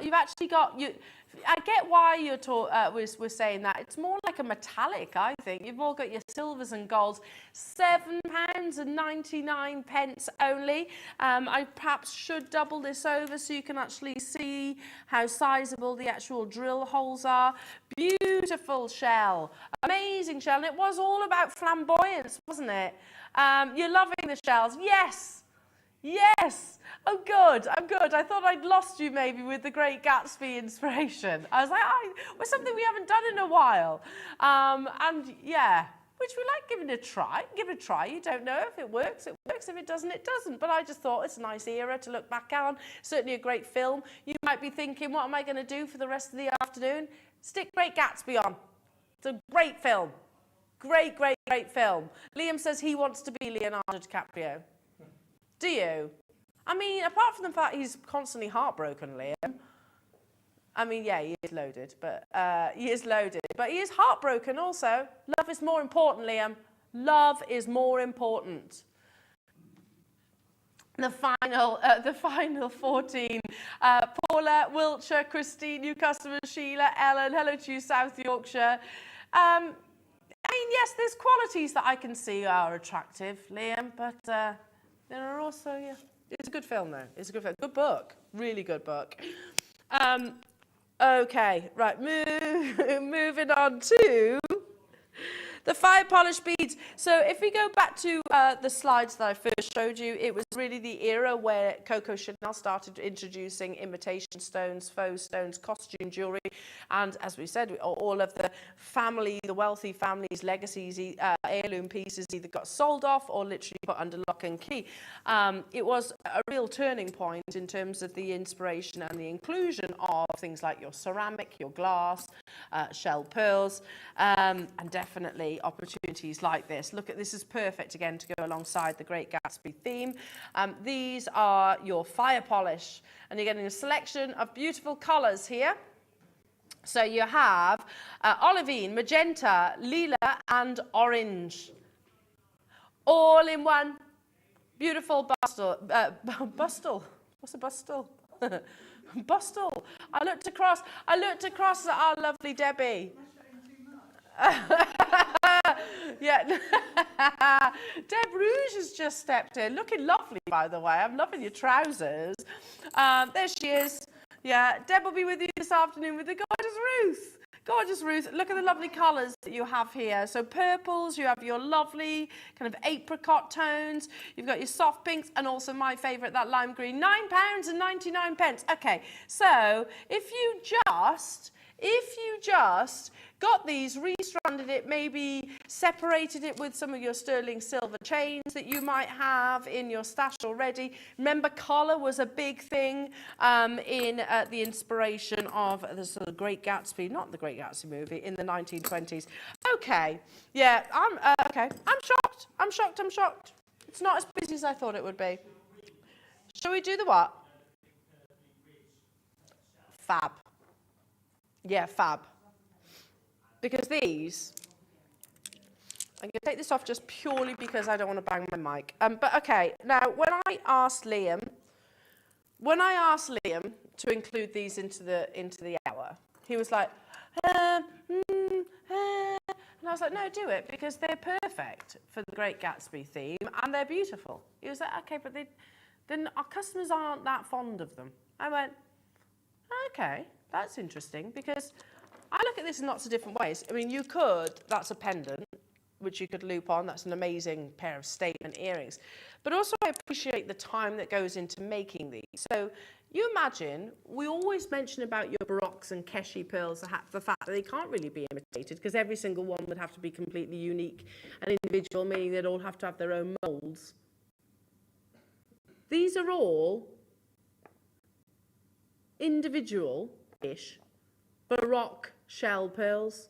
You've actually got you. I get why we're saying that. It's more like a metallic, I think. You've all got your silvers and golds. £7.99 only. I perhaps should double this over so you can actually see how sizable the actual drill holes are. Beautiful shell, amazing shell, and it was all about flamboyance, wasn't it? You're loving the shells, yes. Yes! Oh, good. I'm good. I thought I'd lost you maybe with the Great Gatsby inspiration. I was like, was something we haven't done in a while. And yeah, which we like giving it a try. Give it a try. You don't know if it works. It works. If it doesn't, it doesn't. But I just thought it's a nice era to look back on. Certainly a great film. You might be thinking, what am I going to do for the rest of the afternoon? Stick Great Gatsby on. It's a great film. Great, great, great film. Liam says he wants to be Leonardo DiCaprio. Do you? I mean, apart from the fact he's constantly heartbroken, Liam. I mean, yeah, he is loaded, but he is heartbroken also. Love is more important, Liam. Love is more important. The final 14. Paula, Wiltshire, Christine, new customer, Sheila, Ellen, hello to you, South Yorkshire. I mean, yes, there's qualities that I can see are attractive, Liam, but there are also, yeah, it's a good film though. It's a good film. Good book. Really good book. Okay, right, moving on to the fire polish beads. So if we go back to the slides that I first showed you, it was really the era where Coco Chanel started introducing imitation stones, faux stones, costume jewellery, and as we said, all of the wealthy families' legacies, heirloom pieces either got sold off or literally put under lock and key. It was a real turning point in terms of the inspiration and the inclusion of things like your ceramic, your glass, shell pearls, and definitely opportunities like this. Look at this, is perfect again to go alongside the Great Gatsby theme. These are your fire polish, and you're getting a selection of beautiful colours here. So you have olivine, magenta, lila and orange, all in one beautiful bustle. What's a bustle? Bustle. I looked across at our lovely Debbie. Yeah. Deb Rouge has just stepped in, looking lovely, by the way. I'm loving your trousers. There she is. Yeah, Deb will be with you this afternoon with the gorgeous Ruth. Gorgeous Ruth. Look at the lovely colours that you have here. So purples, you have your lovely kind of apricot tones. You've got your soft pinks and also my favourite, that lime green. £9.99. Okay, so if you just got these, restranded it, maybe separated it with some of your sterling silver chains that you might have in your stash already. Remember, colour was a big thing in the inspiration of the sort of Great Gatsby, not the Great Gatsby movie, in the 1920s. Okay, yeah, I'm shocked. I'm shocked. It's not as busy as I thought it would be. Shall we do the what? Fab. Yeah, fab. Because these, I'm going to take this off just purely because I don't want to bang my mic. But okay, now when I asked Liam to include these into the hour, he was like, and I was like, no, do it, because they're perfect for the Great Gatsby theme and they're beautiful. He was like, okay, but then our customers aren't that fond of them. I went, okay, that's interesting, because I look at this in lots of different ways. I mean, that's a pendant, which you could loop on. That's an amazing pair of statement earrings. But also I appreciate the time that goes into making these. So you imagine, we always mention about your Baroques and Keshi pearls, the fact that they can't really be imitated because every single one would have to be completely unique and individual, meaning they'd all have to have their own molds. These are all individual-ish Baroque shell pearls.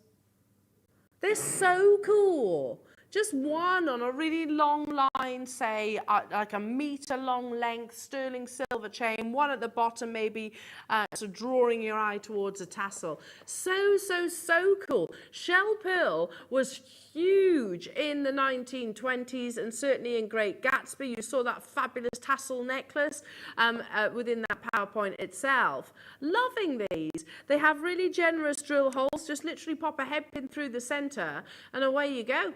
They're so cool. Just one on a really long line, say like a metre long length sterling silver chain, one at the bottom maybe sort of drawing your eye towards a tassel. So cool. Shell pearl was huge in the 1920s and certainly in Great Gatsby. You saw that fabulous tassel necklace within that PowerPoint itself. Loving these. They have really generous drill holes, just literally pop a head pin through the centre and away you go.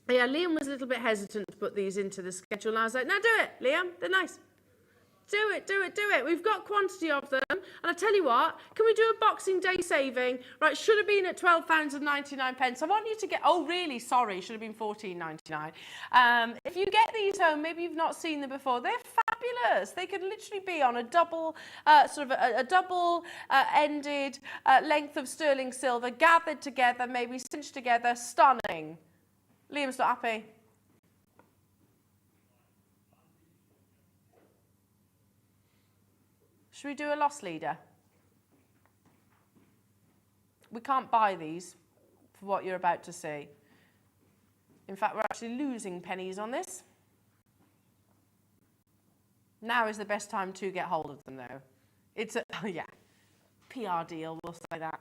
Yeah, Liam was a little bit hesitant to put these into the schedule, and I was like, no, do it, Liam, they're nice. Do it, do it, do it. We've got quantity of them. And I tell you what, can we do a Boxing Day saving? Right, should have been at £12.99. I want you to get, oh, really, sorry, should have been £14.99. If you get these home, maybe you've not seen them before, they're fabulous. They could literally be on a double, ended length of sterling silver, gathered together, maybe cinched together, stunning. Liam's not happy. Should we do a loss leader? We can't buy these for what you're about to see. In fact, we're actually losing pennies on this. Now is the best time to get hold of them, though. It's a, oh yeah, PR deal, we'll say that.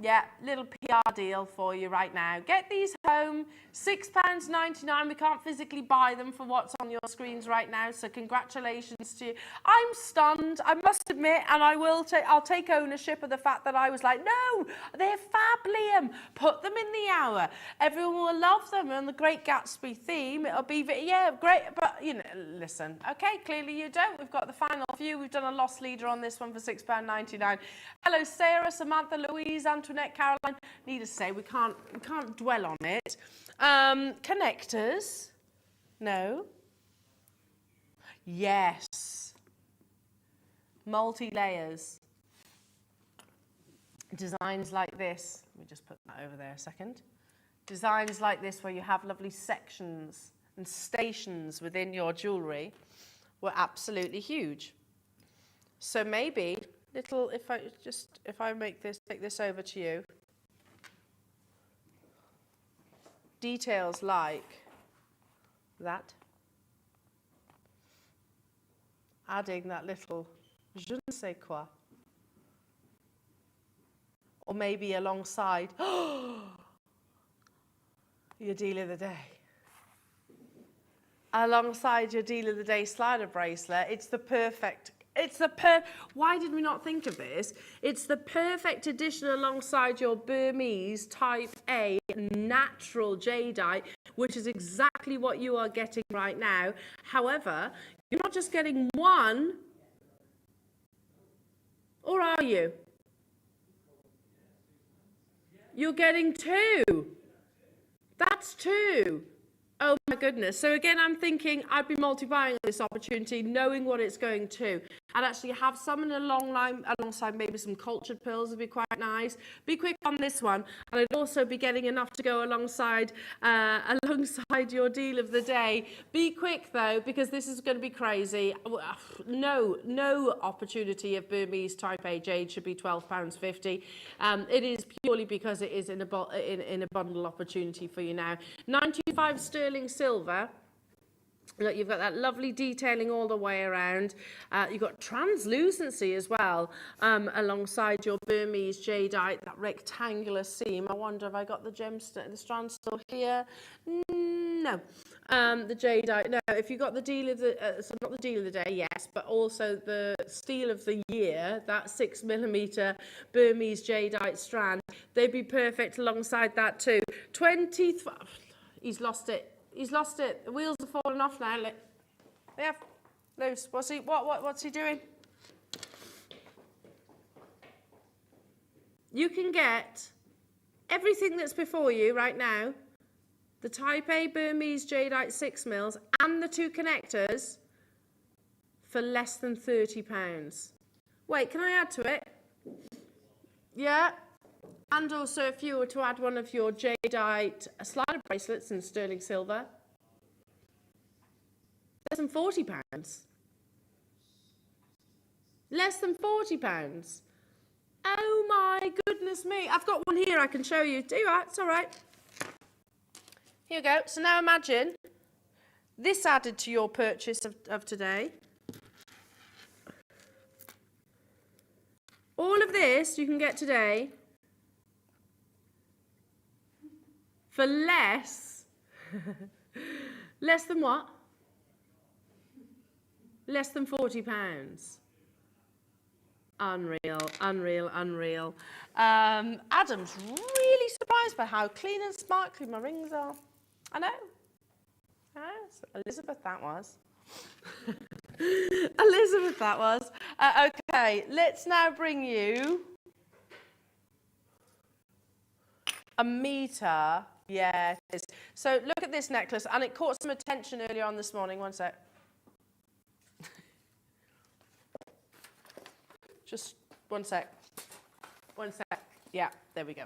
Yeah, little PR deal for you right now. Get these home, £6.99. We can't physically buy them for what's on your screens right now, so congratulations to you. I'm stunned, I must admit, and I'll take ownership of the fact that I was like, no, they're fab, Liam. Put them in the hour. Everyone will love them on the Great Gatsby theme. It'll be, yeah, great, but, you know, listen. Okay, clearly you don't. We've got the final few. We've done a loss leader on this one for £6.99. Hello, Sarah, Samantha, Louise, Antoinette, Caroline. Needless to say, we can't dwell on it. Connectors. No. Yes. Multi-layers. Designs like this. Let me just put that over there a second. Designs like this where you have lovely sections and stations within your jewellery were absolutely huge. So maybe little, if I take this over to you. Details like that. Adding that little je ne sais quoi. Or maybe alongside your deal of the day. Alongside your deal of the day slider bracelet, it's the perfect. Why did we not think of this? It's the perfect addition alongside your Burmese Type A natural jadeite, which is exactly what you are getting right now. However, you're not just getting one, or are you? You're getting two. That's two. Oh my goodness. So again, I'm thinking I'd be multi-buying this opportunity, knowing what it's going to. I'd actually have some in a long line alongside maybe some cultured pearls would be quite nice. Be quick on this one. And I'd also be getting enough to go alongside your deal of the day. Be quick though, because this is going to be crazy. No opportunity of Burmese Type A jade should be £12.50. It is purely because it is in a bundle opportunity for you now. 95 sterling silver. Look, you've got that lovely detailing all the way around. You've got translucency as well, alongside your Burmese jadeite, that rectangular seam. I wonder if I got the the strand still here. No. The jadeite, no. If you got the deal of the, so not the deal of the day, yes, but also the steal of the year, that 6mm Burmese jadeite strand, they'd be perfect alongside that too. He's lost it. He's lost it. The wheels are falling off now. Yeah, loose. What's he doing? You can get everything that's before you right now, the Type A Burmese jadeite 6mm and the two connectors for less than £30. Wait, can I add to it? Yeah. And also, if you were to add one of your jadeite slider bracelets in sterling silver, less than £40. Less than £40. Oh my goodness me. I've got one here I can show you. Do that, it's all right. Here we go. So now imagine this added to your purchase of today. All of this you can get today for less, less than what? Less than £40. Unreal, unreal, unreal. Adam's really surprised by how clean and sparkly my rings are. I know. So Elizabeth, that was. Elizabeth, that was. Okay, let's now bring you a meter. Yeah, it is. So look at this necklace, and it caught some attention earlier on this morning. One sec. Just one sec. One sec. Yeah, there we go.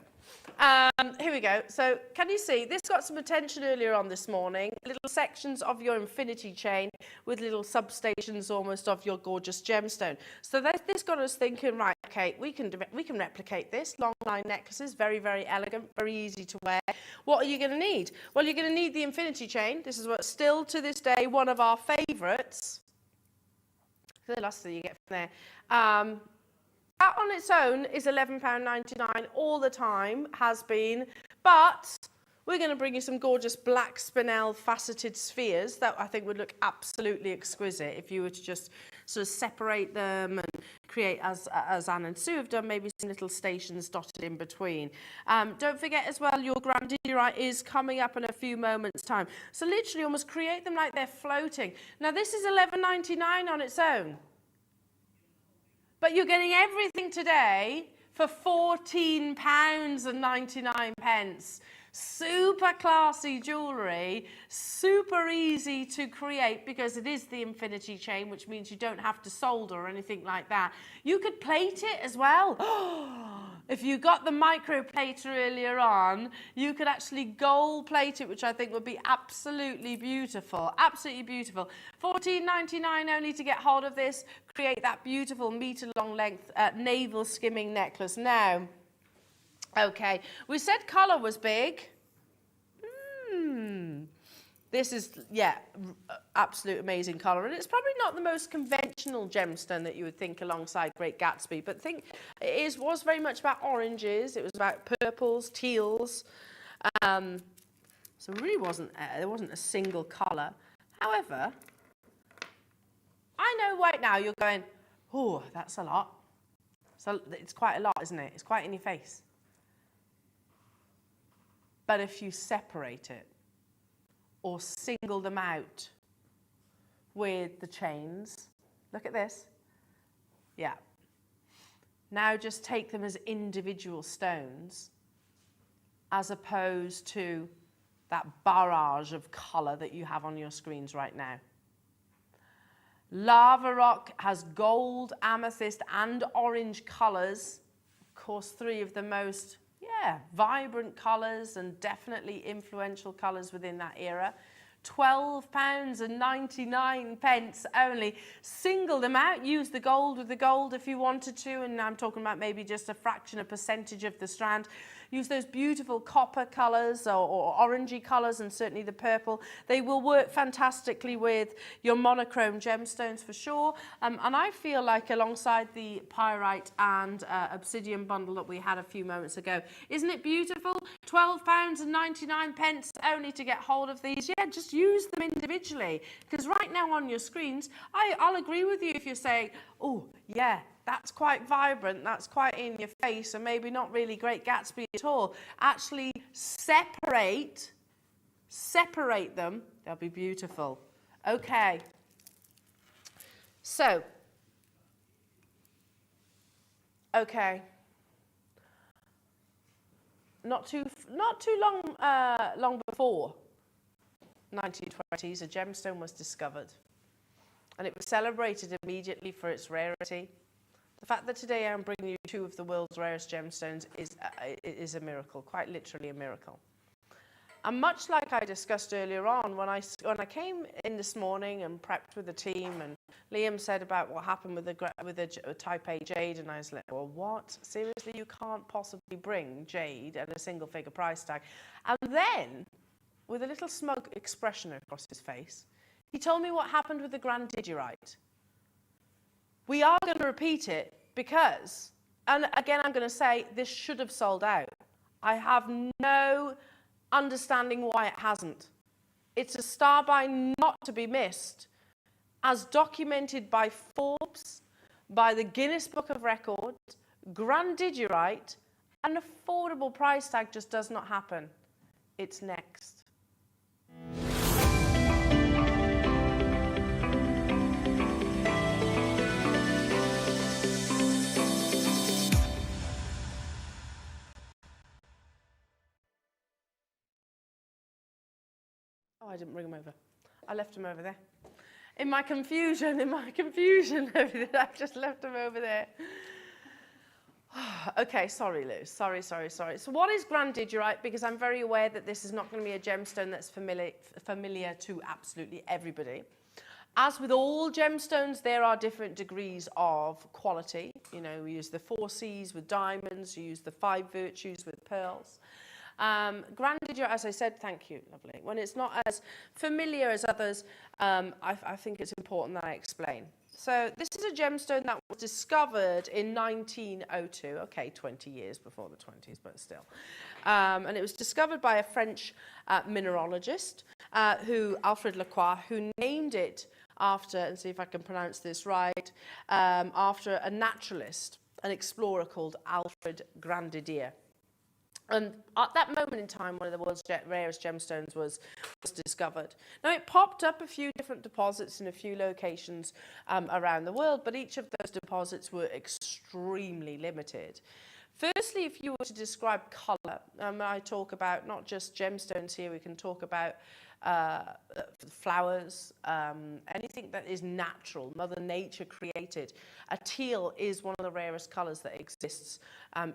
Here we go. So can you see, this got some attention earlier on this morning. Little sections of your infinity chain with little substations almost of your gorgeous gemstone. So this got us thinking, right, okay, we can replicate this. Long line necklaces, very, very elegant, very easy to wear. What are you going to need? Well, you're going to need the infinity chain. This is what's still to this day one of our favourites. The last thing you get from there. That on its own is £11.99 all the time, has been, but we're going to bring you some gorgeous black spinel faceted spheres that I think would look absolutely exquisite if you were to just sort of separate them and create, as Anne and Sue have done, maybe some little stations dotted in between. Don't forget as well, your grandierite is coming up in a few moments' time. So literally almost create them like they're floating. Now this is £11.99 on its own. But you're getting everything today for £14.99. Super classy jewellery, super easy to create because it is the infinity chain, which means you don't have to solder or anything like that. You could plate it as well. If you got the microplater earlier on, you could actually gold plate it, which I think would be absolutely beautiful. Absolutely beautiful. £14.99 only to get hold of this. Create that beautiful metre-long length navel skimming necklace. Now, okay, we said colour was big. This is, yeah, absolute amazing colour. And it's probably not the most conventional gemstone that you would think alongside Great Gatsby, but think it was very much about oranges. It was about purples, teals. So it really there wasn't a single colour. However, I know right now you're going, oh, that's a lot. So it's quite a lot, isn't it? It's quite in your face. But if you separate it or single them out with the chains, look at this. Yeah. Now just take them as individual stones as opposed to that barrage of colour that you have on your screens right now. Lava Rock has gold, amethyst and orange colours. Of course, three of the most vibrant colours and definitely influential colours within that era. £12.99 only. Single them out, use the gold with the gold if you wanted to, and I'm talking about maybe just a fraction, a percentage of the strand. Use those beautiful copper colours or orangey colours and certainly the purple. They will work fantastically with your monochrome gemstones for sure. And I feel like alongside the pyrite and obsidian bundle that we had a few moments ago, isn't it beautiful? £12.99 only to get hold of these. Yeah, just use them individually because right now on your screens, I'll agree with you if you're saying, oh, yeah, that's quite vibrant, that's quite in your face, and maybe not really Great Gatsby at all. Actually separate them, they'll be beautiful. Okay. So, okay. Not too long before 1920s, a gemstone was discovered, and it was celebrated immediately for its rarity. The fact that today I'm bringing you two of the world's rarest gemstones is a miracle, quite literally a miracle. And much like I discussed earlier on, when I came in this morning and prepped with the team, and Liam said about what happened with the Type A jade, and I was like, well, what? Seriously, you can't possibly bring jade at a single figure price tag. And then with a little smug expression across his face. He told me what happened with the grandidierite. We are going to repeat it because, and again I'm going to say, this should have sold out. I have no understanding why it hasn't. It's a star by not to be missed, as documented by Forbes, by the Guinness Book of Records. Grandidierite, an affordable price tag just does not happen. It's next. Oh, I didn't bring him over. I left him over there. In my confusion over there, I've just left him over there. Okay, sorry, Lou. Sorry. So what is grandidierite? Because I'm very aware that this is not going to be a gemstone that's familiar to absolutely everybody. As with all gemstones, there are different degrees of quality. You know, we use the 4 C's with diamonds, you use the 5 virtues with pearls. Grandidierite, as I said, thank you, lovely. When it's not as familiar as others, I think it's important that I explain. So this is a gemstone that was discovered in 1902, okay, 20 years before the 20s, but still. And it was discovered by a French mineralogist, Alfred Lacroix, who named it after, and see if I can pronounce this right, after a naturalist, an explorer called Alfred Grandidier. And at that moment in time, one of the world's rarest gemstones was discovered. Now, it popped up a few different deposits in a few locations around the world, but each of those deposits were extremely limited. Firstly, if you were to describe colour, I talk about not just gemstones here, we can talk about flowers, anything that is natural, Mother Nature created. A teal is one of the rarest colours that exists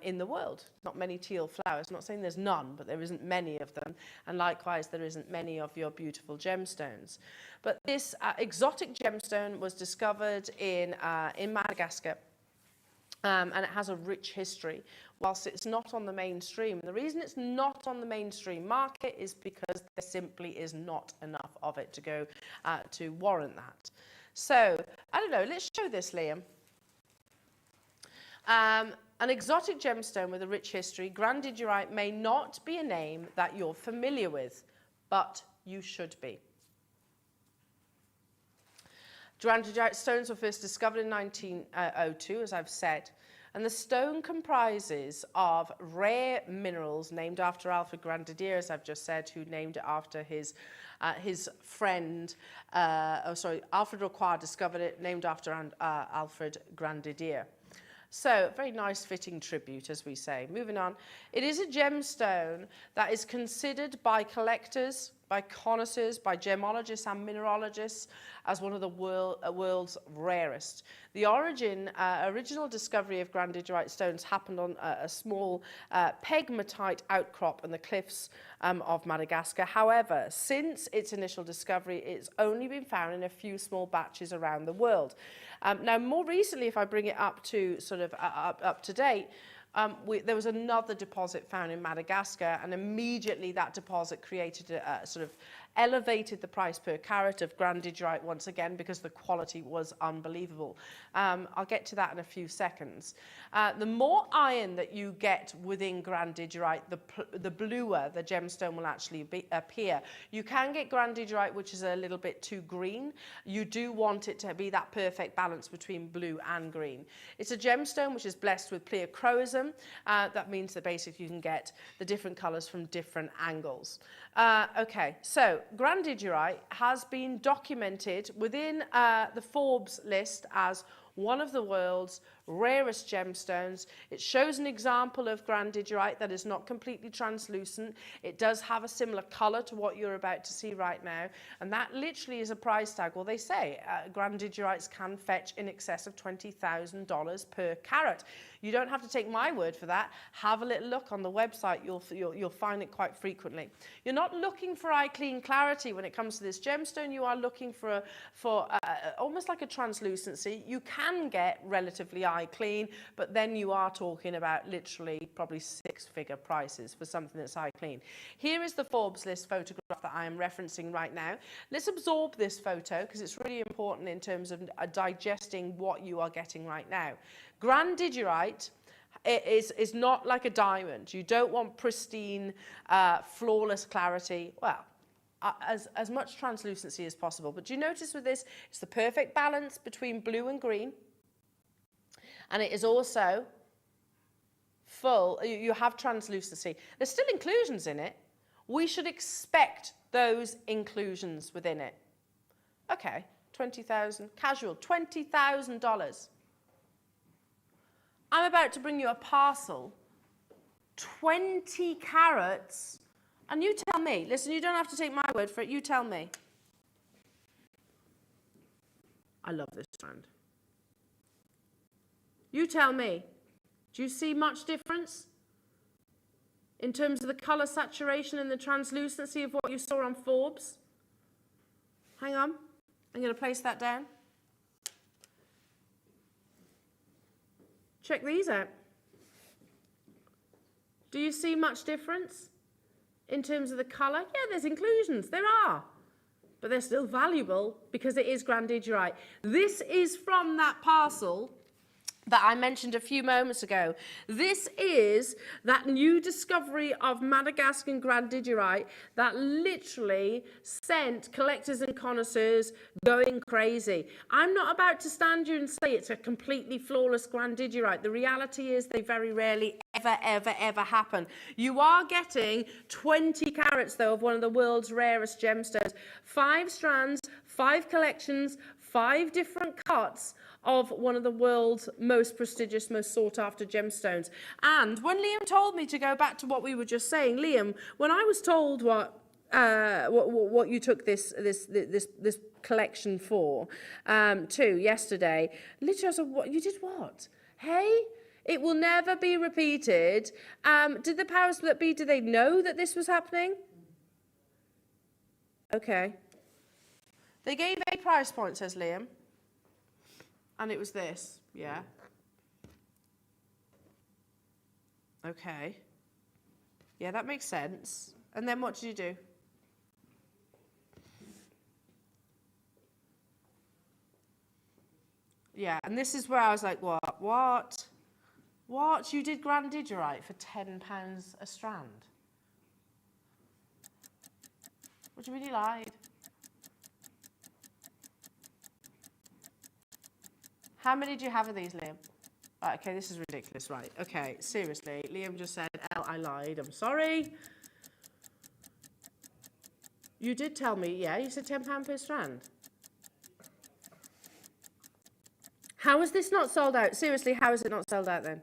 in the world. Not many teal flowers. I'm not saying there's none, but there isn't many of them. And likewise, there isn't many of your beautiful gemstones. But this exotic gemstone was discovered in Madagascar. And it has a rich history, whilst it's not on the mainstream. The reason it's not on the mainstream market is because there simply is not enough of it to go to warrant that. So, I don't know, let's show this, Liam. An exotic gemstone with a rich history, grandidierite, may not be a name that you're familiar with, but you should be. Grandidierite stones were first discovered in 1902, as I've said, and the stone comprises of rare minerals named after Alfred Grandidier, as I've just said, who named it after his friend, Alfred Lacroix discovered it, named after Alfred Grandidier. So, very nice fitting tribute, as we say. Moving on, it is a gemstone that is considered by collectors, by connoisseurs, by gemologists and mineralogists as one of the world's rarest. The original discovery of grandidierite stones happened on a small pegmatite outcrop in the cliffs of Madagascar. However, since its initial discovery, it's only been found in a few small batches around the world. Now, more recently, if I bring it up to sort of up to date, there was another deposit found in Madagascar, and immediately that deposit created a sort of elevated the price per carat of grandidierite once again because the quality was unbelievable. I'll get to that in a few seconds. The more iron that you get within grandidierite, the bluer the gemstone will actually appear. You can get grandidierite which is a little bit too green. You do want it to be that perfect balance between blue and green. It's a gemstone which is blessed with pleochroism. That means that basically you can get the different colours from different angles. Okay, so grandidierite has been documented within the Forbes list as one of the world's rarest gemstones. It shows an example of grandidierite that is not completely translucent. It does have a similar color to what you're about to see right now, and that literally is a price tag. Well, they say grandiderites can fetch in excess of $20,000 per carat. You don't have to take my word for that. Have a little look on the website. You'll find it quite frequently. You're not looking for eye-clean clarity when it comes to this gemstone. You are looking for almost like a translucency. You can get relatively eye high clean, but then you are talking about literally probably six-figure prices for something that's high clean. Here is the Forbes list photograph that I am referencing right now. Let's absorb this photo because it's really important in terms of digesting what you are getting right now. Grandidierite is not like a diamond. You don't want pristine, flawless clarity. Well, as much translucency as possible. But do you notice with this, it's the perfect balance between blue and green. And it is also full. You have translucency. There's still inclusions in it. We should expect those inclusions within it. Okay, $20,000, casual, $20,000. I'm about to bring you a parcel, 20 carats, and you tell me. Listen, you don't have to take my word for it. You tell me. I love this strand. You tell me. Do you see much difference in terms of the colour saturation and the translucency of what you saw on Forbes? Hang on. I'm going to place that down. Check these out. Do you see much difference in terms of the colour? Yeah, there's inclusions. There are. But they're still valuable because it is grandidierite. This is from that parcel that I mentioned a few moments ago. This is that new discovery of Madagascan grandidierite that literally sent collectors and connoisseurs going crazy. I'm not about to stand here and say it's a completely flawless grandidierite. The reality is they very rarely ever happen. You are getting 20 carats though of one of the world's rarest gemstones. 5 strands, 5 collections, 5 different cuts of one of the world's most prestigious, most sought-after gemstones. And when Liam told me to go back to what we were just saying, Liam, when I was told what you took this collection for to yesterday, literally I was like, what, you did what? Hey? It will never be repeated. Did the powers that be, did they know that this was happening? Okay. They gave a price point, says Liam. And it was this, yeah. Okay. Yeah, that makes sense. And then what did you do? Yeah, and this is where I was like, what? What? What? You did grandidierite for £10 a strand? What do you mean you lied? How many do you have of these, Liam? Right, okay, this is ridiculous, right. Okay, seriously, Liam just said, Elle, I lied, I'm sorry. You did tell me, yeah, you said £10 per strand. How is this not sold out? Seriously, how is it not sold out then?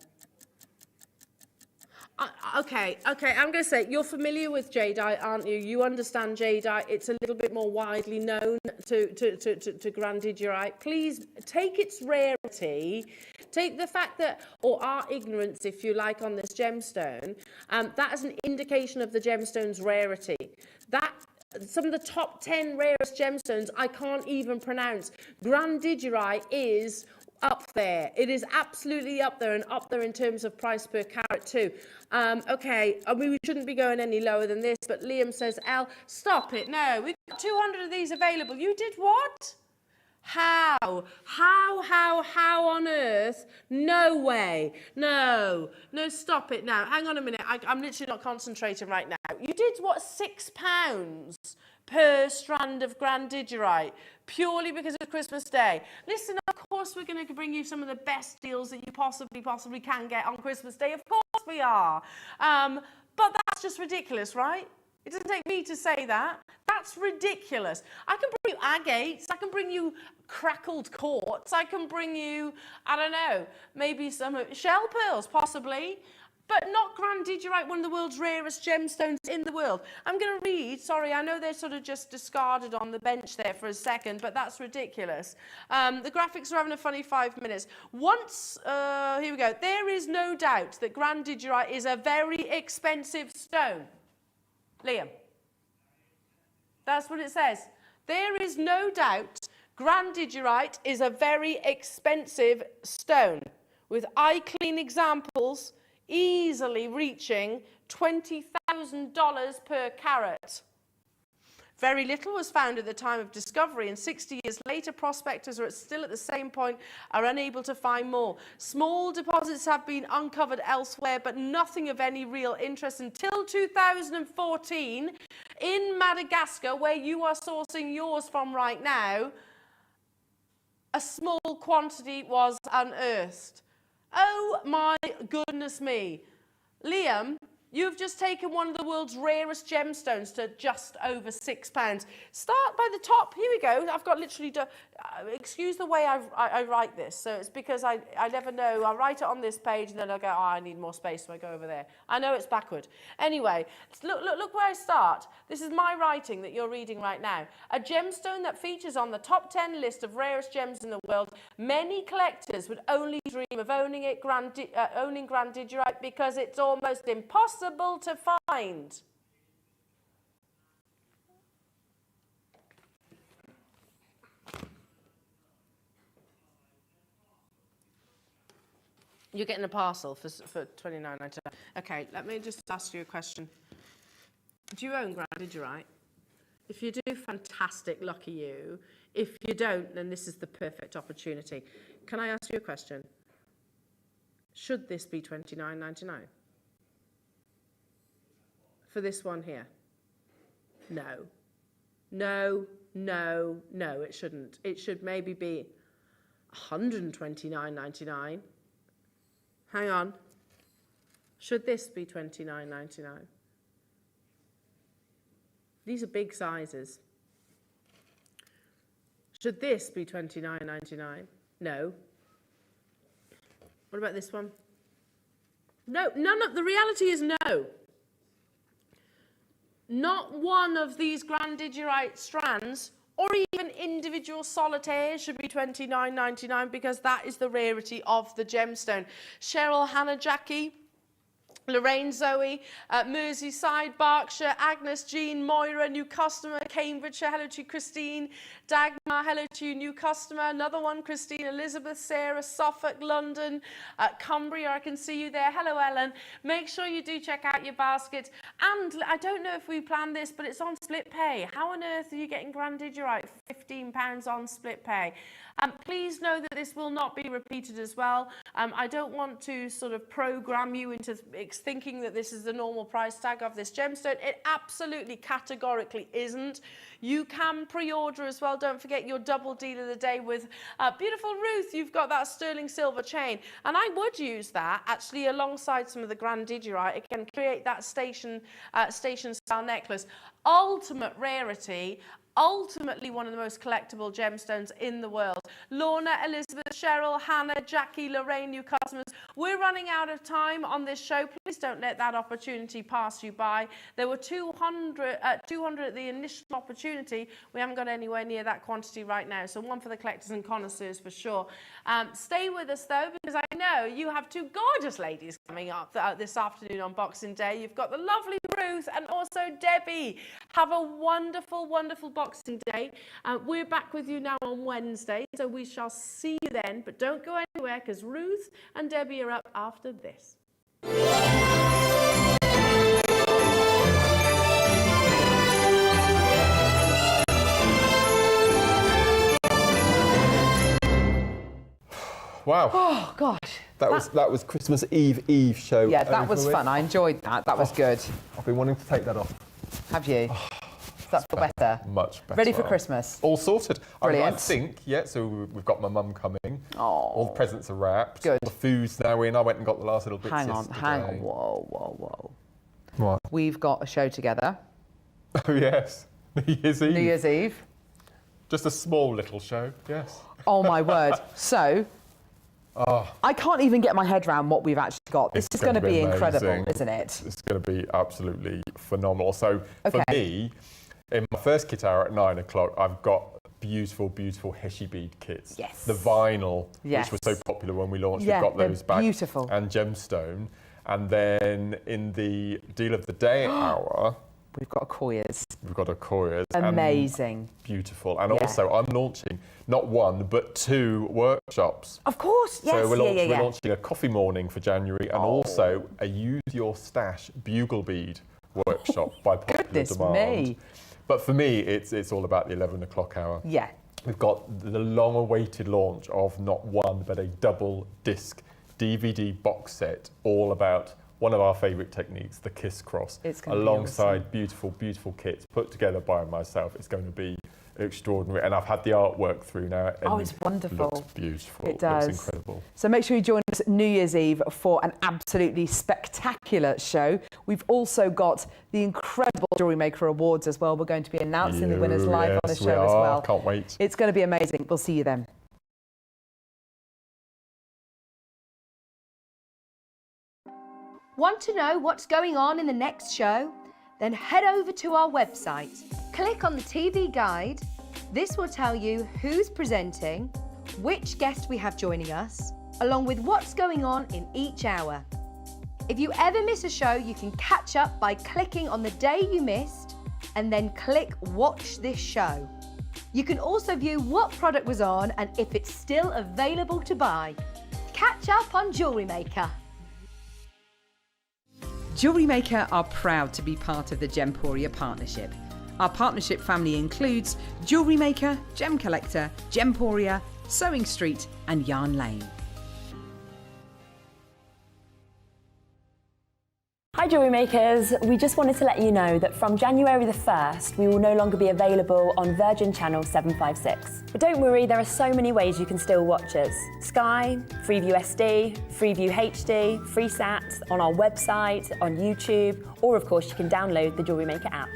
Okay, I'm going to say, you're familiar with jadeite, aren't you? You understand jadeite. It's a little bit more widely known to grandidierite. Please take its rarity, take the fact that, or our ignorance, if you like, on this gemstone, that is an indication of the gemstone's rarity. That some of the top 10 rarest gemstones I can't even pronounce. Grandidierite is up there. It is absolutely up there, and up there in terms of price per carat too. Okay, I mean, we shouldn't be going any lower than this, but Liam says, Elle, stop it. No, we've got 200 of these available. You did what? How? How on earth? No way. No, stop it now. Hang on a minute. I'm literally not concentrating right now. You did what, £6 per strand of grandidierite, purely because of Christmas Day. Listen, of course we're going to bring you some of the best deals that you possibly can get on Christmas Day. Of course we are. But that's just ridiculous, right? It doesn't take me to say that. That's ridiculous. I can bring you agates. I can bring you crackled quartz. I can bring you, I don't know, maybe some shell pearls, possibly. But not grandidierite, one of the world's rarest gemstones in the world. I'm going to read, sorry, I know they're sort of just discarded on the bench there for a second, but that's ridiculous. The graphics are having a funny 5 minutes. Once, here we go. There is no doubt that grandidierite is a very expensive stone. Liam. That's what it says. There is no doubt grandidierite is a very expensive stone. with eye-clean examples easily reaching $20,000 per carat. Very little was found at the time of discovery, and 60 years later, prospectors are still at the same point, are unable to find more. Small deposits have been uncovered elsewhere, but nothing of any real interest until 2014 in Madagascar, where you are sourcing yours from right now. A small quantity was unearthed. Oh my goodness me. Liam, you've just taken one of the world's rarest gemstones to just over £6. Start by the top. Here we go. I've got literally, excuse the way I write this. So it's because I never know. I write it on this page and then I go, oh, I need more space, so I go over there. I know it's backward. Anyway, look where I start. This is my writing that you're reading right now. A gemstone that features on the top 10 list of rarest gems in the world. Many collectors would only dream of owning grandidierite because it's almost impossible to find. You're getting a parcel for $29.99. Okay, let me just ask you a question. Do you own grandidierite? If you do, fantastic, lucky you. If you don't, then this is the perfect opportunity. Can I ask you a question? Should this be $29.99? For this one here? No. No, no, no, it shouldn't. It should maybe be $129.99. Hang on. Should this be $29.99? These are big sizes. Should this be $29.99? No. What about this one? No, none of the reality is no. Not one of these grandidierite strands or even individual solitaires should be $29.99 because that is the rarity of the gemstone. Cheryl, Hannah, Jackie, Lorraine, Zoe, Merseyside, Berkshire, Agnes, Jean, Moira, new customer, Cambridgeshire, hello to you, Christine, Dagmar, hello to you, new customer, another one, Christine, Elizabeth, Sarah, Suffolk, London, Cumbria, I can see you there, hello Ellen. Make sure you do check out your basket, and I don't know if we planned this, but it's on split pay. How on earth are you getting grandidierite £15 on split pay? Please know that this will not be repeated as well. I don't want to sort of program you into thinking that this is the normal price tag of this gemstone. It absolutely categorically isn't. You can pre-order as well. Don't forget your double deal of the day with beautiful Ruth. You've got that sterling silver chain. And I would use that actually alongside some of the grandidierite. It can create that station style necklace. Ultimate rarity. Ultimately one of the most collectible gemstones in the world. Lorna, Elizabeth, Cheryl, Hannah, Jackie, Lorraine, new customers. We're running out of time on this show. Please don't let that opportunity pass you by. There were 200 at the initial opportunity. We haven't got anywhere near that quantity right now. So one for the collectors and connoisseurs for sure. Stay with us though, because I know you have two gorgeous ladies coming up this afternoon on Boxing Day. You've got the lovely Ruth and also Debbie. Have a wonderful, wonderful Boxing Day. We're back with you now on Wednesday, so we shall see you then. But don't go anywhere because Ruth and Debbie are up after this. Wow. Oh gosh. That was Christmas Eve show. Yeah, that was fun. I enjoyed that. That was good. I've been wanting to take that off. Have you? Does that feel better? Much better. Ready for Christmas? All sorted. Brilliant. I think, yeah, so we've got my mum coming. Oh. All the presents are wrapped. Good. The food's now in. I went and got the last little bits Hang on. yesterday. Whoa. What? We've got a show together. Oh, yes. New Year's Eve. Just a small little show, yes. Oh, my word. So, I can't even get my head around what we've actually got. This is going to be incredible, isn't it? It's going to be absolutely phenomenal. So, for me, in my first kit hour at 9 o'clock, I've got beautiful, beautiful Heshi bead kits. Yes. The vinyl, yes, which was so popular when we launched, yeah, we've got those back. Beautiful. And gemstone. And then in the deal of the day hour, We've got Akoya's. We've got Akoya's. Amazing. Beautiful. And also, I'm launching not one, but 2 workshops. Of course, yes. So we're launching a coffee morning for January and also a Use Your Stash bugle bead workshop by popular demand. Me. But for me, it's all about the 11 o'clock hour. Yeah. We've got the long-awaited launch of not one, but a double disc DVD box set, all about one of our favourite techniques, the Kiss Cross, alongside beautiful, beautiful kits put together by myself. It's going to be extraordinary, and I've had the artwork through now. And it's wonderful. It looks beautiful. It does. Looks incredible. So make sure you join us New Year's Eve for an absolutely spectacular show. We've also got the incredible Jewellery Maker Awards as well. We're going to be announcing the winners live on the show as well. Can't wait. It's going to be amazing. We'll see you then. Want to know what's going on in the next show? Then head over to our website. Click on the TV guide. This will tell you who's presenting, which guest we have joining us, along with what's going on in each hour. If you ever miss a show, you can catch up by clicking on the day you missed and then click Watch This Show. You can also view what product was on and if it's still available to buy. Catch up on Jewellery Maker. Jewellery Maker are proud to be part of the Gemporia partnership. Our partnership family includes Jewellery Maker, Gem Collector, Gemporia, Sewing Street and Yarn Lane. Hi Jewellery Makers, we just wanted to let you know that from January the 1st we will no longer be available on Virgin Channel 756. But don't worry, there are so many ways you can still watch us. Sky, Freeview SD, Freeview HD, FreeSat, on our website, on YouTube, or of course you can download the Jewellery Maker app.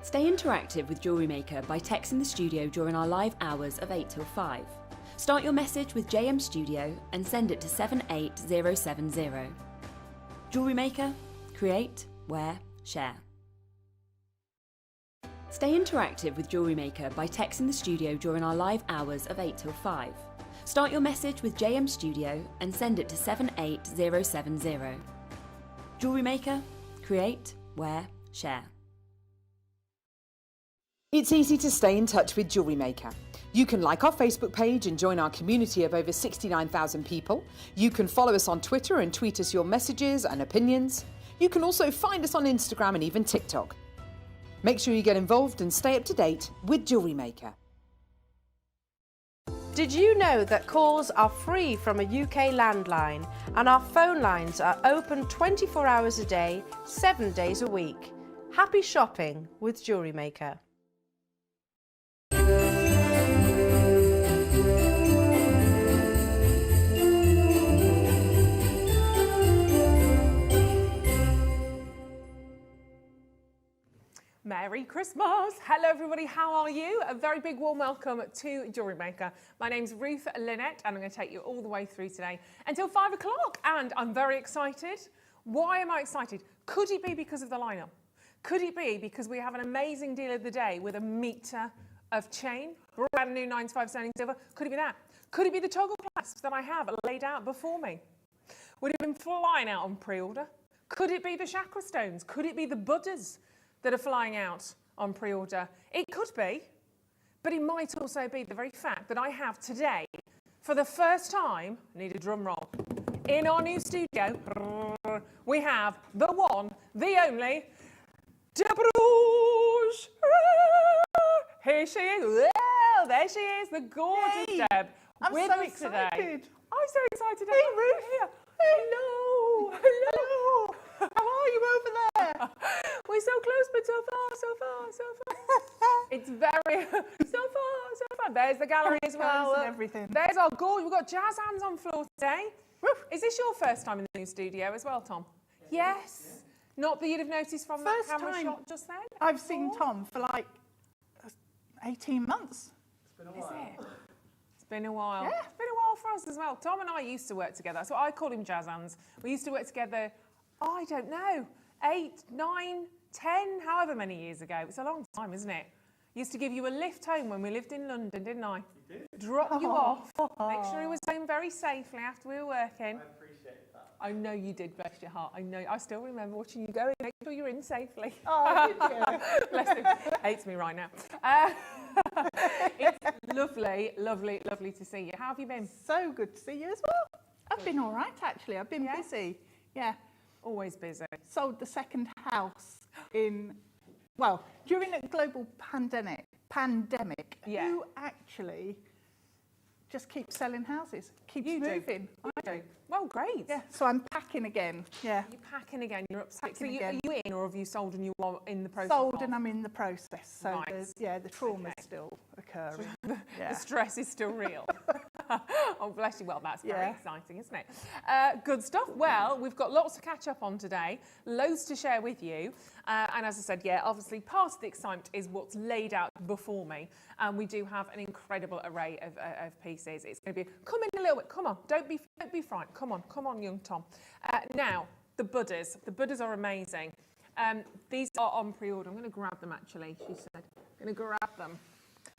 Stay interactive with Jewellery Maker by texting the studio during our live hours of 8 till 5. Start your message with JM Studio and send it to 78070. Jewellery Maker, create, wear, share. Stay interactive with Jewellery Maker by texting the studio during our live hours of 8 till 5. Start your message with JM Studio and send it to 78070. Jewellery Maker, create, wear, share. It's easy to stay in touch with Jewellery Maker. You can like our Facebook page and join our community of over 69,000 people. You can follow us on Twitter and tweet us your messages and opinions. You can also find us on Instagram and even TikTok. Make sure you get involved and stay up to date with Jewellery Maker. Did you know that calls are free from a UK landline and our phone lines are open 24 hours a day, 7 days a week? Happy shopping with Jewellery Maker. Merry Christmas! Hello everybody, how are you? A very big warm welcome to Jewellery Maker. My name's Ruth Lynette and I'm going to take you all the way through today until 5 o'clock and I'm very excited. Why am I excited? Could it be because of the lineup? Could it be because we have an amazing deal of the day with a metre of chain, brand new 9 to 5 sterling silver? Could it be that? Could it be the toggle clasps that I have laid out before me? Would it have been flying out on pre-order? Could it be the chakra stones? Could it be the Buddhas that are flying out on pre-order? It could be, but it might also be the very fact that I have today, for the first time, I need a drum roll, in our new studio, we have the one, the only, Deb Rouge. Here she is. Well, there she is, the gorgeous Deb. I'm with so us excited. today. I'm so excited. Hey, Ruth. Here. Hello. Hello. How are you over there? We're so close, but so far, so far, so far. It's very, so far, so far. There's the gallery as well. And everything. There's our gorgeous, we've got jazz hands on floor today. Is this your first time in the new studio as well, Tom? Yes. Not that you'd have noticed from that camera shot just then? I've seen Tom for like 18 months. Is it? It's Been a while. Yeah. It's been a while for us as well. Tom and I used to work together. So I call him Jazz Hands. We used to work together, I don't know, 8, 9, 10, however many years ago. It's a long time, isn't it? Used to give you a lift home when we lived in London, didn't I? You did. Drop you off, make sure he was home very safely after we were working. I appreciate that. I know you did, bless your heart. I know. I still remember watching you go in, make sure you're in safely. Oh, did you? Bless him. Hates me right now. It's lovely, lovely, lovely to see you. How have you been? So good to see you as well. I've been all right, actually. I've been busy. Yeah. Always busy. Sold the second house during a global pandemic. Yeah. Who actually just keeps selling houses, keeps You do. moving. I do. Well, great. Yeah, so I'm packing again. Yeah. You're packing again. You're up. So Packing are again. you in, or have you sold and you are in the process? Sold of? and I'm in the process. So Right. the trauma's Okay. still occurring. The Yeah. stress is still real. Oh, bless you. Well, that's very Yeah. exciting, isn't it? Good stuff. Well, we've got lots to catch up on today, loads to share with you. And as I said, obviously part of the excitement is what's laid out before me. And we do have an incredible array of pieces. It's going to be, come in a little bit, come on, don't be frightened. Come on, young Tom. Now, the Buddhas. The Buddhas are amazing. These are on pre-order. I'm going to grab them, actually, she said. I'm going to grab them.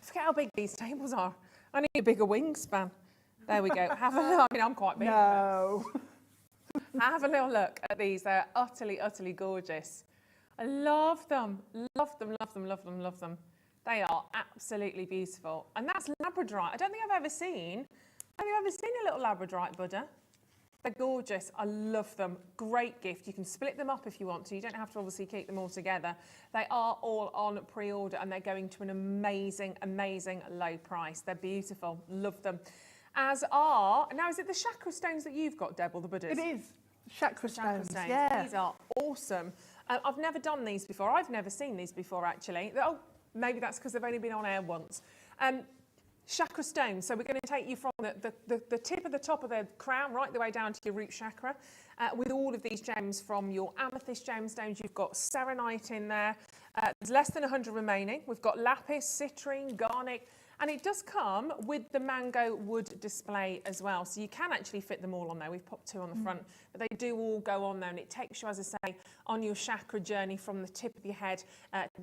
Forget how big these tables are. I need a bigger wingspan. There we go. I'm quite big. No. Have a little look at these. They're utterly, utterly gorgeous. I love them. Love them, love them, love them, love them. They are absolutely beautiful. And that's labradorite. I don't think I've ever seen. Have you ever seen a little labradorite Buddha? They're gorgeous. I love them. Great gift. You can split them up if you want to. You don't have to obviously keep them all together. They are all on pre-order and they're going to an amazing, amazing low price. They're beautiful. Love them. As are, now is it the chakra stones that you've got, Deb, or the Buddhas? It is. Chakra stones. Stones. Yeah. These are awesome. I've never done these before. I've never seen these before, actually. Oh, maybe that's because they've only been on air once. Chakra stones. So we're going to take you from the tip of the top of the crown right the way down to your root chakra with all of these gems from your amethyst gemstones. You've got selenite in there. There's less than 100 remaining. We've got lapis, citrine, garnet, and it does come with the mango wood display as well. So you can actually fit them all on there. We've popped 2 on the front, but they do all go on there, and it takes you, as I say, on your chakra journey from the tip of your head to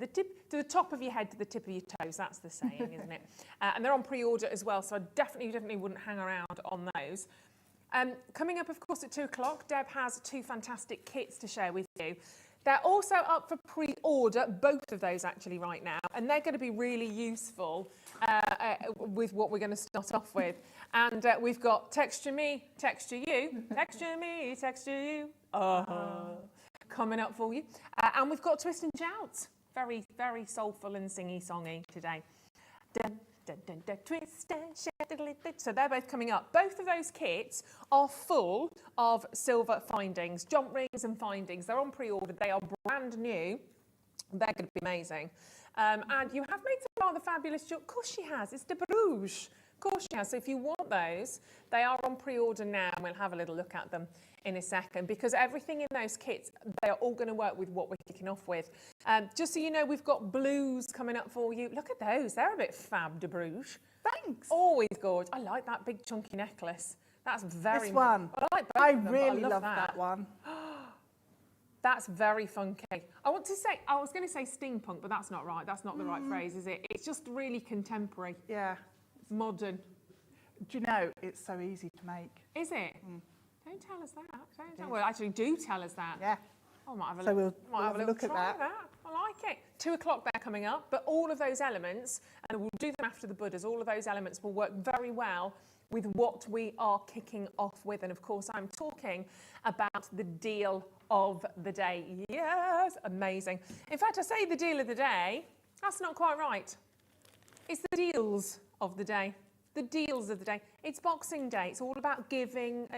the top of your head to the tip of your toes. That's the saying, isn't it? And they're on pre-order as well, so I definitely wouldn't hang around on those. Coming up, of course, at 2 o'clock, Deb has 2 fantastic kits to share with you. They're also up for pre-order, both of those actually right now, and they're going to be really useful with what we're going to start off with. And we've got Texture Me, Texture You, Texture Me, Texture You, coming up for you. And we've got Twist and Shout, very, very soulful and singy-songy today. Dun, dun, dun, dun, twist and shout. So they're both coming up. Both of those kits are full of silver findings, jump rings and findings. They're on pre-order. They are brand new. They're going to be amazing. And you have made some rather fabulous jewelry. Of course she has. It's de Bruges. Of course she has. So if you want those, they are on pre-order now, and we'll have a little look at them in a second, because everything in those kits, they're all going to work with what we're kicking off with. Just so you know, we've got blues coming up for you. Look at those. They're a bit fab, de Bruges. Thanks. Always gorgeous. I like that big chunky necklace. That's very This one. I like both I of them, but really love love that one. That's very funky. I was going to say steampunk, but that's not right. That's not the right phrase, is it? It's just really contemporary. Yeah. It's modern. Do you know, it's so easy to make. Is it? Don't tell us that. Well, actually, do tell us that. Yeah. I might have a So look. we'll have a look at try that. I like it. 2 o'clock they're coming up, but all of those elements, and we'll do them after the Buddhas, all of those elements will work very well with what we are kicking off with. And of course, I'm talking about the deal of the day. Yes, amazing. In fact, I say the deal of the day, that's not quite right. It's the deals of the day. The deals of the day. It's Boxing Day. It's all about giving.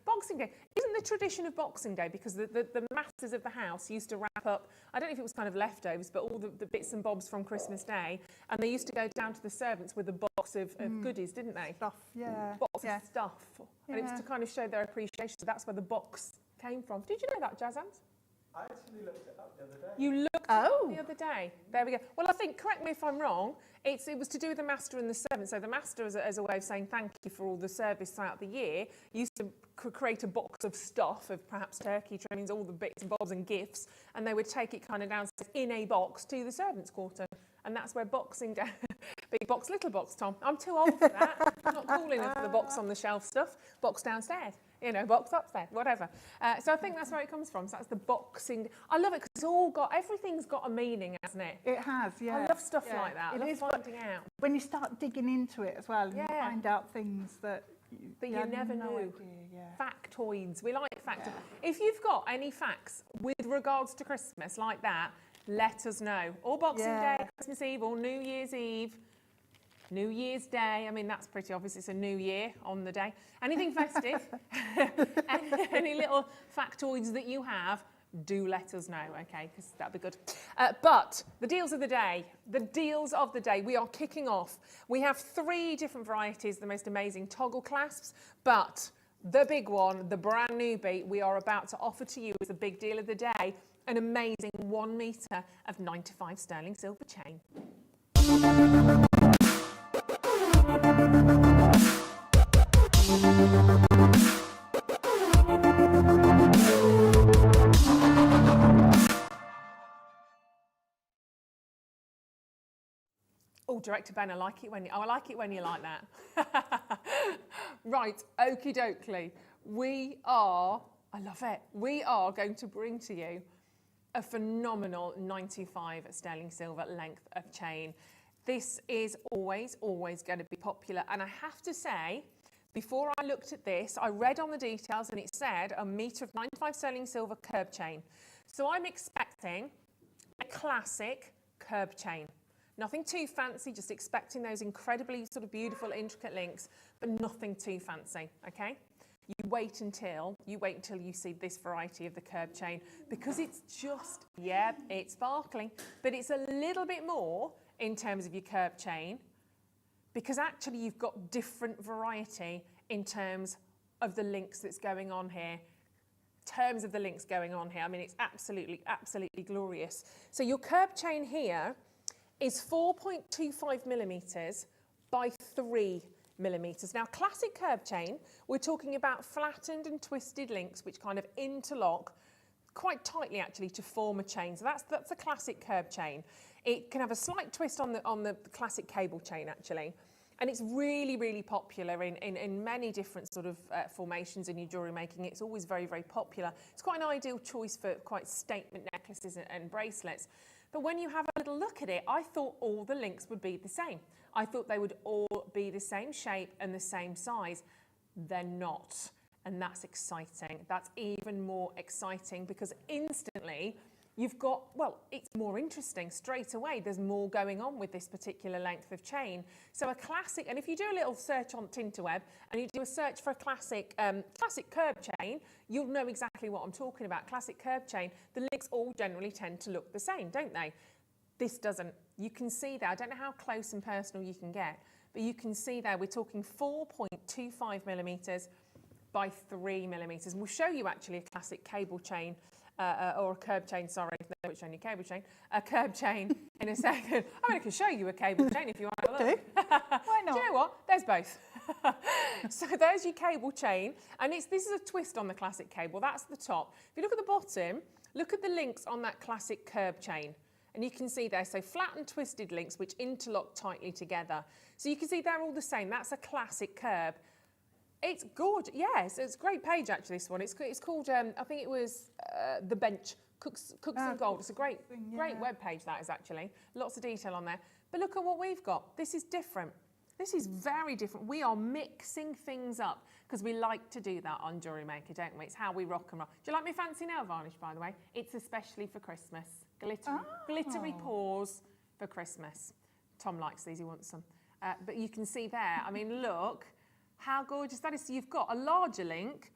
Boxing Day isn't the tradition of Boxing Day, because the masters of the house used to wrap up, I don't know if it was kind of leftovers, but all the bits and bobs from Christmas Day, and they used to go down to the servants with a box of goodies, didn't they? Stuff, yeah. Box of stuff. And it was to kind of show their appreciation. So that's where the box came from. Did you know that, Jazz Hands? I actually looked it up the other day. You looked it up the other day. There we go. Well, I think, correct me if I'm wrong, it was to do with the master and the servant. So the master, as a way of saying thank you for all the service throughout the year, used to create a box of stuff, of perhaps turkey trimmings, all the bits and bobs and gifts, and they would take it kind of downstairs in a box to the servants' quarter. And that's where Boxing Day, big box, little box, Tom. I'm too old for that. I'm not cool enough for the box on the shelf stuff. Box downstairs, you know, box upstairs, whatever. So I think that's where it comes from. So that's the Boxing. I love it because everything's got a meaning, hasn't it? It has, yeah. I love stuff like that. I love finding out. When you start digging into it as well, you find out things that you never knew. Idea, yeah. Factoids. We like factoids. If you've got any facts with regards to Christmas like that, let us know. Or Boxing Day, Christmas Eve, or New Year's Eve, New Year's Day. I mean, that's pretty obvious. It's a new year on the day. Anything festive, any little factoids that you have, do let us know, okay? Because that'd be good. But the deals of the day, we are kicking off. We have 3 different varieties, the most amazing toggle clasps, but the big one, the brand new beat, we are about to offer to you as the big deal of the day, an amazing 1 metre of 95 sterling silver chain. Oh, Director Ben, I like it when you like that. Right, okie dokie. I love it. We are going to bring to you a phenomenal 95 sterling silver length of chain. This is always going to be popular. And I have to say, before I looked at this, I read on the details and it said a metre of 95 sterling silver curb chain. So I'm expecting a classic curb chain. Nothing too fancy, just expecting those incredibly sort of beautiful, intricate links, but nothing too fancy, okay? You wait until you see this variety of the curb chain, because it's just, it's sparkling, but it's a little bit more in terms of your curb chain, because actually you've got different variety in terms of the links that's going on here. I mean, it's absolutely glorious. So your curb chain here is 4.25 millimetres by 3 millimetres. Now, classic curb chain, we're talking about flattened and twisted links which kind of interlock quite tightly actually to form a chain. So that's a classic curb chain. It can have a slight twist on the classic cable chain actually. And it's really popular in many different sort of formations in your jewellery making. It's always very popular. It's quite an ideal choice for quite statement necklaces and bracelets. But when you have a little look at it, I thought all the links would be the same. I thought they would all be the same shape and the same size. They're not. And that's exciting. That's even more exciting because instantly you've got, well, it's more interesting straight away. There's more going on with this particular length of chain. So a classic, and if you do a little search on Tinterweb and you do a search for a classic curb chain, you'll know exactly what I'm talking about. Classic curb chain, the links all generally tend to look the same, don't they? This doesn't. You can see there, I don't know how close and personal you can get, but you can see there we're talking 4.25 millimetres by 3 millimetres. And we'll show you actually a classic cable chain or a curb chain, sorry, which only cable chain, a curb chain in a second. I mean, I can show you a cable chain if you want to look. Why not? Do you know what? There's both. So there's your cable chain, and this is a twist on the classic cable. That's the top. If you look at the bottom, look at the links on that classic curb chain. And you can see there, so flat and twisted links which interlock tightly together. So you can see they're all the same. That's a classic curb. It's gorgeous. Yes, it's a great page actually, this one. It's called, I think it was The Bench, Cooks and Gold. It's a great web page that is actually. Lots of detail on there. But look at what we've got. This is different. This is very different. We are mixing things up because we like to do that on Jewellery Maker, don't we? It's how we rock and roll. Do you like my fancy nail varnish, by the way? It's especially for Christmas. Glittery paws for Christmas. Tom likes these, he wants some. But you can see there, I mean, look how gorgeous that is. So you've got a larger link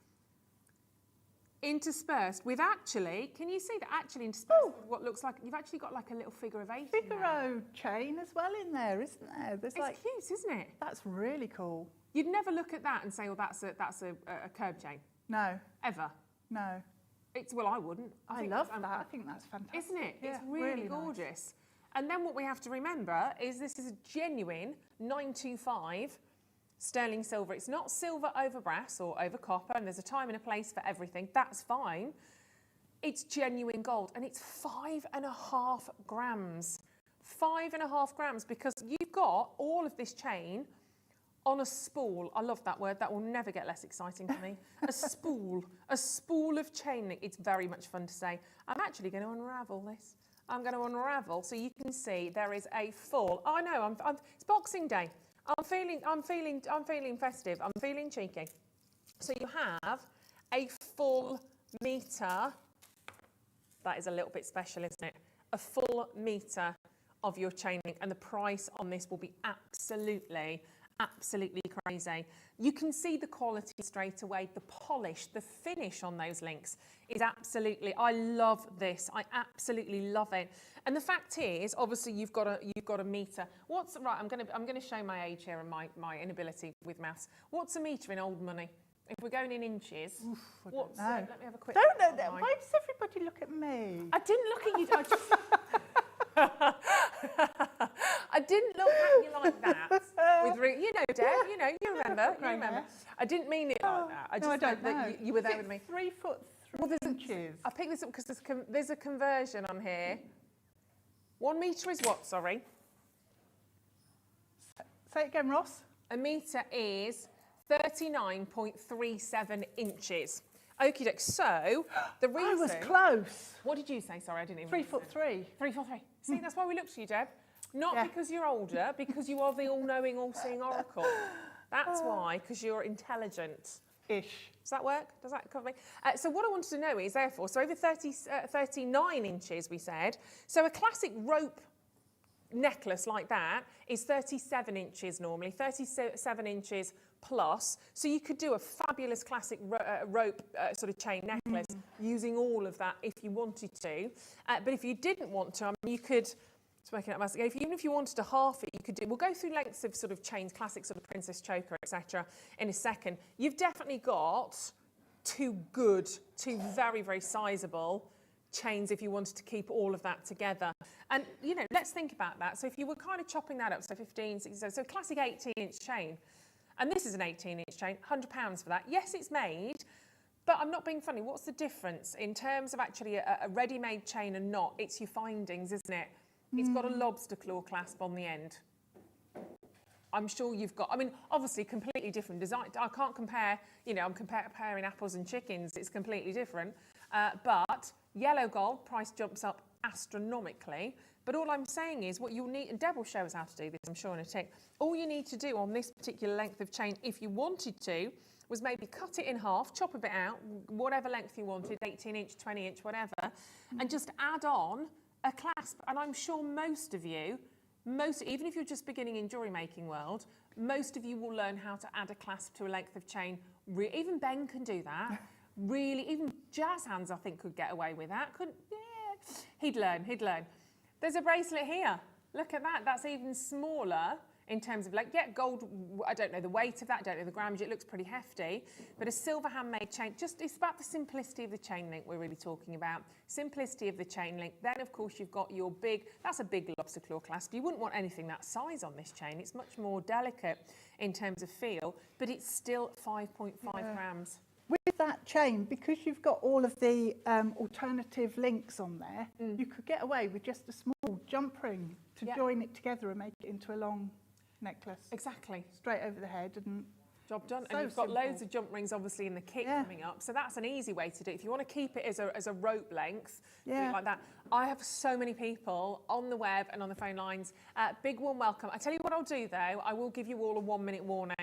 interspersed with actually, can you see that actually interspersed with what looks like, you've actually got like a little figure of 8 Figaro chain as well in there, isn't there? It's cute, isn't it? That's really cool. You'd never look at that and say, well, that's a curb chain. No. Ever. No. Well, I wouldn't. I love that. I think that's fantastic. Isn't it? Yeah, It's really nice. gorgeous. And then what we have to remember is this is a genuine 925 sterling silver. It's not silver over brass or over copper, and there's a time and a place for everything. That's fine. It's genuine gold, and it's 5.5 grams. 5.5 grams, because you've got all of this chain on a spool. I love that word. That will never get less exciting for me. A spool of chain link. It's very much fun to say. I'm actually going to unravel this. I'm going to unravel so you can see there is a full. I know. It's Boxing Day. I'm feeling festive. I'm feeling cheeky. So you have a full metre. That is a little bit special, isn't it? A full metre of your chain link, and the price on this will be absolutely crazy. You can see the quality straight away, the polish, the finish on those links is absolutely, I love this. I absolutely love it. And the fact is, obviously you've got a metre. Right, I'm going to show my age here and my inability with maths. What's a metre in old money? If we're going in inches, let me have a quick Don't know that. Why does everybody look at me? I didn't look at you. I didn't look at you like that. You know, Deb. You remember. I didn't mean it like that. I just meant that you were there with me. 3 foot 3 inches. I picked this up because there's a conversion on here. 1 metre is what? Sorry. Say it again, Ross. A metre is 39.37 inches. Okie doke. So the reason. I was close. What did you say? Sorry, I didn't even. 3 foot 3. 3 foot 3. See, that's why we looked at you, Deb. Not because you're older, because you are the all-knowing, all-seeing oracle. That's why, because you're intelligent. Ish. Does that work? Does that cover me? So what I wanted to know is, therefore, so over 39 inches, we said. So a classic rope necklace like that is 37 inches normally, 37 inches plus. So you could do a fabulous classic rope sort of chain necklace using all of that if you wanted to. But if you didn't want to, I mean, you could. Even if you wanted to half it, you could do. We'll go through lengths of sort of chains, classic sort of princess choker, etc. in a second. You've definitely got two very, very sizable chains if you wanted to keep all of that together. And, let's think about that. So if you were kind of chopping that up, so 15, 16, so classic 18-inch chain, and this is an 18-inch chain, £100 for that. Yes, it's made, but I'm not being funny. What's the difference in terms of actually a ready-made chain and not? It's your findings, isn't it? It's got a lobster claw clasp on the end. I'm sure you've got, obviously completely different design. I can't compare, I'm comparing apples and chickens. It's completely different. But yellow gold, price jumps up astronomically. But all I'm saying is what you'll need, and Deb will show us how to do this, I'm sure, in a tick. All you need to do on this particular length of chain, if you wanted to, was maybe cut it in half, chop a bit out, whatever length you wanted, 18-inch, 20-inch, whatever, and just add on a clasp. And I'm sure most of you, even if you're just beginning in jewellery making world, most of you will learn how to add a clasp to a length of chain. Even Ben can do that. Really, even jazz hands, I think, could get away with that. He'd learn. There's a bracelet here. Look at that. That's even smaller in terms of gold. I don't know the weight of that. I don't know the grammage. It looks pretty hefty. But a silver handmade chain, it's about the simplicity of the chain link we're really talking about. Simplicity of the chain link. Then, of course, you've got your that's a big lobster claw clasp. You wouldn't want anything that size on this chain. It's much more delicate in terms of feel, but it's still 5.5 grams. With that chain, because you've got all of the alternative links on there, you could get away with just a small jump ring to join it together and make it into a long necklace. Exactly. Straight over the head and job done. So and you've got simple. loads of jump rings obviously in the kit coming up, so that's an easy way to do it. If you want to keep it as a rope length, do it like that. I have so many people on the web and on the phone lines. Big warm welcome. I tell you what I'll do though, I will give you all a 1-minute warning.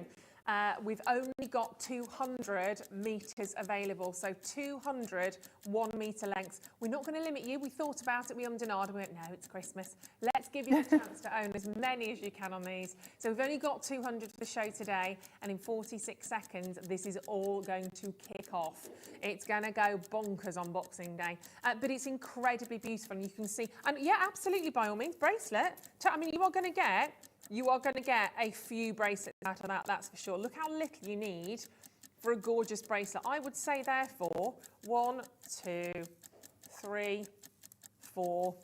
We've only got 200 metres available, so 200 1-metre lengths. We're not going to limit you. We thought about it, we and we went, no, it's Christmas. Let's give you the chance to own as many as you can on these. So we've only got 200 for the show today, and in 46 seconds, this is all going to kick off. It's going to go bonkers on Boxing Day, but it's incredibly beautiful, and you can see, and yeah, absolutely, by all means, bracelet. You are going to get a few bracelets out of that, that's for sure. Look how little you need for a gorgeous bracelet. I would say therefore 1, 2, 3, 4.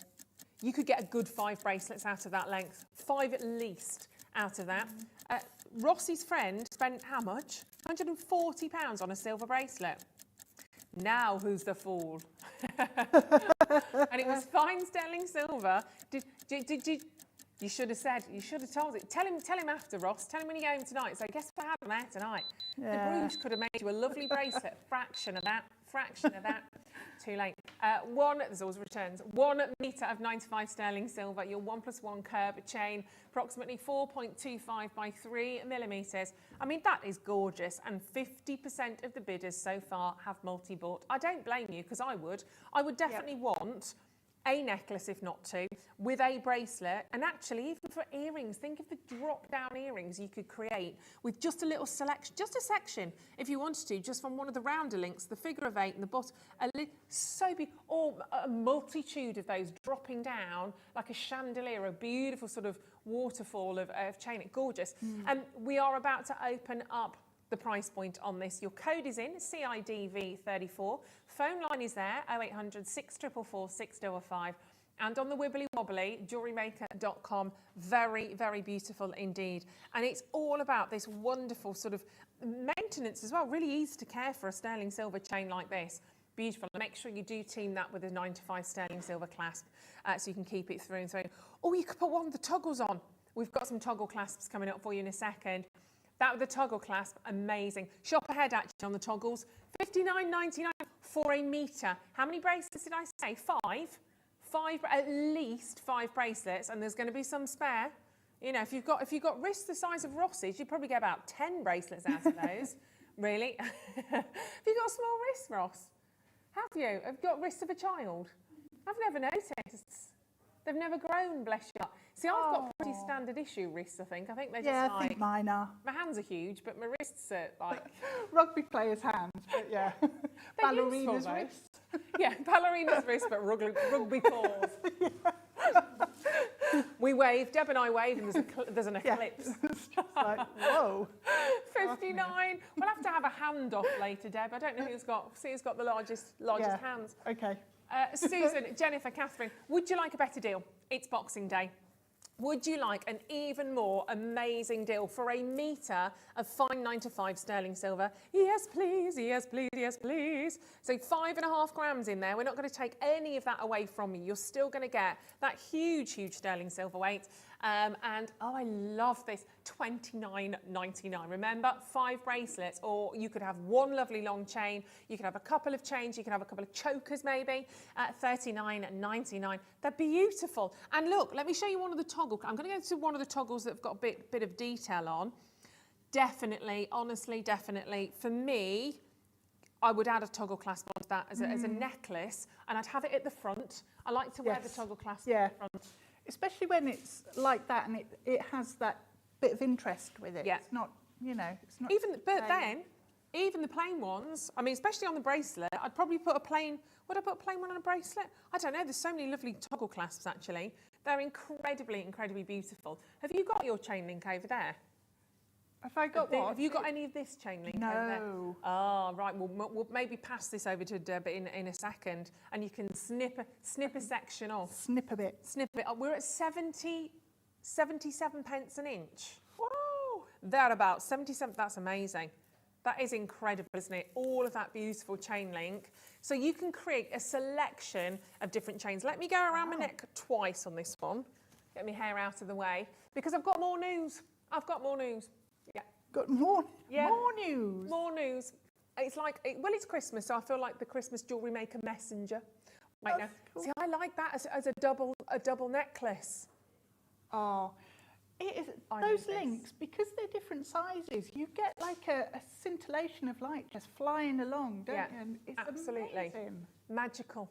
You could get a good 5 bracelets out of that length. 5 at least out of that. Ross's friend spent how much? £140 on a silver bracelet. Now who's the fool? And it was fine sterling silver. You should have said, you should have told it. Tell him after, Ross. Tell him when you go home tonight. So guess what happened there tonight? The Bruges could have made you a lovely bracelet. Fraction of that. Too late. There's always returns. 1 metre of 95 sterling silver. Your 1+1 curve chain, approximately 4.25 by 3 millimetres. I mean, that is gorgeous. And 50% of the bidders so far have multi-bought. I don't blame you, because I would. I would definitely want a necklace, if not 2, with a bracelet. And actually, even for earrings, think of the drop-down earrings you could create with just a little selection, just a section, if you wanted to, just from one of the rounder links, the figure of 8 and the bottom, or a multitude of those dropping down like a chandelier, a beautiful sort of waterfall of chain. Gorgeous. And we are about to open up the price point on this. Your code is in, CIDV34. Phone line is there, 0800 644 655. And on the Wibbly Wobbly, JewelleryMaker.com, very, very beautiful indeed. And it's all about this wonderful sort of maintenance as well. Really easy to care for a sterling silver chain like this. Beautiful. Make sure you do team that with a 9 to 5 sterling silver clasp so you can keep it through and through. Oh, you could put one of the toggles on. We've got some toggle clasps coming up for you in a second. That with the toggle clasp, amazing. Shop ahead actually on the toggles. $59.99 for a metre. How many bracelets did I say? 5? 5, at least 5 bracelets, and there's going to be some spare. You know, if you've got wrists the size of Ross's, you'd probably get about 10 bracelets out of those. Really? Have you got a small wrist, Ross? Have you? Have you got wrists of a child? I've never noticed. They've never grown, bless you. See, I've got pretty standard issue wrists, I think. They're just I think mine are. My hands are huge, but my wrists are like... Rugby players' hands, but yeah. Ballerina's wrists. Yeah, ballerina's wrist, but rugby paws. We wave, Deb and I wave, and there's an eclipse. It's just like, whoa. 59. We'll have to have a hand off later, Deb. I don't know who's got the largest hands. Okay. Susan, Jennifer, Catherine, would you like a better deal? It's Boxing Day. Would you like an even more amazing deal for a metre of fine 9 to 5 sterling silver? Yes, please, yes, please, yes, please. So 5.5 grams in there. We're not going to take any of that away from you. You're still going to get that huge, huge sterling silver weight. And, oh, I love this, $29.99. Remember, 5 bracelets, or you could have one lovely long chain. You could have a couple of chains. You could have a couple of chokers, maybe, at $39.99. They're beautiful. And look, let me show you one of the toggles. I'm going to go to one of the toggles that have got a bit of detail on. Definitely, honestly, definitely. For me, I would add a toggle clasp onto that as a necklace, and I'd have it at the front. I like to wear the toggle clasp at the front. Especially when it's like that and it has that bit of interest with it. Yeah. It's not, you know, it's not... Even the plain ones, I mean, especially on the bracelet, I'd probably put a plain... Would I put a plain one on a bracelet? I don't know. There's so many lovely toggle clasps, actually. They're incredibly, incredibly beautiful. Have you got your chain link over there? Have I got what? Have you got any of this chain link over there? No. Oh, right. We'll maybe pass this over to Deb in a second, and you can snip a section off. Snip a bit. Snip it. We're at 77 pence an inch. Whoa! They're about 77. That's amazing. That is incredible, isn't it? All of that beautiful chain link. So you can create a selection of different chains. Let me go around my neck twice on this one. Get my hair out of the way, because I've got more news. Yeah. Got more news. More news. It's like, it's Christmas, so I feel like the Christmas Jewellery Maker messenger. Right now. Cool. See, I like that as a double necklace. Oh, it is, those links, because they're different sizes, you get like a scintillation of light just flying along, don't you? And it's absolutely amazing. Magical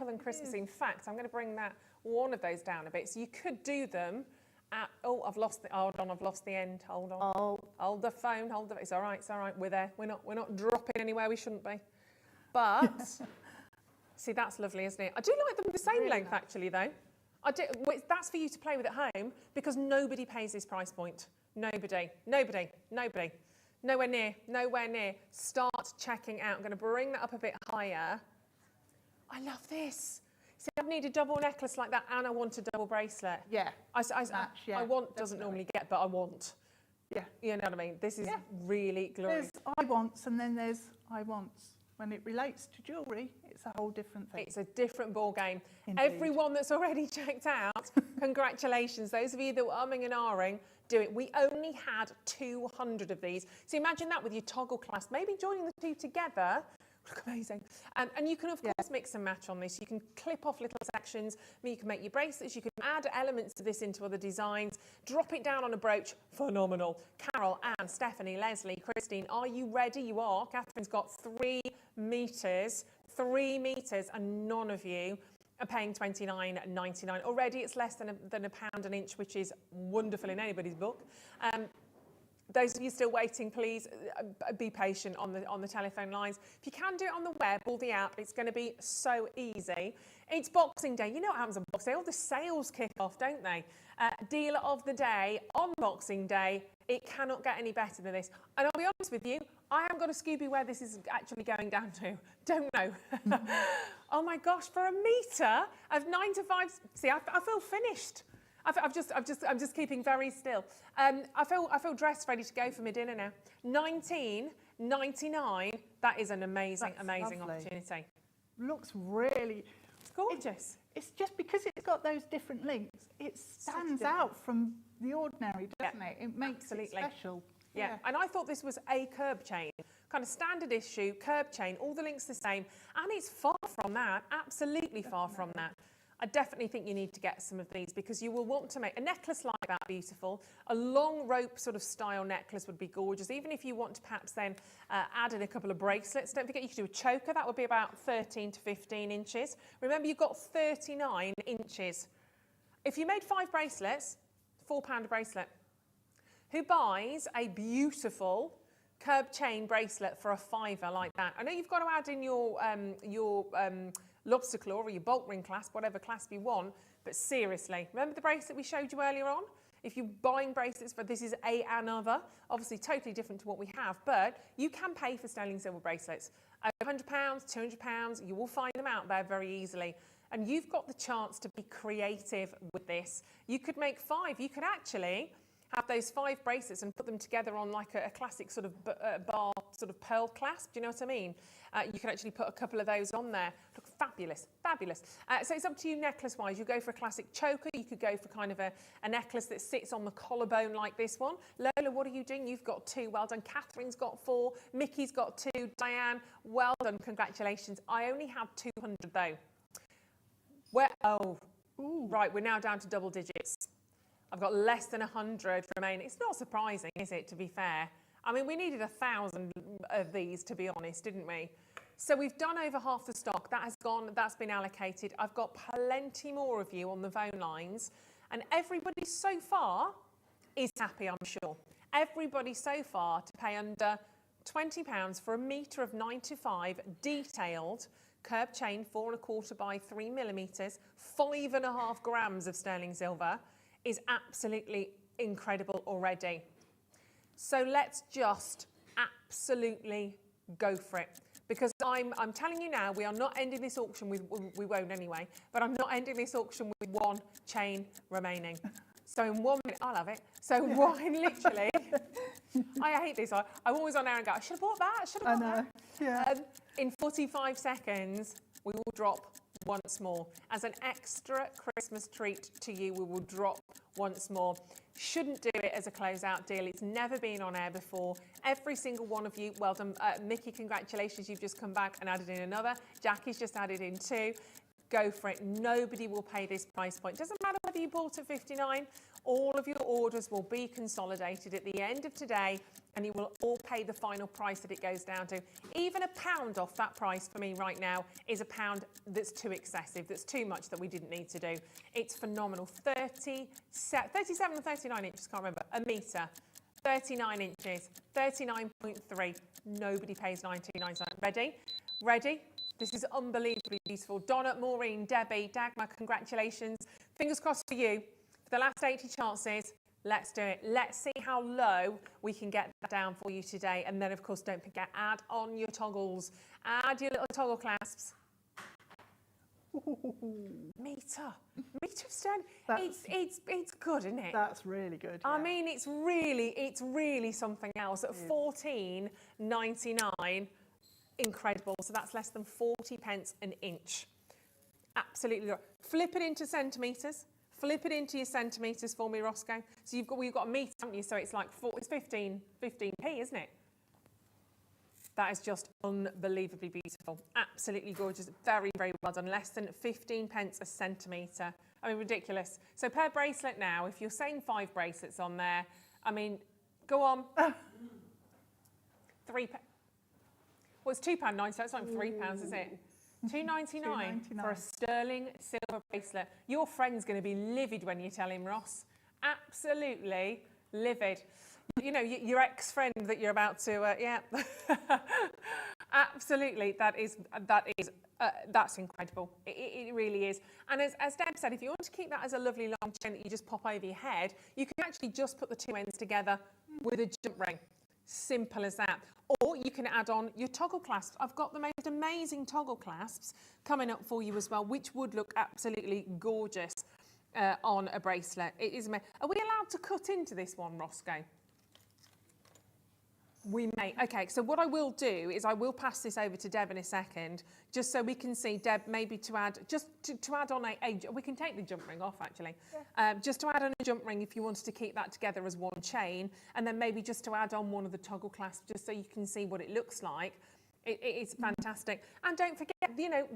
and Christmassy. In fact, I'm going to bring one of those down a bit, so you could do them. I've lost the end. Hold on. Oh. Hold the phone. It's all right. We're there. We're not dropping anywhere we shouldn't be. But see, that's lovely, isn't it? I do like them the same length, actually, though. That's for you to play with at home, because nobody pays this price point. Nobody. Nowhere near, nowhere near. Start checking out. I'm going to bring that up a bit higher. I love this. See, I need a double necklace like that, and I want a double bracelet. Yeah. I want doesn't normally get, but I want. Yeah. You know what I mean? This is really glorious. There's I wants and then there's I wants. When it relates to jewellery, it's a whole different thing. It's a different ball game. Indeed. Everyone that's already checked out, congratulations. Those of you that were umming and ahhing, do it. We only had 200 of these. So imagine that with your toggle clasp, maybe joining the two together. Look amazing. And you can, of course, mix and match on this. You can clip off little sections. You can make your bracelets. You can add elements to this into other designs. Drop it down on a brooch. Phenomenal. Carol, Anne, Stephanie, Leslie, Christine, are you ready? You are. Catherine's got 3 meters. 3 meters, and none of you are paying $29.99. Already it's less than a pound an inch, which is wonderful in anybody's book. Those of you still waiting, please be patient on the telephone lines. If you can do it on the web or the app, it's going to be so easy. It's Boxing Day. You know what happens on Boxing Day? All the sales kick off, don't they? Deal of the day on Boxing Day. It cannot get any better than this. And I'll be honest with you, I haven't got a Scooby where this is actually going down to. Don't know. Oh my gosh, for a metre of 9 to 5. See, I feel finished. I'm just keeping very still. I feel dressed, ready to go for my dinner now. $19.99. That is an amazing opportunity. Looks really it's gorgeous. It's just because it's got those different links. It stands out from the ordinary, doesn't it? It makes it special. Yeah, and I thought this was a curb chain, kind of standard issue, curb chain, all the links the same, and it's far from that, absolutely far from that. I definitely think you need to get some of these because you will want to make a necklace like that beautiful. A long rope sort of style necklace would be gorgeous. Even if you want to perhaps then add in a couple of bracelets. Don't forget you could do a choker. That would be about 13 to 15 inches. Remember, you've got 39 inches. If you made 5 bracelets, £4 a bracelet. Who buys a beautiful curb chain bracelet for a £5 like that? I know you've got to add in your lobster claw or your bolt ring clasp, whatever clasp you want, but seriously, remember the bracelet we showed you earlier on? If you're buying bracelets for this is another, obviously totally different to what we have, but you can pay for sterling silver bracelets. £100, £200, you will find them out there very easily. And you've got the chance to be creative with this. You could make 5. You could actually have those 5 bracelets and put them together on like a classic sort of bar sort of pearl clasp. Do you know what I mean? You can actually put a couple of those on there. Look fabulous, fabulous. So it's up to you necklace-wise. You go for a classic choker. You could go for kind of a necklace that sits on the collarbone like this one. Lola, what are you doing? You've got 2. Well done. Catherine's got 4. Mickey's got 2. Diane, well done. Congratulations. I only have 200 though. Right, we're now down to double digits. I've got less than 100 remaining. It's not surprising, is it, to be fair? I mean, we needed 1,000 of these, to be honest, didn't we? So we've done over half the stock. That has gone, that's been allocated. I've got plenty more of you on the phone lines. And everybody so far is happy, I'm sure. Everybody so far to pay under £20 for a metre of 9 to 5 detailed curb chain, 4 1/4 by 3 millimetres, 5.5 grams of sterling silver is absolutely incredible already. So let's just absolutely go for it. Because I'm telling you now, we are not ending this auction with, we won't anyway, but I'm not ending this auction with 1 chain remaining. So in 1 minute, I'll have it. So literally, I hate this. I'm always on air and go, I should have bought that, I should have bought that. Yeah. In 45 seconds, we will drop once more. As an extra Christmas treat to you, we will drop once more. Shouldn't do it as a closeout deal. It's never been on air before. Every single one of you, well done. Mickey, congratulations. You've just come back and added in another. Jackie's just added in 2. Go for it. Nobody will pay this price point. Doesn't matter whether you bought at 59. All of your orders will be consolidated at the end of today, and you will all pay the final price that it goes down to. Even £1 off that price for me right now is £1 that's too excessive, that's too much that we didn't need to do. It's phenomenal. 37 and 39 inches, can't remember, a metre. 39 inches, 39.3. Nobody pays £19.99. Ready? Ready? This is unbelievably beautiful. Donna, Maureen, Debbie, Dagmar, congratulations. Fingers crossed for you. For the last 80 chances, Let's do it. Let's see how low we can get that down for you today. And then, of course, don't forget, add on your toggles. Add your little toggle clasps. Meter of stone. It's good, isn't it? That's really good. I yeah. mean, it's really something else. At $14.99, incredible. So that's less than 40 pence an inch. Absolutely. Flip it into centimetres. Flip it into your centimetres for me, Roscoe. So you've got a metre, haven't you? So it's like 15p, isn't it? That is just unbelievably beautiful. Absolutely gorgeous. Very, very well done. Less than 15 pence a centimetre. I mean, ridiculous. So per bracelet now, if you're saying 5 bracelets on there, I mean, go on. £3. Well, it's £2.90, so it's not £3, is it? $2.99 for a sterling silver bracelet. Your friend's going to be livid when you tell him, Ross. Absolutely livid. You know, your ex-friend that you're about to, yeah. Absolutely, that's incredible. It really is. And as Deb said, if you want to keep that as a lovely long chain that you just pop over your head, you can actually just put the 2 ends together with a jump ring. Simple as that. Or you can add on your toggle clasps. I've got the most amazing toggle clasps coming up for you as well, which would look absolutely gorgeous on a bracelet. It is amazing. Are we allowed to cut into this one, Roscoe? We may. Okay, so what I will do is I will pass this over to Deb in a second, just so we can see, Deb, maybe to add, just to add on we can take the jump ring off actually, just to add on a jump ring if you wanted to keep that together as one chain, and then maybe just to add on one of the toggle clasps, just so you can see what it looks like. It's fantastic. And don't forget, you know,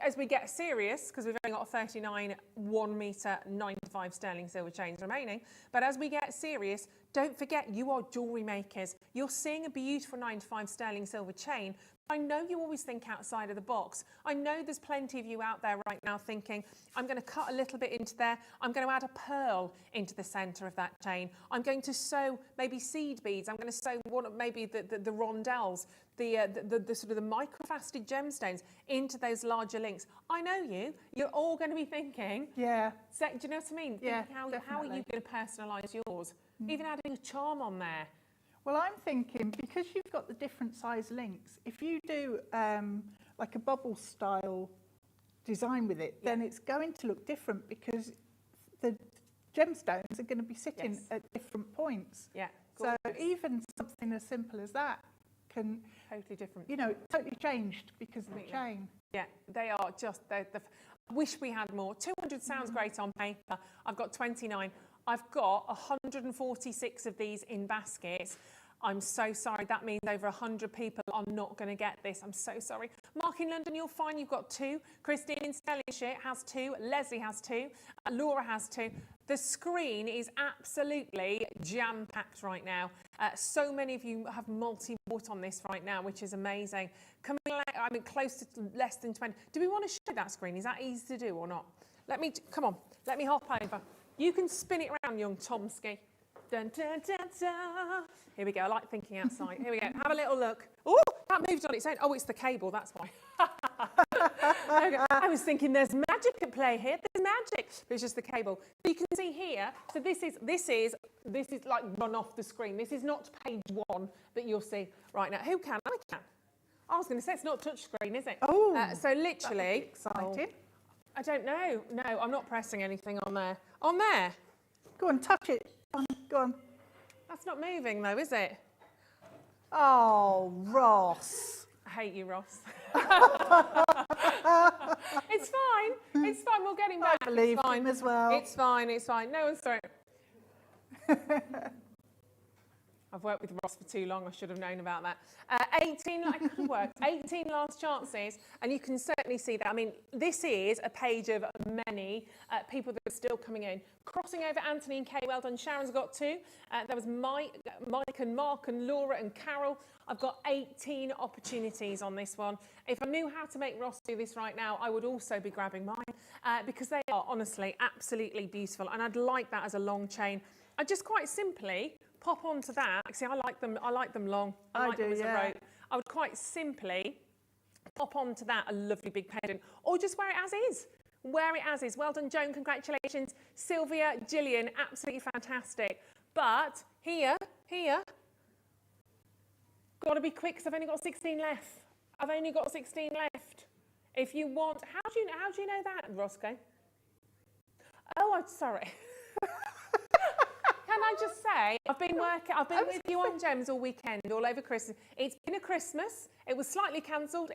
as we get serious, because we've only got 39 1 metre 95 sterling silver chains remaining, but as we get serious, don't forget, you are jewellery makers. You're seeing a beautiful 95 sterling silver chain. I know you always think outside of the box. I know there's plenty of you out there right now thinking, I'm going to cut a little bit into there. I'm going to add a pearl into the centre of that chain. I'm going to sew maybe seed beads. I'm going to sew maybe the rondelles, the sort of the microfaceted gemstones into those larger links. I know you. You're all going to be thinking, yeah. So, do you know what I mean? Yeah, how are you going to personalise yours? Even adding a charm on there. Well, I'm thinking, because you've got the different size links, if you do like a bubble style design with it, then it's going to look different, because the gemstones are going to be sitting at different points. Yeah. So even something as simple as that can totally different. You know, totally changed because of the chain. Yeah, they are just. I wish we had more. 200 sounds great on paper. I've got 29. I've got 146 of these in baskets. I'm so sorry. That means over 100 people are not going to get this. I'm so sorry. Mark in London, you're fine. You've got 2. Christine in Stellishire has 2. Leslie has 2. Laura has 2. The screen is absolutely jam-packed right now. So many of you have multi-bought on this right now, which is amazing. Close to less than 20. Do we want to show that screen? Is that easy to do or not? Come on. Let me hop over. You can spin it around, young Tomsky. Dun, dun, dun, dun. Here we go. I like thinking outside. Here we go. Have a little look. Oh, that moved on its own. Oh, it's the cable. That's why. Okay. I was thinking there's magic at play here. There's magic. But it's just the cable. So you can see here. So this is like run off the screen. This is not page 1 that you'll see right now. Who can? I can. I was going to say it's not touch screen, is it? Oh, so literally. Exciting. I don't know. No, I'm not pressing anything on there. On there? Go on, touch it. Go on. That's not moving though, is it? Oh, Ross. I hate you, Ross. It's fine. It's fine. We'll get him back. I believe him as well. It's fine. It's fine. No one's throwing. I've worked with Ross for too long. I should have known about that. 18 last chances, and you can certainly see that. I mean, this is a page of many people that are still coming in. Crossing over Anthony and Kay, well done. Sharon's got 2. There was Mike and Mark and Laura and Carol. I've got 18 opportunities on this one. If I knew how to make Ross do this right now, I would also be grabbing mine, because they are honestly absolutely beautiful, and I'd like that as a long chain. I just quite simply pop onto that. See, I like them long. I like them as a rope. I would quite simply pop onto that a lovely big pendant, or just wear it as is. Wear it as is. Well done, Joan. Congratulations. Sylvia, Gillian, absolutely fantastic. But here, got to be quick because I've only got 16 left. I've only got 16 left. If you want, how do you know that, Roscoe? Oh, I'm sorry. Can I just say, I've been with you on Gems all weekend, all over Christmas. It's been a Christmas. It was slightly cancelled.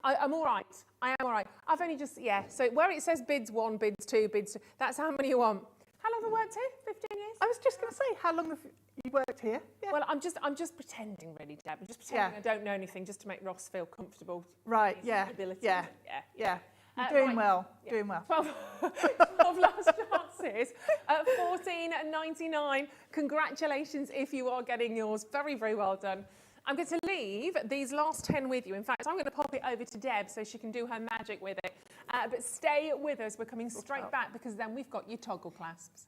I'm all right. I am all right. I've only just, yeah. So where it says bids 1, bids 2, bids 2, that's how many you want. How long have I worked here? 15 years? I was just going to say, how long have you worked here? Yeah. Well, I'm just pretending, really, Deb. I'm just pretending I don't know anything, just to make Ross feel comfortable. Right. Yeah. You're doing well. Yeah. Doing well. 12 last chances at $14.99. Congratulations if you are getting yours. Very, very well done. I'm going to leave these last 10 with you. In fact, I'm going to pop it over to Deb so she can do her magic with it. But stay with us. We're coming straight back because then we've got your toggle clasps.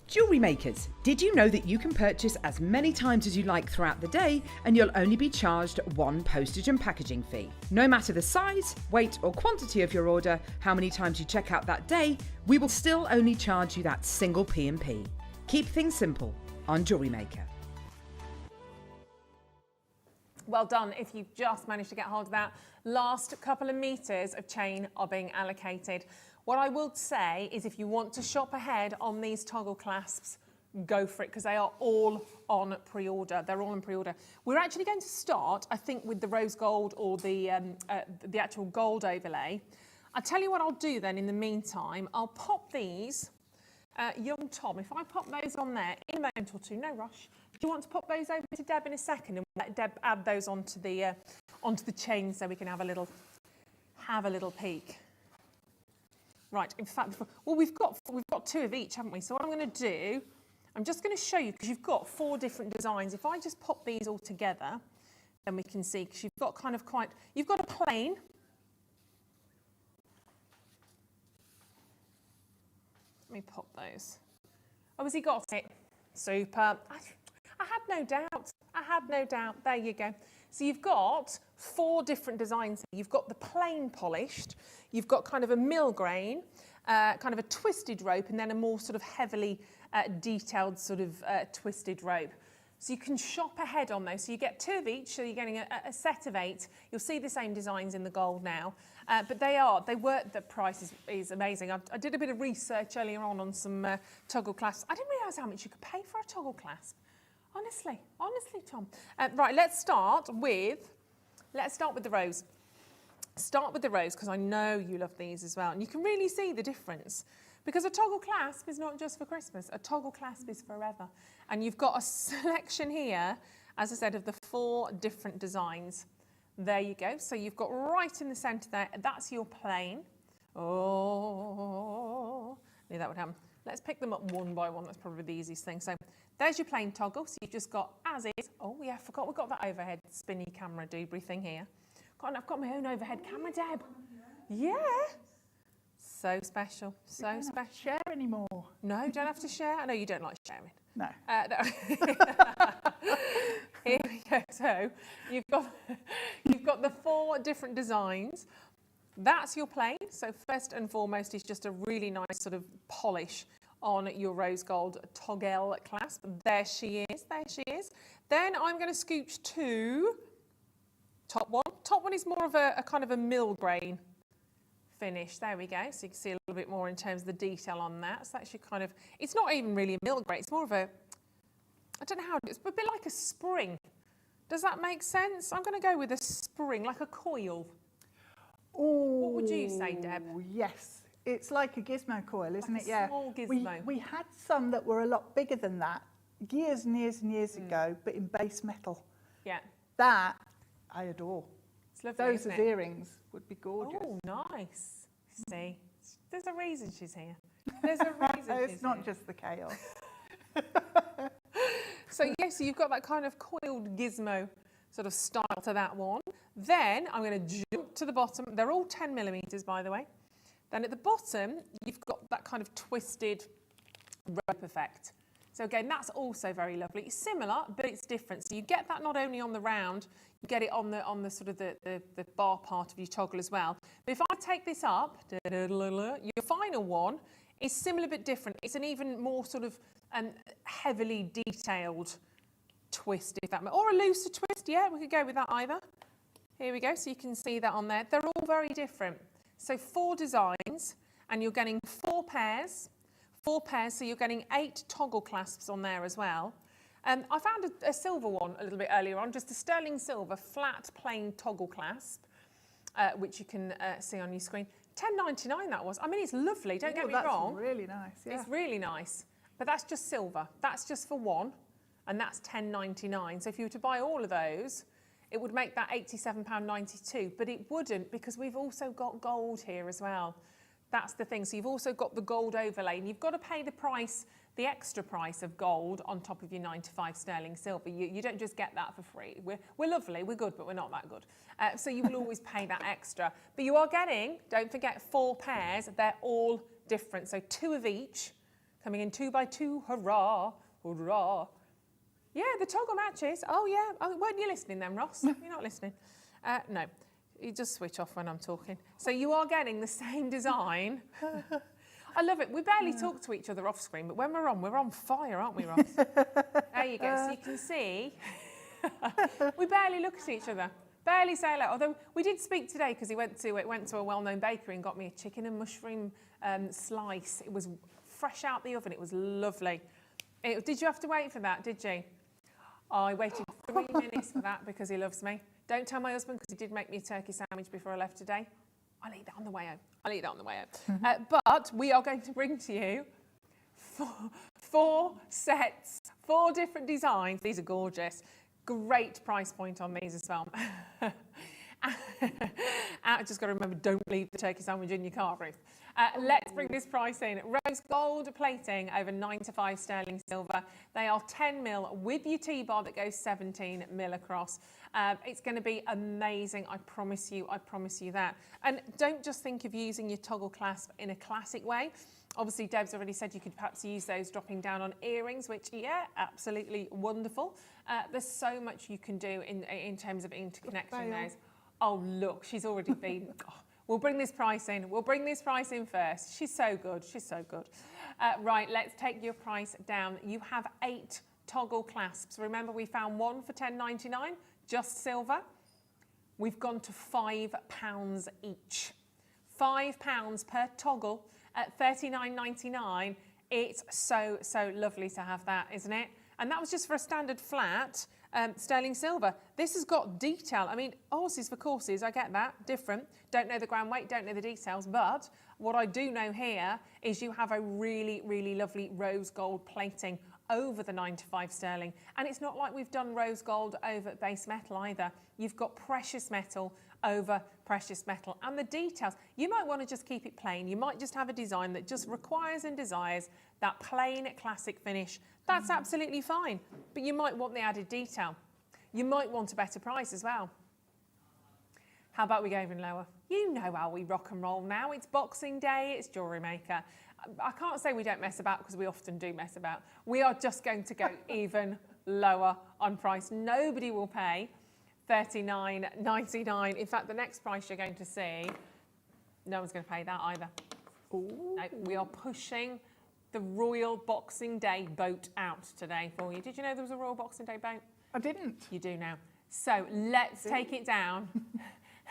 Jewellery makers, did you know that you can purchase as many times as you like throughout the day and you'll only be charged one postage and packaging fee? No matter the size, weight or quantity of your order, how many times you check out that day, we will still only charge you that single P&P. Keep things simple on Jewellery Maker. Well done if you've just managed to get hold of that. Last couple of metres of chain are being allocated. What I will say is if you want to shop ahead on these toggle clasps, go for it because they are all on pre-order. They're all on pre-order. We're actually going to start, I think, with the rose gold or the actual gold overlay. I'll tell you what I'll do then in the meantime. I'll pop these, young Tom, if I pop those on there in a moment or two, no rush. Do you want to pop those over to Deb in a second and let Deb add those onto the chain so we can have a little peek? Right, in fact, well, we've got 2 of each, haven't we? So what I'm going to do, I'm just going to show you, because you've got 4 different designs. If I just pop these all together, then we can see, because you've got you've got a plain. Let me pop those. Oh, has he got it? Super. I had no doubt. I had no doubt. There you go. So you've got 4 different designs here. You've got the plain polished, you've got kind of a mill grain, kind of a twisted rope, and then a more sort of heavily detailed sort of twisted rope. So you can shop ahead on those. So you get 2 of each, so you're getting a set of 8. You'll see the same designs in the gold now, but the price is amazing. I did a bit of research earlier on some toggle clasps. I didn't realise how much you could pay for a toggle clasp. Honestly, Tom. Right, let's start with the rose. Start with the rose because I know you love these as well, and you can really see the difference. Because a toggle clasp is not just for Christmas. A toggle clasp is forever, and you've got a selection here, as I said, of the 4 different designs. There you go. So you've got right in the centre there. That's your plain. Oh, knew that would happen. Let's pick them up one by one. That's probably the easiest thing. So there's your plain toggle. So you've just got as is. Oh, yeah, I forgot we've got that overhead spinny camera doobry thing here. I've got my own overhead camera, Deb. Yeah. So special. So don't special. Have to share anymore. No, don't have to share. I know you don't like sharing. No. No. Here we go. So you've got the 4 different designs. That's your plain. So first and foremost is just a really nice sort of polish on your rose gold toggle clasp. There she is. There she is. Then I'm going to scooch to top one. Top one is more of a kind of a mill grain finish. There we go. So you can see a little bit more in terms of the detail on that. So that's your kind of, it's not even really a mill grain. It's more of a, I don't know how, it's a bit like a spring. Does that make sense? I'm going to go with a spring, like a coil. Oh, what would you say, Deb? Yes. It's like a gizmo coil, isn't like it? Yeah. Small gizmo. We had some that were a lot bigger than that years and years and years ago, but in base metal. Yeah. That I adore. It's lovely, Those isn't as it? earrings would be gorgeous. Oh, nice. See, there's a reason she's here. There's a reason It's she's not here. just the chaos. So yes, you've got that kind of coiled gizmo sort of style to that one. Then I'm going to jump to the bottom. They're all 10 millimeters, by the way. Then at the bottom, you've got that kind of twisted rope effect. So again, that's also very lovely. It's similar, but it's different. So you get that not only on the round, you get it on the sort of the bar part of your toggle as well. But if I take this up, your final one is similar but different. It's an even more sort of heavily detailed twist, if that, or a looser twist. Yeah, we could go with that either. Here we go, so you can see that on there. They're all very different. So 4 designs, and you're getting 4 pairs, so you're getting 8 toggle clasps on there as well. I found a silver one a little bit earlier on, just a sterling silver flat plain toggle clasp, which you can see on your screen. £10.99 that was. I mean, it's lovely, don't get me wrong. That's really nice, yeah. It's really nice, but that's just silver. That's just for one, and that's £10.99. So if you were to buy all of those, it would make that £87.92, but it wouldn't, because we've also got gold here as well. That's the thing. So you've also got the gold overlay, and you've got to pay the price, the extra price of gold on top of your 9-to-5 sterling silver. You don't just get that for free. We're lovely, we're good, but we're not that good. So you will always pay that extra. But you are getting, don't forget, 4 pairs. They're all different. So 2 of each, coming in 2 by 2. Hurrah, hurrah. Yeah, the toggle matches. Oh, yeah. Oh, weren't you listening then, Ross? You're not listening. No, you just switch off when I'm talking. So you are getting the same design. I love it. We barely talk to each other off screen, but when we're on fire, aren't we, Ross? There you go. So you can see, we barely look at each other. Barely say hello. Although we did speak today because he went to a well-known bakery and got me a chicken and mushroom slice. It was fresh out the oven. It was lovely. Did you have to wait for that, did you? I waited 3 minutes for that because he loves me. Don't tell my husband, because he did make me a turkey sandwich before I left today. I'll eat that on the way home. But we are going to bring to you 4 sets, 4 different designs. These are gorgeous. Great price point on these as well. I just got to remember, don't leave the turkey sandwich in your car, Ruth. Let's bring this price in. Rose gold plating over 9-to-5 sterling silver. They are 10mm with your T-bar that goes 17mm across. It's going to be amazing. I promise you that. And don't just think of using your toggle clasp in a classic way. Obviously, Deb's already said you could perhaps use those dropping down on earrings, which, yeah, absolutely wonderful. There's so much you can do in terms of interconnecting those. Oh, look, she's already been... Oh, we'll bring this price in. We'll bring this price in first. She's so good. She's so good. Right, let's take your price down. You have 8 toggle clasps. Remember, we found one for £10.99, just silver. We've gone to £5 each. £5 per toggle at $39.99. It's so, so lovely to have that, isn't it? And that was just for a standard flat sterling silver. This has got detail. I mean, horses for courses, I get that, different. Don't know the gram weight, don't know the details, but what I do know here is you have a really, really lovely rose gold plating over the 9-to-5 sterling. And it's not like we've done rose gold over base metal either. You've got precious metal over precious metal. And the details, you might want to just keep it plain. You might just have a design that just requires and desires that plain classic finish. That's absolutely fine. But you might want the added detail. You might want a better price as well. How about we go even lower? You know how we rock and roll now. It's Boxing Day, it's Jewellery Maker. I can't say we don't mess about, because we often do mess about. We are just going to go even lower on price. Nobody will pay $39.99. In fact, the next price you're going to see, no one's going to pay that either. Ooh. No, we are pushing the Royal Boxing Day boat out today for you. Did you know there was a Royal Boxing Day boat? I didn't. You do now. So let's take it down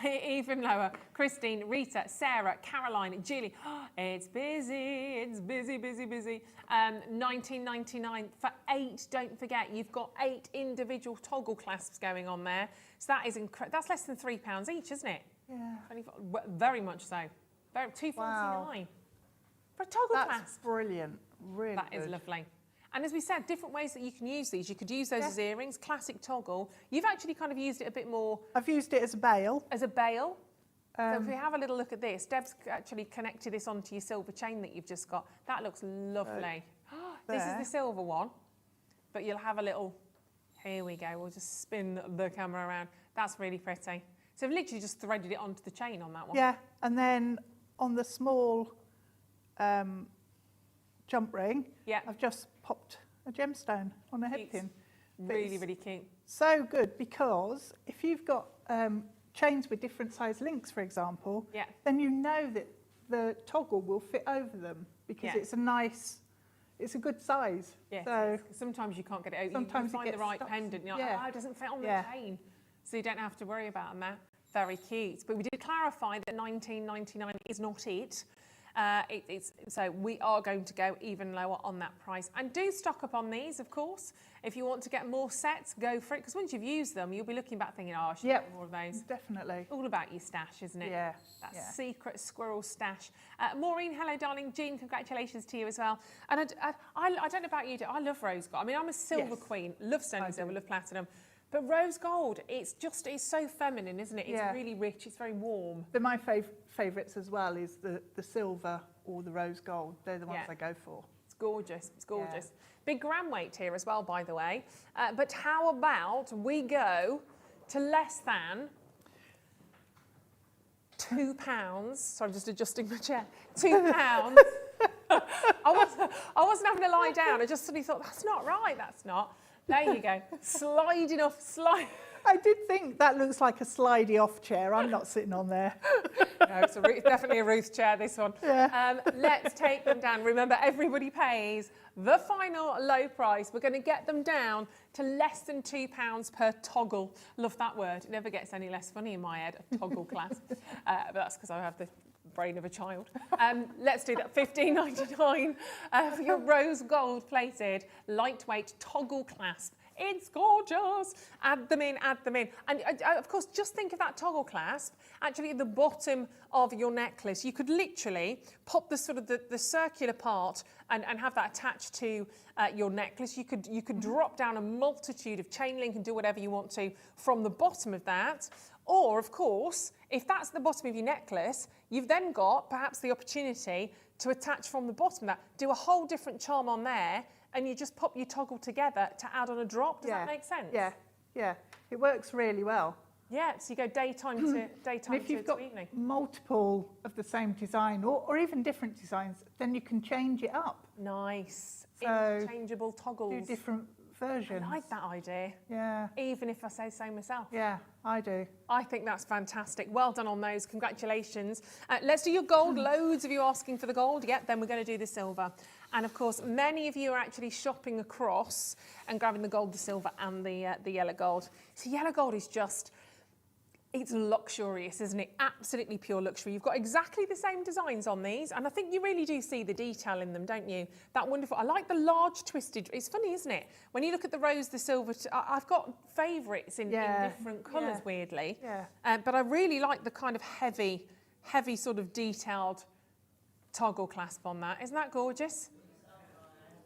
even lower. Christine, Rita, Sarah, Caroline, Julie. Oh, it's busy, busy. $19.99 for 8. Don't forget, you've got 8 individual toggle clasps going on there. So that is that's less than £3 each, isn't it? Yeah. Very much so. $2.49 for a toggle clasp. That's brilliant. Really That is lovely. And as we said, different ways that you can use these. You could use those as earrings, classic toggle. You've actually kind of used it a bit more. I've used it as a bail. As a bail. So if we have a little look at this, Deb's actually connected this onto your silver chain that you've just got. That looks lovely. This is the silver one, but you'll have a little, here we go. We'll just spin the camera around. That's really pretty. So I've literally just threaded it onto the chain on that one. Yeah, and then on the small jump ring, I've just popped a gemstone on a head pin. Really, really cute. So good, because if you've got chains with different size links, for example, then you know that the toggle will fit over them, because it's a nice, it's a good size. Yes, So sometimes you can't get it out. sometimes you it find the gets right stuck. pendant. You're like, Yeah. oh, it doesn't fit on Yeah. the chain. So you don't have to worry about them there. Very cute. But we did clarify that £19.99 is not it. So we are going to go even lower on that price. And do stock up on these, of course. If you want to get more sets, go for it. Because once you've used them, you'll be looking back thinking, oh, I should get more of those. Definitely. All about your stash, isn't it? Yeah. That secret squirrel stash. Maureen, hello, darling. Jean, congratulations to you as well. And I don't know about you, I love rose gold. I mean, I'm a silver queen. Love sterling silver, love platinum. But rose gold, it's so feminine, isn't it? It's really rich, it's very warm. But my favourites as well is the silver or the rose gold. They're the ones I go for. It's gorgeous, it's gorgeous. Yeah. Big gram weight here as well, by the way. But how about we go to less than £2? Sorry, I'm just adjusting my chair. £2. I wasn't having to lie down. I just suddenly thought, that's not right, that's not. There you go. Sliding off, slide. I did think that looks like a slidey off chair. I'm not sitting on there. No, it's definitely a Ruth chair, this one. Yeah. Let's take them down. Remember, everybody pays the final low price. We're going to get them down to less than £2 per toggle. Love that word. It never gets any less funny in my head, a toggle class. But that's because I have the brain of a child. Let's do that. £15.99 for your rose gold plated lightweight toggle clasp. It's gorgeous. Add them in, add them in. And of course, just think of that toggle clasp actually at the bottom of your necklace. You could literally pop the sort of the circular part and have that attached to your necklace. You could drop down a multitude of chain link and do whatever you want to from the bottom of that. Or, of course, if that's the bottom of your necklace, you've then got perhaps the opportunity to attach from the bottom of that, do a whole different charm on there, and you just pop your toggle together to add on a drop. Does that make sense? Yeah, yeah. It works really well. Yeah, so you go daytime to daytime if you've got evening. multiple of the same design or even different designs, then you can change it up. Nice. So interchangeable toggles. Do different versions. I like that idea. Yeah. Even if I say so myself. Yeah, I do. I think that's fantastic. Well done on those. Congratulations. Let's do your gold. Loads of you asking for the gold. Yep, then we're going to do the silver. And of course, many of you are actually shopping across and grabbing the gold, the silver and the yellow gold. So yellow gold is just, it's luxurious, isn't it? Absolutely pure luxury. You've got exactly the same designs on these, and I think you really do see the detail in them, don't you? That wonderful. I like the large twisted. It's funny, isn't it? When you look at the rose, the silver, I've got favourites in different colours, weirdly. Yeah. But I really like the kind of heavy sort of detailed toggle clasp on that. Isn't that gorgeous?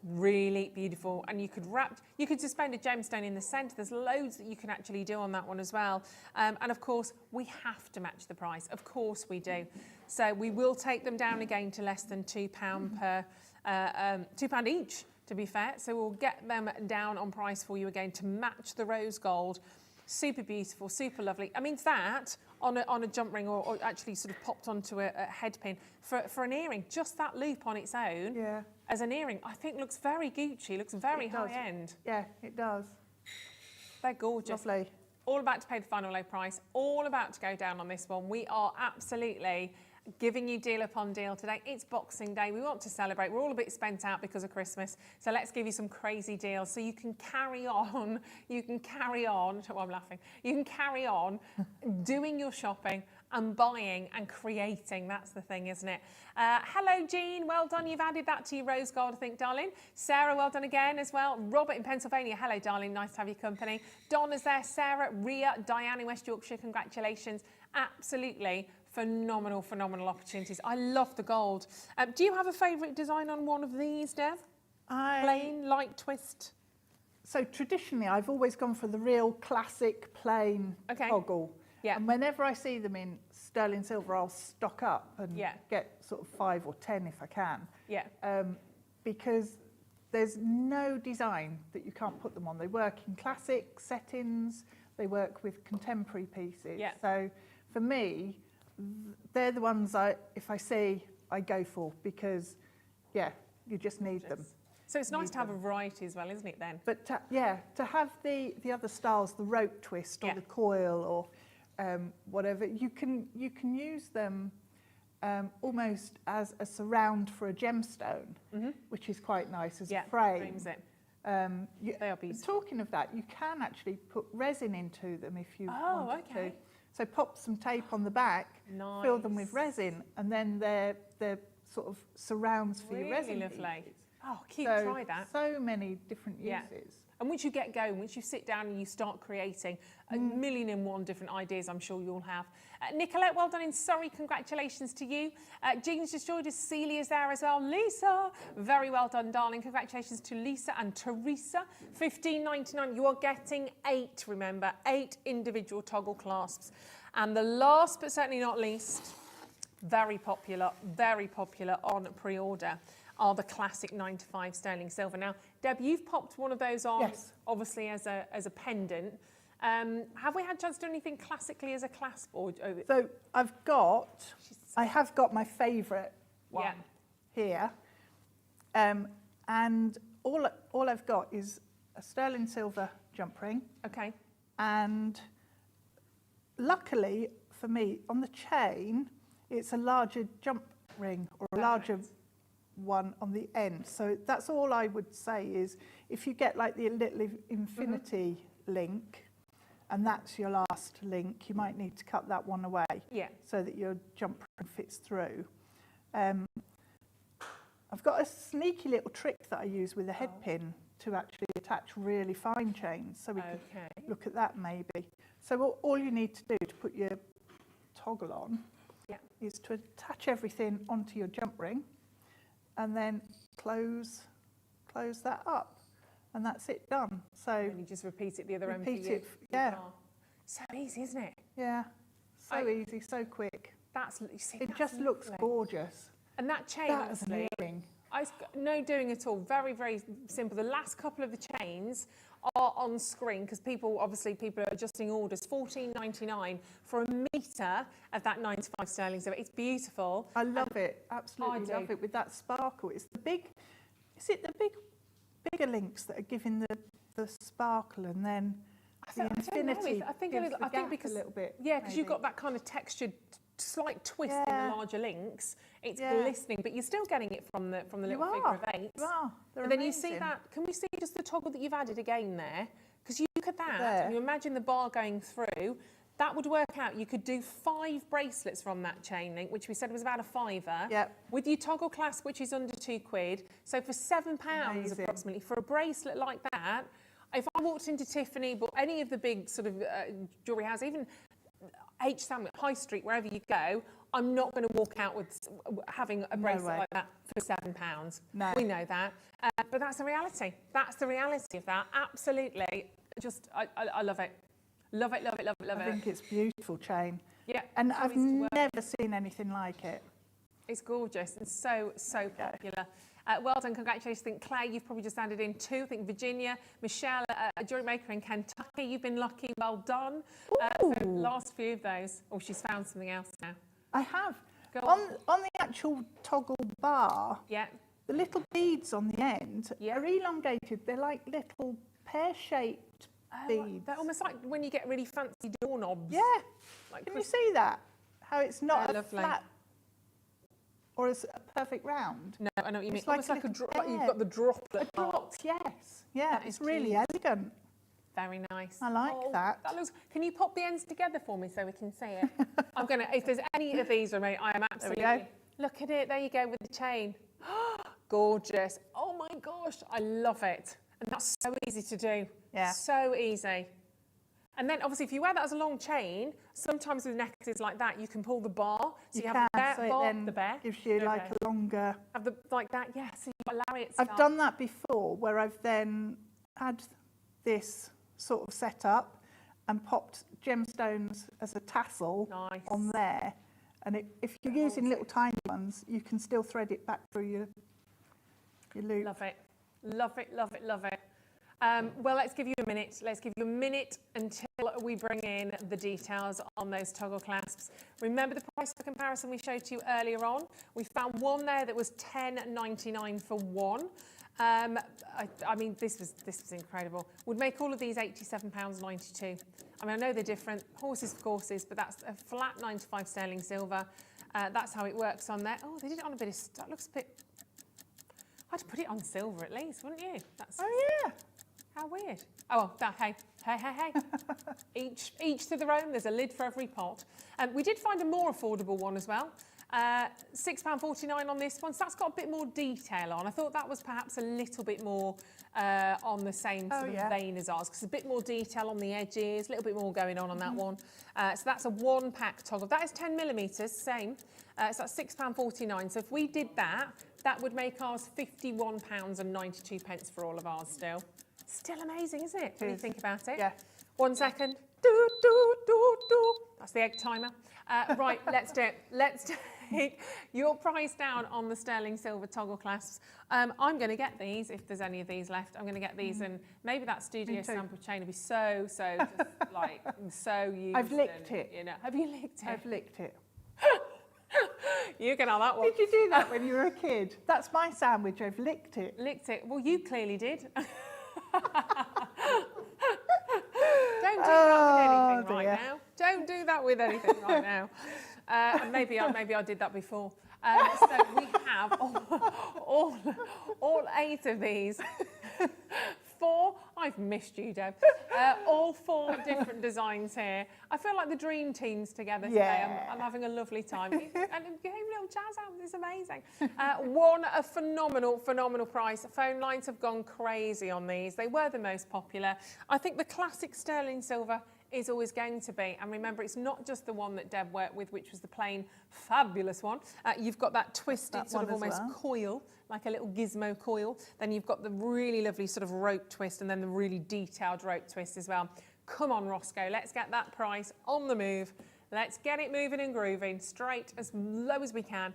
Really beautiful. And you could suspend a gemstone in the centre. There's loads that you can actually do on that one as well. And of course, we have to match the price. Of course we do. So we will take them down again to less than £2 per, £2 each, to be fair. So we'll get them down on price for you again to match the rose gold. Super beautiful, super lovely. I mean, that on a jump ring or actually sort of popped onto a head pin for an earring, just that loop on its own as an earring, I think looks very Gucci, looks very high end. Yeah, it does. They're gorgeous. Lovely. All about to pay the final low price, all about to go down on this one. We are absolutely giving you deal upon deal today. It's Boxing Day. We want to celebrate. We're all a bit spent out because of Christmas. So let's give you some crazy deals so you can carry on. You can carry on. Oh, I'm laughing. You can carry on doing your shopping and buying and creating. That's the thing, isn't it? Hello, Jean. Well done. You've added that to your rose gold, I think, darling. Sarah, well done again as well. Robert in Pennsylvania. Hello, darling. Nice to have your company. Donna's there. Sarah, Ria, Diane in West Yorkshire. Congratulations. Absolutely phenomenal, phenomenal opportunities. I love the gold. Do you have a favourite design on one of these, Dev? Plain, light twist? So traditionally, I've always gone for the real classic plain toggle. Yeah. And whenever I see them in sterling silver, I'll stock up and get sort of 5 or 10 if I can. Yeah. Because there's no design that you can't put them on. They work in classic settings. They work with contemporary pieces. Yeah. So for me, they're the ones if I see, I go for, because, you just need them. So it's nice to have a variety as well, isn't it, then? But to have the other styles, the rope twist or the coil or whatever, you can use them almost as a surround for a gemstone, which is quite nice as a frame. Frames it. They are beautiful. Talking of that, you can actually put resin into them if you wanted to. So pop some tape on the back, fill them with resin, and then they're sort of surrounds for your resin. Really lovely. pieces. Oh, keep So, try that. So many different uses. Yeah. And once you get going, once you sit down and you start creating a million and one different ideas, I'm sure you'll have. Nicolette, well done in Surrey. Congratulations to you. Jean's just joined us. Celia's there as well. Lisa, very well done, darling. Congratulations to Lisa and Teresa. $15.99. You are getting 8, remember, 8 individual toggle clasps. And the last but certainly not least, very popular on pre-order, are the classic 9 to 5 sterling silver. Now, Deb, you've popped one of those on, obviously as a pendant. Have we had a chance to do anything classically as a clasp? So I have got my favourite one here, and all I've got is a sterling silver jump ring. Okay. And luckily for me, on the chain, it's a larger jump ring or a larger one on the end. So that's all I would say is if you get like the little infinity link, and that's your last link, you might need to cut that one away so that your jump ring fits through. I've got a sneaky little trick that I use with a head pin to actually attach really fine chains. So we can look at that maybe. So all you need to do to put your toggle on is to attach everything onto your jump ring and then close that up. And that's it, done. So and you just repeat it the other end for you. So easy, isn't it? Yeah, so easy, so quick. It just looks gorgeous. And that chain, honestly, no doing at all. Very, very simple. The last couple of the chains are on screen because people are adjusting orders. $14.99 for a metre of that 9 to 5 sterling silver. It's beautiful. I love it. Absolutely love it with that sparkle. Is it the bigger links that are giving the sparkle and then the infinity? I think because a little bit. Yeah, because you've got that kind of textured slight twist in the larger links. It's glistening, but you're still getting it from the little figure of 8. You are. And then you see that. Can we see just the toggle that you've added again there? Because you look at that and you imagine the bar going through. That would work out. You could do 5 bracelets from that chain link, which we said was about a £5. Yep. With your toggle clasp, which is under £2. So for £7 approximately, for a bracelet like that, if I walked into Tiffany, but any of the big sort of jewellery houses, even H. Samuel, High Street, wherever you go, I'm not going to walk out with having a bracelet like that for £7. No. We know that. But that's the reality. That's the reality of that. Absolutely. Just, I love it. Love it, love it, love it, love it. I think it's a beautiful chain. Yeah. And I've never seen anything like it. It's gorgeous and so popular. Well done, congratulations. I think Claire, you've probably just added in 2. I think Virginia, Michelle, a Jewellery Maker in Kentucky, you've been lucky. Well done. So last few of those. Oh, she's found something else now. I have. Go on the actual toggle bar, the little beads on the end are elongated. They're like little pear-shaped beads. They're almost like when you get really fancy doorknobs. Yeah. Can you see that? How it's not a flat or it's a perfect round. No, I know what you mean. It's almost like a drop. Like you've got the droplet. A drop, yes. Yeah, it's really elegant. Very nice. I like that. That looks. Can you pop the ends together for me so we can see it? I'm gonna. If there's any of these, I am absolutely. There we go. Look at it. There you go with the chain. Gorgeous. Oh my gosh, I love it. And that's so easy to do. Yeah. So easy. And then obviously if you wear that as a long chain, sometimes with necklaces like that, you can pull the bar. So you have the bar, the bear. Gives you like a longer... Have the, like that, yeah, so you've got a lariat style. I've done that before where I've then had this sort of set up and popped gemstones as a tassel on there. And if you're using little tiny ones, you can still thread it back through your loop. Love it. Love it, love it, love it. Well, let's give you a minute. Let's give you a minute until we bring in the details on those toggle clasps. Remember the price for comparison we showed to you earlier on? We found one there that was $10.99 for one. I mean, this was incredible. Would make all of these £87.92. I mean, I know they're different, horses for courses, but that's a flat 95 sterling silver. That's how it works on there. Oh, they did it on a bit of, that looks a bit, I'd put it on silver at least, wouldn't you? That's, Oh, yeah. how weird. Oh, well, hey. Each to their own. There's a lid for every pot. We did find a more affordable one as well. £6.49 on this one. So that's got a bit more detail on. I thought that was perhaps a little bit more on the same sort of vein as ours, because a bit more detail on the edges, a little bit more going on that one. So that's a 1-pack toggle. That is 10 millimetres, same. So that's £6.49. So if we did that, that would make ours £51.92 for all of ours still. Still amazing, isn't it? When you think about it. Yeah. 1 second. Do, do, do, do. That's the egg timer. Right, let's do it. Let's take your price down on the sterling silver toggle clasps. I'm going to get these, if there's any of these left. I'm going to get these, and maybe that studio sample chain will be so just like so used. I've licked it. You know, have you licked it? I've licked it. You can have that one. Did you do that when you were a kid? That's my sandwich. I've licked it. Licked it. Well, you clearly did. Don't do that with anything right now. Don't do that with anything right now. And maybe I did that before. So we have all 8 of these. 4. I've missed you, Deb. All 4 different designs here. I feel like the dream team's together today. I'm having a lovely time. And gave little jazz out. It's amazing. A phenomenal price. Phone lines have gone crazy on these. They were the most popular. I think the classic sterling silver is always going to be. And remember, it's not just the one that Deb worked with, which was the plain fabulous one. You've got that twisted sort of almost coil, like a little gizmo coil. Then you've got the really lovely sort of rope twist, and then the really detailed rope twist as well. Come on, Roscoe, let's get that price on the move. Let's get it moving and grooving, straight as low as we can.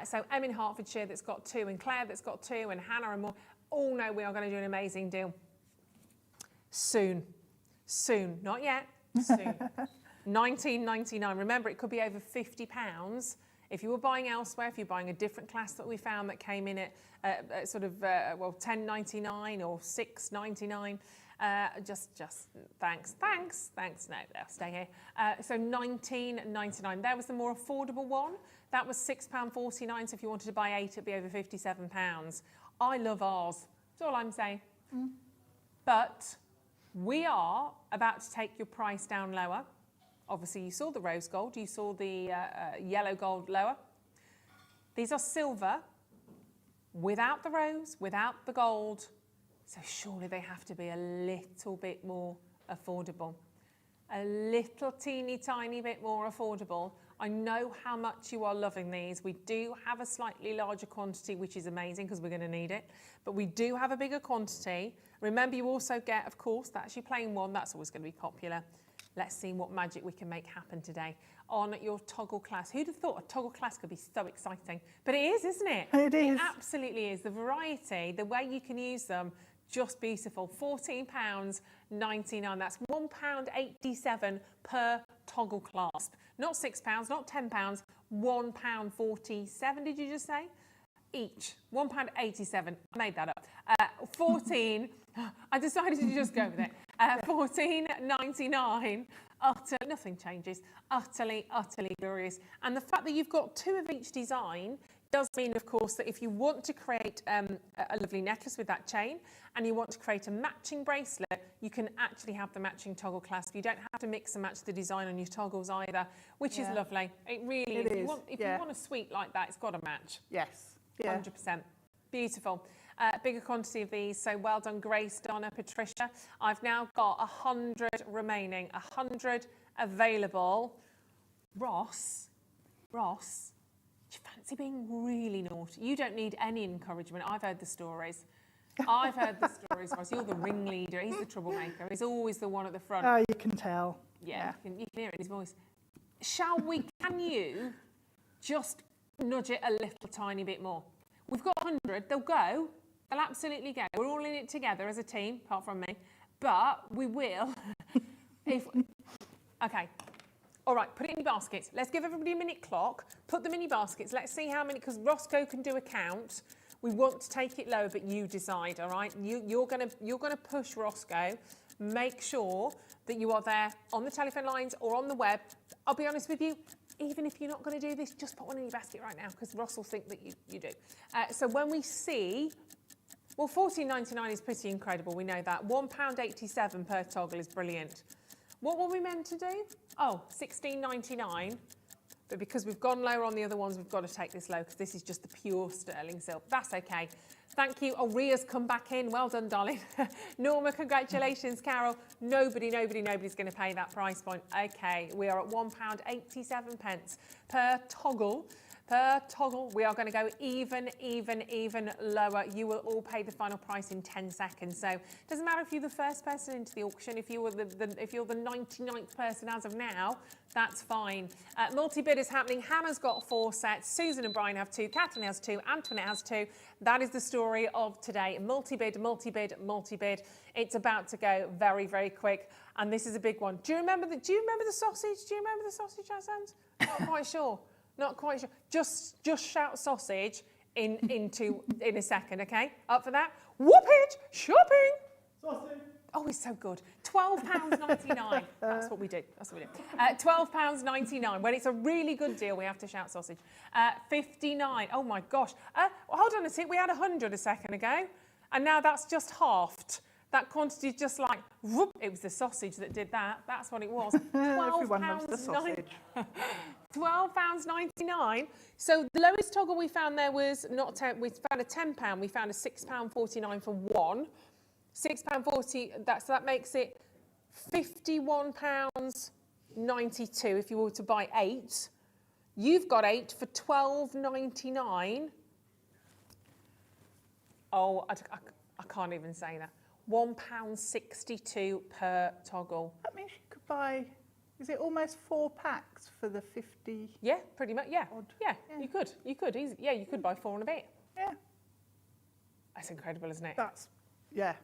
So Em in Hertfordshire that's got 2, and Claire that's got 2, and Hannah and more, all know we are going to do an amazing deal. Soon, not yet, soon. £19.99. Remember, it could be over £50 if you were buying elsewhere. If you're buying a different class that we found that came in at sort of £10.99 or £6.99. Just thanks. No, they'll stay here. So £19.99. There was the more affordable one. That was £6.49. So if you wanted to buy 8, it'd be over £57. I love ours. That's all I'm saying. But we are about to take your price down lower. Obviously, you saw the rose gold, you saw the yellow gold lower. These are silver, without the rose, without the gold. So surely they have to be a little bit more affordable. A little teeny tiny bit more affordable. I know how much you are loving these. We do have a slightly larger quantity, which is amazing because we're going to need it. But we do have a bigger quantity. Remember, you also get, of course, that's your plain one. That's always going to be popular. Let's see what magic we can make happen today on your toggle class. Who'd have thought a toggle class could be so exciting? But it is, isn't it? It is. It absolutely is. The variety, the way you can use them, just beautiful. £14.99. That's £1.87 per toggle clasp. Not £6, not £10, £1.47, did you just say? Each. £1.87. I made that up. 14. I decided to just go with it. £14.99. Nothing changes. Utterly glorious. And the fact that you've got 2 of each design does mean, of course, that if you want to create a lovely necklace with that chain and you want to create a matching bracelet, you can actually have the matching toggle clasp. You don't have to mix and match the design on your toggles either, which is lovely. It really is. If you want a suite like that, it's got to match. Yes. Yeah. 100%. Beautiful. Bigger quantity of these, so well done, Grace, Donna, Patricia. I've now got 100 remaining, 100 available. Ross, do you fancy being really naughty? You don't need any encouragement. I've heard the stories. Ross. You're the ringleader. He's the troublemaker. He's always the one at the front. Oh, you can tell. Yeah. You can hear it in his voice. Can you just nudge it a little tiny bit more? We've got 100. They'll go. They'll absolutely go. We're all in it together as a team, apart from me. But we will. Okay. All right, put it in your baskets. Let's give everybody a minute clock. Put them in your baskets. Let's see how many, because Roscoe can do a count. We want to take it lower, but you decide, all right? You're gonna push Roscoe. Make sure that you are there on the telephone lines or on the web. I'll be honest with you, even if you're not going to do this, just put one in your basket right now, because Ross will think that you do. So when we see, well, $14.99 is pretty incredible. We know that. £1.87 per toggle is brilliant. What were we meant to do? Oh, $16.99. But because we've gone lower on the other ones, we've got to take this low, because this is just the pure sterling silk. That's okay. Thank you. Oh, Ria's come back in. Well done, darling. Norma, congratulations. Carol, nobody's going to pay that price point. Okay, we are at £1.87 per toggle. Per toggle, we are going to go even lower. You will all pay the final price in 10 seconds. So it doesn't matter if you're the first person into the auction, if you're the 99th person as of now, that's fine. Multi-bid is happening. Hannah's got 4 sets. Susan and Brian have 2. Catherine has 2. Antoinette has 2. That is the story of today. Multi-bid, multi-bid, multi-bid. It's about to go very quick. And this is a big one. Do you remember the sausage? Do you remember the sausage, Azans? Not quite sure. Not quite sure. Just shout sausage in a second, okay? Up for that? Whoopage! Shopping! Sausage! Oh, it's so good. £12.99. That's what we do. That's what we do. £12.99. When it's a really good deal, we have to shout sausage. 59. Oh my gosh. Hold on a sec. We had 100 a second ago, and now that's just halved. That quantity is just like, whoop, it was the sausage that did that. That's what it was. Everyone loves the sausage. £12.99. So the lowest toggle we found there was not 10. We found a £10. We found a £6.49 for one. £6.40. So that makes it £51.92 if you were to buy 8. You've got 8 for £12.99. Oh, I can't even say that. £1.62 per toggle. That means you could buy, is it almost 4 packs for the 50? Yeah, pretty much, yeah. Odd. Yeah, you could easily. Yeah, you could buy 4 and a bit. Yeah. That's incredible, isn't it? That's, yeah.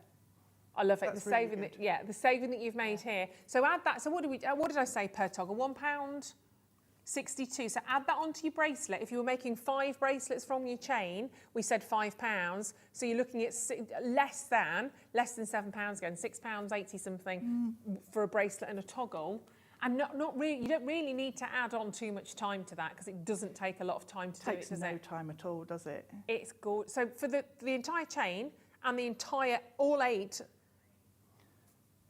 I love it. That's The really saving good. the saving that you've made here. So add that. So what did I say per toggle? £1.62. So add that onto your bracelet. If you were making 5 bracelets from your chain, we said £5. So you're looking at less than £7 again, £6.80 something for a bracelet and a toggle. And not really. You don't really need to add on too much time to that, because it doesn't take a lot of time to do it. Does no it? time at all, does it? It's good. So for the entire chain and the entire all 8.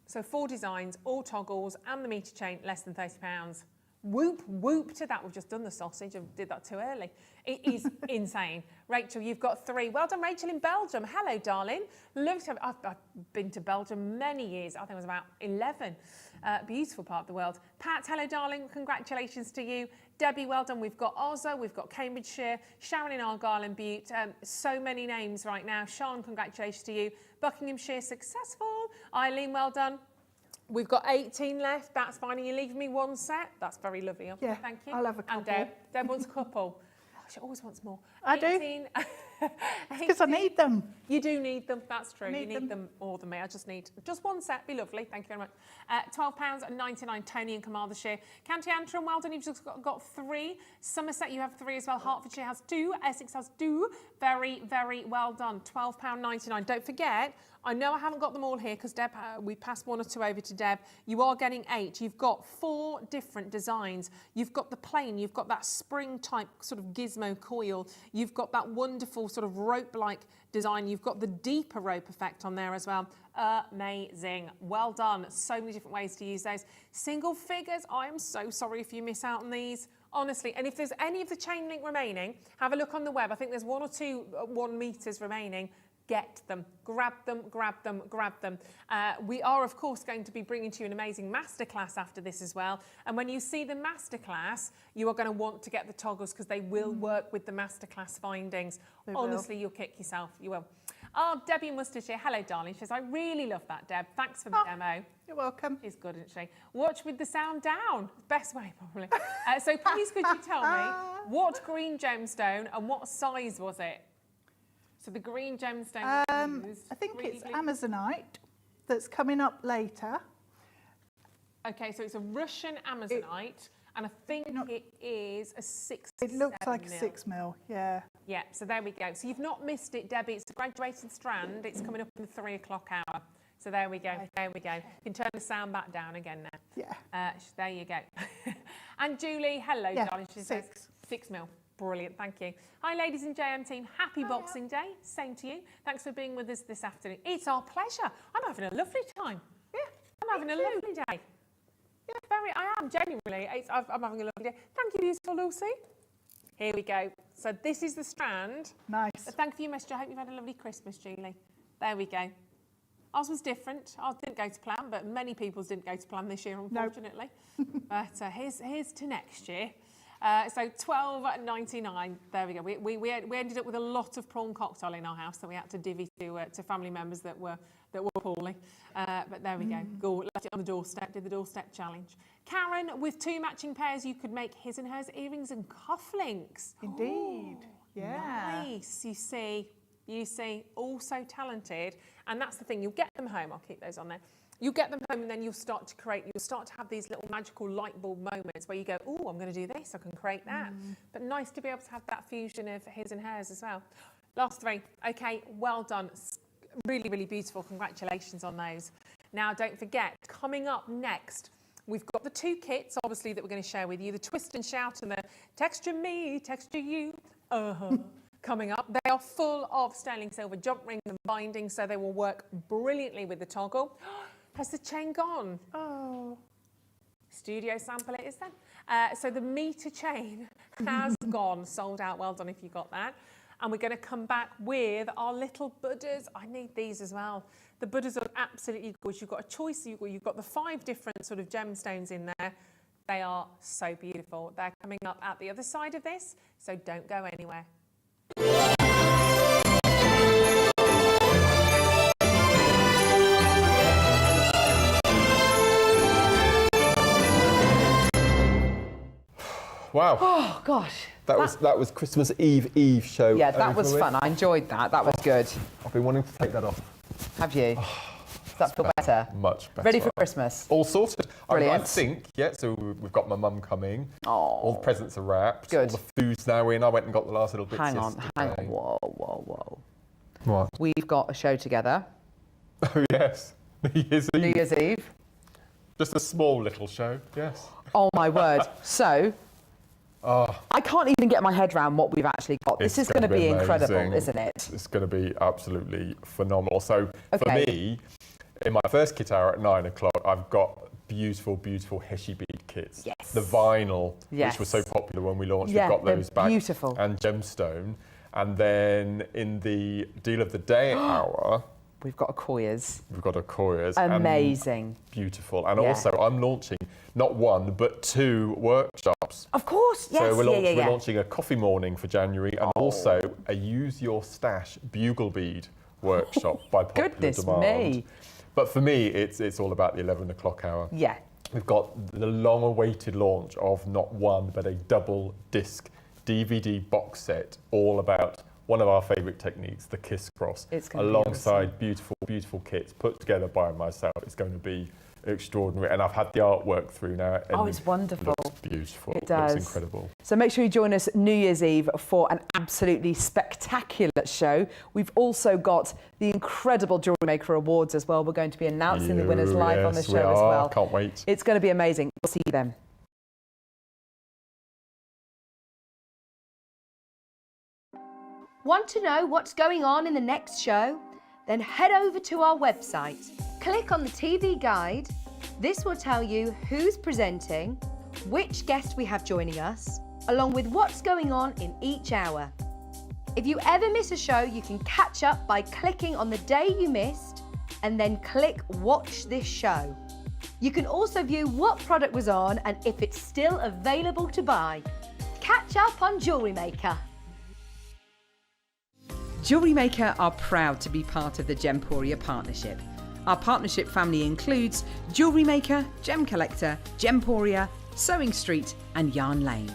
So 4 designs, all toggles, and the meter chain, less than £30. Whoop to that. We've just done the sausage. I did that too early. It is insane. Rachel, you've got 3. Well done, Rachel, in Belgium. Hello, darling. Love to have, I've been to Belgium many years. I think it was about 11. Beautiful part of the world. Pat, hello, darling. Congratulations to you. Debbie, well done. We've got Ozo, we've got Cambridgeshire, Sharon in Argyll and Butte. So many names right now. Sean, congratulations to you. Buckinghamshire, successful. Eileen, well done. We've got 18 left. That's fine. And you're leaving me 1 set. That's very lovely. Yeah, thank you. I'll have a couple. And Deb wants a couple. Oh, she always wants more. I 18, do. Because I need them. You do need them. That's true. Need You need them more than me. I just need just 1 set. Be lovely. Thank you very much. £12.99. Tony in Carmarthenshire. County Antrim, well done. You've just got 3. Somerset, you have 3 as well. Hertfordshire has 2. Essex has 2. Very well done. £12.99. Don't forget, I know I haven't got them all here because Deb, we passed 1 or 2 over to Deb. You are getting 8. You've got 4 different designs. You've got the plain. You've got that spring type sort of gizmo coil. You've got that wonderful sort of rope-like design. You've got the deeper rope effect on there as well. Amazing. Well done. So many different ways to use those. Single figures, I am so sorry if you miss out on these. Honestly, and if there's any of the chain link remaining, have a look on the web. I think there's 1 or 2 1 meters remaining. Get them, grab them. We are, of course, going to be bringing to you an amazing masterclass after this as well. And when you see the masterclass, you are going to want to get the toggles because they will work with the masterclass findings. Honestly, you'll kick yourself. You will. Oh, Debbie in Worcestershire. Hello, darling. She says, I really love that, Deb. Thanks for the demo. You're welcome. She's good, isn't she? Watch with the sound down. Best way, probably. So please, could you tell me what green gemstone and what size was it? So the green gemstone used, I think it's Amazonite that's coming up later. Okay, so it's a Russian Amazonite, and I think it is a 6 It looks like a 7 mil. 6 mil, yeah. Yeah, so there we go. So you've not missed it, Debbie. It's a graduated strand. It's coming up in the 3 o'clock hour. So there we go. There we go. You can turn the sound back down again now. Yeah. There you go. And Julie, hello, darling. She says 6 mil. Brilliant, thank you. Hi, ladies and JM team. Happy Boxing Day. Same to you. Thanks for being with us this afternoon. It's our pleasure. I'm having a lovely time. Yeah. I'm having a lovely day. Yeah, I am, genuinely. I'm having a lovely day. Thank you, beautiful Lucy. Here we go. So this is the strand. Nice. Thank you for your message. I hope you've had a lovely Christmas, Julie. There we go. Ours was different. Ours didn't go to plan, but many people's didn't go to plan this year, unfortunately. Nope. But here's to next year. So $12.99. There we go. We ended up with a lot of prawn cocktail in our house that we had to divvy to family members that were poorly. But there we go. Go, left it on the doorstep. Did the doorstep challenge. Karen, with 2 matching pairs, you could make his and hers earrings and cufflinks. Indeed. Yeah. Nice. You see, all so talented. And that's the thing. You'll get them home. I'll keep those on there. You get them home and then you'll start to have these little magical light bulb moments where you go, oh, I'm going to do this, I can create that. But nice to be able to have that fusion of his and hers as well. Last 3. Okay, well done. Really, really beautiful. Congratulations on those. Now, don't forget, coming up next, we've got the 2 kits, obviously, that we're going to share with you. The Twist and Shout and the Texture Me, Texture You. Coming up. They are full of sterling silver jump rings and bindings, so they will work brilliantly with the toggle. Has the chain gone? Oh. Studio sample it is then. So the meter chain has gone, sold out. Well done if you got that. And we're going to come back with our little Buddhas. I need these as well. The Buddhas are absolutely gorgeous. You've got a choice. You've got the 5 different sort of gemstones in there. They are so beautiful. They're coming up at the other side of this, so don't go anywhere. Wow. Oh, gosh. That was Christmas Eve show. Yeah, that was fun. I enjoyed that. That was good. I've been wanting to take that off. Have you? Does that feel better? Much better. Ready for Christmas? All sorted. Brilliant. I think, yeah, so we've got my mum coming. Oh. All the presents are wrapped. Good. All the food's now in. I went and got the last little bits Hang on. yesterday. Whoa. What? We've got a show together. Oh, yes. New Year's Eve. Just a small little show, yes. Oh, my word. So, I can't even get my head around what we've actually got. This is going to be incredible, isn't it? It's going to be absolutely phenomenal. So, for me, in my first kit hour at 9 o'clock, I've got beautiful Heshi bead kits. Yes. The vinyl, which was so popular when we launched, we've got those back. Beautiful. And gemstone. And then in the deal of the day hour, we've got Akoya's. Amazing. Beautiful. And also, I'm launching not 1, but 2 workshops. Of course, yes. So we're launching a coffee morning for January and also a Use Your Stash bugle bead workshop by popular demand. Me. But for me, it's all about the 11 o'clock hour. Yeah. We've got the long-awaited launch of not 1, but a double disc DVD box set, all about one of our favourite techniques, the kiss cross, alongside beautiful kits put together by myself. It's going to be extraordinary, and I've had the artwork through now. And it's wonderful. It looks beautiful. It does. It looks incredible. So make sure you join us New Year's Eve for an absolutely spectacular show. We've also got the incredible Jewellery Maker Awards as well. We're going to be announcing the winners live on the show as well. Can't wait. It's going to be amazing. We'll see you then. Want to know what's going on in the next show? Then head over to our website. Click on the TV guide. This will tell you who's presenting, which guest we have joining us, along with what's going on in each hour. If you ever miss a show, you can catch up by clicking on the day you missed and then click Watch This Show. You can also view what product was on and if it's still available to buy. Catch up on Jewellery Maker. Jewellery Maker are proud to be part of the Gemporia partnership. Our partnership family includes Jewellery Maker, Gem Collector, Gemporia, Sewing Street and Yarn Lane.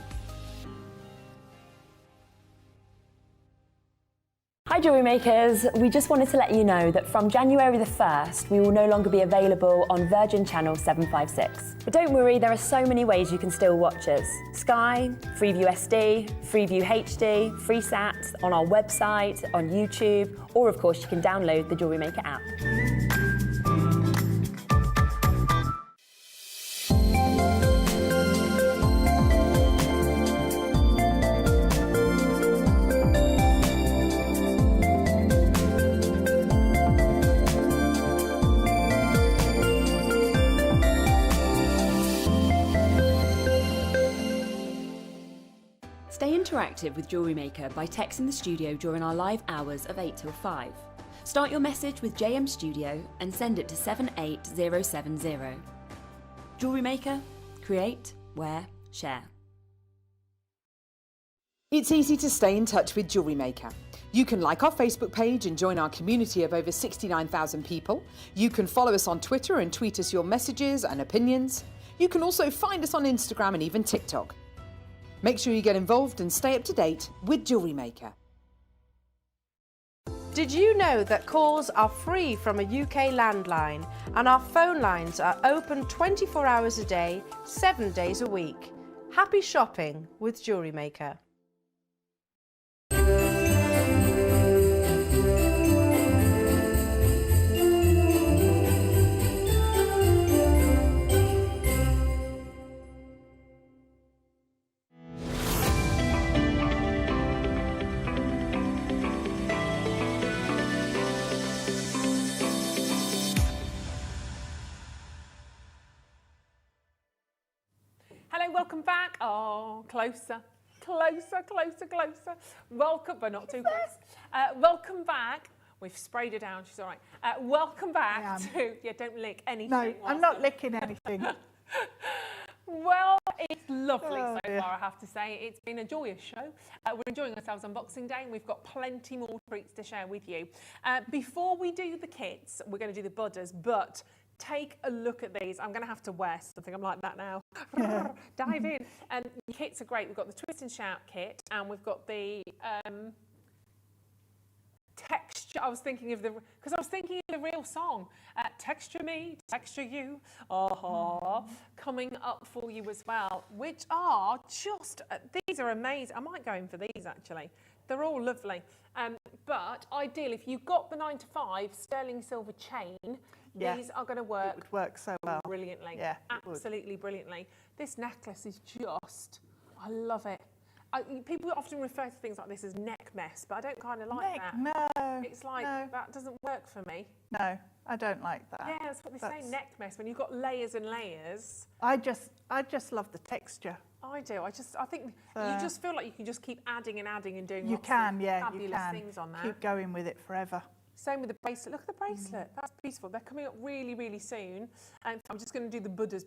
Hi Jewellery Makers, we just wanted to let you know that from January the 1st we will no longer be available on Virgin Channel 756. But don't worry, there are so many ways you can still watch us. Sky, Freeview SD, Freeview HD, FreeSat, on our website, on YouTube, or of course you can download the Jewellery Maker app. Stay interactive with Jewellery Maker by texting the studio during our live hours of 8 till 5. Start your message with JM Studio and send it to 78070. Jewellery Maker, create, wear, share. It's easy to stay in touch with Jewellery Maker. You can like our Facebook page and join our community of over 69,000 people. You can follow us on Twitter and tweet us your messages and opinions. You can also find us on Instagram and even TikTok. Make sure you get involved and stay up to date with Jewellery Maker. Did you know that calls are free from a UK landline and our phone lines are open 24 hours a day, 7 days a week? Happy shopping with Jewellery Maker. Hello, welcome back. Oh, closer, closer, closer, closer. Welcome, but not too close. Welcome back. We've sprayed her down, she's all right. Welcome back to, don't lick anything. No, I'm not licking anything. Well, it's lovely so far, I have to say. It's been a joyous show. We're enjoying ourselves on Boxing Day and we've got plenty more treats to share with you. Before we do the kits, we're going to do the budders, but take a look at these. I'm going to have to wear something. I'm like that now. Dive in. And the kits are great. We've got the Twist and Shout kit and we've got the texture. I was thinking of the real song. Texture me, texture you. Coming up for you as well, which are just, these are amazing. I might go in for these actually. They're all lovely. But ideal, if you've got the 9 to 5 sterling silver chain, these are going to work. It would work so well. Brilliantly. Yeah, absolutely brilliantly. This necklace is just, I love it. People often refer to things like this as neck mess, but I don't kind of like that. No. It's like, that doesn't work for me. No, I don't like that. Yeah, that's what they say, neck mess, when you've got layers and layers. I just love the texture. I do. I think you just feel like you can just keep adding and adding and doing fabulous things on that. Keep going with it forever. Same with the bracelet. Look at the bracelet. That's beautiful. They're coming up really, really soon. And I'm just going to do the budders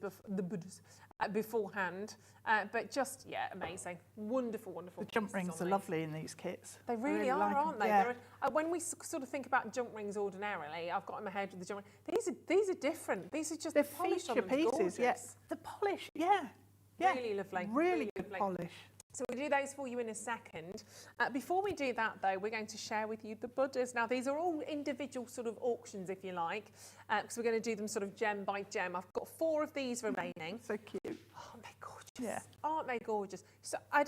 beforehand. But just, amazing. Wonderful, wonderful. The jump rings are lovely in these kits. They really are, like aren't they? Yeah. When we sort of think about jump rings ordinarily, I've got in my head with the jump rings. These are different. These are just the polish on feature them. pieces. Gorgeous. Yes, the polish. Really lovely. Really good polish. So we'll do those for you in a second. Before we do that, though, we're going to share with you the budders. Now, these are all individual sort of auctions, if you like, because we're going to do them sort of gem by gem. I've got 4 of these remaining. So cute. Aren't they gorgeous? Yeah. Aren't they gorgeous? So I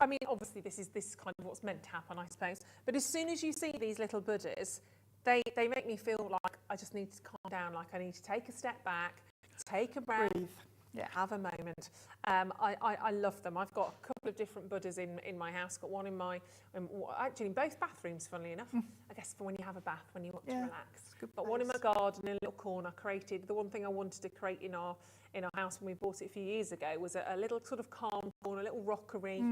mean, obviously, this is kind of what's meant to happen, I suppose. But as soon as you see these little budders, they make me feel like I just need to calm down, like I need to take a step back, take a breath. Breathe. Yeah. Have a moment. I love them. I've got a couple of different budders in my house. Got one actually in both bathrooms, funnily enough. I guess for when you have a bath, when you want to relax. But one in my garden in a little corner. Created the one thing I wanted to create in our house when we bought it a few years ago was a little sort of calm corner, a little rockery.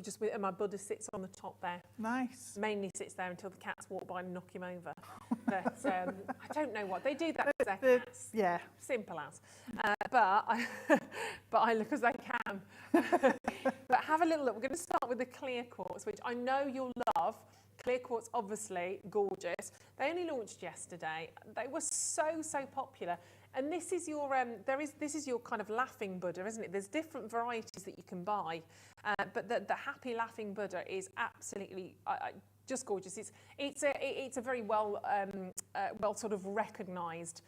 Just and my Buddha sits on the top there. Nice. Mainly sits there until the cats walk by and knock him over. But I don't know what they do that to their cats. Yeah. Simple as. But I look as I can. But have a little look. We're going to start with the clear quartz, which I know you'll love. Clear quartz, obviously, gorgeous. They only launched yesterday. They were so popular. And this is your this is your kind of laughing Buddha, isn't it? There's different varieties that you can buy, but the happy laughing Buddha is absolutely just gorgeous. It's a very well sort of recognised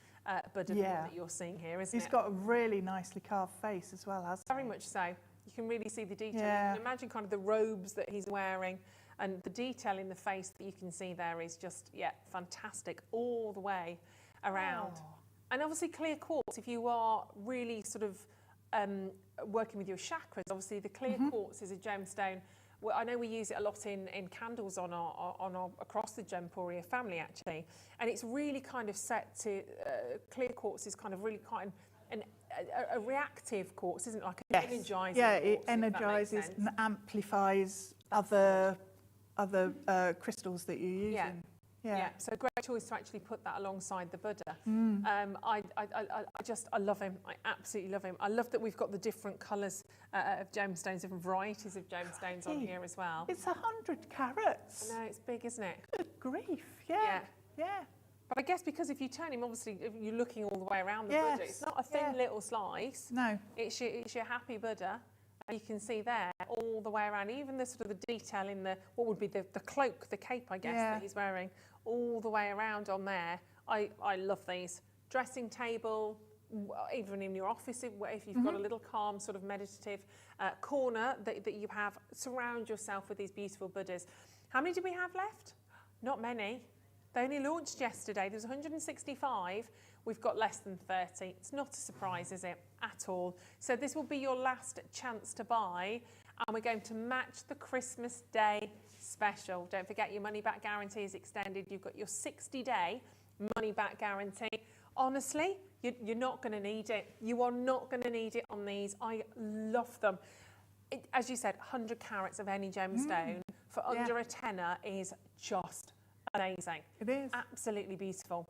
Buddha that you're seeing here, isn't it? He's got a really nicely carved face as well, hasn't he? Very much so. You can really see the detail. Yeah. You can imagine kind of the robes that he's wearing, and the detail in the face that you can see there is just, fantastic all the way around. Oh. And obviously clear quartz, if you are really sort of working with your chakras, obviously the clear quartz is a gemstone. Well, I know we use it a lot in candles on our across the Gemporia family actually, and it's really kind of set to clear quartz is kind of really quite a reactive quartz, isn't it? Like an energizing quartz, it energizes and amplifies other crystals that you're using. Yeah, so a great choice to actually put that alongside the Buddha. I love him. I absolutely love him. I love that we've got the different colours of gemstones, different varieties of gemstones on here as well. It's 100 carats. I know, it's big, isn't it? Good grief, yeah. But I guess because if you turn him, obviously, if you're looking all the way around the Buddha, it's not a thin little slice. No. It's your happy Buddha. You can see there all the way around, even the sort of the detail in the, what would be the cloak, the cape, I guess, that he's wearing, all the way around on there. I love these. Dressing table, even in your office, if you've got a little calm sort of meditative corner that you have, surround yourself with these beautiful Buddhas. How many do we have left? Not many. They only launched yesterday. There's 165. We've got less than 30. It's not a surprise, is it? At all. So this will be your last chance to buy, and we're going to match the Christmas Day special. Don't forget your money back guarantee is extended. You've got your 60-day money back guarantee. Honestly, you're not going to need it. You are not going to need it on these. I love them. As you said, 100 carats of any gemstone for under a tenner is just amazing. It is. Absolutely beautiful.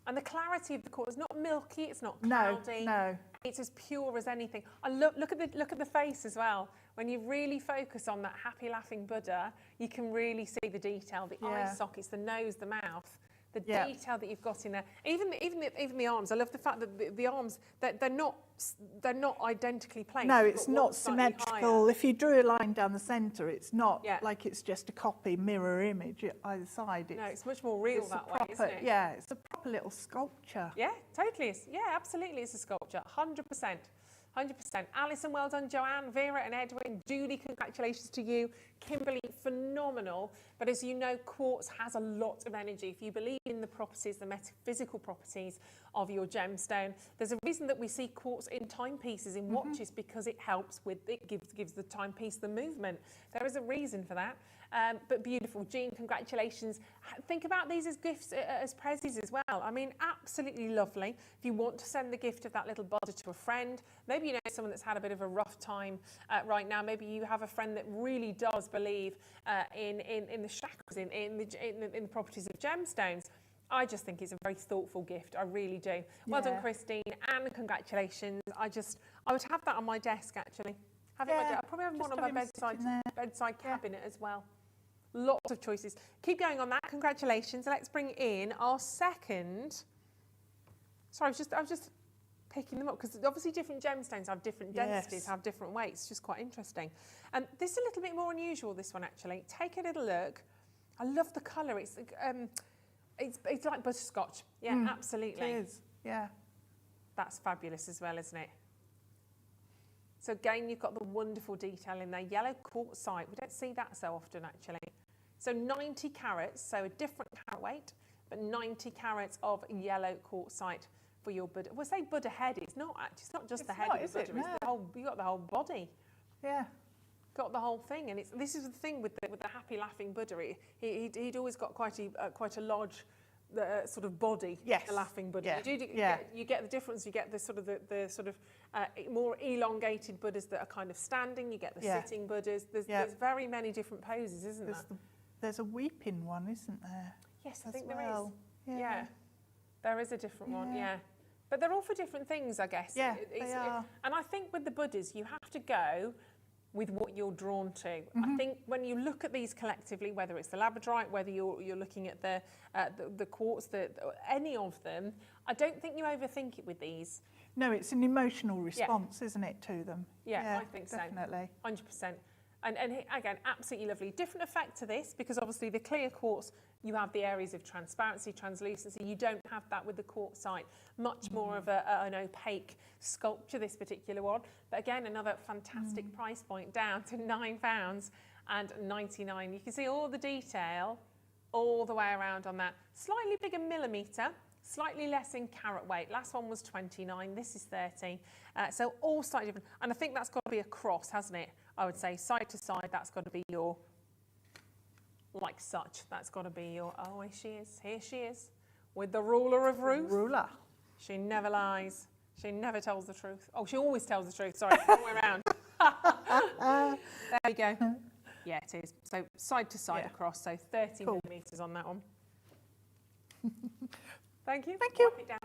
And the clarity of the quartz is not milky, it's not cloudy. No. It's as pure as anything. I look at the face as well. When you really focus on that happy laughing Buddha, you can really see the detail, the eye sockets, the nose, the mouth, the detail that you've got in there. Even the arms. I love the fact that the arms they're not identically placed. No, it's not symmetrical. If you drew a line down the centre, it's not like it's just a copy mirror image at either side. It's much more real that way, isn't it? Yeah, it's a proper little sculpture. Yeah, totally. Absolutely, it's a sculpture. 100%. 100%. Alison, well done. Joanne, Vera and Edwin, Julie, congratulations to you. Kimberly, phenomenal. But as you know, quartz has a lot of energy. If you believe in the properties, the metaphysical properties of your gemstone, there's a reason that we see quartz in timepieces, in watches, because it helps with, it gives the timepiece the movement. There is a reason for that. But beautiful. Jean, congratulations. Think about these as gifts, as prezzies as well. I mean, absolutely lovely. If you want to send the gift of that little Buddha to a friend, maybe you know someone that's had a bit of a rough time right now. Maybe you have a friend that really does believe in the chakras, in the properties of gemstones. I just think it's a very thoughtful gift. I really do. Well done, Christine, and congratulations. I would have that on my desk actually. I'll probably have one on my bedside cabinet as well. Lots of choices. Keep going on that. Congratulations. Let's bring in our second. Sorry, I was just picking them up because obviously different gemstones have different densities, have different weights. It's just quite interesting. And this is a little bit more unusual, this one actually. Take a little look. I love the colour. It's like butterscotch. Yeah, absolutely. It is. Yeah. That's fabulous as well, isn't it? So again, you've got the wonderful detail in there. Yellow quartzite. We don't see that so often actually. So 90 carats, so a different carat weight, but 90 carats of yellow quartzite for your Buddha. We'll say Buddha head. It's not actually. It's not just the head of the Buddha. It's the whole. You got the whole body. Yeah. Got the whole thing, and this is the thing with the happy laughing Buddha. He'd always got quite a large sort of body. Yes. The laughing Buddha. Yeah. You get the difference. You get the sort of more elongated Buddhas that are kind of standing. You get the sitting Buddhas. There's very many different poses, isn't there? There's a weeping one, isn't there? Yes, I think there is. Yeah. There is a different one. Yeah. But they're all for different things, I guess. Yeah, they are. And I think with the Buddhas, you have to go with what you're drawn to. I think when you look at these collectively, whether it's the labradorite, whether you're looking at the quartz, any of them, I don't think you overthink it with these. No, it's an emotional response, isn't it, to them? Yeah, I think definitely. so. 100%. And again, absolutely lovely. Different effect to this because obviously the clear quartz, you have the areas of transparency, translucency. You don't have that with the quartzite. Much more of an opaque sculpture, this particular one. But again, another fantastic price point, down to £9.99. You can see all the detail all the way around on that. Slightly bigger millimetre, slightly less in carat weight. Last one was 29, this is 30. So all slightly different. And I think that's got to be a cross, hasn't it? I would say side to side, that's got to be your, like such. That's got to be your, oh, here she is. Here she is with the ruler of Ruth. Ruler. She never lies. She never tells the truth. Oh, she always tells the truth. Sorry, all the way around. There we go. Yeah, it is. So side to side across. So 30 millimetres on that one. Thank you. Thank you. Wipe it down.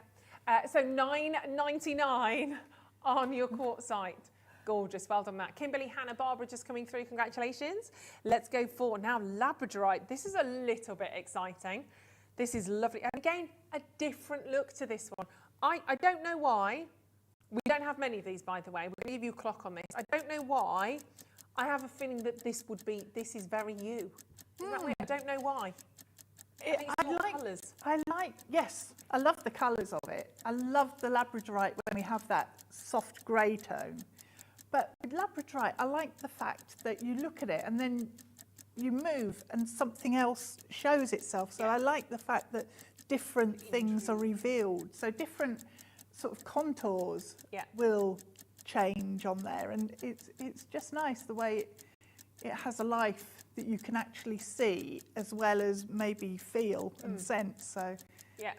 So £9.99 on your quartzite. Gorgeous, well done, Matt. Kimberly, Hannah, Barbara just coming through, congratulations. Let's go for now labradorite. This is a little bit exciting. This is lovely. And again, a different look to this one. I don't know why. We don't have many of these, by the way. We're going to give you a clock on this. I don't know why. I have a feeling that this is very you. Isn't that weird? I don't know why. Yes, I love the colours of it. I love the labradorite when we have that soft grey tone. But with labradorite, I like the fact that you look at it and then you move and something else shows itself. So I like the fact that different things are revealed. So different sort of contours will change on there. And it's just nice the way it has a life that you can actually see as well as maybe feel and sense. So yeah,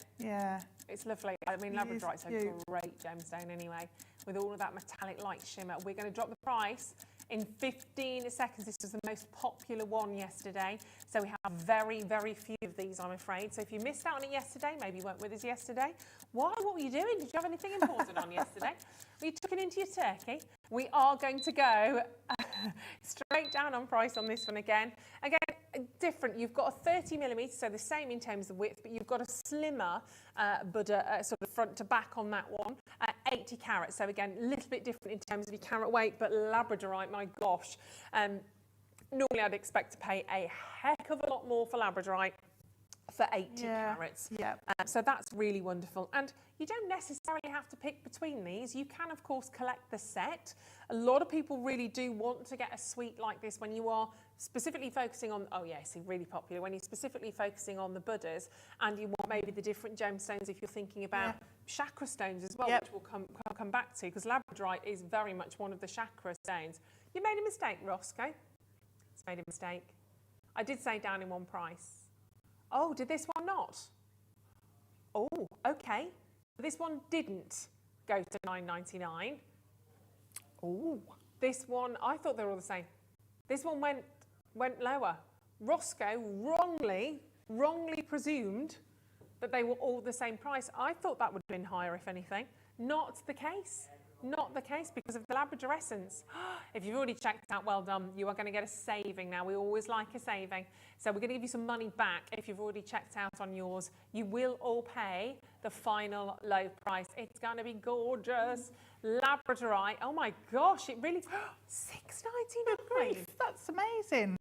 it's lovely. I mean, labradorite's a great gemstone anyway, with all of that metallic light shimmer. We're going to drop the price in 15 seconds. This was the most popular one yesterday, so we have very, very few of these, I'm afraid. So if you missed out on it yesterday, maybe you weren't with us yesterday. Why? What were you doing? Did you have anything important on yesterday? Well, you took it into your turkey. We are going to go straight down on price on this one again. Again, different. You've got a 30 millimetre, so the same in terms of width, but you've got a slimmer Buddha sort of front to back on that one, 80 carats. So again, a little bit different in terms of your carat weight, but labradorite, my gosh. Normally I'd expect to pay a heck of a lot more for labradorite for 80 carats. Yeah. So that's really wonderful. And you don't necessarily have to pick between these. You can, of course, collect the set. A lot of people really do want to get a suite like this when you are specifically focusing on, oh yeah, see, really popular, when you're specifically focusing on the Buddhas and you want maybe the different gemstones if you're thinking about chakra stones as well, which we'll come back to, because labradorite is very much one of the chakra stones. You made a mistake, Roscoe. It's made a mistake. I did say down in one price. Oh, did this one not? Oh, okay. This one didn't go to $9.99. Oh. This one, I thought they were all the same. This one went lower. Roscoe wrongly presumed that they were all the same price. I thought that would have been higher, if anything. Not the case. Not the case because of the Labrador Essence. If you've already checked out, well done. You are going to get a saving now. We always like a saving. So we're going to give you some money back if you've already checked out on yours. You will all pay the final low price. It's going to be gorgeous. Labradorite. Oh my gosh, it really... $6.99. That's amazing.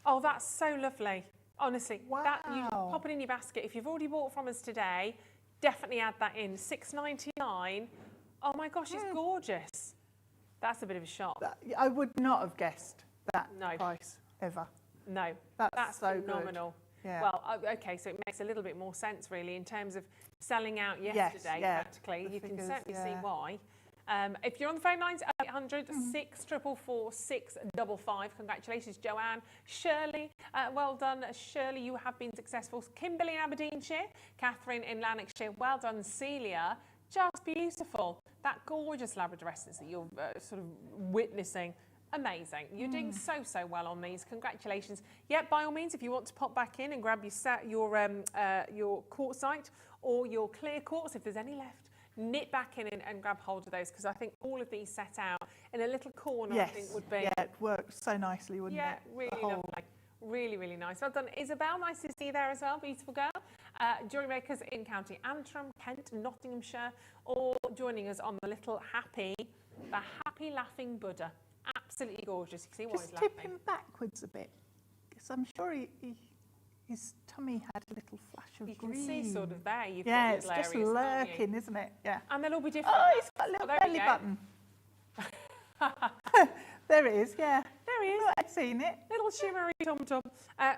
Oh, that's so lovely. Honestly, wow. That you pop it in your basket. If you've already bought from us today, definitely add that in. $6.99. Oh my gosh, it's gorgeous. That's a bit of a shock. I would not have guessed that price ever. No, that's so phenomenal. Yeah. Well, okay, so it makes a little bit more sense really in terms of selling out yesterday practically. You can certainly see why. If you're on the phone lines, 800 644 655. Congratulations, Joanne. Shirley, well done. Shirley, you have been successful. Kimberly in Aberdeenshire. Catherine in Lanarkshire. Well done, Celia. Just beautiful. That gorgeous Labrador Essence that you're sort of witnessing. Amazing. You're doing so well on these. Congratulations. Yeah, by all means, if you want to pop back in and grab your quartzite or your clear quartz, if there's any left, nip back in and grab hold of those, because I think all of these set out in a little corner, I think would be... Yeah, it works so nicely, wouldn't it? Yeah, really lovely. Really, really nice. Well done, Isabel. Nice to see you there as well. Beautiful girl. Jewellery Makers in County Antrim, Kent, Nottinghamshire, or joining us on the little happy laughing Buddha. Absolutely gorgeous. You can see why Just he's tip laughing. him backwards a bit, because I'm sure his tummy had a little flash of You green. can see sort of there. You've Yeah, got it's little just areas, can't you? lurking, isn't it? Yeah. And they'll all be different. Oh, he's got a little there we belly go. button. There it is, yeah. There he is. Oh, I'd seen it. Little shimmery tum-tum.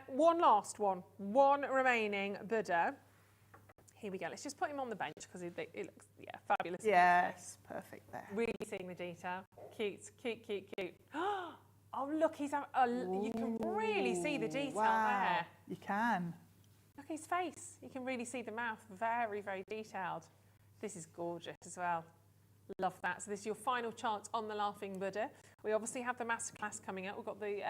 One last one. One remaining Buddha. Here we go. Let's just put him on the bench because it looks, fabulous. Yes, perfect there. Really seeing the detail. Cute, cute, cute, cute. Oh, look, you can really see the detail there. You can. Look at his face. You can really see the mouth. Very, very detailed. This is gorgeous as well. Love that. So this is your final chance on the Laughing Buddha. We obviously have the masterclass coming up. We've got the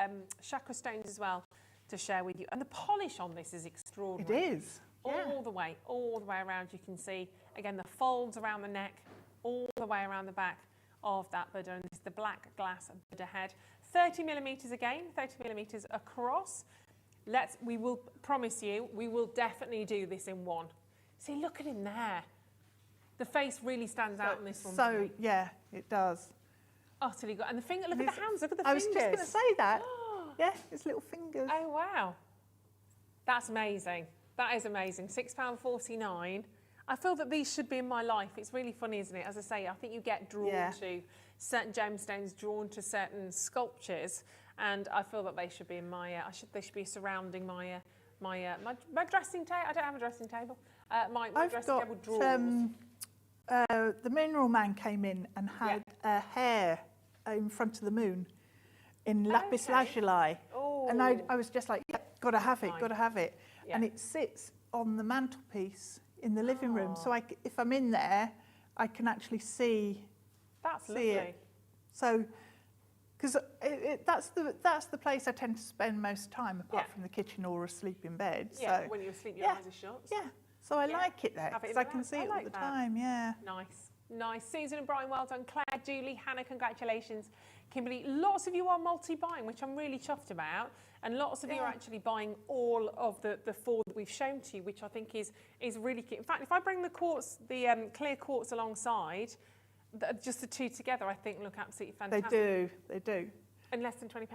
chakra stones as well to share with you. And the polish on this is extraordinary. It is. All the way around. You can see, again, the folds around the neck, all the way around the back of that Buddha. And this is the black glass Buddha head. 30 millimetres again, 30 millimetres across. We will promise you, we will definitely do this in one. See, look at him there. The face really stands out on this one. So, yeah, it does. Utterly good. And the finger, look at the hands, look at the I fingers. was just going to say that. Yeah, his little fingers. Oh, wow. That's amazing. That is amazing. £6.49. I feel that these should be in my life. It's really funny, isn't it? As I say, I think you get drawn to certain gemstones, drawn to certain sculptures, and I feel that they should be in my. They should be surrounding my dressing table. I don't have a dressing table. My dressing table drawers. The mineral man came in and had a hair in front of the moon in lapis lazuli, and I was just like, yeah, got to have it, got to have it, and it sits on the mantelpiece in the living room. So if I'm in there, I can actually see. That's lovely. It. So, because that's the place I tend to spend most time, apart from the kitchen or asleep in bed. Yeah, so, when you're asleep, your eyes are shut. Yeah, so I like it there because I can see it all the time. Yeah. Nice, nice. Susan and Brian, well done. Claire, Julie, Hannah, congratulations. Kimberly, lots of you are multi-buying, which I'm really chuffed about. And lots of you are actually buying all of the four that we've shown to you, which I think is really cute. In fact, if I bring the quartz, the clear quartz alongside, just the two together, I think look absolutely fantastic. They do. And less than £20.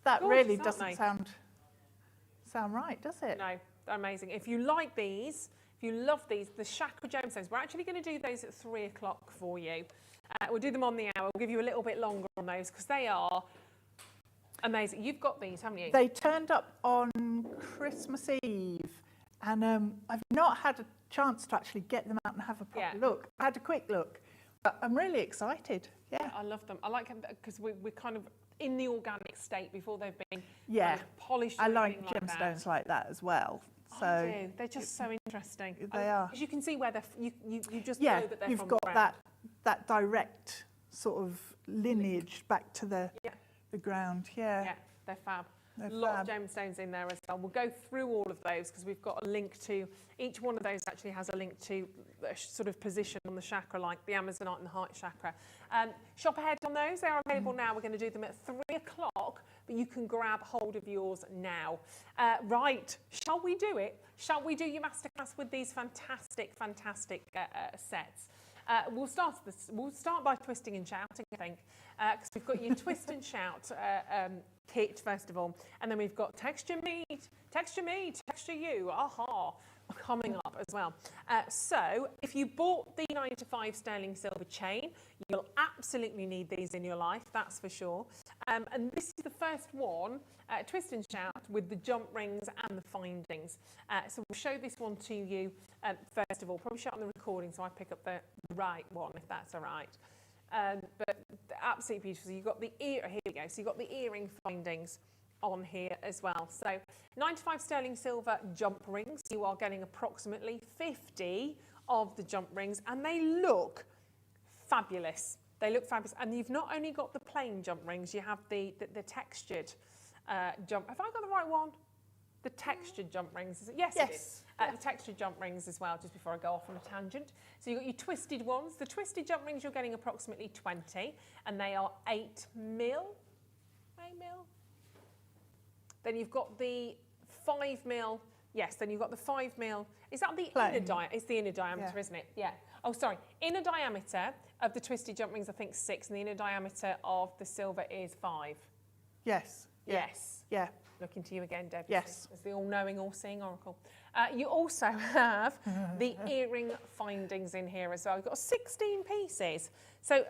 That Gorgeous, really aren't doesn't they? sound right, does it? No, they're amazing. If you like these, if you love these, the chakra gemstones, we're actually going to do those at 3 o'clock for you. We'll do them on the hour. We'll give you a little bit longer on those because they are amazing. You've got these, haven't you? They turned up on Christmas Eve, and I've not had a chance to actually get them out and have a proper look. I had a quick look, but I'm really excited. Yeah, I love them. I like them because we're kind of in the organic state before they've been yeah. kind of polished. I like anything gemstones like that as well. So I do. They're just so interesting. They are. Because you can see where they're. You just know that they're you've from got the ground. that direct sort of lineage back to the ground. Yeah. Yeah, they're fab. They're A lot fab. of gemstones in there as well. We'll go through all of those because we've got a link to each one of those. Actually, has a link to a sort of position on the chakra, like the Amazonite and the heart chakra. Shop ahead on those. They are available now. We're going to do them at 3 o'clock, but you can grab hold of yours now. Right, shall we do it? Shall we do your masterclass with these fantastic sets? We'll start by twisting and shouting, I think, because we've got your twist and shout kit first of all, and then we've got texture me, texture you, aha, coming up as well. So if you bought the 9 to 5 sterling silver chain, you'll absolutely need these in your life, that's for sure. And this is the first one, twist and shout, with the jump rings and the findings. So we'll show this one to you first of all. Probably show it on the recording so I pick up the right one, if that's all right. But absolutely beautiful. So you've got the ear, here we go. So you've got the earring findings on here as well. So 9 to 5 sterling silver jump rings. You are getting approximately 50 of the jump rings, and they look fabulous. They look fabulous. And you've not only got the plain jump rings, you have the textured jump. Have I got the right one? The textured jump rings. Yes, it is. The textured jump rings as well, just before I go off on a tangent. So you've got your twisted ones. The twisted jump rings, you're getting approximately 20, and they are 8 mil. 8 mil. Then you've got the 5 mil Yes, then you've got the 5mm. Is that the Plain. inner diameter? It's the inner diameter, Yeah. isn't it? Yeah. Oh, sorry. Inner diameter of the twisted jump rings, I think 6, and the inner diameter of the silver is 5. Yes. Yes. Yeah. Looking to you again, Deb. Yes. As the all-knowing, all-seeing oracle. You also have the earring findings in here as well. You've got 16 pieces. So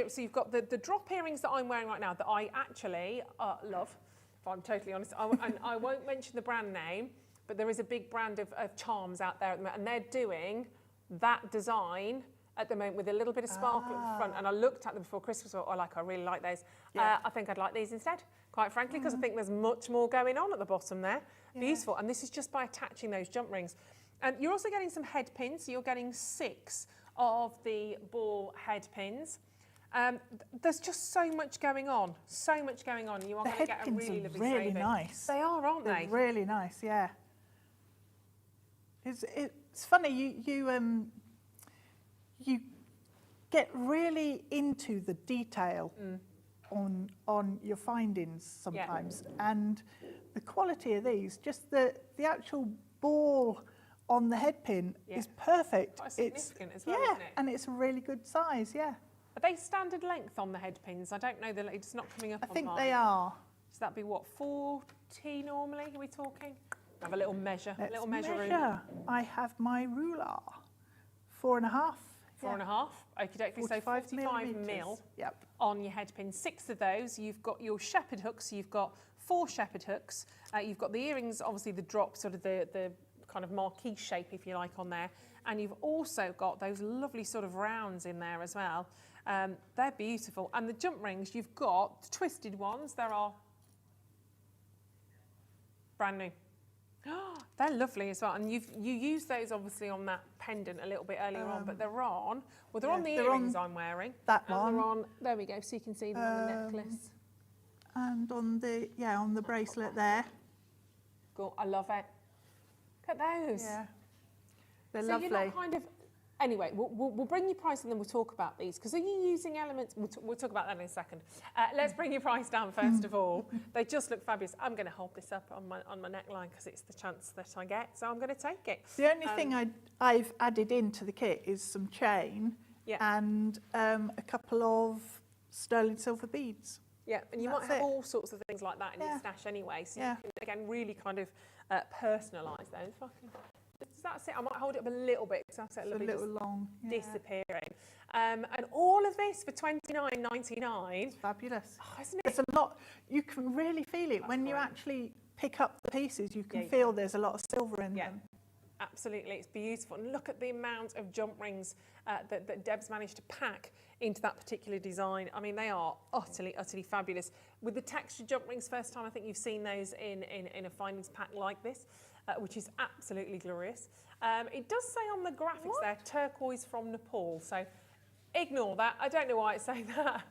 so you've got the drop earrings that I'm wearing right now that I actually love, if I'm totally honest. And I won't mention the brand name, but there is a big brand of charms out there at the moment, and they're doing that design at the moment with a little bit of sparkle at the front. And I looked at them before Christmas. I really like those. Yeah. I think I'd like these instead, quite frankly, because I think there's much more going on at the bottom there. Yeah. Beautiful. And this is just by attaching those jump rings. And you're also getting some head pins. So you're getting 6 of the ball head pins. There's just so much going on. So much going on. You are going to get a really lovely really saving. nice. They are, aren't They're they? really nice, yeah. It's funny, you get really into the detail on your findings sometimes, and the quality of these, just the actual ball on the head pin is perfect. Quite significant as well, yeah, isn't it? and it's a really good size, yeah. Are they standard length on the head pins? I don't know. It's not coming up I on think mine. they are. So that'd be what, 40 normally? Are we talking? Have a little measure. Let's a little measure. I have my ruler. 4.5. 4.5. Okie dokie. So 45 mil Yep. on your head pin. 6 of those. You've got your shepherd hooks. So you've got 4 shepherd hooks. You've got the earrings, obviously the drop, sort of the kind of marquee shape, if you like, on there. And you've also got those lovely sort of rounds in there as well. They're beautiful. And the jump rings, you've got twisted ones. There are brand new. They're lovely as well, and you use those obviously on that pendant a little bit earlier on, but they're on. Well, they're on the earrings I'm wearing. That and one. They're on. There we go. So you can see them on the necklace. And on the bracelet there. Cool. I love it. Look at those. Yeah, they're So lovely. you're not kind of. Anyway, we'll bring your price and then we'll talk about these. Because are you using elements? We'll talk about that in a second. Let's bring your price down first of all. They just look fabulous. I'm going to hold this up on my neckline because it's the chance that I get. So I'm going to take it. The only thing I've added into the kit is some chain and a couple of sterling silver beads. Yeah, and you might That's have it. all sorts of things like that in your stash anyway. So you can, again, really kind of personalise those. If I can, that's it. I might hold it up a little bit because that's It's a little long. Yeah. disappearing. And all of this for $29.99. Fabulous. Oh, isn't it? There's a lot. You can really feel it when you actually pick up the pieces. You can feel there's a lot of silver in them. Absolutely, it's beautiful. And look at the amount of jump rings that Deb's managed to pack into that particular design. I mean, they are utterly, utterly fabulous. With the textured jump rings, first time I think you've seen those in a findings pack like this, which is absolutely glorious. It does say on the graphics there, turquoise from Nepal. So ignore that. I don't know why it's saying that.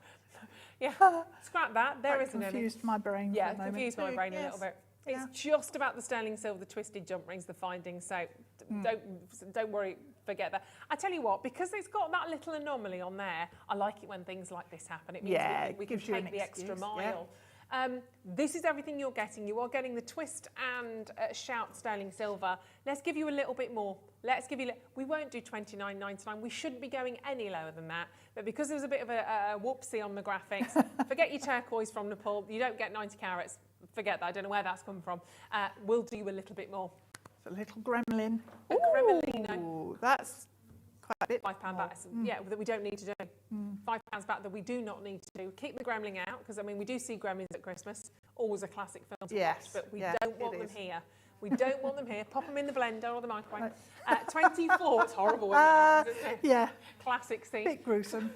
Scrap that. There isn't any. Confused my brain for a moment. Confused my brain a little bit. It's just about the sterling silver, the twisted jump rings, the findings. So don't worry, forget that. I tell you what, because it's got that little anomaly on there, I like it when things like this happen. It means we can take the extra mile. This is everything you're getting. You are getting the twist and shout sterling silver. Let's give you a little bit more. We won't do $29.99. We shouldn't be going any lower than that. But because there was a bit of a whoopsie on the graphics, forget your turquoise from Nepal. You don't get 90 carats. Forget that. I don't know where that's come from. We'll do a little bit more. It's a little gremlin. A gremlino. Ooh, that's quite a bit. £5 back. That we don't need to do. £5 back that we do not need to do. Keep the gremlin out because I mean we do see gremlins at Christmas. Always a classic film to watch, but we don't want them here. We don't want them here. Pop them in the blender or the microwave. 24. It's horrible. Isn't it? Yeah. Classic scene. Bit gruesome.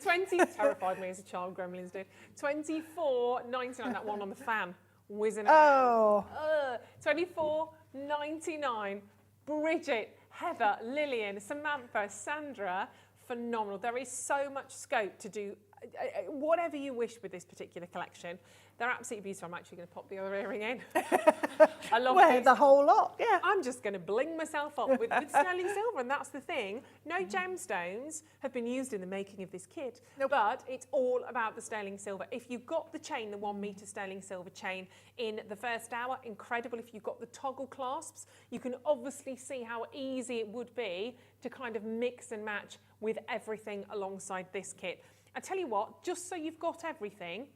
20 terrified me as a child. Gremlins did. $24.99. That one on the fan, whizzing. Oh. $24.99. Bridget, Heather, Lillian, Samantha, Sandra, phenomenal. There is so much scope to do whatever you wish with this particular collection. They're absolutely beautiful. I'm actually going to pop the other earring in. I love this. The whole lot, yeah. I'm just going to bling myself up with sterling silver, and that's the thing. No gemstones have been used in the making of this kit, but it's all about the sterling silver. If you've got the chain, the 1 metre sterling silver chain in the first hour, incredible. If you've got the toggle clasps, you can obviously see how easy it would be to kind of mix and match with everything alongside this kit. I tell you what, just so you've got everything,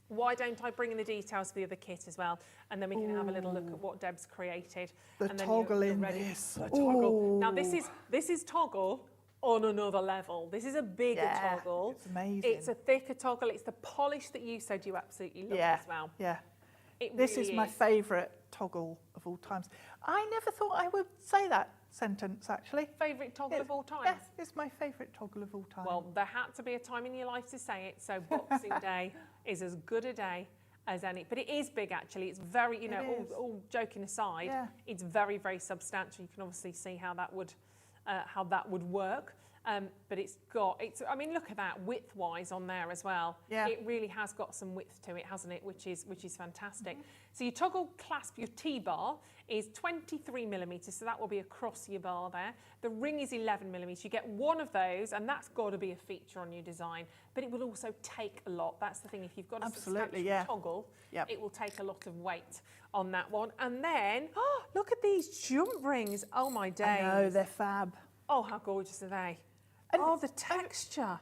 why don't I bring in the details for the other kit as well, and then we can have a little look at what Deb's created. The and then toggle you're in ready. this. The toggle. Now this is toggle on another level. This is a bigger toggle. It's amazing. It's a thicker toggle. It's the polish that you said you absolutely love as well. Yeah. This is my favourite toggle of all times. I never thought I would say that sentence, actually. Favourite toggle of all time? Yes, it's my favourite toggle of all time. Well, there had to be a time in your life to say it, so Boxing Day is as good a day as any. But it is big, actually. It's very, all joking aside, it's very, very substantial. You can obviously see how that would work. But I mean, look at that width-wise on there as well. Yeah. It really has got some width to it, hasn't it? Which is fantastic. So your toggle clasp, your T-bar, is 23 millimetres, so that will be across your bar there. The ring is 11 millimetres. You get one of those, and that's got to be a feature on your design. But it will also take a lot. That's the thing. If you've got a substantial toggle, it will take a lot of weight on that one. And then, look at these jump rings. Oh my days! I know, they're fab. Oh, how gorgeous are they? And the texture.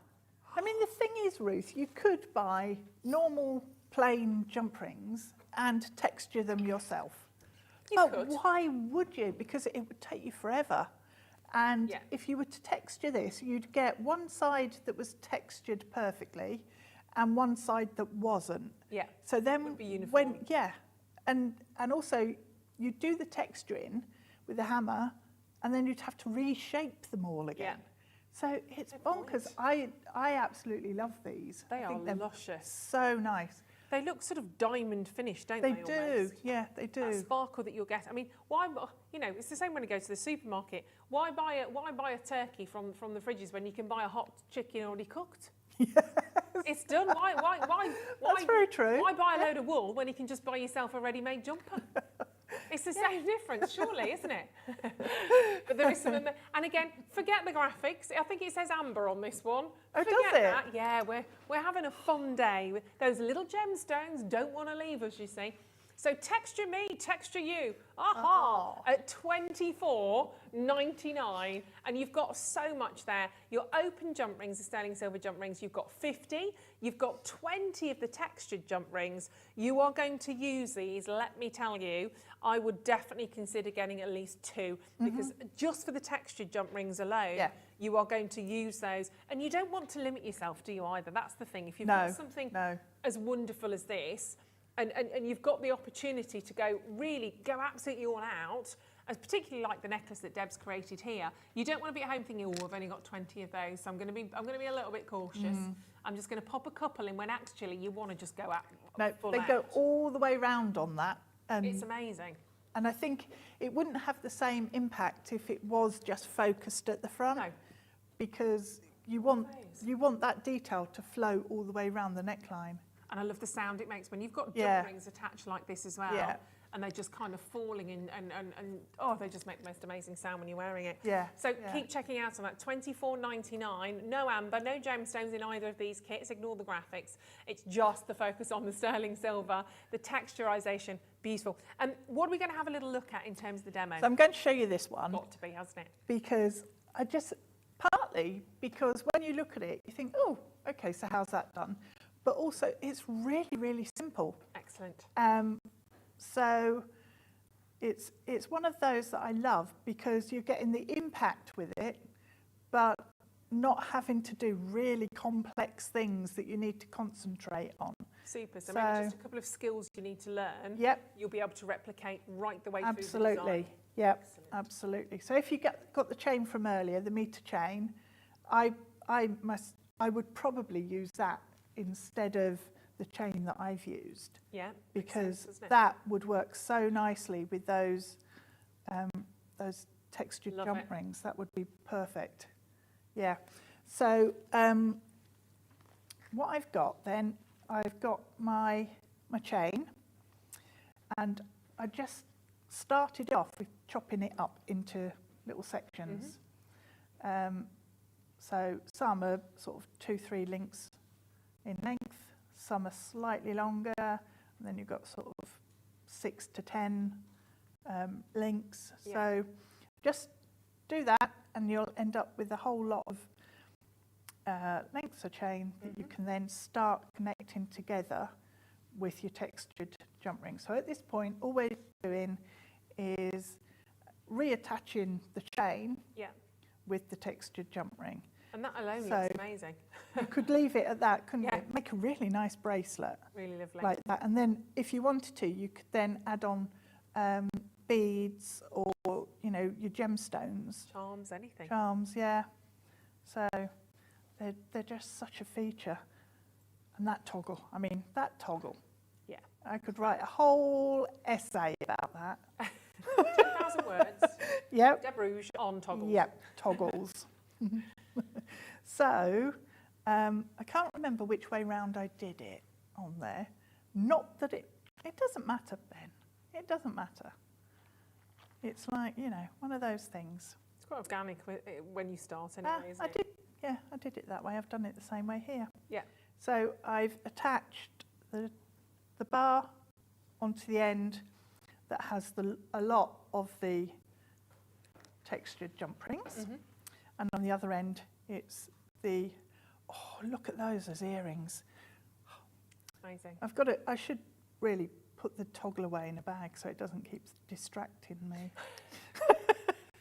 I mean, the thing is, Ruth, you could buy normal plain jump rings and texture them yourself. You could. Why would you? Because it would take you forever. And if you were to texture this, you'd get one side that was textured perfectly and one side that wasn't. Yeah. So then would be uniform. and also you'd do the texturing with a hammer, and then you'd have to reshape them all again. Yeah. So it's bonkers. I absolutely love these. They are they're luscious. So nice. They look sort of diamond finished, don't they? They do. Almost? Yeah, they do. That sparkle that you'll get. I mean, why? It's the same when you go to the supermarket. Why buy a turkey from the fridges when you can buy a hot chicken already cooked? Yes. It's done. Why? That's very true. Why buy a load of wool when you can just buy yourself a ready-made jumper? It's the same difference, surely, isn't it? But there is some, and again, forget the graphics. I think it says amber on this one. Oh, forget does it? that. Yeah, we're having a fun day. Those little gemstones don't want to leave us, you see. So texture me, texture you. Aha! At $24.99, and you've got so much there. Your open jump rings, the sterling silver jump rings, you've got 50. You've got 20 of the textured jump rings. You are going to use these, let me tell you. I would definitely consider getting at least 2, because just for the textured jump rings alone, you are going to use those. And you don't want to limit yourself, do you, either? That's the thing. If you've got something as wonderful as this, and you've got the opportunity to go absolutely all out, and particularly like the necklace that Deb's created here, you don't want to be at home thinking, oh, I've only got 20 of those, so I'm going to be a little bit cautious. I'm just going to pop a couple in, when actually you want to just go out. No, they go all the way round on that. It's amazing. And I think it wouldn't have the same impact if it was just focused at the front. No. Because you want that detail to flow all the way around the neckline. And I love the sound it makes when you've got jump rings attached like this as well. Yeah. And they're just kind of falling and they just make the most amazing sound when you're wearing it. Yeah. So keep checking out on that. $24.99. No amber, no gemstones in either of these kits. Ignore the graphics. It's just the focus on the sterling silver, the texturization, beautiful. And what are we going to have a little look at in terms of the demo? So I'm going to show you this one. Got to be, hasn't it? Because partly because when you look at it, you think, oh, okay, so how's that done? But also, it's really, really simple. Excellent. So it's one of those that I love, because you're getting the impact with it, but not having to do really complex things that you need to concentrate on. Super. So maybe just a couple of skills you need to learn. Yep. You'll be able to replicate right the way through the design. Absolutely. Yep. Excellent. Absolutely. So if you got the chain from earlier, the meter chain, I would probably use that instead of the chain that I've used. Yeah. Because that would work so nicely with those textured jump rings. That would be perfect. Yeah. So what I've got then, I've got my chain, and I just started off with chopping it up into little sections. So some are sort of 2-3 links in length, some are slightly longer, and then you've got sort of 6 to 10 links. Yeah. So just do that and you'll end up with a whole lot of lengths of chain that you can then start connecting together with your textured jump ring. So at this point, all we're doing is reattaching the chain with the textured jump ring. And that alone So looks amazing. You could leave it at that, couldn't Yeah. you? Make a really nice bracelet Really lovely. like that. And then if you wanted to, you could then add on beads or, you know, your gemstones. Charms, anything. Charms, yeah. So they're just such a feature. And that toggle, I mean, that toggle. Yeah. I could write a whole essay about that. 10,000 words. Yep. Deb Rouge on toggles. Yep, toggles. So, I can't remember which way round I did it on there. Not that it doesn't matter, Ben. It doesn't matter. It's like, you know, one of those things. It's quite organic when you start anyway, isn't it? I did it that way. I've done it the same way here. Yeah. So I've attached the bar onto the end that has a lot of the textured jump rings. And on the other end, it's the, oh, look at those as earrings. Amazing. I should really put the toggle away in a bag so it doesn't keep distracting me.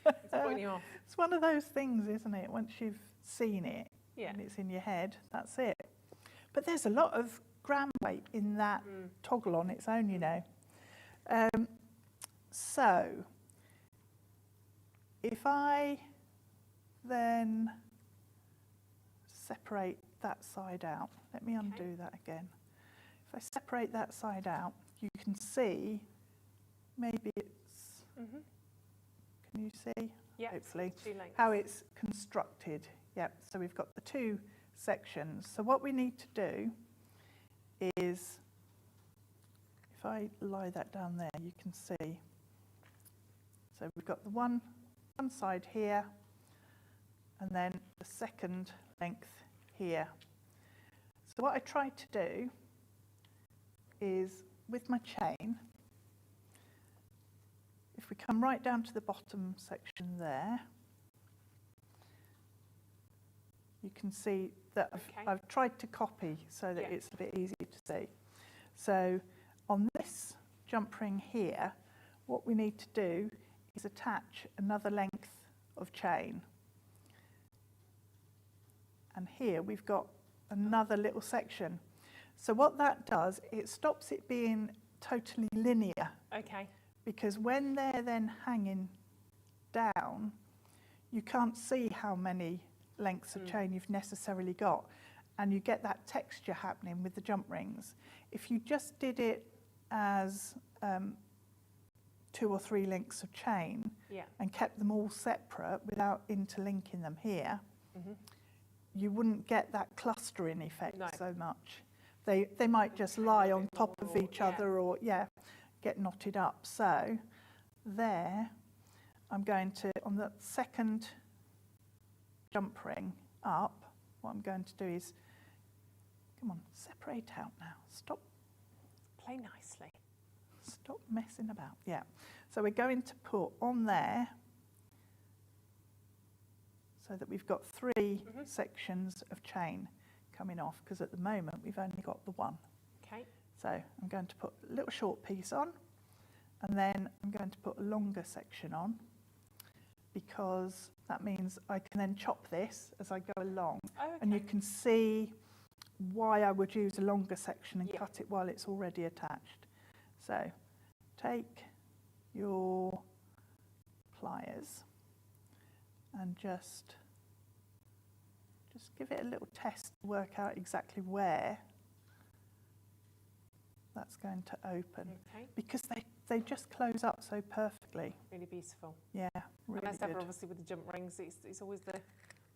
It's pointing you off. It's one of those things, isn't it? Once you've seen it Yeah. and it's in your head, that's it. But there's a lot of gram weight in that toggle on its own, you know. So if I then separate that side out, let me undo that again. If I separate that side out, you can see, maybe it's, can you see? Yeah. Hopefully, 2 lengths. how it's constructed. Yep, so we've got the 2 sections. So what we need to do is, if I lie that down there, you can see. So we've got the one side here, and then the second length here. So what I tried to do is, with my chain, if we come right down to the bottom section there, you can see that I've tried to copy so that it's a bit easier to see. So on this jump ring here, what we need to do is attach another length of chain. And here we've got another little section. So what that does, it stops it being totally linear. Okay. Because when they're then hanging down, you can't see how many lengths of chain you've necessarily got, and you get that texture happening with the jump rings. If you just did it as 2 or 3 links of chain and kept them all separate without interlinking them here, you wouldn't get that clustering effect so much. They might just lie on top of each other or get knotted up. So there, I'm going to, on the second jump ring up, what I'm going to do is, come on, separate out now. Stop. Play nicely. Stop messing about. Yeah. So we're going to put on there, so that we've got 3 sections of chain coming off, because at the moment we've only got the one. Okay. So I'm going to put a little short piece on, and then I'm going to put a longer section on, because that means I can then chop this as I go along. Oh, okay. And you can see why I would use a longer section and cut it while it's already attached. So take your pliers and just give it a little test to work out exactly where that's going to open. Okay. Because they just close up so perfectly. Really beautiful. Yeah, really and as good. ever, obviously with the jump rings, it's always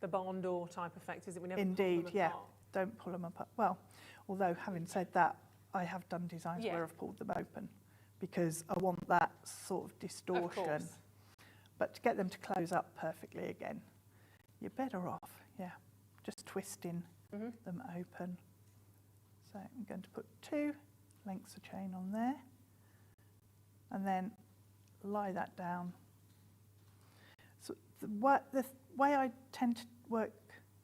the barn door type effect, is it? We never Indeed, pull them yeah. apart. don't pull them apart. Well, although having said that, I have done designs where I've pulled them open because I want that sort of distortion. Of course. But to get them to close up perfectly again, you're better off, just twisting them open. So I'm going to put 2 lengths of chain on there and then lie that down. So the way I tend to work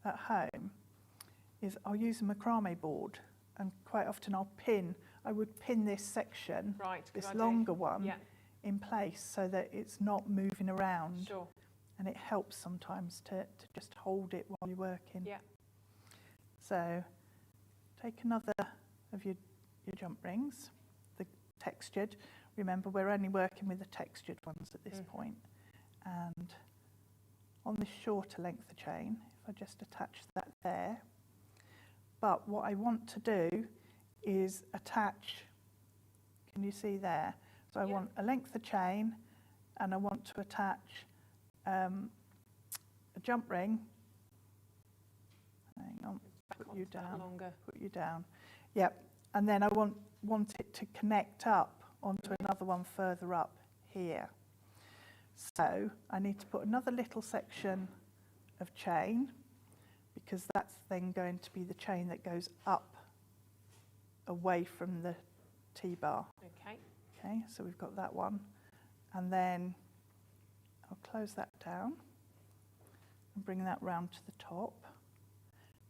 at home is I'll use a macrame board, and quite often I would pin this section, this longer one, in place so that it's not moving around. Sure. And it helps sometimes to just hold it while you're working. Yeah. So take another of your jump rings, the textured. Remember, we're only working with the textured ones at this point. And on this shorter length of chain, if I just attach that there. But what I want to do is attach, can you see there? So I want a length of chain and I want to attach a jump ring. Hang on, put you down. Yep, and then I want it to connect up onto another one further up here. So I need to put another little section of chain because that's then going to be the chain that goes up away from the T-bar. Okay, so we've got that one. And then I'll close that down and bring that round to the top.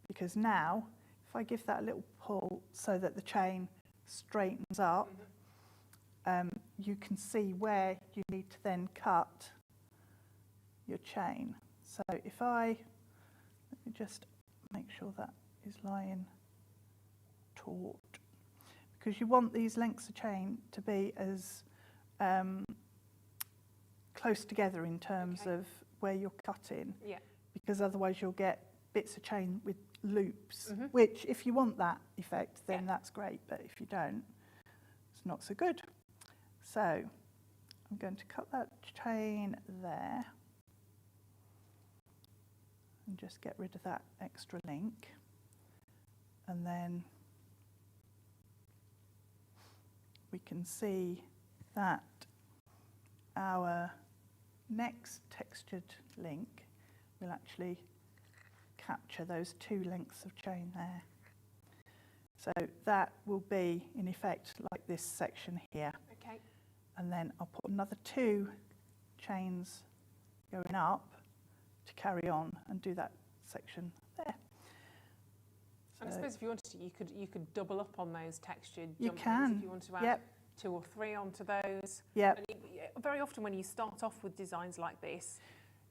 Because now, if I give that a little pull so that the chain straightens up, you can see where you need to then cut your chain. So if let me just make sure that is lying taut. Because you want these lengths of chain to be as close together in terms of where you're cutting. Because otherwise you'll get bits of chain with loops, which if you want that effect, then that's great. But if you don't, it's not so good. So I'm going to cut that chain there and just get rid of that extra link. And then we can see that our next textured link will actually capture those 2 lengths of chain there. So that will be, in effect, like this section here. Okay. And then I'll put another 2 chains going up to carry on and do that section there. And I suppose if you wanted to, you could double up on those textured you jump can. rings if you want to add 2 or 3 onto those. Yep. And very often when you start off with designs like this,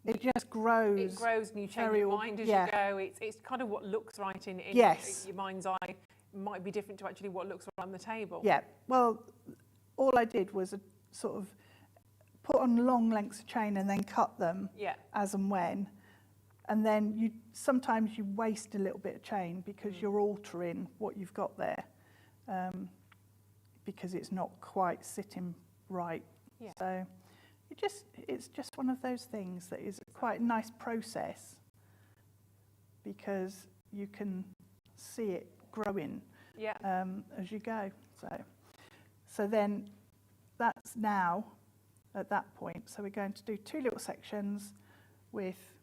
it just grows. It grows and you change your mind as you go. It's kind of what looks right in your mind's eye might be different to actually what looks right on the table. Yeah, well, all I did was sort of put on long lengths of chain and then cut them as and when. And then sometimes you waste a little bit of chain because you're altering what you've got there because it's not quite sitting right. Yeah. So it's just one of those things that is quite a nice process because you can see it growing as you go. So then that's now at that point. So we're going to do 2 little sections with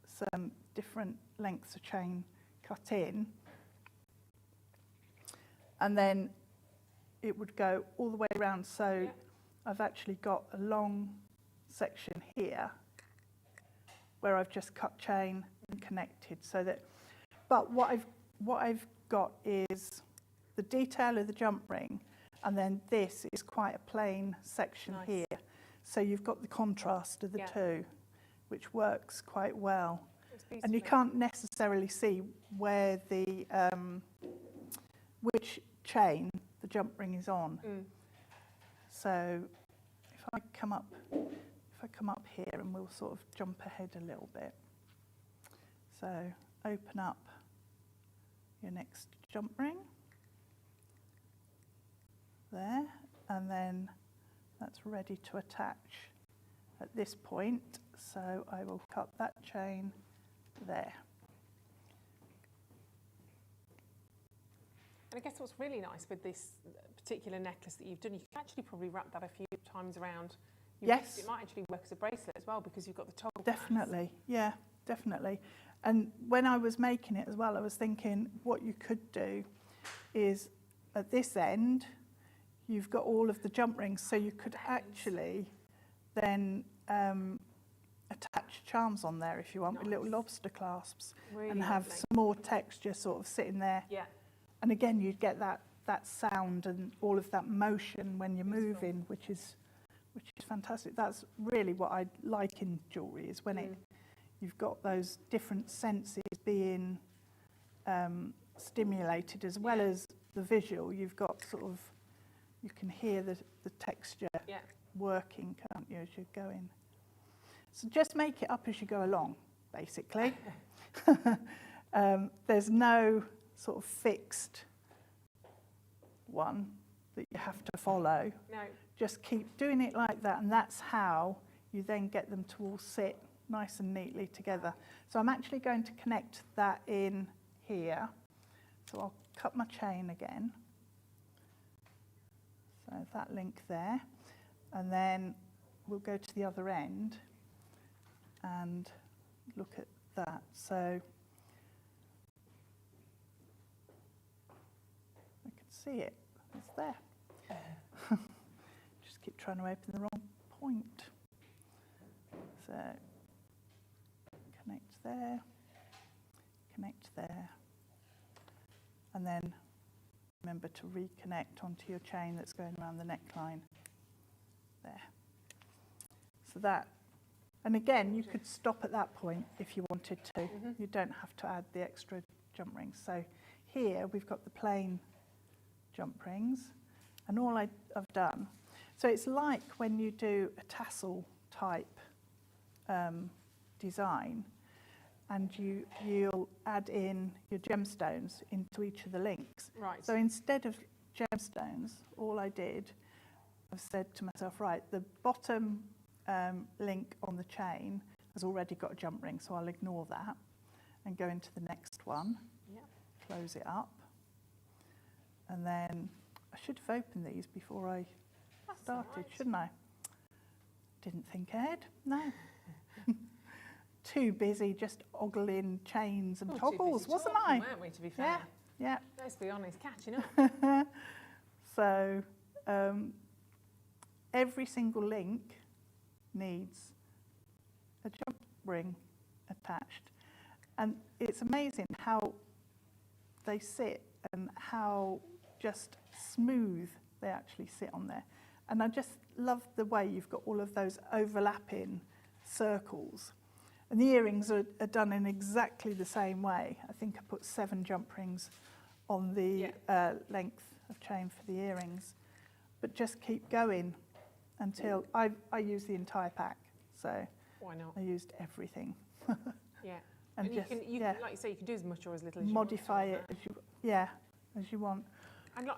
some different lengths of chain cut in, and then it would go all the way around. So I've actually got a long section here where I've just cut chain and connected so that, but what I've got is the detail of the jump ring, and then this is quite a plain section here. So you've got the contrast of the 2, which works quite well. And you can't necessarily see where the which chain the jump ring is on. So if I come up here, and we'll sort of jump ahead a little bit. So open up your next jump ring there, and then that's ready to attach at this point. So I will cut that chain there. And I guess what's really nice with this particular necklace that you've done, you can actually probably wrap that a few times around. Yes. It might actually work as a bracelet as well because you've got the toggle. Definitely, yeah, definitely. And when I was making it as well, I was thinking what you could do is at this end, you've got all of the jump rings, so you could actually then attach charms on there if you want, with little lobster clasps, Really and have lovely. some more texture sort of sitting there. Yeah. And again, you'd get that sound and all of that motion when you're moving, which is fantastic. That's really what I like in jewellery, is when you've got those different senses being stimulated, as well as the visual. You've got sort of, you can hear the texture working, can't you, as you're going. So just make it up as you go along, basically. There's no sort of fixed one that you have to follow. No. Just keep doing it like that, and that's how you then get them to all sit nice and neatly together. So I'm actually going to connect that in here. So I'll cut my chain again. So that link there, and then we'll go to the other end and look at that. So I can see it, it's there. Just keep trying to open the wrong point. So connect there, and then remember to reconnect onto your chain that's going around the neckline there. So that, and again, you could stop at that point if you wanted to. You don't have to add the extra jump rings. So here we've got the plain jump rings, and all I've done, so it's like when you do a tassel type design, and you'll add in your gemstones into each of the links. Right. So instead of gemstones, all I did, I've said to myself, right, the bottom link on the chain has already got a jump ring, so I'll ignore that and go into the next one, close it up, and then I should have opened these before I started, shouldn't I? Didn't think ahead, no. Too busy just ogling chains and toggles, wasn't I? Weren't we, to be fair? Yeah. Let's be honest, catching up. So every single link needs a jump ring attached. And it's amazing how they sit and how just smooth they actually sit on there. And I just love the way you've got all of those overlapping circles. And the earrings are done in exactly the same way. I think I put 7 jump rings on the length of chain for the earrings. But just keep going until I use the entire pack. So why not? I used everything. Yeah. And you just, can, like you say, you can do as much or as little as modify you it as you want.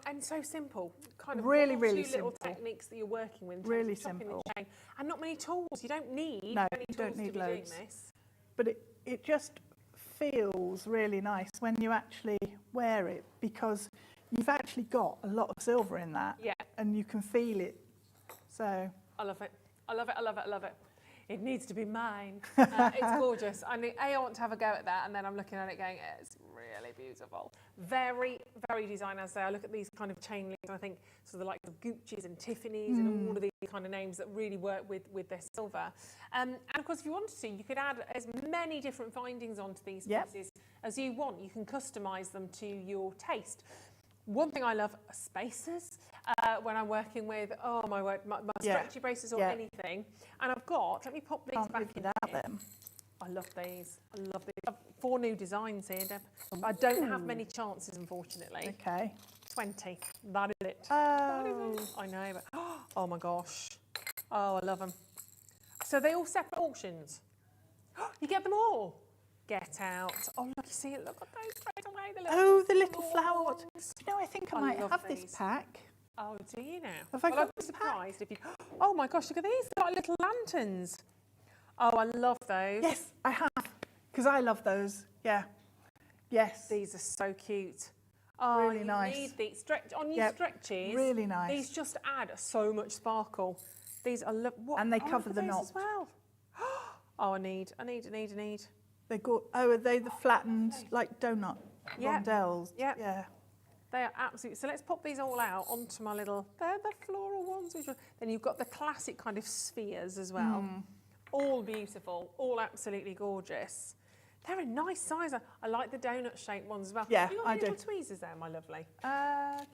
And so simple. Kind of Really, one or really two little simple. techniques that you're working with. In terms Really of chopping simple. The chain. And not many tools. You don't need No, many you tools don't need to be loads. doing this. But it just feels really nice when you actually wear it, because you've actually got a lot of silver in that. Yeah. And you can feel it. So I love it. I love it. I love it. I love it. It needs to be mine. It's gorgeous. I want to have a go at that, and then I'm looking at it going, it's really beautiful. Very, very design. As I say, I look at these kind of chain links, and I think sort of like the Gucci's and Tiffany's and all of these kind of names that really work with their silver. And of course, if you wanted to, you could add as many different findings onto these pieces as you want. You can customise them to your taste. One thing I love are spacers when I'm working with, oh my word, my stretchy braces or anything. And I've got, let me pop these back in there. them. I love these. I love these. I've 4 new designs here, Deb. I don't have many chances, unfortunately. Okay. 20. That is it. Oh. That is it. I know, but oh my gosh. Oh, I love them. So they all separate auctions. You get them all. Get out. Oh, look, you see it. Look at those straight away. The little flower ones. You know, I think I might love have these. this pack. Oh, do you now? Have I Well, got I'd be this pack? surprised if you... Oh my gosh, look at these. They're like little lanterns. Oh, I love those. Yes, I have, because I love those. Yeah. Yes. These are so cute. Oh, really nice. You need the stretch on your stretches. Really nice. These just add so much sparkle. These are and they cover the knot as well. Oh, I need. They go. Oh, are they the flattened like donut rondelles? Yeah. Yeah. They are absolutely. So let's pop these all out onto my little. They're the floral ones. Then you've got the classic kind of spheres as well. All beautiful. All absolutely gorgeous. They're a nice size. I like the donut shaped ones as well. Yeah, Have you got I little do. tweezers there, my lovely?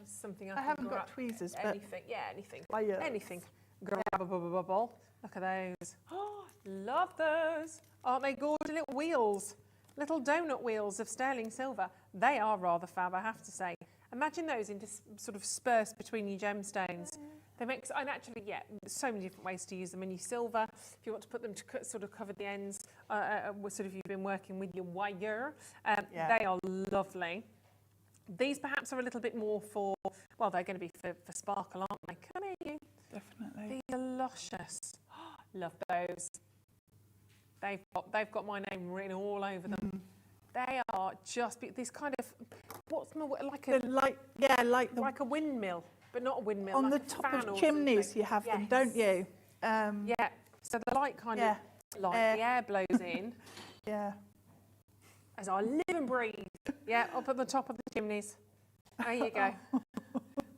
Something I haven't got tweezers, but anything. Yeah, anything. Pliers. Anything. Grabbable. Look at those. Oh, love those. Aren't they gorgeous little wheels? Little donut wheels of sterling silver. They are rather fab, I have to say. Imagine those sort of dispersed between your gemstones. They make, and actually, yeah, so many different ways to use them. In your silver, if you want to put them to sort of cover the ends, sort of you've been working with your wire, they are lovely. These perhaps are a little bit more for, well, they're going to be for sparkle, aren't they? Come here, you. Definitely. These are luscious. Love those. They've got my name written all over them. They are just this kind of like a windmill, but not a windmill. On like the a top fan of or chimneys, something. you have them, Yes. don't you? Yeah. So the light kind of the air blows in Yeah. as I live and breathe. Yeah, up at the top of the chimneys. There you go.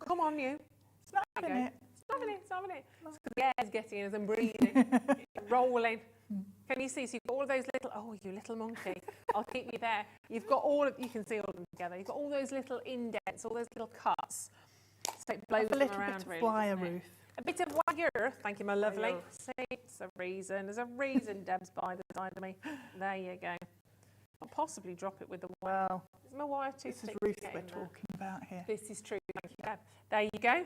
Come on, you. It's not having it. It's having it. It's 'cause the air's getting in as I'm breathing, rolling. Can you see? So you've got all of those little, oh, you little monkey. I'll keep you there. You've got you can see all of them together. You've got all those little indents, all those little cuts. So it blows A them little around bit of really. wire, doesn't it? Ruth. A bit of wire. Thank you, my lovely. See, it's a reason. There's a reason Deb's by the side of me. There you go. I'll possibly drop it with the wire. Well, Is my wire too this is thick? Ruth to get we're in there? talking about here. This is true. Thank you, Deb. There you go.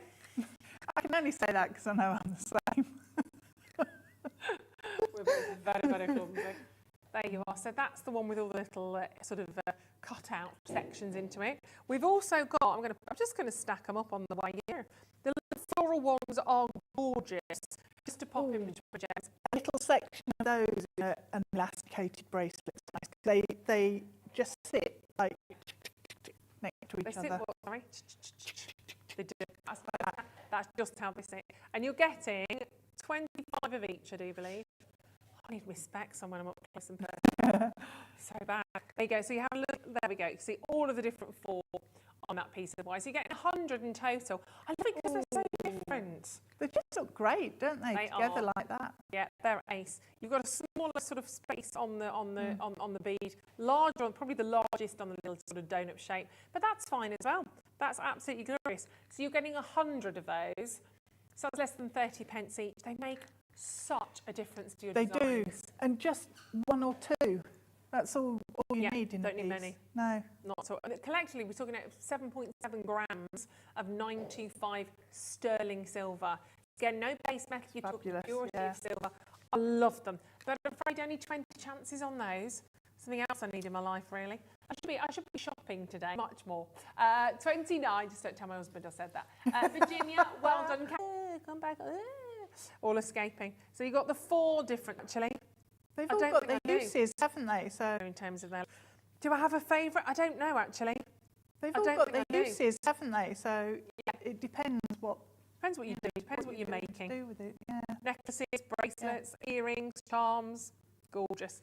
I can only say that because I know I'm the same. We're both very, very clumsy. There you are. So that's the one with all the little sort of cut-out sections into it. We've also got, I'm just going to stack them up on the way here. The little floral ones are gorgeous. Just to pop in between gems. A little section of those in an elasticated bracelet. They just sit like next to each They sit other. what, sorry? They do. That's just how they sit. And you're getting 25 of each, I do believe. I need my specs on when I'm up close and personal. So bad. There you go. So you have a look. There we go. You see all of the different four on that piece of wire. So you get 100 in total. I love it because they're so different. They just look great, don't they? Together like that. Yeah, they're ace. You've got a smaller sort of space on the bead, larger, probably the largest on the little sort of donut shape, but that's fine as well. That's absolutely glorious. So you're getting 100 of those. So that's less than 30 pence each. They make such a difference to your They designs. do, and just one or two. That's all you need in a don't need piece. many. No. Not so. Collectively, we're talking about 7.7 grams of 925 sterling silver. Again, no base metal. You're talking Fabulous, purity of silver. I love them, but I'm afraid only 20 chances on those. Something else I need in my life, really. I should be shopping today, much more. 29. Just don't tell my husband I said that. Virginia, well done. Come back. All escaping. So you've got the four different, actually. They've I all don't got think their I do. uses, haven't they? So In terms of their, do I have a favourite? I don't know, actually. they've I all don't got think their I do. uses, haven't they? So it depends what Depends what you do. Depends what you're to making. do with it. Yeah. Necklaces, bracelets, earrings, charms. Gorgeous.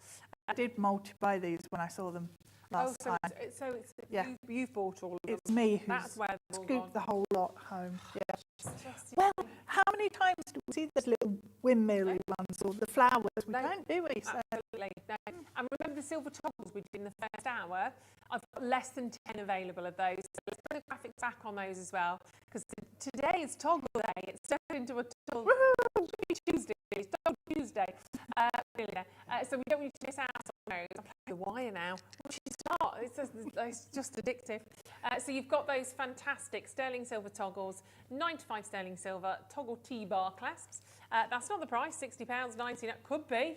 I did multiply these when I saw them last so time. Yeah. you've bought all of them. It's me That's who's where they've all scooped the gone. whole lot home. Yeah. Just- Well, how many times do we see those little windmill ones or the flowers? We No. don't, do we? So Absolutely. No. And remember the silver toggles we did in the first hour? I've got less than 10 available of those. So let's put a graphic back on those as well. Because today is toggle day. It's turned into a toggle Tuesday. It's Toggle Tuesday. So we don't need to miss out on those. I'm playing the wire now. Once you start, it's just addictive. So you've got those fantastic sterling silver toggles, 95 sterling silver toggle T-bar clasps. That's not the price, £60.90. Could be,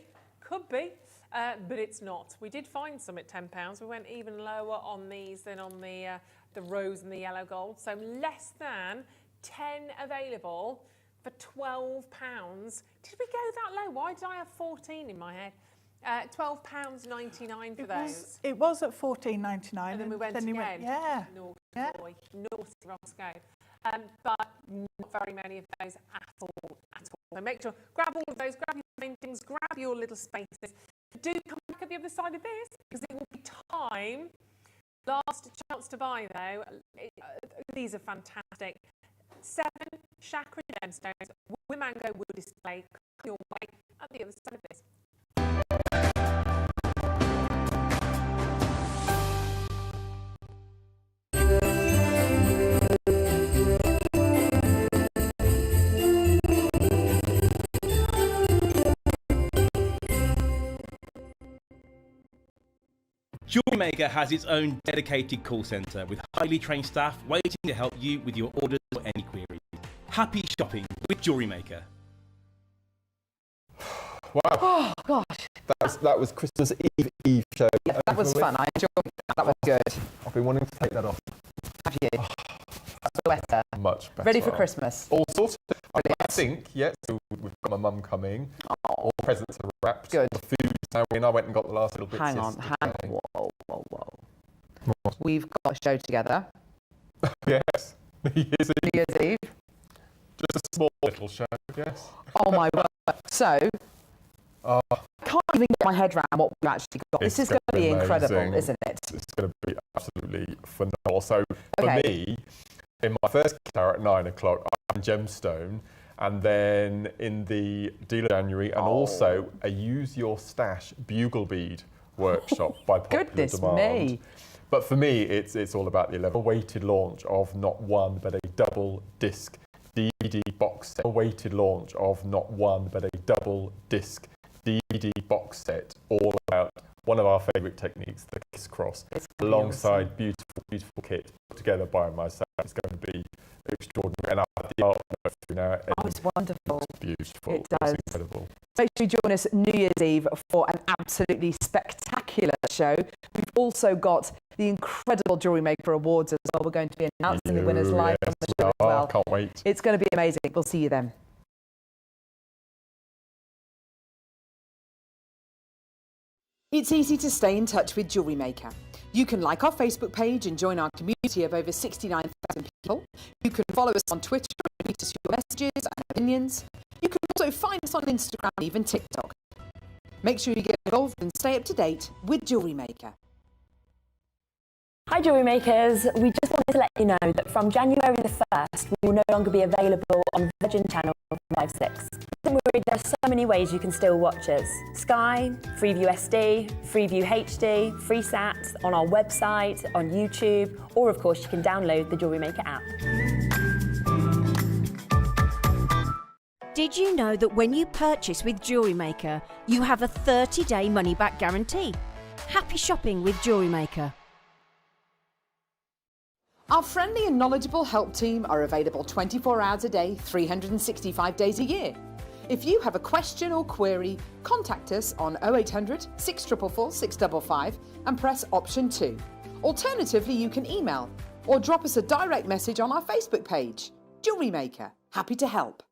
but it's not. We did find some at £10. We went even lower on these than on the rose and the yellow gold. So less than 10 available for £12. Did we go that low? Why did I have 14 in my head? £12.99 for those. It was at $14.99. And then we went again. Yeah. Naughty boy, naughty Roscoe. But not very many of those at all. So make sure, grab all of those, grab your paintings, grab your little spaces. Do come back at the other side of this, because it will be time. Last chance to buy though. These are fantastic. 7 chakra gemstones with mango wood display. Come your way at the other side of this. Jewellery Maker has its own dedicated call centre with highly trained staff waiting to help you with your orders or any queries. Happy shopping with Jewellery Maker. Wow. Oh, gosh. That was Christmas Eve show. Yeah, that was fun. I enjoyed that. That was good. I've been wanting to take that off. Have you? Better. Much better. Ready for Christmas? All sorted. I think, yeah, so we've got my mum coming. All presents are wrapped. Good. The food's now in. I went and got the last little bits Hang on. Whoa. We've got a show together. Yes. New Year's Eve. Just a small little show, yes. Oh my word. So, I can't even get my head around what we've actually got. This is going to be incredible, isn't it? It's going to be absolutely phenomenal. So, for me, in my first car at 9 o'clock, I'm gemstone. And then in the deal of January, and also a Use Your Stash bugle bead workshop by popular Goodness demand. me. But for me, it's all about the 11-awaited launch of not one, but a double disc DVD box set. Awaited launch of not one, but a double disc DVD box set, all about one of our favourite techniques, the kiss cross, alongside beautiful kit put together by myself. It's going to be extraordinary. And I have the artwork through now. It's wonderful. It's beautiful. It does. It's incredible. Make sure you join us New Year's Eve for an absolutely spectacular show. We've also got the incredible Jewellery Maker Awards as well. We're going to be announcing the winners live on the show as well. Can't wait. It's going to be amazing. We'll see you then. It's easy to stay in touch with Jewellery Maker. You can like our Facebook page and join our community of over 69,000 people. You can follow us on Twitter and tweet us your messages and opinions. You can also find us on Instagram and even TikTok. Make sure you get involved and stay up to date with Jewellery Maker. Hi Jewellery Makers, we just wanted to let you know that from January the 1st we will no longer be available on Virgin Channel 56. Don't worry, there are so many ways you can still watch us. Sky, Freeview SD, Freeview HD, FreeSat, on our website, on YouTube, or of course you can download the Jewellery Maker app. Did you know that when you purchase with Jewellery Maker, you have a 30-day money-back guarantee? Happy shopping with Jewellery Maker. Our friendly and knowledgeable help team are available 24 hours a day, 365 days a year. If you have a question or query, contact us on 0800 644 655 and press option 2. Alternatively, you can email or drop us a direct message on our Facebook page. Jewellery Maker, happy to help.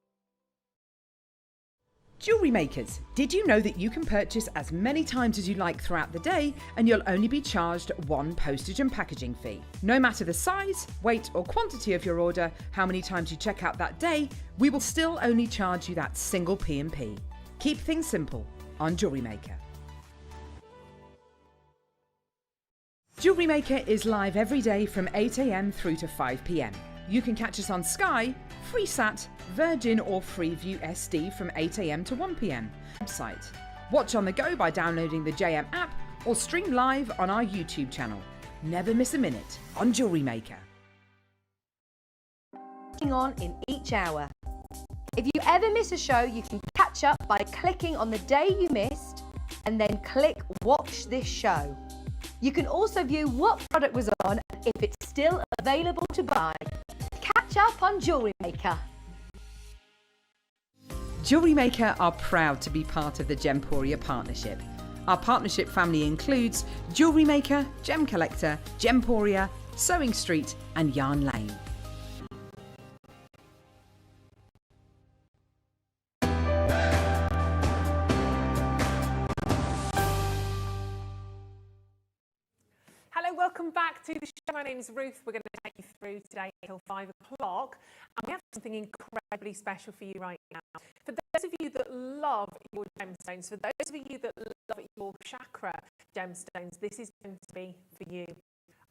Jewellery Makers, did you know that you can purchase as many times as you like throughout the day and you'll only be charged one postage and packaging fee? No matter the size, weight or quantity of your order, how many times you check out that day, we will still only charge you that single P&P. Keep things simple on Jewellery Maker. Jewellery Maker is live every day from 8 AM through to 5 PM. You can catch us on Sky, FreeSat, Virgin or Freeview SD from 8 AM to 1 PM. Website. Watch on the go by downloading the JM app or stream live on our YouTube channel. Never miss a minute on Jewellery Maker. On in each hour. If you ever miss a show, you can catch up by clicking on the day you missed and then click Watch This Show. You can also view what product was on and if it's still available to buy. Catch up on Jewellery Maker. Jewellery Maker are proud to be part of the Gemporia partnership. Our partnership family includes Jewellery Maker, Gem Collector, Gemporia, Sewing Street and Yarn Lane. the show. My name is Ruth. We're going to take you through today until 5 o'clock. And we have something incredibly special for you right now. For those of you that love your gemstones, for those of you that love your chakra gemstones, this is going to be for you.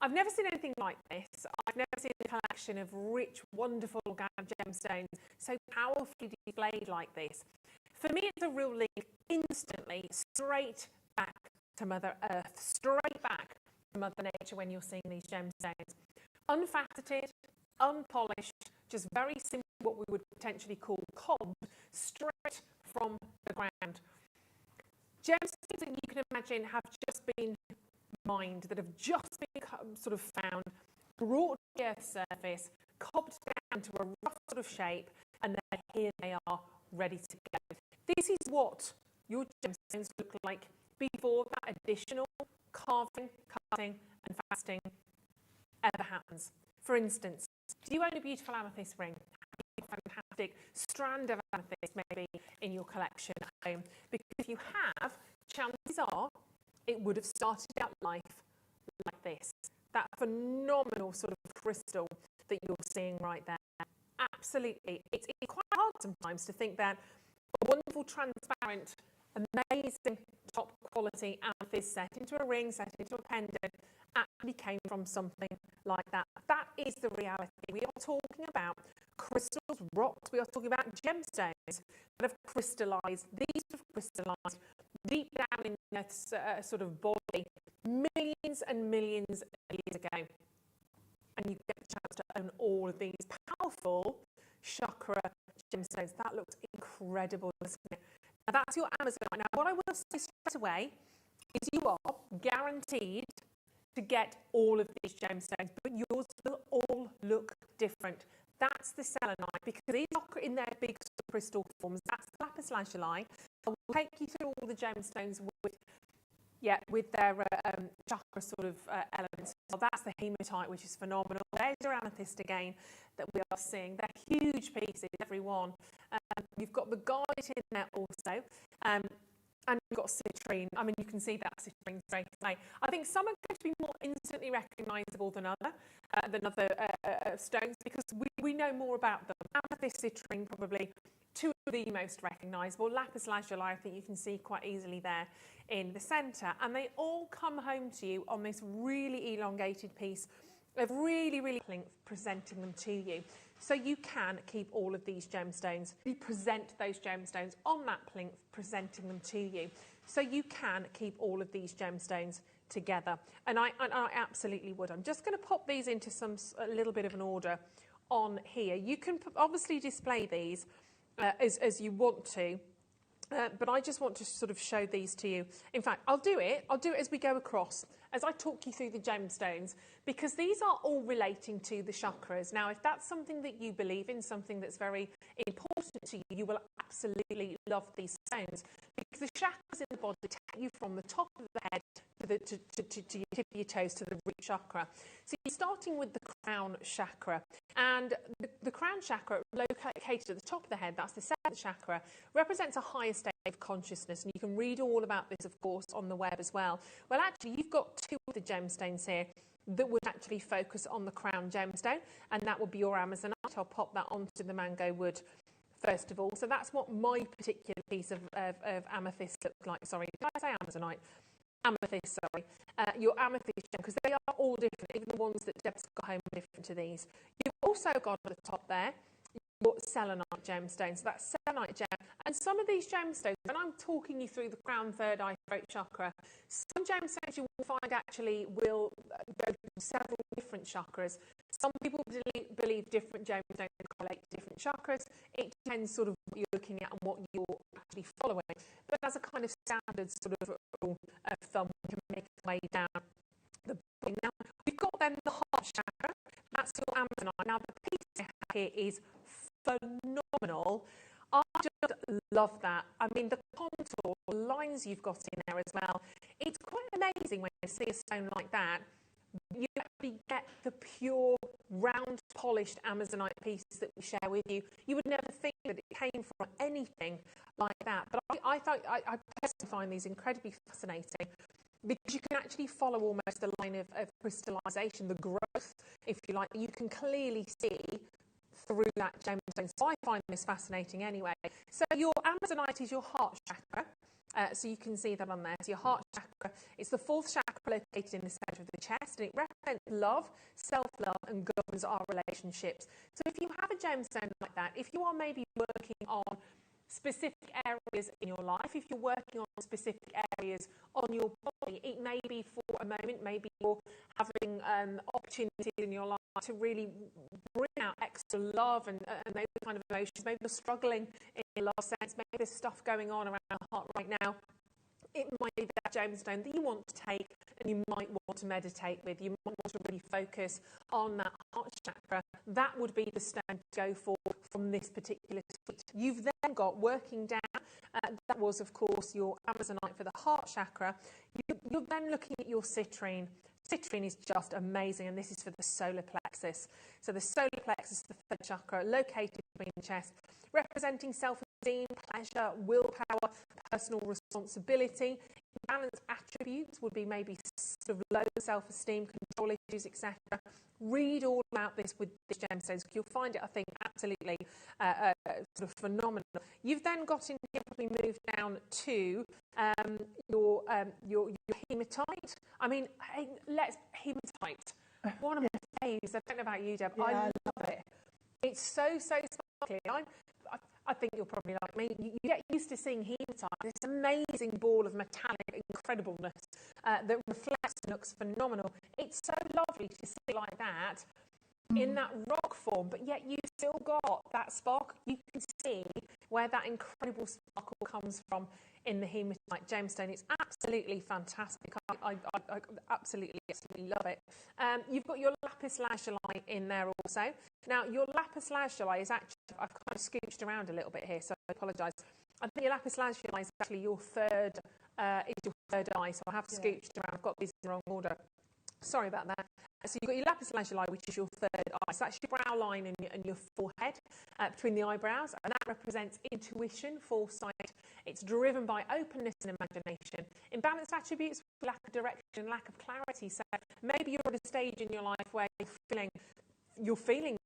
I've never seen anything like this. I've never seen a collection of rich, wonderful organic gemstones so powerfully displayed like this. For me, it's a real link instantly, straight back to Mother Earth, straight back to Mother Nature when you're seeing these gemstones. Unfaceted, unpolished, just very simply what we would potentially call cobbed, straight from the ground. Gemstones that you can imagine have just been mined, that have just been sort of found, brought to the Earth's surface, cobbed down to a rough sort of shape, and then here they are, ready to go. This is what your gemstones look like before that additional carving, cutting, and faceting ever happens. For instance, do you own a beautiful amethyst ring? Have a fantastic strand of amethyst maybe in your collection at home? Because if you have, chances are it would have started out life like this. That phenomenal sort of crystal that you're seeing right there. Absolutely. It's quite hard sometimes to think that a wonderful, transparent, amazing, top quality amethyst set into a ring, set into a pendant, actually came from something like that. That is the reality. We are talking about crystals, rocks, we are talking about gemstones that have crystallized. These have crystallized deep down in the Earth's sort of body millions and millions of years ago. And you get the chance to own all of these powerful chakra gemstones. That looks incredible, doesn't it? Now that's your Amazonite. Now what I will say straight away is you are guaranteed to get all of these gemstones, but yours will all look different. That's the selenite, because these are in their big crystal forms. That's the lapis lazuli. I will take you through all the gemstones with their chakra sort of elements. Well, that's the hematite, which is phenomenal. There's your amethyst again that we are seeing. They're huge pieces, every one. You've got the garnet in there also. And you've got citrine. I mean, you can see that citrine straight away. I think some are going to be more instantly recognisable than other stones, because we know more about them. Amethyst, citrine, probably two of the most recognisable. Lapis lazuli, I think you can see quite easily there in the centre. And they all come home to you on this really elongated piece of really, really length, presenting them to you. So you can keep all of these gemstones. You present those gemstones on that plinth, presenting them to you. So you can keep all of these gemstones together. And I absolutely would. I'm just going to pop these into a little bit of an order on here. You can obviously display these as you want to. But I just want to sort of show these to you. In fact, I'll do it as we go across, as I talk you through the gemstones, because these are all relating to the chakras. Now, if that's something that you believe in, something that's very important to you, you will absolutely love these stones, because the chakras in the body take you from the top of the head to your tip of your toes to the root chakra. So you're starting with the crown chakra, and the crown chakra, located at the top of the head, that's the seventh chakra, represents a higher state of consciousness, and you can read all about this, of course, on the web as well. Well, actually, you've got two of the gemstones here that would actually focus on the crown gemstone, and that would be your Amazonite. I'll pop that onto the mango wood first of all. So that's what my particular piece of amethyst looks like. Sorry, did I say Amazonite? Amethyst, sorry. Your amethyst gem, because they are all different. Even the ones that Deb's got home are different to these. You've also got at the top there your selenite gemstone. So that's selenite gem. And some of these gemstones, when I'm talking you through the crown, third eye, throat chakra, some gemstones you will find actually will go to several different chakras. Some people believe different gemstones correlate to different chakras. It depends sort of what you're looking at and what you're actually following. But as a kind of standard sort of rule of thumb, we can make our way down the body. Now, we've got then the heart chakra. That's your Amazonite. Now, the piece I have here is phenomenal. I just love that. I mean, the contour, the lines you've got in there as well. It's quite amazing when you see a stone like that. You actually get the pure, round, polished Amazonite pieces that we share with you. You would never think that it came from anything like that. But I personally find these incredibly fascinating. because you can actually follow almost the line of crystallisation, the growth, if you like. You can clearly see through that gemstone. So I find this fascinating anyway. So your Amazonite is your heart chakra. So you can see that on there. So your heart chakra, it's the 4th chakra located in the centre of the chest, and it represents love, self-love, and governs our relationships. So if you have a gemstone like that, if you are maybe working on specific areas in your life, if you're working on specific areas on your body, it may be for a moment, maybe you're having opportunities in your life to really bring out extra love and those kind of emotions. Maybe you're struggling in your love sense, maybe there's stuff going on around the heart right now. It might be that gemstone that you want to take and you might want to meditate with. You might want to really focus on that heart chakra. That would be the stone to go for from this particular suite. You've then got working down, that was of course your Amazonite for the heart chakra. You're then looking at your citrine. Citrine is just amazing, and this is for the solar plexus. So the solar plexus, the 3rd chakra, located between the chest, representing self-esteem, pleasure, willpower, personal responsibility. Balanced attributes would be maybe sort of low self-esteem, control issues, etc. Read all about this with these gemstones. You'll find it, I think, absolutely sort of phenomenal. You've then got in here, probably moved down to your hematite. I mean, hey, hematite. One of my faves. I don't know about you, Deb. I love it. It's so sparkly. I think you're probably like me. You get used to seeing hematite, this amazing ball of metallic incredibleness that reflects and looks phenomenal. It's so lovely to see it like that in that rock form, but yet you've still got that spark. You can see where that incredible sparkle comes from in the hematite gemstone. It's absolutely fantastic. I absolutely love it. You've got your lapis lazuli in there also. Now, your lapis lazuli is actually, I've kind of scooched around a little bit here, so I apologise. I think your lapis lazuli is actually your third eye, so I have scooched around. I've got these in the wrong order. Sorry about that. So you've got your lapis lazuli, which is your 3rd eye. So that's your brow line and your forehead between the eyebrows, and that represents intuition, foresight. It's driven by openness and imagination. Imbalanced attributes, lack of direction, lack of clarity. So maybe you're at a stage in your life where you're feeling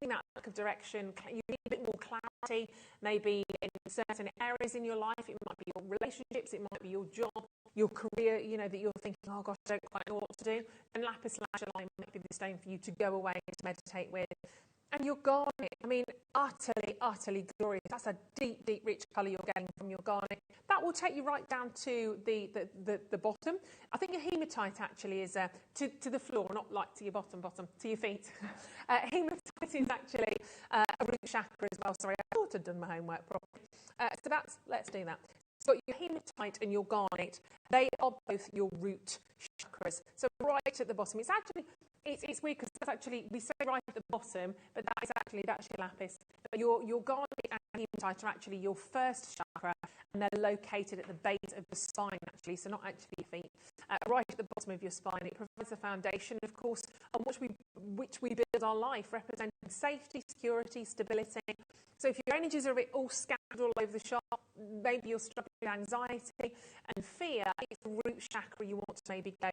that lack of direction. You need a bit more clarity, maybe in certain areas in your life. It might be your relationships, it might be your job, your career, you know, that you're thinking, oh gosh, I don't quite know what to do. And lapis lazuli might be the stone for you to go away and to meditate with. And your garnet, I mean, utterly glorious. That's a deep, rich colour you're getting from your garnet. That will take you right down to the bottom. I think a hematite actually is to the floor, not like to your bottom, to your feet. Hematite is actually a root chakra as well. Sorry, I thought I'd done my homework properly. So let's do that. So your hematite and your garnet, they are both your root chakras. So right at the bottom, it's actually, it's weird because that's actually, we say right at the bottom, but that's your lapis. But your garnet and hematite are actually your 1st chakra, and they're located at the base of the spine actually, so not actually your feet. Right at the bottom of your spine. It provides the foundation, of course, on which we build our life, representing safety, security, stability. So if your energies are a bit all scattered all over the shop, maybe you're struggling with anxiety and fear, it's the root chakra you want to maybe go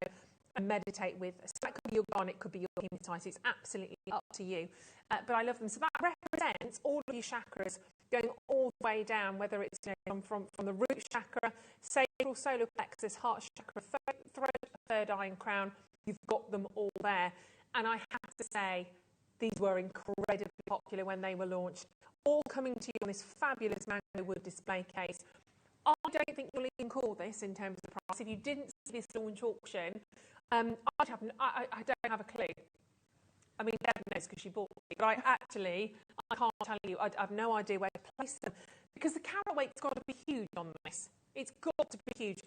and meditate with. So that could be your garnet, could be your hematite. It's absolutely up to you. But I love them. So that represents all of your chakras going all the way down, whether it's from the root chakra, sacral, solar plexus, heart chakra, throat, 3rd eye and crown. You've got them all there. And I have to say, these were incredibly popular when they were launched. All coming to you on this fabulous mango wood display case. I don't think you'll even call this in terms of price. If you didn't see this launch auction, I don't have a clue. I mean, Deb knows because she bought it, but I can't tell you. I have no idea where to place them because the carat weight's got to be huge on this. It's got to be huge.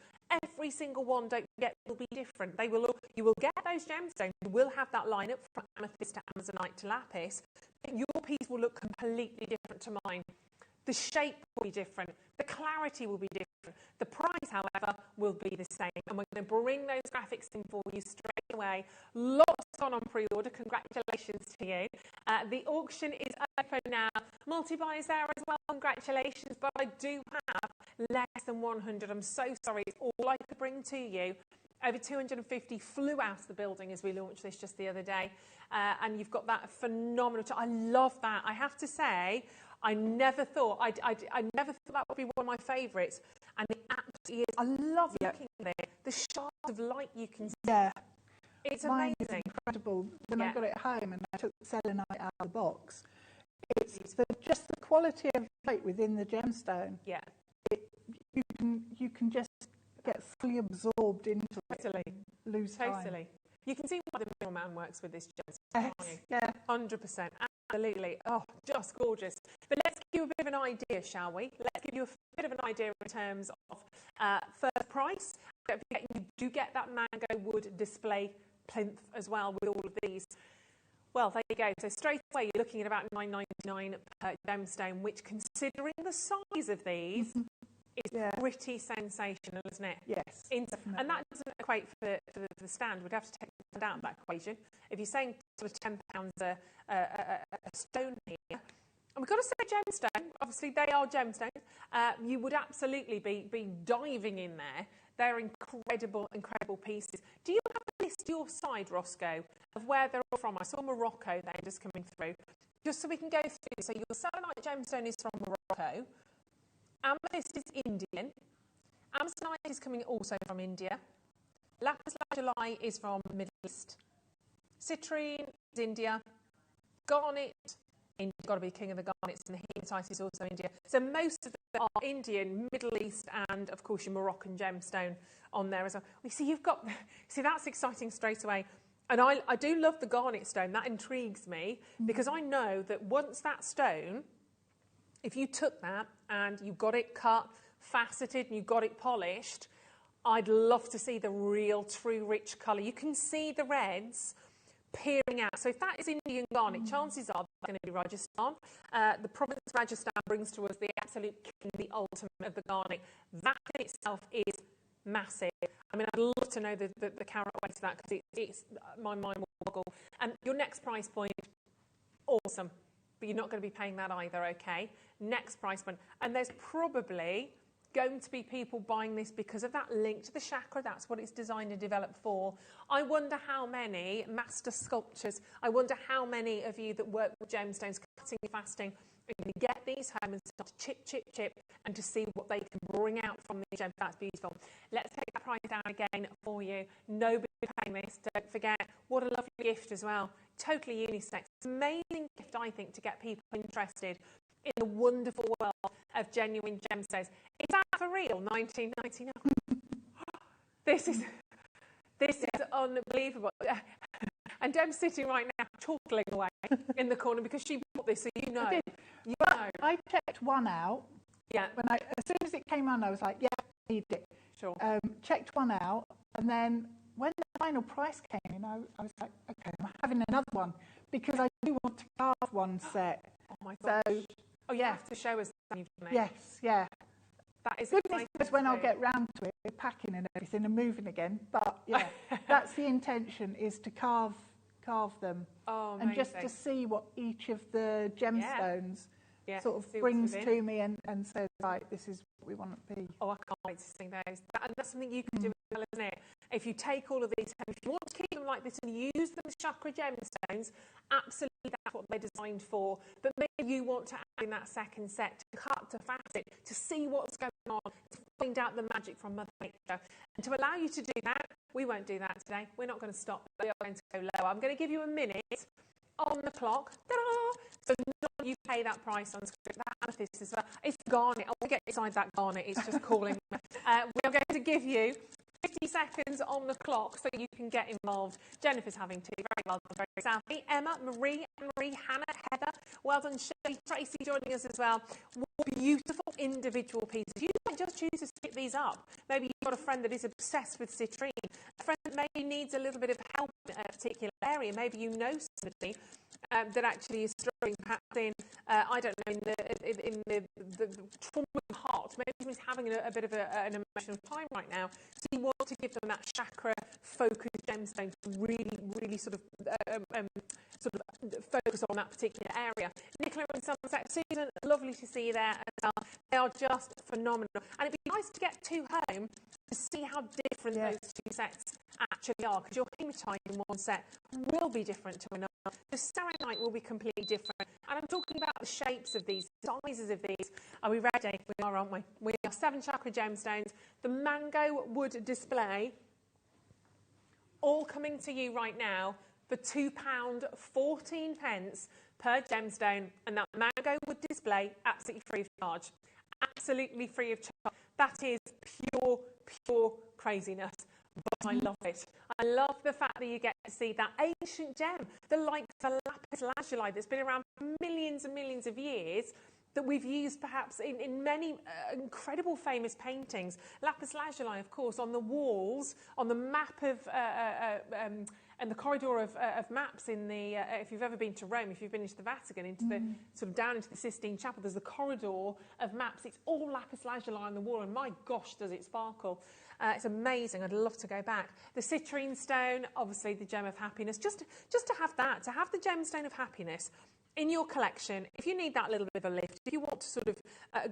Every single one, don't forget, will be different. You will get those gemstones. You will have that lineup from amethyst to amazonite to lapis. But your piece will look completely different to mine. The shape will be different. The clarity will be different. The price, however, will be the same. And we're going to bring those graphics in for you straight away. Lots gone on pre-order. Congratulations to you. The auction is open now. Multi-buyers there as well. Congratulations. But I do have less than 100. I'm so sorry. It's all I could bring to you. Over 250 flew out of the building as we launched this just the other day. And you've got that phenomenal... I love that. I have to say, I never thought that would be one of my favourites. And it absolutely is. I love looking at it. The shards of light you can see. Yeah. It's Mine amazing. is incredible. When I got it home and I took the selenite out of the box, it's just the quality of light within the gemstone. Yeah. You can just get fully absorbed into totally. it. Lose Totally. time. You can see why the middleman works with this gemstone, Yes, can't you? yeah. 100%. Absolutely. Oh, just gorgeous. But let's give you a bit of an idea, shall we? Let's give you a bit of an idea in terms of first price. Don't forget, you do get that mango wood display plinth as well with all of these. Well, there you go. So straight away, you're looking at about $9.99 per gemstone, which, considering the size of these, is pretty sensational, isn't it? Yes. And that doesn't equate for the stand. We'd have to take the stand out of that equation. If you're saying sort of £10 a stone here, and we've got to say gemstone, obviously they are gemstones, you would absolutely be diving in there. They're incredible, incredible pieces. Do you have a list your side, Roscoe, of where they're all from? I saw Morocco there just coming through. Just so we can go through. So your selenite gemstone is from Morocco. Amethyst is Indian. Amazonite is coming also from India. Lapis lazuli is from the Middle East. Citrine is India. Garnet, India, got to be king of the garnets, and the hematite is also India. So most of them are Indian, Middle East, and of course your Moroccan gemstone on there as well. We see you've got, see that's exciting straight away. And I do love the garnet stone. That intrigues me because I know that once that stone, if you took that and you got it cut, faceted, and you got it polished, I'd love to see the real, true, rich colour. You can see the reds peering out. So if that is Indian garnet, chances are that's going to be Rajasthan. The province of Rajasthan brings to us the absolute king, the ultimate of the garnet. That in itself is massive. I mean, I'd love to know the carat weight of that because it's my mind will boggle. And your next price point, awesome. But you're not going to be paying that either, okay? Next price point. And there's probably going to be people buying this because of that link to the chakra. That's what it's designed and developed for. I wonder how many master sculptors, I wonder how many of you that work with gemstones, cutting and fasting, are going to get these home and start to chip, and to see what they can bring out from these gems. That's beautiful. Let's take that price down again for you. Nobody paying this. Don't forget, what a lovely gift as well. Totally unisex. Amazing gift, I think, to get people interested in the wonderful world of genuine gemstones. Is that for real? $19.99. This is unbelievable. And Deb's sitting right now, chortling away in the corner because she bought this, so you know. I checked one out. Yeah. As soon as it came on, I was like, yeah, I need it. Sure. Checked one out, and then when the final price came in, I was like, okay, I'm having another one because I do want to carve one set. Oh my gosh. So, you have to show us that you've done it. Yes, yeah. That is goodness knows when I'll get round to it, packing and everything and moving again. But yeah, that's the intention, is to carve them. Oh, and just to see what each of the gemstones sort of brings to me and says, right, this is what we want it to be. Oh, I can't wait to see those. And that's something you can do as well, isn't it? If you take all of these, if you want to keep them like this and use them as chakra gemstones, absolutely that's what they're designed for. But maybe you want to add in that second set, to cut, to facet, to see what's going on, to find out the magic from Mother Nature. And to allow you to do that, we won't do that today. We're not going to stop. We are going to go lower. I'm going to give you a minute on the clock. Ta-da! So not you pay that price on script. That amethyst as well. It's garnet. I want to get inside that garnet. It's just calling. We are going to give you 50 seconds on the clock so you can get involved. Jennifer's having tea. Very well done. Very Southie. Emma, Marie, Hannah, Heather. Well done, Shirley. Tracy joining us as well. What beautiful individual pieces. You don't just choose to stick these up. Maybe you've got a friend that is obsessed with citrine. A friend that maybe needs a little bit of help in a particular area. Maybe you know somebody that actually is struggling perhaps in, I don't know, in the trauma of the heart. Maybe somebody's having a bit of an emotional time right now. So you want to give them that chakra-focused gemstone to really, really sort of sort of focus on that particular area. Nicola and Somerset, Susan, lovely to see you there as well. They are just phenomenal. And it'd be nice to get two home to see how different those two sets actually are, because your hematite in one set will be different to another. The selenite will be completely different. And I'm talking about the shapes of these, sizes of these. Are we ready? We are, aren't we? We are 7 chakra gemstones. The mango wood display, all coming to you right now for £2.14 per gemstone. And that mango wood display, absolutely free of charge. Absolutely free of charge. That is pure craziness. But I love it. I love the fact that you get to see that ancient gem, the likes of lapis lazuli that's been around for millions and millions of years, that we've used perhaps in many incredible famous paintings. Lapis lazuli, of course, on the walls, on the map of and the corridor of maps in the, if you've ever been to Rome, if you've been into the Vatican, into the sort of down into the Sistine Chapel, there's the corridor of maps. It's all lapis lazuli on the wall, and my gosh, does it sparkle. It's amazing. I'd love to go back. The citrine stone, obviously the gem of happiness. Just to have that, to have the gemstone of happiness in your collection, if you need that little bit of a lift, if you want to sort of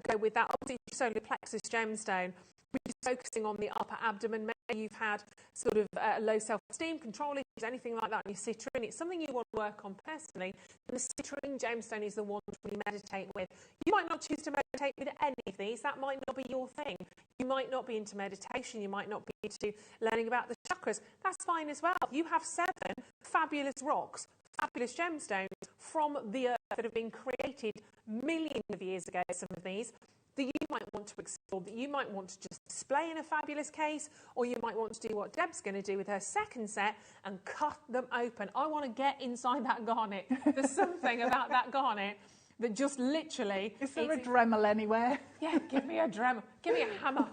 go with that, obviously solar plexus gemstone, which is focusing on the upper abdomen. Maybe you've had sort of low self-esteem, control issues, anything like that in your citrine. It's something you want to work on personally. And the citrine gemstone is the one to really meditate with. You might not choose to meditate with any of these. That might not be your thing. You might not be into meditation. You might not be into learning about the chakras. That's fine as well. You have 7 fabulous rocks, fabulous gemstones from the earth that have been created millions of years ago, some of these, that you might want to explore, that you might want to just display in a fabulous case, or you might want to do what Deb's going to do with her second set and cut them open. I want to get inside that garnet. There's something about that garnet that just literally... Is there a Dremel anywhere? Yeah, give me a Dremel. Give me a hammer.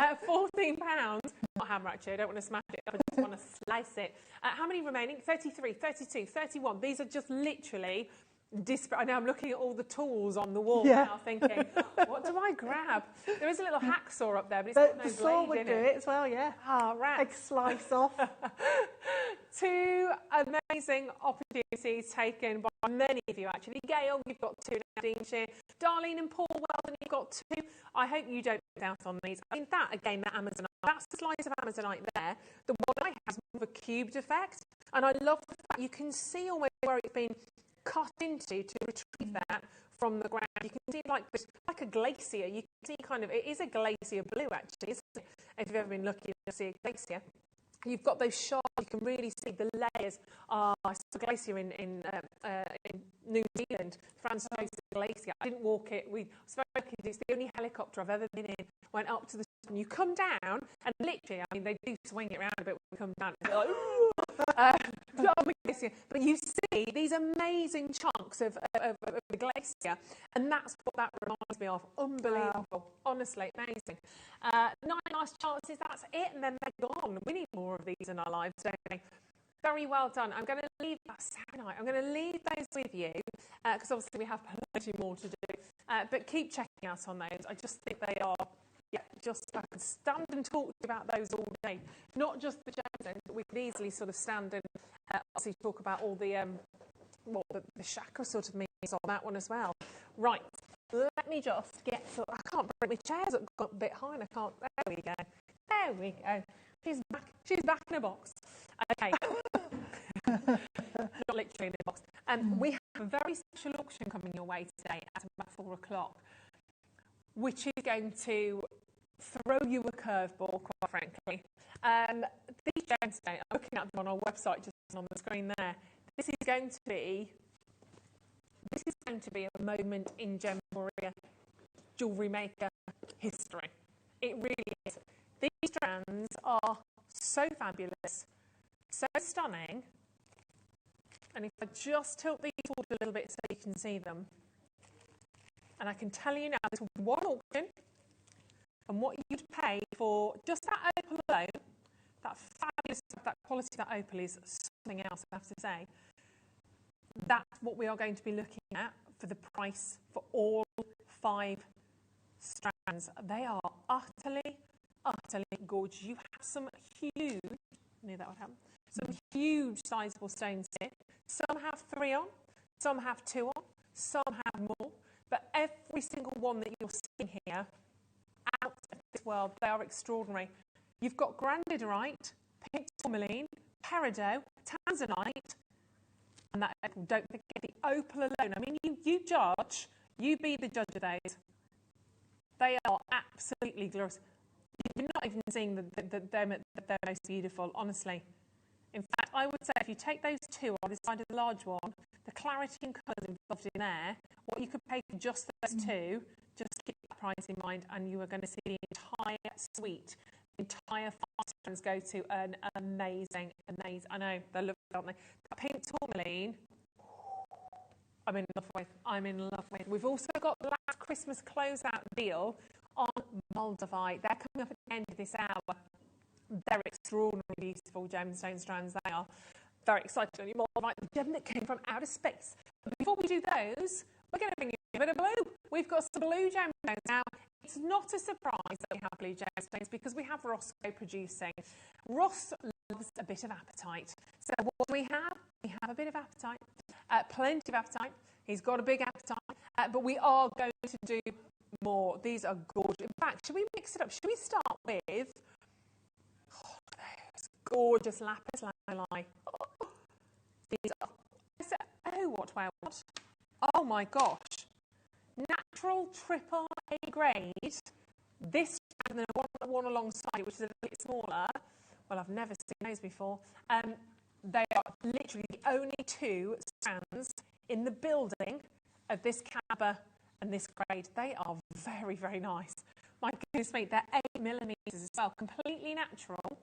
£14. Not a hammer, actually. I don't want to smash it. I just want to slice it. How many remaining? 33, 32, 31. These are just literally... I know I'm looking at all the tools on the wall now thinking, what do I grab? There is a little hacksaw up there, but it's got no blade in it. The saw would do it as well, yeah. Ah, right. Like slice off. 2 amazing opportunities taken by many of you, actually. Gail, you've got 2 now, Deanshire. Darlene and Paul Weldon, you've got 2. I hope you don't miss out on these. I mean, that, again, that Amazonite, that's the slice of Amazonite there. The one I have has more of a cubed effect, and I love the fact you can see almost where it's been cut into to retrieve that from the ground. You can see like a glacier. You can see kind of, it is a glacier blue actually, isn't it? If you've ever been lucky to see a glacier. You've got those shards, you can really see the layers. I saw a glacier in New Zealand, Franz Josef Glacier. I didn't walk it. It's the only helicopter I've ever been in. Went up to the top and you come down, and literally, I mean, they do swing it around a bit when you come down. It's like, but you see these amazing chunks of the glacier, and that's what that reminds me of. Unbelievable. Wow. Honestly, amazing. 9 last chances, that's it, and then they're gone. We need more of these in our lives, don't we? Very well done. I'm going to leave that selenite. I'm going to leave those with you, because obviously we have plenty more to do. But keep checking out on those. I just think they are... Yeah, I could stand and talk about those all day. Not just the gemstones, but we could easily sort of stand and obviously talk about all the what the chakra sort of means on that one as well. Right, let me just get to... I can't bring my chairs up, got a bit high and I can't... There we go. There we go. She's back in a box. Okay. Not literally in a box. We have a very special auction coming your way today at about 4 o'clock, which is going to throw you a curveball, quite frankly. These gemstones, I'm looking at them on our website, just on the screen there. This is going to be a moment in Gem Warrior Jewellery Maker history. It really is. These strands are so fabulous, so stunning. And if I just tilt these forward a little bit so you can see them. And I can tell you now, this will be one auction, and what you'd pay for just that opal alone, that fabulous, that quality of that opal is something else, I have to say. That's what we are going to be looking at for the price for all 5 strands. They are utterly gorgeous. You have some huge, I knew that would happen, some huge sizable stones here. Some have 3 on, some have 2 on, some have more, but every single one that you're seeing here, out of this world, they are extraordinary. You've got grandidorite, pink tourmaline, peridot, tanzanite, and that, don't forget the opal alone. I mean, you judge, you be the judge of those. They are absolutely glorious. You're not even seeing that they're most beautiful, honestly. In fact, I would say if you take those 2 on this side of the large one, the clarity and colours involved in there, what you could pay for just those 2, just keep that price in mind, and you are going to see the entire suite, the entire 5 strands go to an amazing, I know, they're lovely, aren't they? That pink tourmaline, I'm in love with. I'm in love with. We've also got the last Christmas closeout deal on Moldavite. They're coming up at the end of this hour. They're extraordinarily beautiful gemstone strands. They are very excited on your Moldavite, the gem that came from outer space. But before we do those, we're going to bring you a bit of blue. We've got some blue gemstones. Now, it's not a surprise that we have blue gemstones because we have Roscoe producing. Ross loves a bit of appetite. So what do we have? We have a bit of appetite. Plenty of appetite. He's got a big appetite, but we are going to do more. These are gorgeous. In fact, should we mix it up? Should we start with those gorgeous lapis lazuli? Oh, these are. Oh, what do I want? Oh my gosh! Natural triple A grade. This and then one alongside it, which is a bit smaller. Well, I've never seen those before. They are literally the only 2 strands in the building of this calibre and this grade. They are very, very nice. My goodness me, they're 8mm as well, completely natural.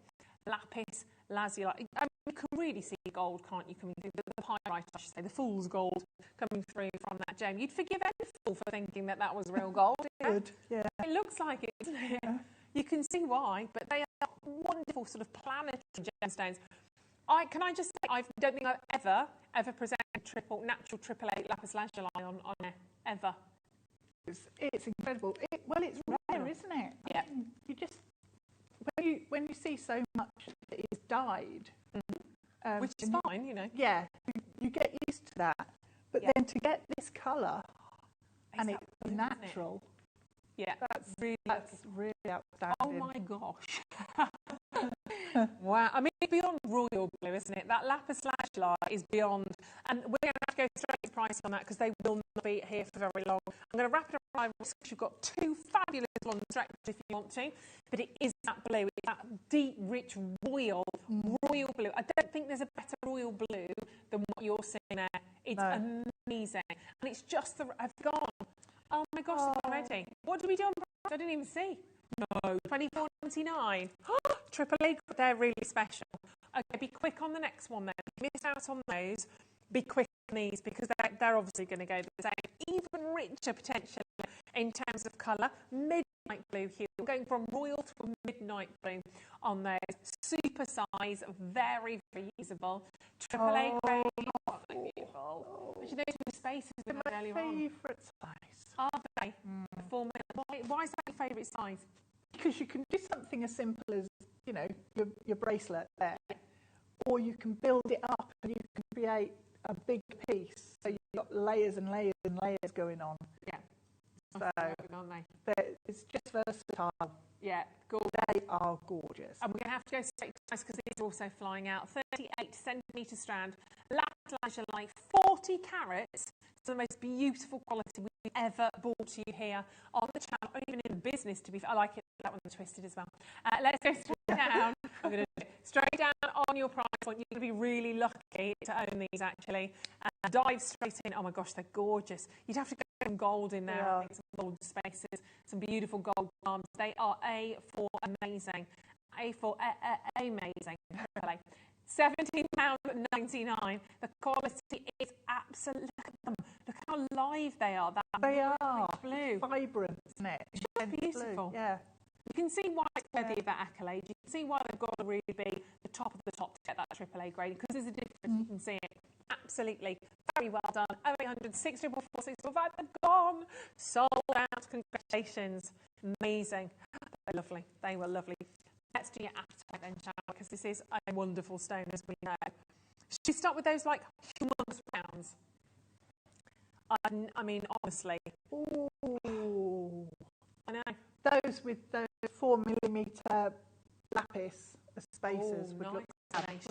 Lapis lazuli. I mean, you can really see gold, can't you? The pyrite, I should say, the fool's gold coming through from that gem. You'd forgive any fool for thinking that was real gold. Good, yeah. It looks like it, doesn't it? Yeah. You can see why, but they are wonderful sort of planetary gemstones. Can I just say, I don't think I've ever presented natural triple A lapis lazuli on air, ever. It's incredible. It's rare, isn't it? Yeah. I mean, you just when you see so much that is dyed, which is fine, you know. Yeah, you get used to that. But then to get this colour and it's natural, that's really outstanding. Oh my gosh. Wow, I mean, it's beyond royal blue, isn't it? That lapis lazuli is beyond, and we're going to have to go straight to price on that because they will not be here for very long. I'm going to wrap it around because you've got 2 fabulous blonde stretches if you want to, but it is that blue, it's that deep, rich, royal blue. I don't think there's a better royal blue than what you're seeing there. It's amazing, and it's just I've gone. Oh my gosh, it's already. What did we do on price? I didn't even see. No, $24.99. Triple A, they're really special. Okay, be quick on the next one then. If you missed out on those, be quick on these because they're obviously going to go the same. Even richer potentially in terms of colour. Midnight blue hue. I'm going from royal to a midnight blue on those. Super size, very, very usable. Triple A grade. Oh, beautiful. Actually, those were the spaces we had earlier on. My favourite size. Are they? Why is that your favourite size? Because you can do something as simple as, you know, your bracelet there, or you can build it up and you can create a big piece. So you've got layers and layers and layers going on. Yeah. So it's just versatile. Yeah, gorgeous. They are gorgeous. And we're going to have to go straight to price because these are also flying out. 38cm strand, lapis lazuli, 40 carats. It's the most beautiful quality we've ever brought to you here on the channel, or even in the business, to be fair. I like it, that one's twisted as well. Let's go straight down. I'm going to do it. Straight down on your price point. You're going to be really lucky to own these, actually. Dive straight in. Oh, my gosh, they're gorgeous. You'd have to get some gold in there, I think, some gold spaces, some beautiful gold arms. They are A for amazing. A for amazing. Really. £17.99. The quality is absolute. Look at them. Look how live they are. They are blue, vibrant, isn't it? It's just beautiful. Blue. Yeah. You can see why it's worthy of that accolade. You can see why they've got to really be the top of the top to get that AAA grade because there's a difference. You can see it. Absolutely. Very well done. 0800 644 645. They've gone. Sold out. Congratulations. Amazing. They're lovely. They were lovely. Let's do your appetite then, shall we? Because this is a wonderful stone, as we know. Should we start with those like humongous rounds? I mean, honestly. Ooh, I know. Those with the 4mm lapis spacers would look nice.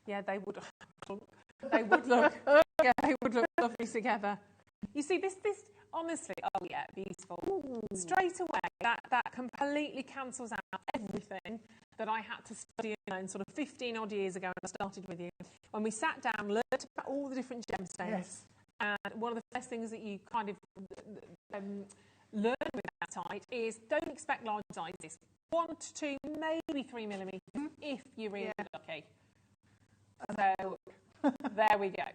Yeah, they would. They would look. Yeah, they would look lovely together. You see, this honestly. Oh yeah, beautiful. Ooh. Straight away, that completely cancels out everything that I had to study in sort of 15 odd years ago when I started with you. When we sat down, learned about all the different gemstones. Yes. And one of the first things that you kind of learn with apatite is don't expect large sizes. 1 to 2, maybe 3mm if you're really lucky. So there we go.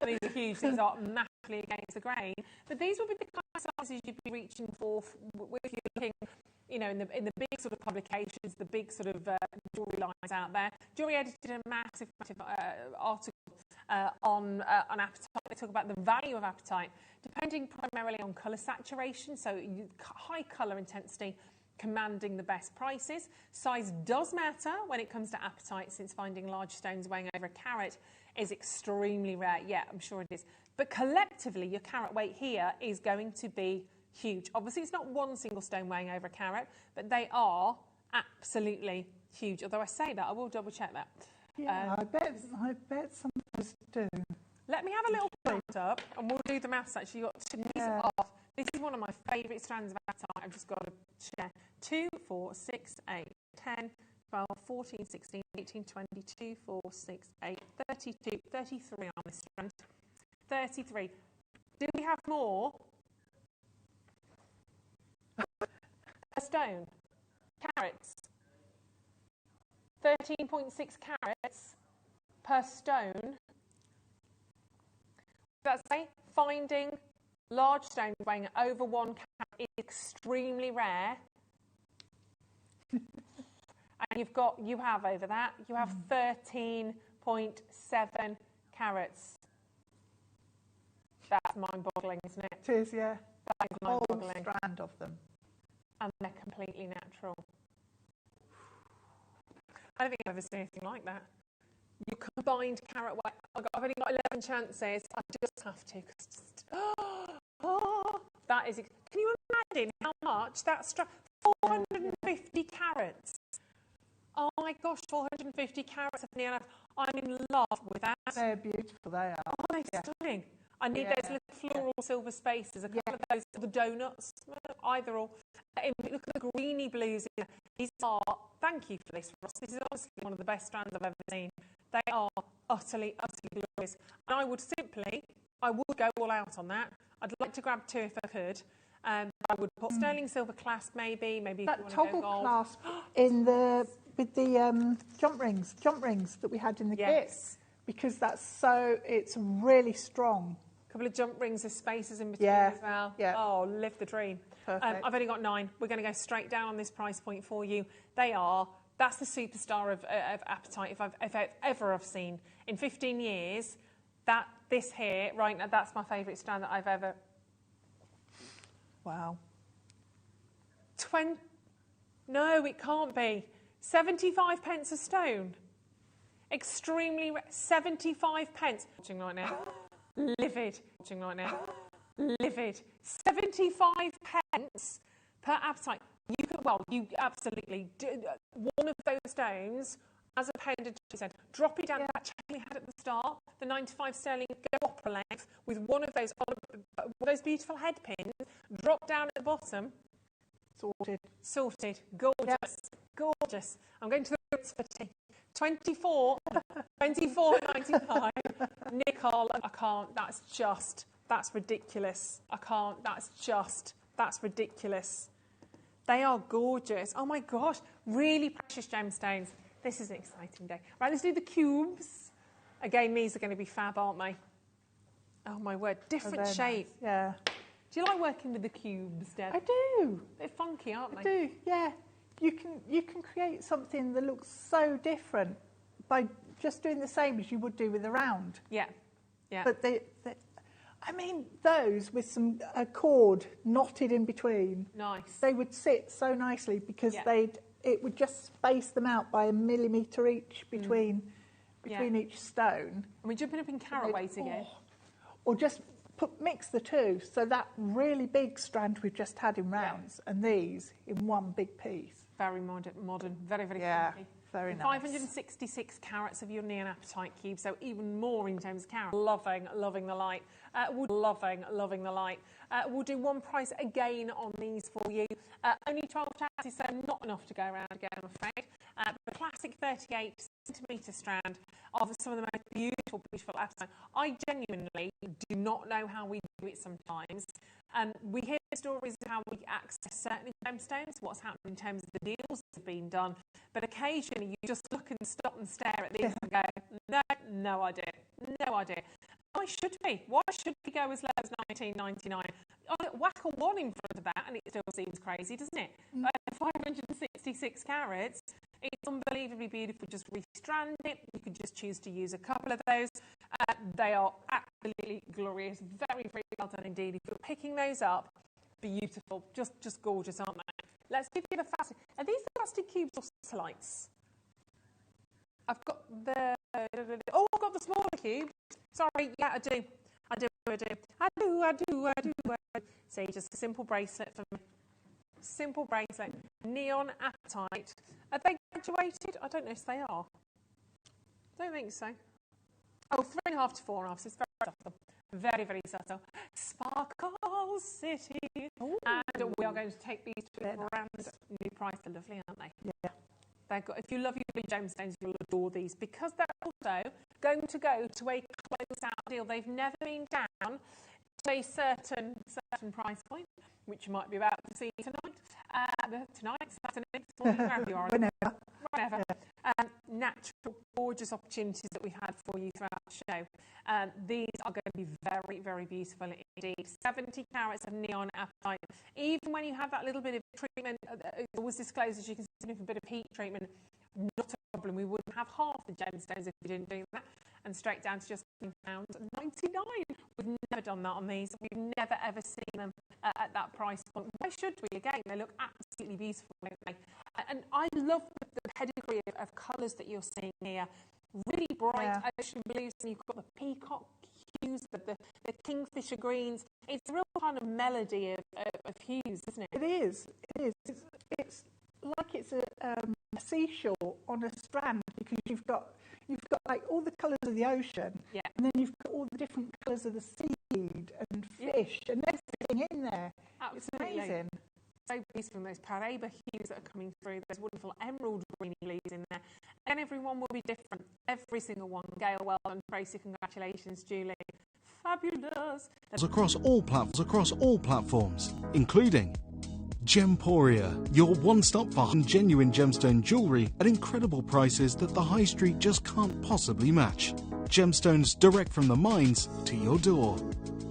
These are huge. These are massively against the grain. But these would be the kind of sizes you'd be reaching for if you're looking, you know, in the big sort of publications, the big sort of jewellery lines out there. Jewellery edited a massive article on apatite. They talk about the value of apatite, depending primarily on colour saturation, so high colour intensity commanding the best prices. Size does matter when it comes to apatite, since finding large stones weighing over a carat is extremely rare. Yeah, I'm sure it is. But collectively, your carat weight here is going to be huge. Obviously, it's not one single stone weighing over a carat, but they are absolutely huge. Although I say that, I will double check that. Yeah, I bet some of us do. Let me have a little count up, and we'll do the maths. Actually, you've got to these off. This is one of my favourite strands of apatite. I've just got to share. 2, 4, 6, 8, 10, 12, 14, 16, 18, 22, 4, 6, 8, 32, 33 on this strand. 33. Do we have more? A stone. Carats. 13.6 carats per stone. That's say finding large stones weighing over 1 carat is extremely rare. And you have over that, you have 13.7 carats. That's mind-boggling, isn't it? It is, yeah. That is mind-boggling. A whole strand of them. And they're completely natural. I don't think I've ever seen anything like that. You combined carat weight. I've only got 11 chances. I just have to. That is. Can you imagine how much that's 450 carats? Oh my gosh, 450 carats of neon. I'm in love with that. They're beautiful. They are. Oh, they're stunning. I need those little floral silver spaces. A couple of those, the donuts, either or. Look at the greeny blues. These are. Thank you for this, Ross. This is honestly one of the best strands I've ever seen. They are utterly, utterly glorious. And I would go all out on that. I'd like to grab 2 if I could. I would put sterling silver clasp, maybe that if you want toggle to go gold. clasp with the jump rings that we had in the kit, because it's really strong. A couple of jump rings with spaces in between as well. Yeah. Oh, live the dream. Perfect. I've only got 9. We're going to go straight down on this price point for you. That's the superstar of apatite if I've ever seen. In 15 years, this here, right now, that's my favourite strand that I've ever... Wow. No, it can't be. 75 pence a stone. Extremely... 75 pence. Watching right now. Livid. Watching right now. Livid. 75 pence per apatite. You absolutely do. One of those stones as a pendant, drop it down that chain we had at the start, the 95 sterling go opera length with one of those beautiful head pins, drop down at the bottom. Sorted. Gorgeous. Gorgeous. I'm going to the Ritz for tea. 24.95. Nicole, I can't. That's ridiculous. I can't. That's ridiculous. They are gorgeous. Oh my gosh, really precious gemstones. This is an exciting day. Right, let's do the cubes. Again, these are going to be fab, aren't they? Oh my word, different shape. Nice. Yeah. Do you like working with the cubes, Deb? I do. They're funky, aren't they? I do, yeah. You can create something that looks so different by just doing the same as you would do with a round. Yeah, yeah. But I mean, those with a cord knotted in between. Nice. They would sit so nicely because it would just space them out by 1 millimetre each between between each stone. And we're jumping up in carat weight again. Or just mix the two. So that really big strand we've just had in rounds and these in one big piece. Very modern, very, very funky. Very nice. 566 carats of your neon apatite cube, so even more in terms of carats. Loving the light. Loving the light. We'll do one price again on these for you. Only 12 taxes, so not enough to go around again, I'm afraid. But the classic 38 centimetre strand of some of the most beautiful apatite. I genuinely do not know how we do it sometimes. We hear stories of how we access certain gemstones, what's happened in terms of the deals that have been done, but occasionally you just look and stop and stare at these and go, no idea. Why should we? Why should we go as low as 19.99? Whack a 1 in front of that and it still seems crazy, doesn't it? 566 carats. It's unbelievably beautiful. Just restrand it. You could just choose to use a couple of those. They are absolutely glorious. Very, very well done indeed. If you're picking those up, beautiful. Just gorgeous, aren't they? Let's give you the plastic. Are these the plastic cubes or satellites? I've got the... Oh, I've got the smaller cubes. Sorry, yeah, I do. See, just a simple bracelet for me. Simple bracelet. Neon apatite. Are they graduated? I don't know if they are. Don't think so. Oh, 3.5 to 4.5, so it's very subtle. Very, very subtle. Sparkle City. Ooh. And we are going to take these to a brand new price. They're lovely, aren't they? Yeah. They've got, if you love your gemstones, you'll adore these because they're also going to go to a close-out deal. They've never been down to a certain price point, which you might be about to see tonight. Saturday, wherever you are. Whenever. Yeah. Natural, gorgeous opportunities that we've had for you throughout the show. These are going to be very, very beautiful indeed. 70 carats of neon apatite. Even when you have that little bit of treatment, it always discloses you can see a bit of heat treatment. Not a problem. We wouldn't have half the gemstones if we didn't do that. And straight down to just £99. We've never done that on these. We've never ever seen them at that price point. Why should we? Again, they look absolutely beautiful, don't they? And I love the pedigree of colours that you're seeing here. Really bright ocean blues, and you've got the peacock hues, the kingfisher greens. It's a real kind of melody of hues, isn't it? It is. It's like it's a seashore on a strand because you've got like all the colours of the ocean, and then you've got all the different colours of the seaweed and fish and everything in there. Absolutely. It's amazing. So beautiful, those paraiba hues that are coming through, those wonderful emerald green blues in there. And everyone will be different, every single one. Gail, well done. Tracy, congratulations. Julie, fabulous. Across all platforms, including Gemporia, your one-stop for genuine gemstone jewellery at incredible prices that the high street just can't possibly match. Gemstones direct from the mines to your door.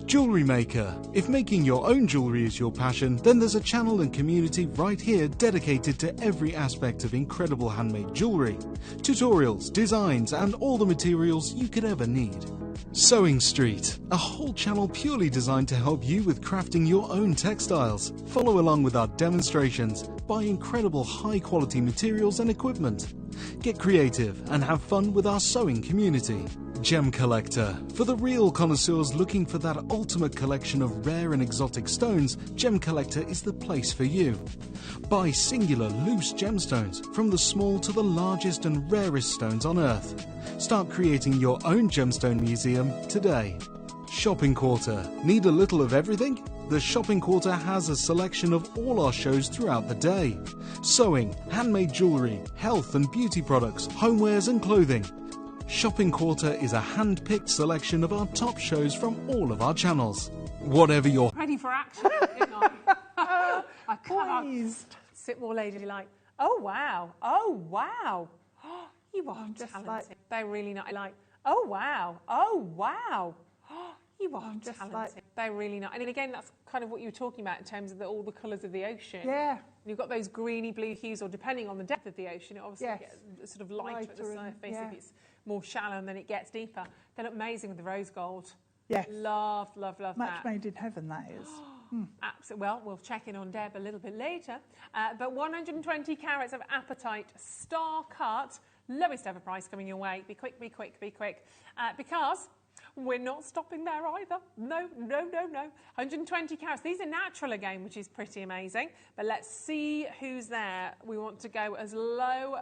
Jewellery Maker. If making your own jewellery is your passion, then there's a channel and community right here dedicated to every aspect of incredible handmade jewellery. Tutorials, designs, and all the materials you could ever need. Sewing Street, a whole channel purely designed to help you with crafting your own textiles. Follow along with our demonstrations, buy incredible high-quality materials and equipment. Get creative and have fun with our sewing community. Gem Collector. For the real connoisseurs looking for that ultimate collection of rare and exotic stones, Gem Collector is the place for you. Buy singular loose gemstones, from the small to the largest and rarest stones on Earth. Start creating your own gemstone museum today. Shopping Quarter. Need a little of everything? The Shopping Quarter has a selection of all our shows throughout the day. Sewing, handmade jewellery, health and beauty products, homewares and clothing. Shopping Quarter is a hand-picked selection of our top shows from all of our channels. Whatever you're ready for action, didn't I? I can't sit more ladylike. Oh wow! Oh wow! You are talented. They're really not like. Oh wow! Oh wow! You are talented. They're really not. And again, that's kind of what you were talking about in terms of all the colours of the ocean. Yeah. You've got those greeny blue hues, or depending on the depth of the ocean, it obviously gets sort of lighter at the surface if it's more shallow, and then it gets deeper. They look amazing with the rose gold. Yes. Love that. Match made in heaven, that is. Absolutely. Well, we'll check in on Deb a little bit later. But 120 carats of apatite, star cut, lowest ever price coming your way. Be quick, be quick, be quick. Because we're not stopping there either. No, no, no, no. 120 carats. These are natural again, which is pretty amazing. But let's see who's there. We want to go as low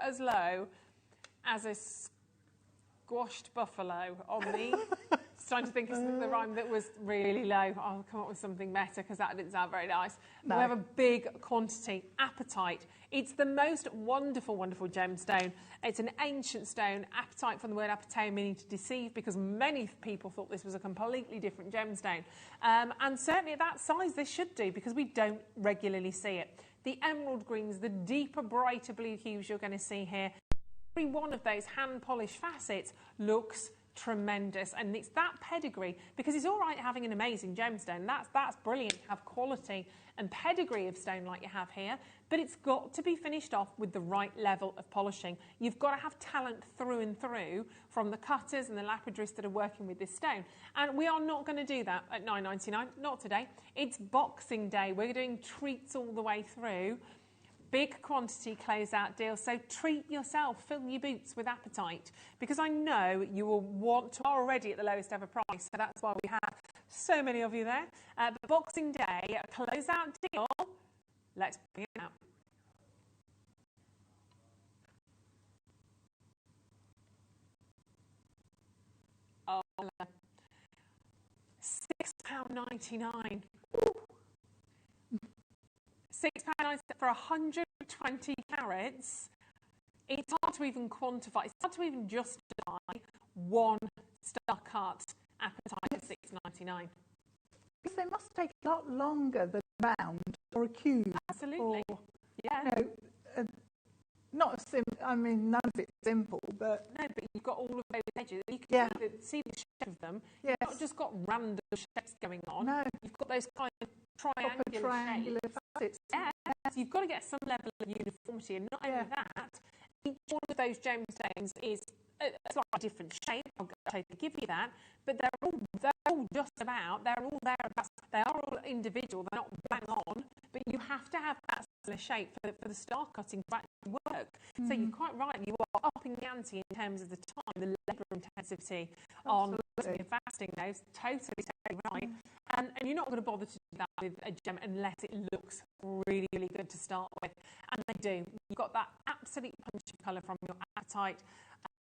as a squashed buffalo on the... Trying to think of the rhyme that was really low. I'll come up with something better because that didn't sound very nice. No. We have a big quantity. Apatite. It's the most wonderful, wonderful gemstone. It's an ancient stone. Apatite from the word apateo, meaning to deceive, because many people thought this was a completely different gemstone. And certainly at that size, this should do, because we don't regularly see it. The emerald greens, the deeper, brighter blue hues you're going to see here. Every one of those hand-polished facets looks tremendous, and it's that pedigree, because it's all right having an amazing gemstone. That's brilliant to have quality and pedigree of stone like you have here, but it's got to be finished off with the right level of polishing. You've got to have talent through and through from the cutters and the lapidaries that are working with this stone, and we are not going to do that at £9.99. Not today. It's Boxing Day. We're doing treats all the way through. Big quantity closeout deal, so treat yourself, fill your boots with apatite, because I know you will want to, already at the lowest ever price, so that's why we have so many of you there. But Boxing Day, a closeout deal, let's bring it out. Oh, £6.99. £6.99 for 120 carats. It's hard to even quantify. It's hard to even justify one star cut apatite at £6.99. Because they must take a lot longer than a round or a cube. Absolutely. Or, yeah. You know, not a I mean, none of it's simple, but... No, but you've got all of those edges. You can see the shape of them. Yes. You've not just got random shapes going on. No. You've got those kind of triangular facets. Yes. You've got to get some level of uniformity, and not only that, each one of those gemstones is a slightly different shape. I'll totally give you that, but they're all just about. They're all there. They are all individual. They're not bang on, but you have to have that similar shape for the star cutting to actually work. So you're quite right. You are upping the ante in terms of the time, the labour intensity on fasting those. Totally right. And you're not going to bother to do that with a gem unless it looks really, really good to start with. And they do. You've got that absolute punch of colour from your apatite.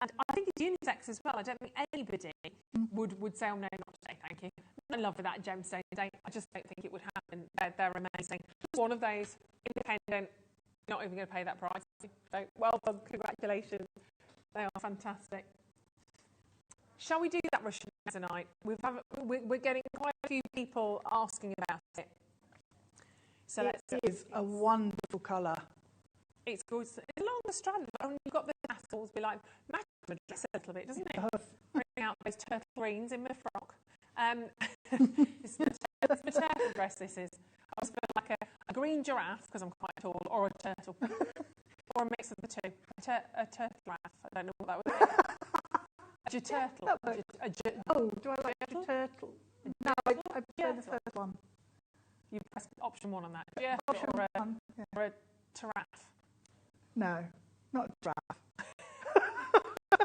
And I think it's unisex as well. I don't think anybody would say, oh, no, not today, thank you. I'm in love with that gemstone today. I just don't think it would happen. They're amazing. One of those, independent, not even going to pay that price. So well done, congratulations. They are fantastic. Shall we do that Russian tonight? We're getting quite a few people asking about it. So it is a wonderful colour. It's gorgeous. It's along the strand, and you've got the tassels be like, match my dress a little bit, doesn't it? Bring out those turtle greens in my frock. It's the turtle dress, this is. I was feeling like a green giraffe, because I'm quite tall, or a turtle. Or a mix of the two. A turtle giraffe. I don't know what that would be. A turtle. Oh, do I like a turtle? No, I prefer the first one. You press option 1 on that. Option or one, or a giraffe. No, not a giraffe.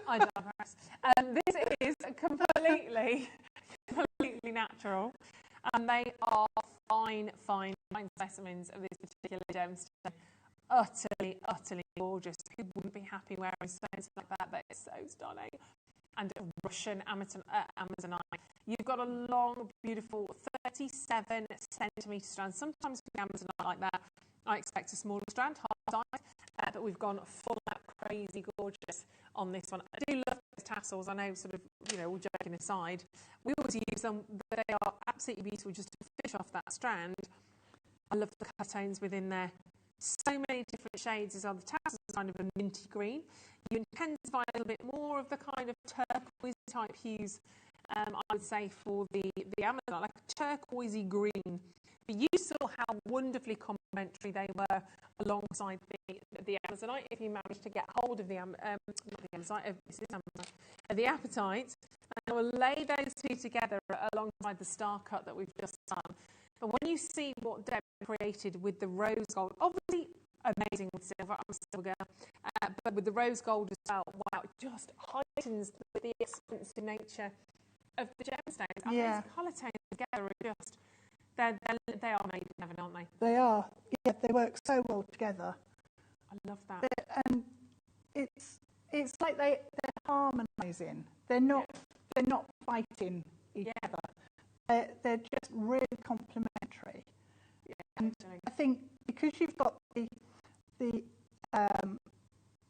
I digress. This is completely natural, and they are fine specimens of this particular gemstone. Utterly gorgeous. Who wouldn't be happy wearing stones like that? That is so stunning. And Russian Amazonite. You've got a long, beautiful 37 centimetre strand. Sometimes with Amazonite like that, I expect a smaller strand, half size, but we've gone full out crazy gorgeous on this one. I do love those tassels. I know, sort of, all joking aside, we always use them, but they are absolutely beautiful just to finish off that strand. I love the colour tones within there. So many different shades as well. The tassels are kind of a minty green. You intensify a little bit more of the kind of turquoise type hues, I would say, for the Amazonite, like a turquoisey green. But you saw how wonderfully complementary they were alongside the Amazonite. If you manage to get hold of the the apatite, and we'll lay those two together alongside the star cut that we've just done. But when you see what Deb created with the rose gold, obviously amazing with silver. I'm a silver girl. But with the rose gold as well, wow, it just heightens the expensive nature of the gemstones. And those colour tones together are just, they are made in heaven, aren't they? They are. Yeah, they work so well together. I love that. And it's like they're harmonising. They're not fighting each other. They're just really complementary. Yeah, and I think because you've got the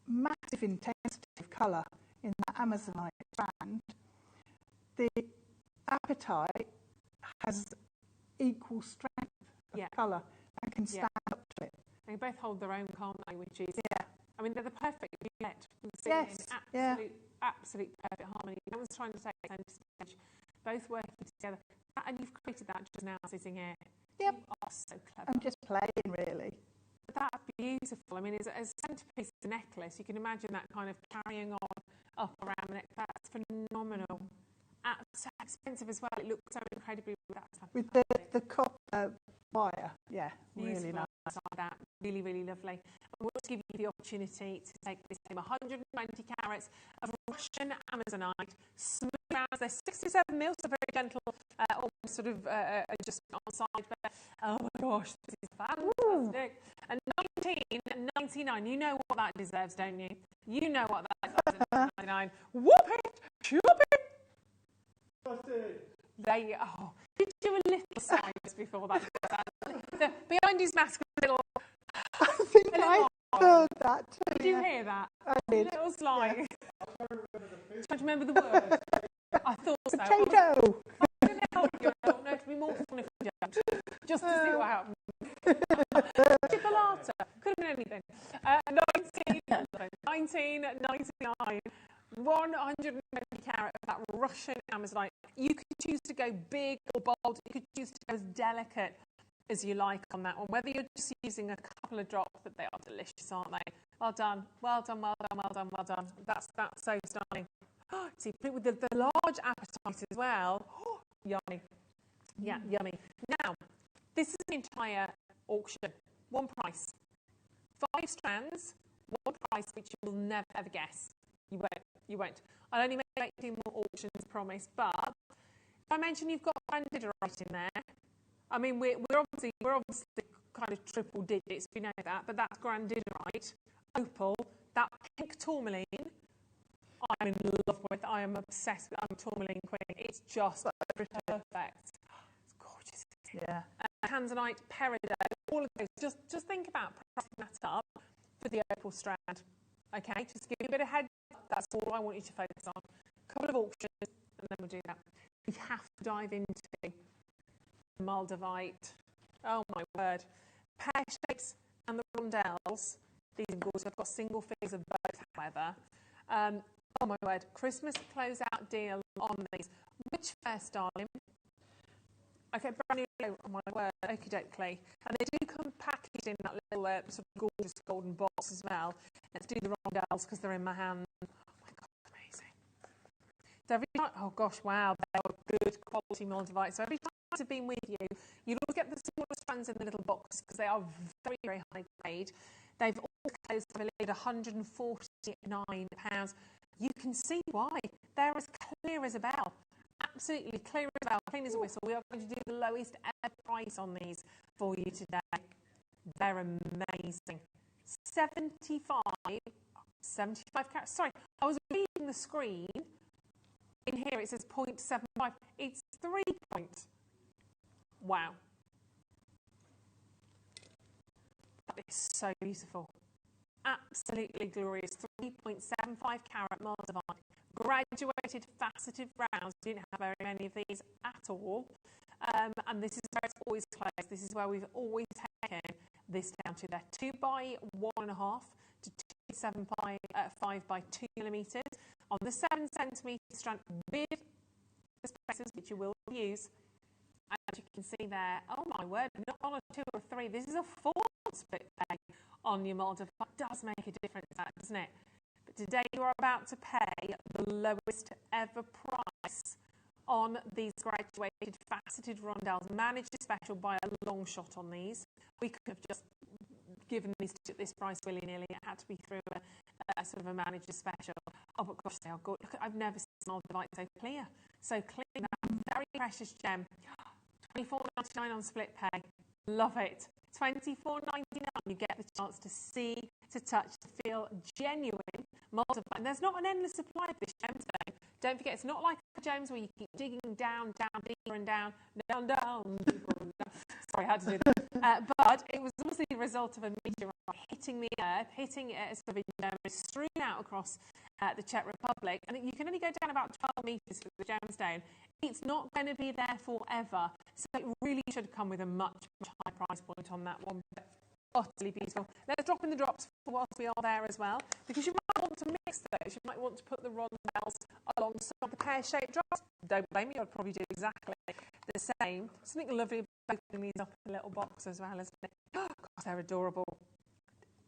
massive intensity of colour in that Amazonite strand, the apatite has equal strength of colour and can stand up to it. They both hold their own, can't they? Which is, I mean, they're the perfect duet. Yes. Absolute perfect harmony. No one's trying to take centre stage. Both working together. And you've created that just now, sitting here. Yep. You are so clever. I'm just playing, really. But that's beautiful. I mean, as a centrepiece of the necklace, you can imagine that kind of carrying on up around the neck. That's phenomenal. So expensive as well. It looks so incredibly with the copper wire. Yeah, really nice. Like that. Really, really lovely. And we'll just give you the opportunity to take this same 120 carats of Russian Amazonite, smooth rounds. They're 67 mils, so very gentle, almost sort of just on the side. But oh my gosh, this is fantastic. And 19.99. You know what that deserves, don't you? You know what that deserves at 19.99. Whoop it, shoop it. They did you do a little size before that? Behind his mask, a little. I think I heard that too. Did you hear that? I did. A little slide. Trying to remember the word. I thought so. Potato. I'm going to help you out. No, it'd be more fun if you don't. Just to see what happens. Chipolata. Could have been anything. 19.99. 120 carat of that Russian Amazonite. You could choose to go big or bold. You could choose to go as delicate as you like on that one. Whether you're just using a couple of drops, but they are delicious, aren't they? Well done, well done, well done, well done, well done. That's so stunning. See, with the large apatite as well. Yummy. Yeah, yummy. Now, this is an entire auction. One price. 5 strands, one price, which you will never ever guess. You won't. I'll only make 2 more auctions, promise. But if I mention you've got grandidierite in there, I mean we're obviously kind of triple digits. We know that, but that's grandidierite, opal, that pink tourmaline. I'm in love with. I am obsessed with. I'm tourmaline queen. It's just perfect. It's gorgeous. Yeah. Tanzanite, peridot, all of those. Just think about pressing that up for the opal strand. Okay, just give you a bit of head. That's all I want you to focus on. A couple of auctions, and then we'll do that. We have to dive into Moldavite. Oh my word. Pear shapes and the rondelles. These are gorgeous. I've got single figures of both, however. Oh my word. Christmas closeout deal on these. Which first, darling? Okay, brand new. Oh my word. Okie dokie. And they do come packaged in that little sort of gorgeous golden box as well. Let's do the rondelles because they're in my hand. Oh my god, amazing. So every time, oh gosh, wow, they are good quality Moldavite. So every time I've been with you, you'll always get the smaller strands in the little box because they are very, very high grade. They've all closed, I believe, £149. You can see why. They're as clear as a bell. Absolutely clear as a bell, clean as a whistle. We are going to do the lowest ever price on these for you today. They're amazing. 75 carats. Sorry, I was reading the screen. In here it says 0.75. It's 3 point. Wow. That is so beautiful. Absolutely glorious. 3.75 carat Moldavite. Graduated faceted rounds. Didn't have very many of these at all. And this is where it's always closed. This is where we've always taken this down to. They're 2 by 1.5 to 2.75 by 2 millimeters on the 7 centimeter strand with the spacers, which you will use. As you can see there, oh my word, not on a 2 or 3. This is a 4 split pay on your Moldavite. Does make a difference, that, doesn't it? But today you are about to pay the lowest ever price on these graduated faceted rondelles. Managed special by a long shot on these. We could have just given this price willy-nilly. It had to be through a sort of a manager special. Oh, but gosh, they are good. Look, I've never seen Moldavite so clear. So clear, that very precious gem. £24.99 on split pay. Love it. £24.99. You get the chance to see, to touch, to feel genuine Moldavite. And there's not an endless supply of this gemstone. Don't forget, it's not like gems where you keep digging down, deeper and down, deeper and down. Sorry, I had to do that. But it was obviously the result of a meteorite hitting the earth, hitting it as sort of strewn out across the Czech Republic. And you can only go down about 12 metres for the gemstone. It's not going to be there forever. So it really should come with a much higher price point on that one. But utterly beautiful. Let's drop in the drops for whilst we are there as well, because you might want to mix those. You might want to put the rondelles alongside the pear-shaped drops. Don't blame me, I'd probably do exactly the same. Something lovely about opening these up in a little box as well, isn't it? Oh, gosh, they're adorable.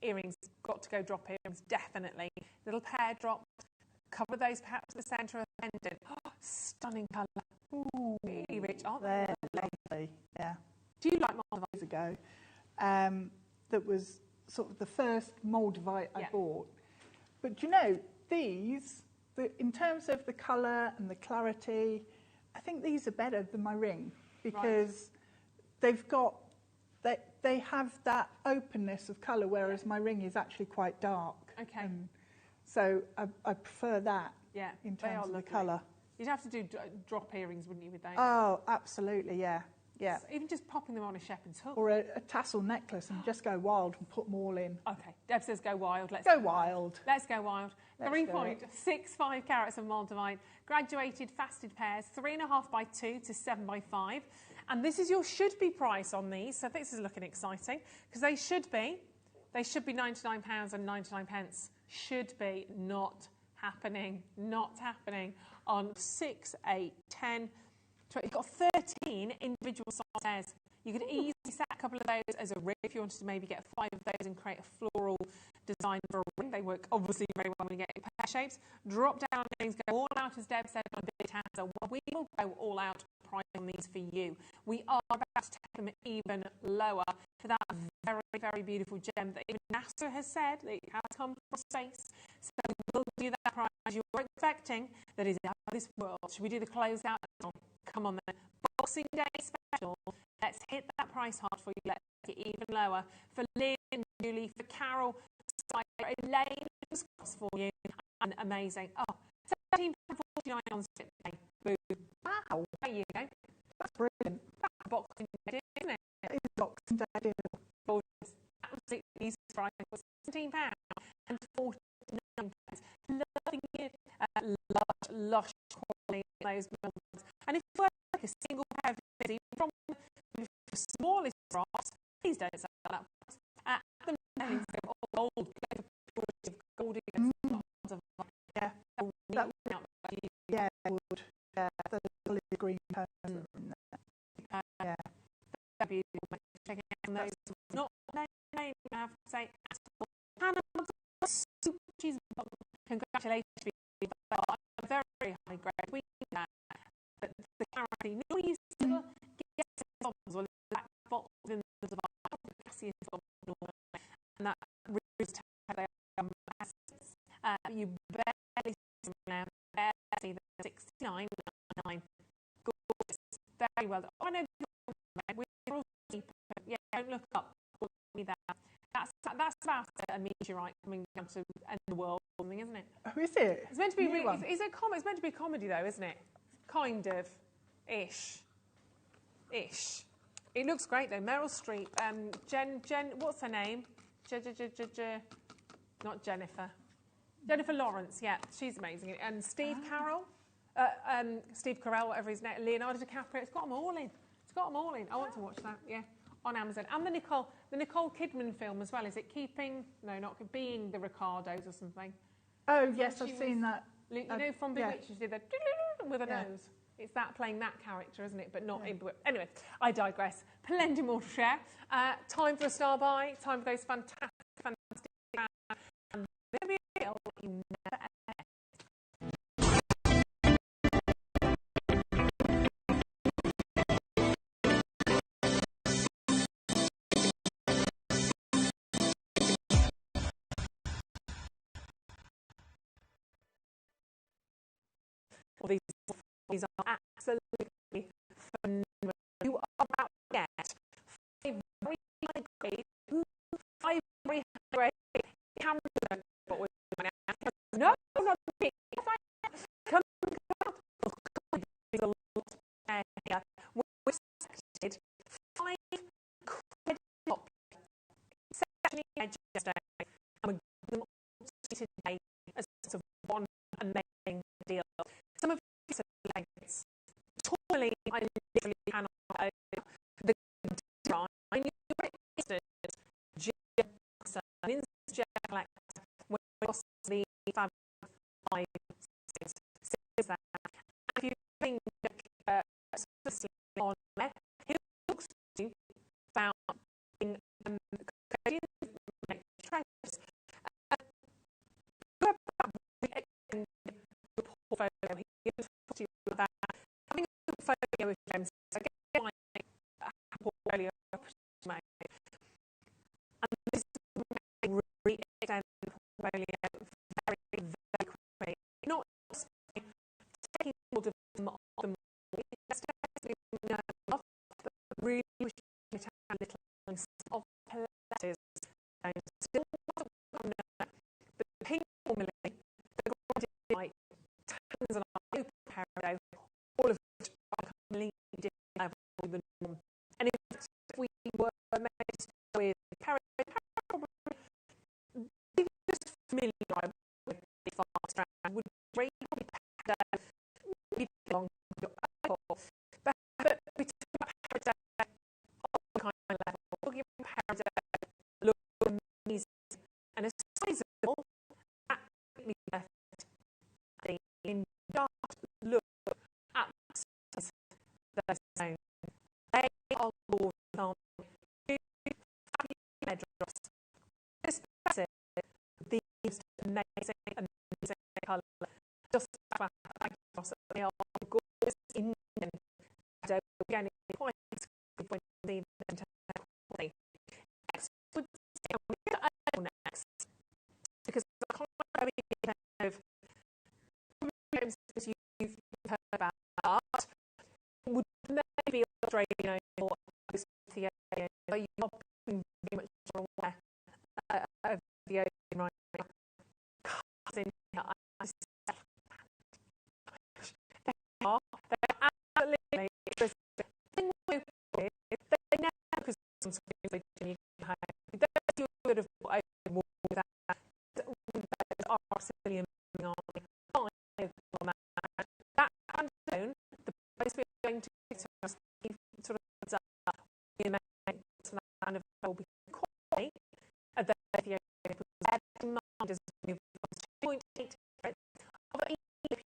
Earrings, got to go drop earrings, definitely. Little pear drop, cover those perhaps at the centre of the pendant. Oh, stunning colour. Ooh, really rich, aren't they? Lovely, yeah. Do you like Moldavite? Years ago, that was sort of the first Moldavite I bought. But do you know, these, in terms of the colour and the clarity, I think these are better than my ring, because they've got, they have that openness of colour, whereas my ring is actually quite dark. Okay. So I prefer that in they terms are of the lovely. colour. You'd have to do drop earrings, wouldn't you, with those? Oh, absolutely, yeah. Yeah. So even just popping them on a shepherd's hook. Or a tassel necklace and just go wild and put them all in. Okay, Deb says go wild. Let's go wild. Let's go wild. Let's 3.65 carats of Moldavite, graduated fasted pairs, 3.5 by 2 to 7 by 5. And this is your should-be price on these, so this is looking exciting, because they should be £99.99. Should be, not happening on 6, 8, 10, 20. You've got 13 individual size pairs. You could easily set a couple of those as a ring if you wanted to maybe get 5 of those and create a floral design for a ring. They work obviously very well when you get pear shapes. Drop down earrings, go all out, as Deb said, on big tassel. Well, we will go all out price on these for you. We are about to take them even lower for that very, very beautiful gem that even NASA has said that it has come from space. So we'll do that price you're expecting that is out of this world. Should we do the closeout now? Come on then. Boxing Day special. Let's hit that price hard for you. Let's take it even lower. For Lynn, Julie, for Carol, for Elaine, for you. And amazing. Oh, £17.49 on split pay. Boom. Wow. There you go. That's brilliant. That's Boxing Day, isn't it? It is Boxing Day deal. Gorgeous. Absolutely easy price. £17.49. Loving it. Lush quality in those moments. And if you like a single pair of earrings, from the smallest drops, please don't sell that price. At the moment, all gold, gold yeah, that would. Yeah, the solid green person. Yeah, very beautiful. Checking out those. Not no name, I have to say. Hannah, she's congratulations to you. I'm very, very high grade. We know that. But the clarity, no, you still get bottles or black bottles in the device, and that really you barely see them now. See the 69.99. Gorgeous, very well done. I know we're all deep, but yeah, don't look up. That's about a meteorite coming down to end the world, isn't it? Oh, is it? It's meant to be. It's meant to be a comedy, though, isn't it? Kind of, ish. It looks great though. Meryl Streep, Jen, what's her name? Not Jennifer. Jennifer Lawrence. Yeah, she's amazing. And Steve Carell, Steve Carell, whatever his name. Leonardo DiCaprio. It's got them all in. I want to watch that. Yeah. On Amazon. And the Nicole Kidman film as well. Is it Being the Ricardos or something? Oh yes, I've seen that. You know from Big Witch, she did that with her nose. It's that playing that character, isn't it? But not in. Anyway, I digress. Plenty more to share. Time for a star buy. Time for those fantastic. And you never Well, these are absolutely phenomenal. You are about to get 5 very high grade, 5 very high grade cameras. But we're doing now. No, not big. Come up. There's a lot here. We've selected 5 incredible, exceptionally edgy today, and we're giving them all to you today as sort of one amazing deal. Some of these are lengths. Totally, I literally cannot over the design. For instance, gel collector, where possibly 5, 6, that. If you think on there, it looks to found in treasures. Portfolio here to you about having a portfolio of gems. I get my portfolio and this is really extend the portfolio very, very quickly. Not just taking all of them off the market, just enough, but really wish to have little things of letters. Still not but the pink formula, the white, tons and open parallel, all of which are completely different level than the norm. And if we were made with parallel, just familiar with the fast strand would really belong to your eyeball. But we talk about parallel on kind of level, talking about parallel, look amazing, and a sizable, absolutely left in just look at the zone. They are all on airdrops. Especially these amazing colour. Just across, they are gorgeous Indian. Again, it's quite good when you see them quality. Next, we'll get next, because I can't really kind of you've heard about art would maybe Australia or Ethiopia, but you're not very much aware of the ocean right now. They are absolutely interesting. They never, because some schools they didn't even have. Those who would have got over with that are absolutely amazing, aren't they? That unknown, the place we're going to sort of the amount of that of will be quite a very demand is moved from 2.8 of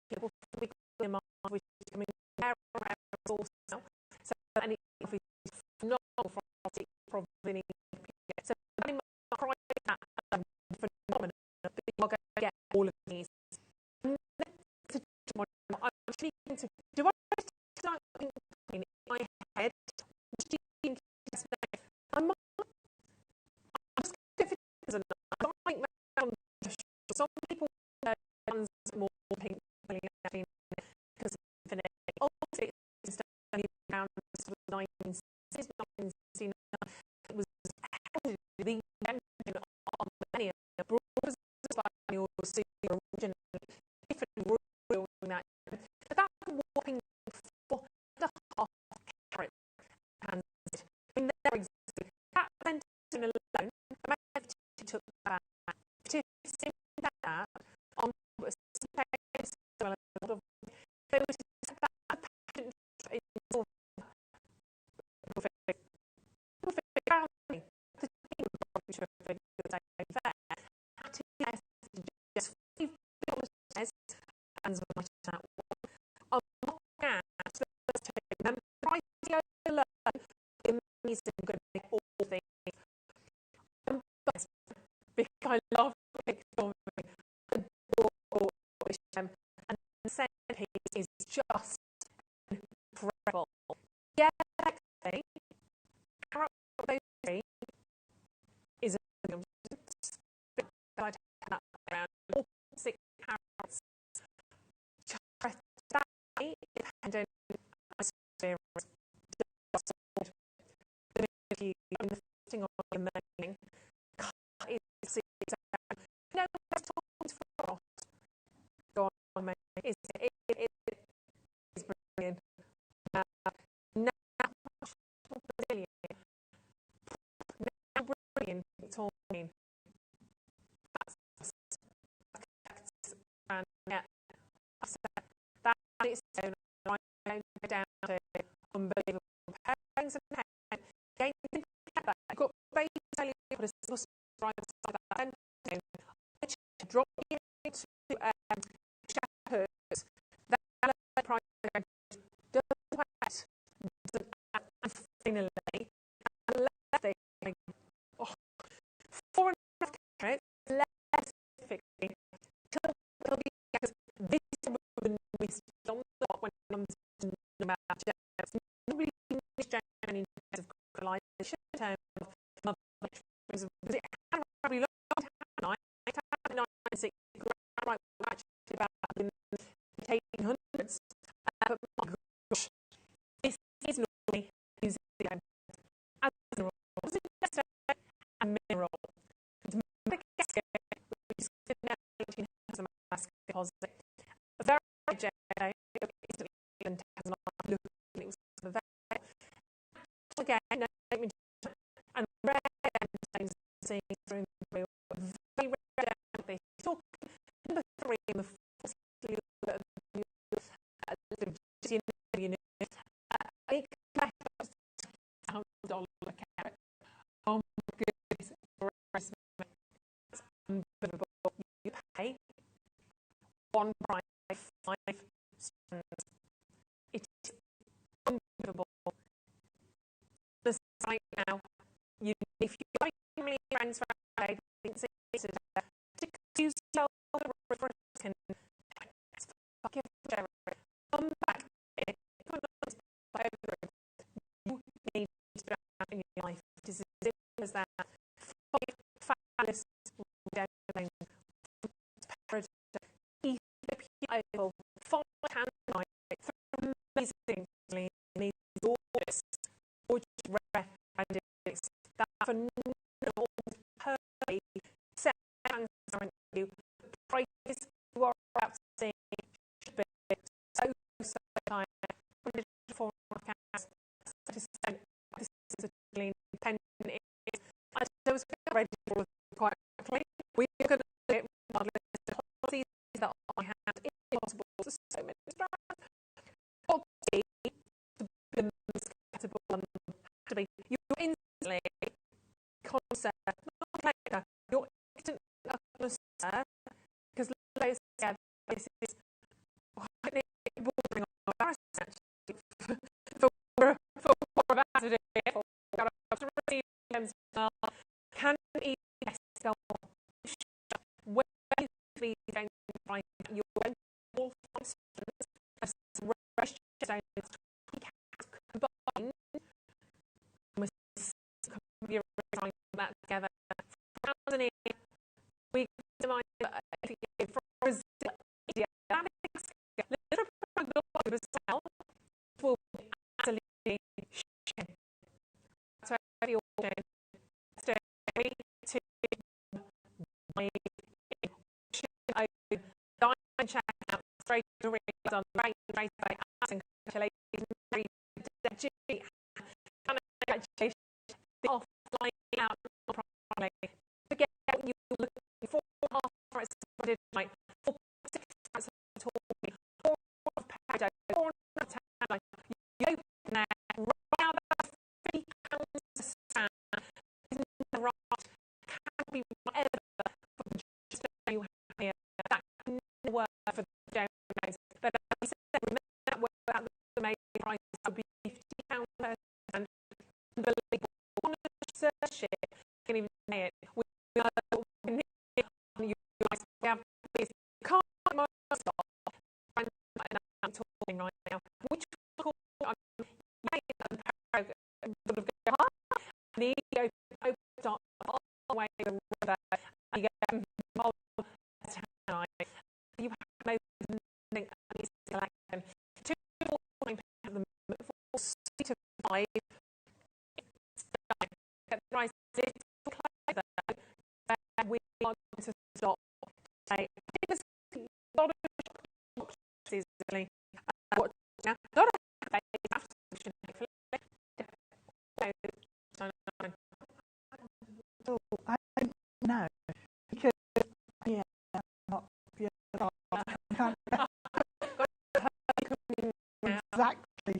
people we call demand, which is coming around resource now. So any of it is not from probably so any price that phenomenon that you are going to get all of these. I'm speaking to, do I start in my head? I'm just going to like some people ones more pink because obviously it's only around sort of 1969. It was the invention of many of the brewers, like you'll see originally different brewing that. But that whopping 4.5 carat and in there existed that invention alone, took that to see that on a space well a lot of there was that patent in the team which were there had to just and so much that one. And remember price alone, the amazing good all things. Because I love Victoria and the centerpiece is just incredible. Yeah, actually, carrot is a I'd have that around 6 carats. That independent experience. If you investing on your learning, it's no talking for us. Go on, mate. It is brilliant. Now brilliant. Now brilliant talking. And yeah, that on its own, I don't go down to unbelievable pairings and again, you can get that. I've got baby cellular, put a single right beside that, and drop it into shepherds. That price doesn't wet, doesn't and finally, and left they oh, 4.5 carats, less specifically. Because this is when we stop when I'm about gems. Nobody finished gem in terms of crystallization, in terms of mother because it had a very long time. It had 996 right actually about in the 1800s. But my gosh, this is normally New Zealand as a mineral. It wasn't just a mineral. It's a gasket, which is now 1800s deposit. A very rare gem, England has an eye look, and it was very again, no, and rare gemstones seen through the very rare gem. They talk number 3 in the first little unit. It can $1,000 a carat. Oh my goodness, that's unbelievable. You pay one price, 5 strands. It's unbelievable. The site now, if you're going family friends for a day, to use the reference can fucking come back in, you need to be out in your life. It is as simple as that. 5 fabulous down Ethiopian 5 hand light, amazingly gorgeous, rare bandits. That phenomenal pearly set transparent view. Prices you are about to see should be so high. 104 cash. This is a clean pen. I was ready for it quite quickly. We're going to do it model that I had impossible to so many strands. Obviously, the most compatible one had to be you're instantly connoisseur, not later, you're instant connoisseur, because let's say this is bordering on embarrassment actually for what we're about to do here, for what we're about to receive gems can even go on. Where these going by your all functions as rest zones combined with you're trying that together. Tanzania, we divide from Brazil, India, that makes a little bit of Brazil will be absolutely shocking. So you're going to stay to diamond check out straight away on right by asking congratulations the offline out properly. Forget what you were looking for. 4.5 carats of like 4, 6 carats of talking, 4 of powder, 4 of tan. You open there, right out of 50 pounds a stand. Isn't the right? Can be whatever for the just you have here. That can work for the donuts. But as I said, remember that work out the main price would be £50 per stand. Unbelievable. One of the search it, you can even say it. We are you guys have this can't stop. I'm talking right now. Which I'm the open all the way to the river. You get you have no selection. 2 to 5. Get the right little closer, and we are going to stop. Okay. I think there's a lot of boxes, really. What now? Not a absolutely. Oh, I don't know because yeah, I'm not yeah, I can't exactly.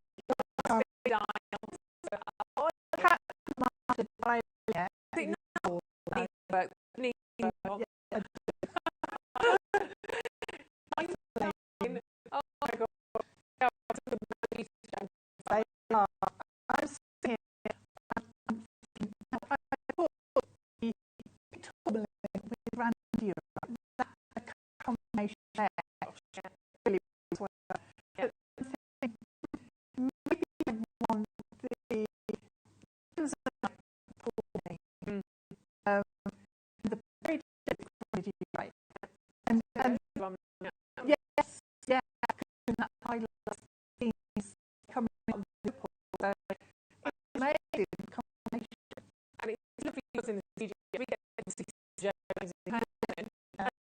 Yes, yeah, that highlights things coming up with so it's amazing combination. And it's lovely because in the studio we get to see Joe's in person.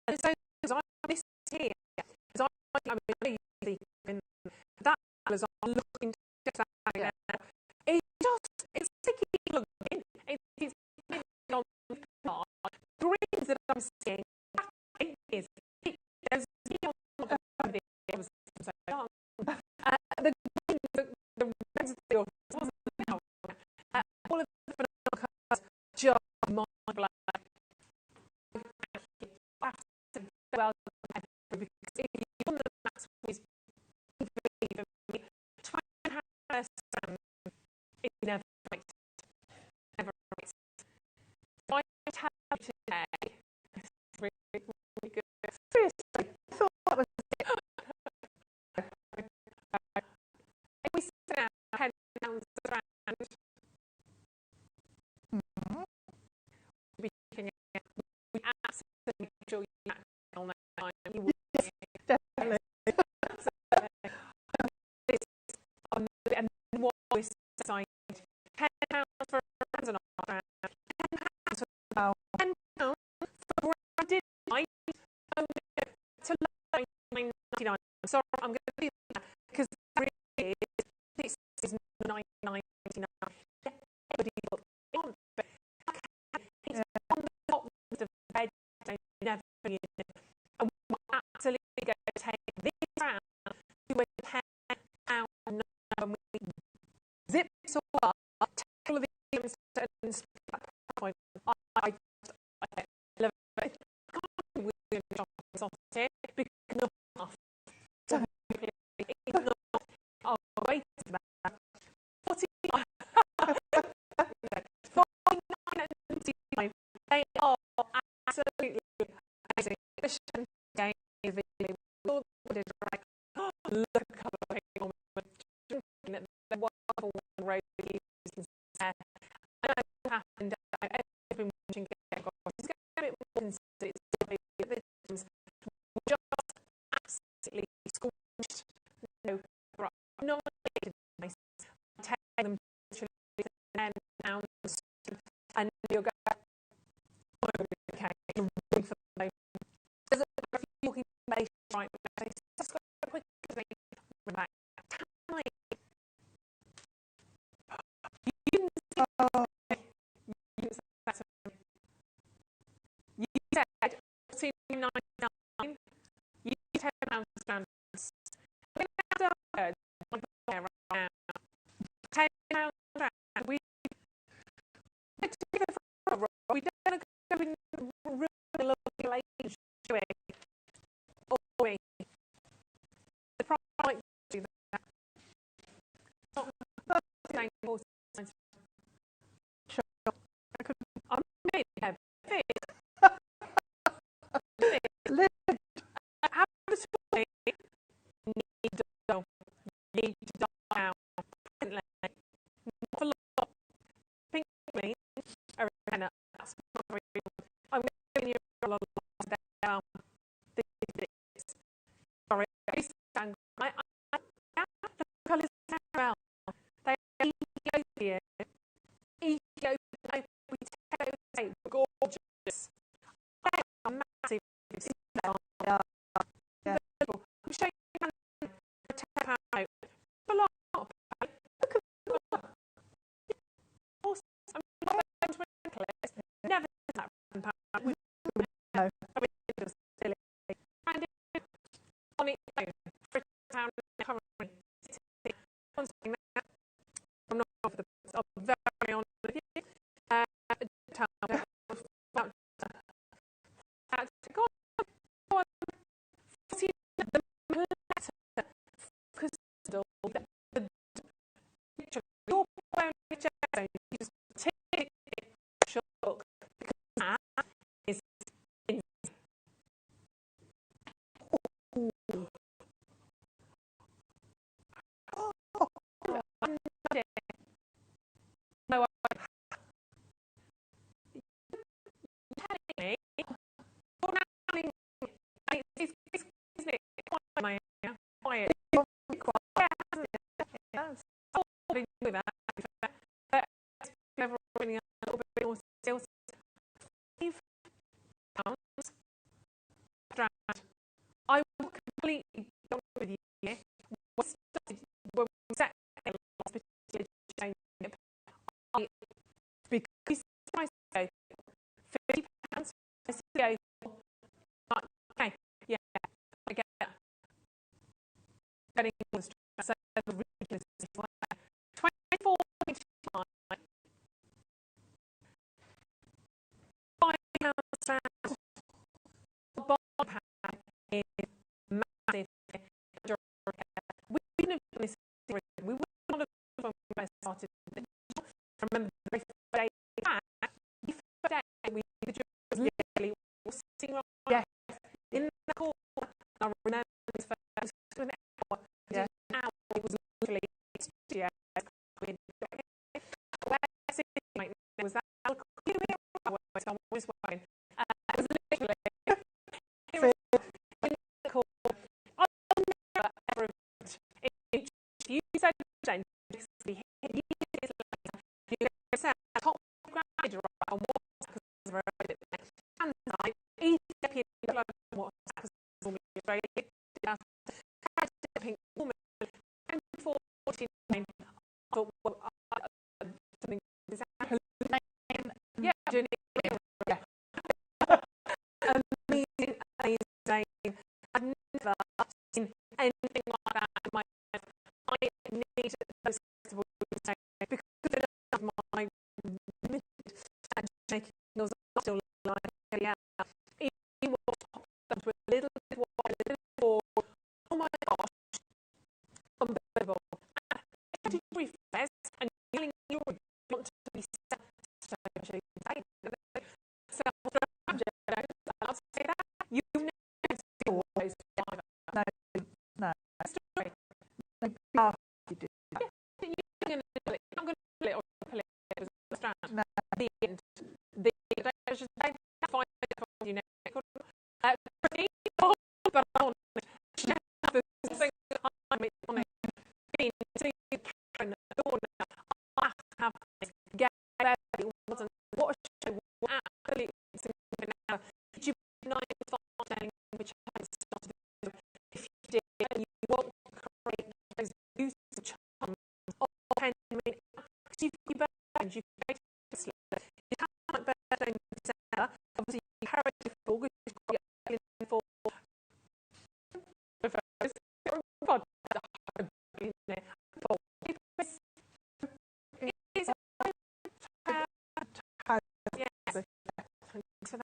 And so as I miss here, as I'm really that as I'm looking to get that now, it's taking a look in. It's on the card. The greens that I'm seeing is there's the reds of the wasn't now. All of the phenomenal colours just mind blowing. Well, because if you want the max with me, try and have a stand. It's never right. Never right. So I tell you today, it's really, really good. Seriously, I thought that was it. If we sit down, head down the strand, we absolutely make sure you act on that time. You will Definitely. And what was decided, £10 for a and £10 for £10 for I did to £9.99. So I'm going to do that because really this is £9.99. Everybody else on, but it's on the top of the bed. Never use it. And we're absolutely going to take this round to a £10 and we zip this all up, take all of the items and split that point. I love it. We're going to drop this off here because not enough. So it's not. I'll wait for that. 49.95. They are absolutely amazing. Look at the colour on the wonderful road used there. I know what happened. I've been watching it. It's a bit more considered. It's just absolutely scorched. No, right. Not nice. Take them to £10 and you'll go, oh, okay, you're really for the moment. There's a few walking base right now. Just go quick as they back. You said £14.99. You £10 standards. We're going to have to right now. £10 we don't go in ruin the lovely relationship, do we? Or we? The pride do that. Not saying more times. Sure. I'm really heavy. How does it need to die out? Not a lot. Pink me. Elena, that's not very good. I'm giving you a lot of down. Sorry, the colours are well. They Ethiopia. Ethiopia, we take gorgeous. They are massive. I'm showing you £10. A lot of pay. Look at that. Awesome. I mean, never that £10. No. Just silly. And on its own, £50 currently. I'm not over the. I'm very honest with you. No, telling me, you're now telling me, isn't it quiet? Quiet. Yeah, hasn't it? Yes. Oh, I didn't do that. But never really a little bit more still. £5 grand. I will completely be honest with you. When we set the hospital chain, because I say £50, I say, okay, yeah, I get that. Getting all the stress, the ridiculous 24.5 £5 a bond pad is massive. We wouldn't have done this. We would not have done when we started. I remember the very first day back, the first day we the jewellery was literally all sitting right in the corner. I remember this first an hour. Yeah. An hour it was literally studio. Where sitting right now was that someone was working. It was literally it was in the corner. I never ever you said basically years later, you said top graduate on WhatsApp because of and like Ethiopia on WhatsApp because it's normally Australia. Pink woman, 49. I thought, well, something is happening. Yeah, doing it. Yeah. Amazing, amazing. I've never seen anything like that in my life. I need those festival because of my and making those still like yeah. Even them to a little bit wide, a little more. Oh my gosh, unbelievable! And if you refresh and yelling, you want to be so I'll say that you never always no. Story. No. You do that. Yeah, you're going to do it. I'm going to do it or pull it. No. The end. The end. Find you know. Pretty, but on the thing on it. Being to Karen the corner. I have to have this. Get better. It wasn't. What a show. Absolutely. You 9 which I started to do. If you did, and you want to create those use of charms of 10 minutes, because you burn, you create a slip. You can't burn in December. Obviously, you carry it for good. You've got your for reverse. God, in there. It's yes. Thanks for that.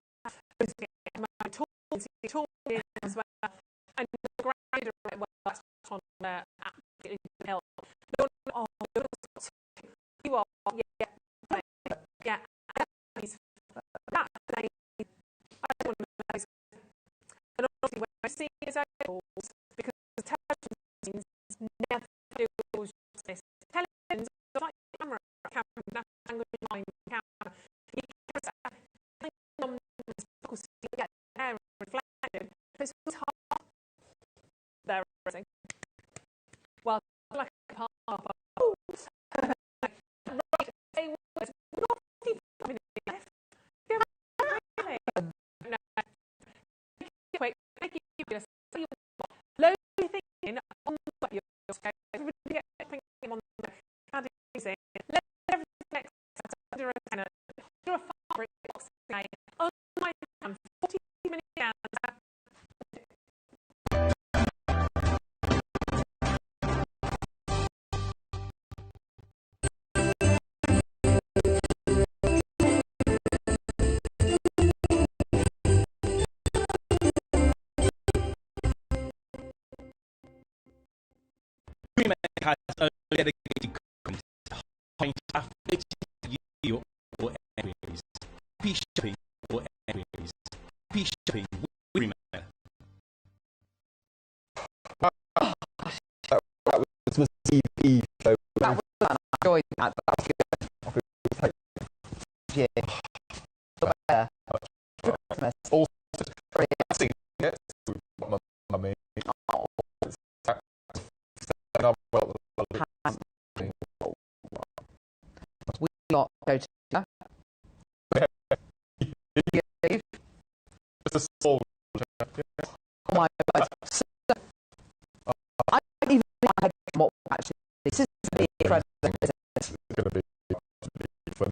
My tools as well. And the grader, well, that's on absolutely help. No, oh, you are, yeah, yeah. That's I don't want to know. And obviously, when I see his balls, because the television never do justice. Televisions are like camera, language line, camera. You can get air reflection. It's hard. There, everything. Well, like half. under a tenner, under a fabric box again, under my hand, 40 minutes down. Jewellery Maker has its own dedicated content to hiring staff related to you, your areas. Happy shopping or areas. Happy shopping with Jewellery Maker. That was the TV show. That was fun. I enjoyed that. That was good. Yeah. Christmas. Also, sing it. Mummy. We got go to It's a soul. oh my God. So, I don't even think I had what actually this is going to be incredible. It's going to be fun.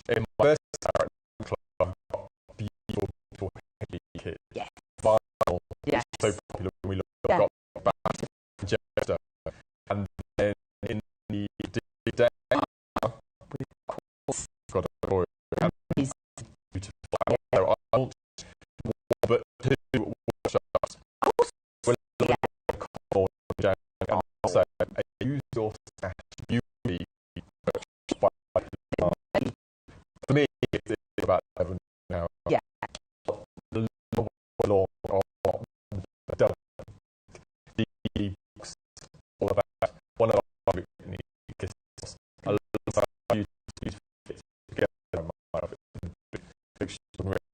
In my first character club, I've got beautiful heavy kit. Yes. Vinyl. Yes. So popular when we look Yeah. got back to Manchester. And then in the day, we've got a boy. Beautiful. So I launched one but two workshops. We're looking at more down and also a use your stash beauty workshop. For me, it's about 11 now. Yeah. The law of the books all about one of our techniques. I love how you together.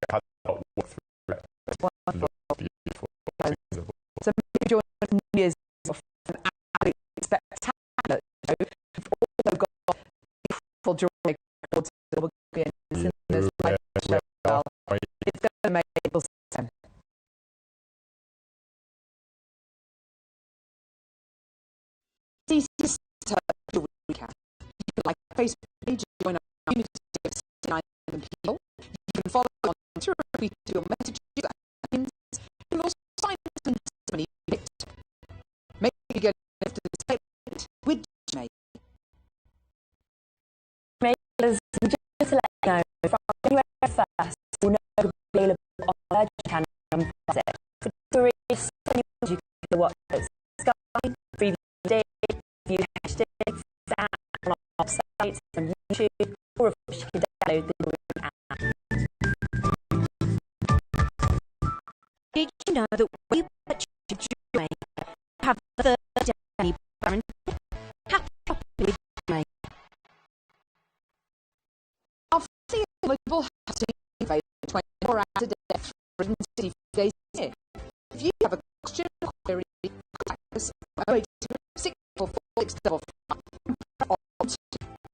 Had not worked through it. Beautiful. So maybe join us in New Year's of an absolutely spectacular show. We've also got beautiful jewellery records that will be in this show as well. It's going to make people stand. It's easy to search Jewellery Maker. You can like our Facebook page and join our community of 69,000 people. You can follow on Twitter and tweet your messages and opinions. You can also sign up to testimony picked. Make sure you get left to the statement with Jewellery Makers, just to let you know, from January 1st, we'll no longer be available on Virgin channel and Buzzet. For jewellery, so many ways you can watch it. Sky, Freeview HD, View HD, Sat, on our website, on YouTube, or of course you can download the Jewellery app. Did you know that when you purchase a Jewellery Maker, you have a 30-day money guarantee? Happy shopping with Jewellery Maker. Our free available housing is available 24 hours a day, 365 days a year. If you have a question or query, contact us on 082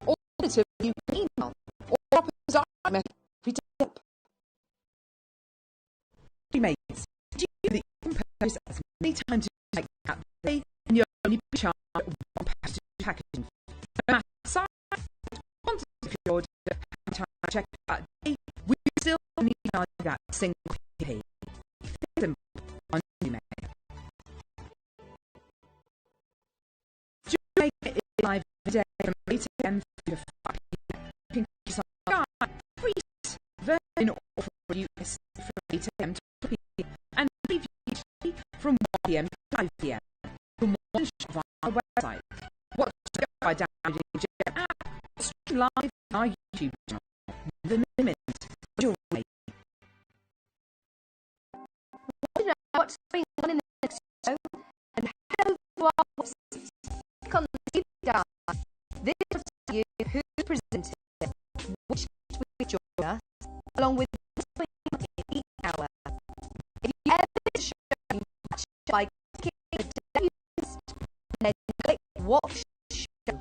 Alternatively, you can email or drop us our message. We help. Mates, did you know that you can purchase as many times as you like that day and you'll only be charged one package packaging? No matter the size, quantity of your order, and time check that day, we still only charge that single p. Simple on Jewellery Maker. Jewellery Maker is live every day from 8 a.m. to 5 p.m. You can click on Sky, Freeze, Virgin, or for US from 8 a.m. to 2 p.m. and Freeview from 1 p.m. to 5 p.m. For more information on our website. Watch the show by downloading the app, stream live on our YouTube channel. The limit Jewellery Maker. Want to know what's going on in the next show? And head over to our website. Click on the TV guide. This will tell you who's presenting, which guests will join us, along with what's going on in each hour. If you ever miss a show, you can catch it by clicking the debut list and then click watch show. You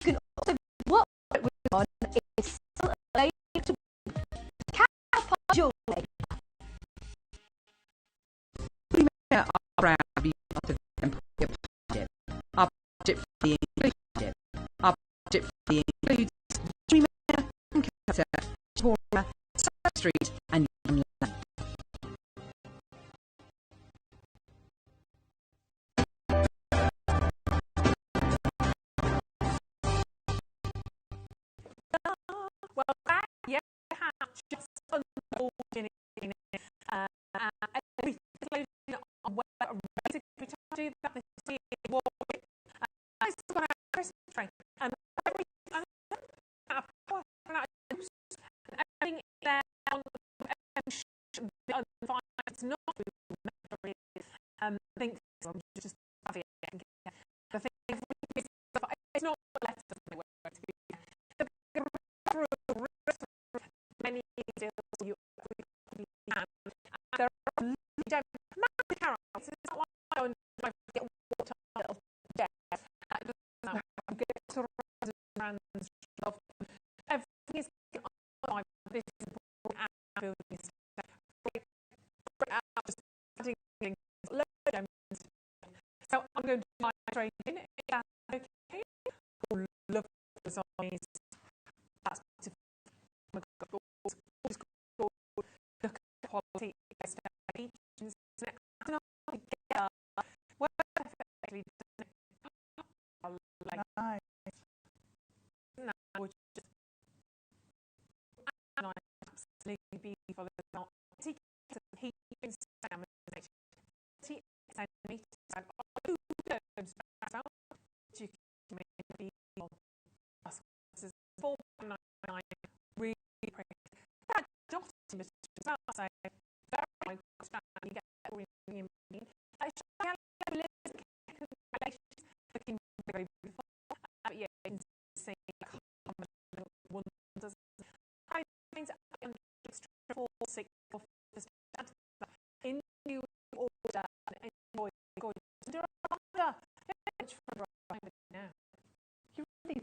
can also view what we're on is still available to catch up on Jewellery. We make our brand be part of the Employer budget. Our budget for the English budget. Our budget for the includes just unfolding it, everything on where basically to do that this year. What this is about Christmas tree, and everything there on it's not really I think I'm just having it. I think it's not less than the to be through many deals you can. There are massive carrots. It's not like I don't get water I get to rands of everything is this is building just adding so I'm going to do my trading. Okay. Look at the size. That's look at the quality. Well, effectively, like no, would just absolutely be for the not heat centimeters and you can maybe 4.99 really pretty. That dotted image as well, so very you get everything in looking very beautiful. Yeah, you can see how much wonders. I think extra 4, 6, or 5 in new order and enjoy going to do another from right now. You really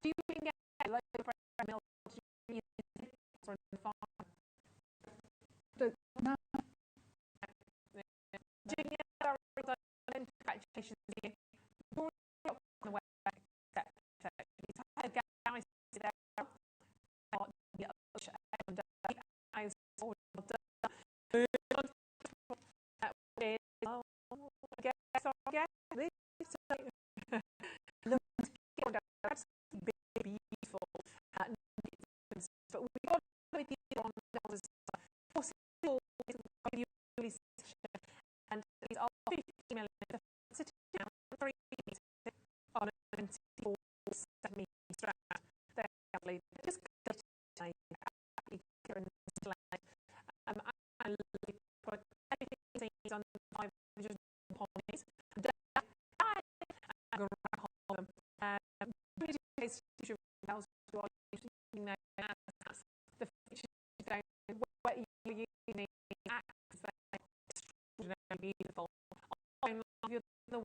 do you think get low pressure milk or farm? No. Congratulations here. You're on the way guys there and I was beautiful but we got with you on possible and these are 50 millimeter sitting down 3 meters on a 24 centimeter strap. They're lovely. Just I put everything on 500 pounds. The features what you're using extraordinarily beautiful. I love you the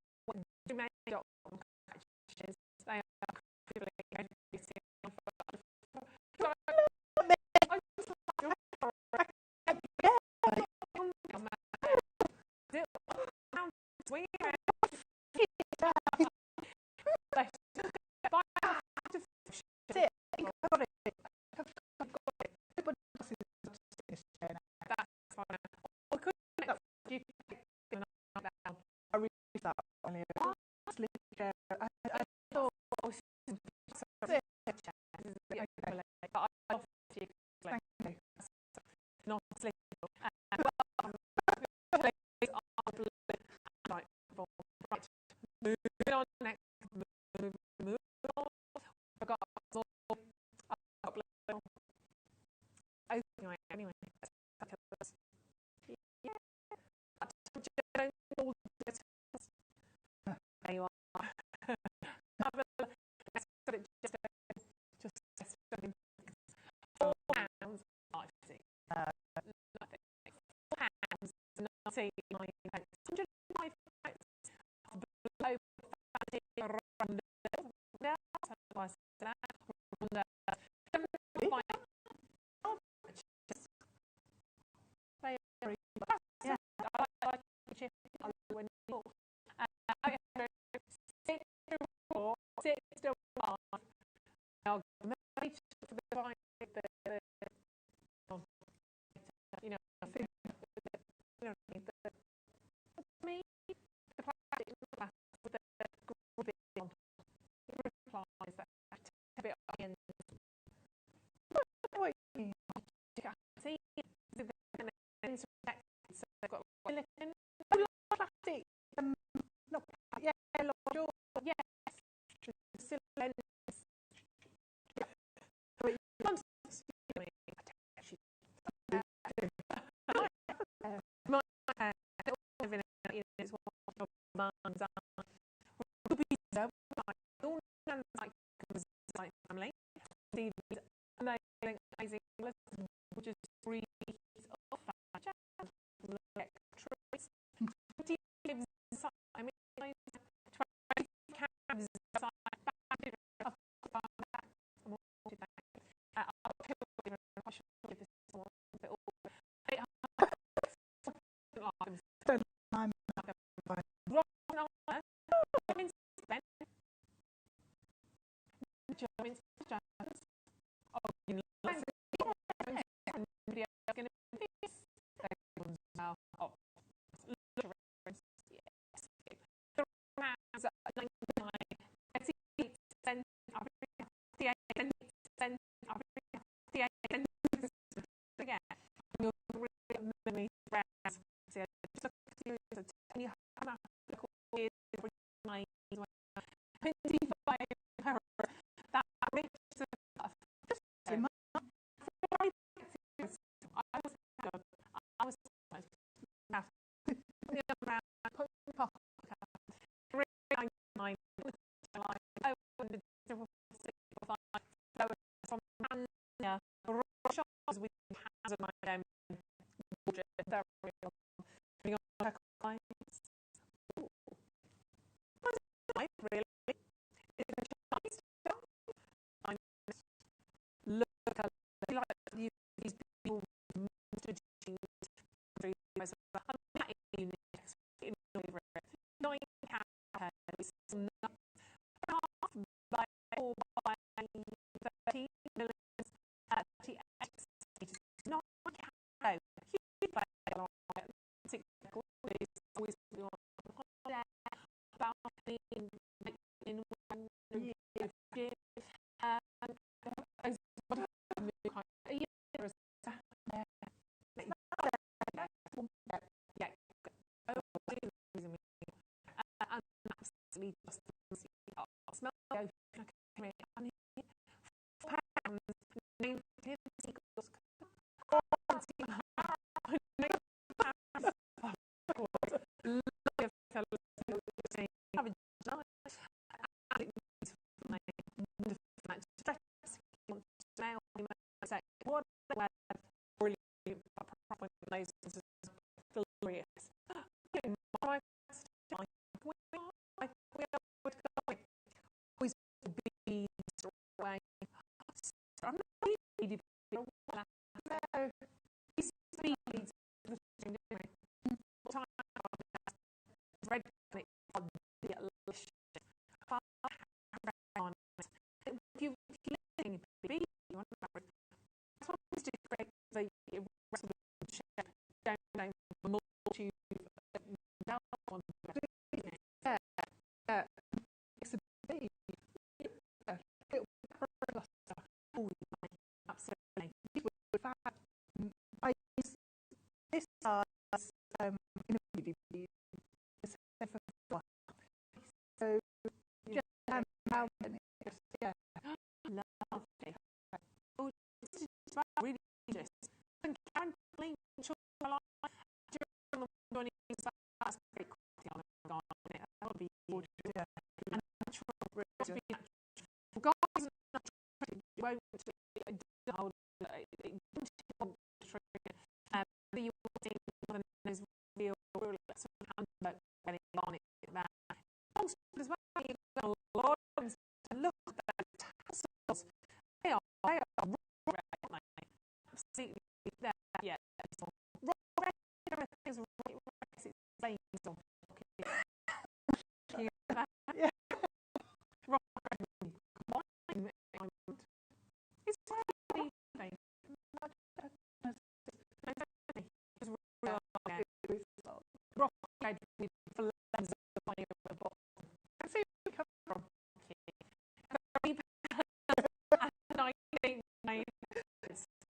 JewelleryMaker.com packages. They are incredibly anyway, there you are. lines are. Pizza, all like family. These amazing, amazing, which is free of electronics. 20 lives inside. I mean, 20 cabs inside.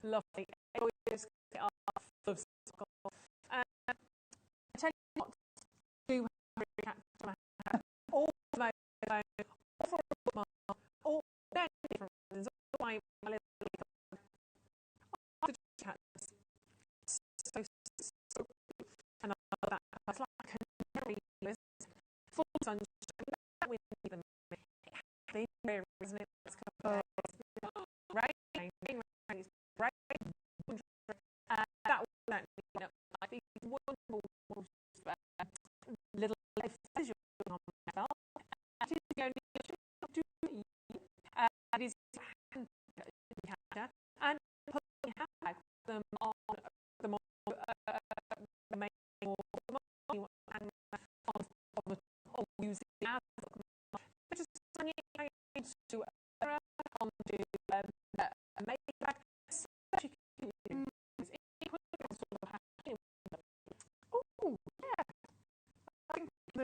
Lovely. It always get off of school. I tell you what, do have all the all for all many different reasons. All my little cats. So and I love that. That's like a very list. theme, really, isn't it? Let's compare. Rain, it's rain. That was actually, I think, wonderful little visual on myself. Actually, the only it is hand character and putting hashtag them on the more the main or the more and on the using as just turning it to onto a make so you can use it sort of hashtag. Oh yeah, I think the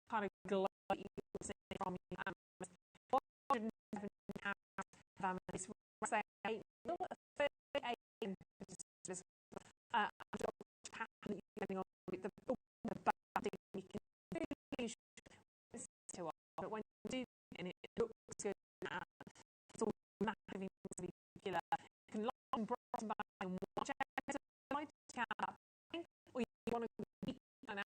kind of glow you can see from your families. 107 families, say 38 depending on the banding, you can really to us, but when you do it and it looks good, it's all massive in particular. You can lock and brighten back and watch it. Or you want to keep an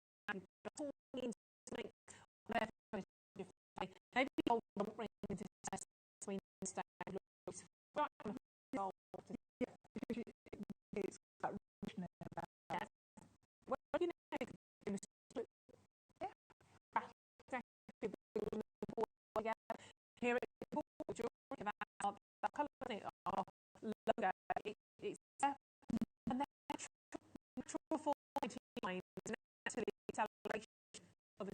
maybe hold them ring into test between instead looks right it's that richness about it. Well, you know, here it's about that colour logo. It's and then natural form line is naturally acceleration of the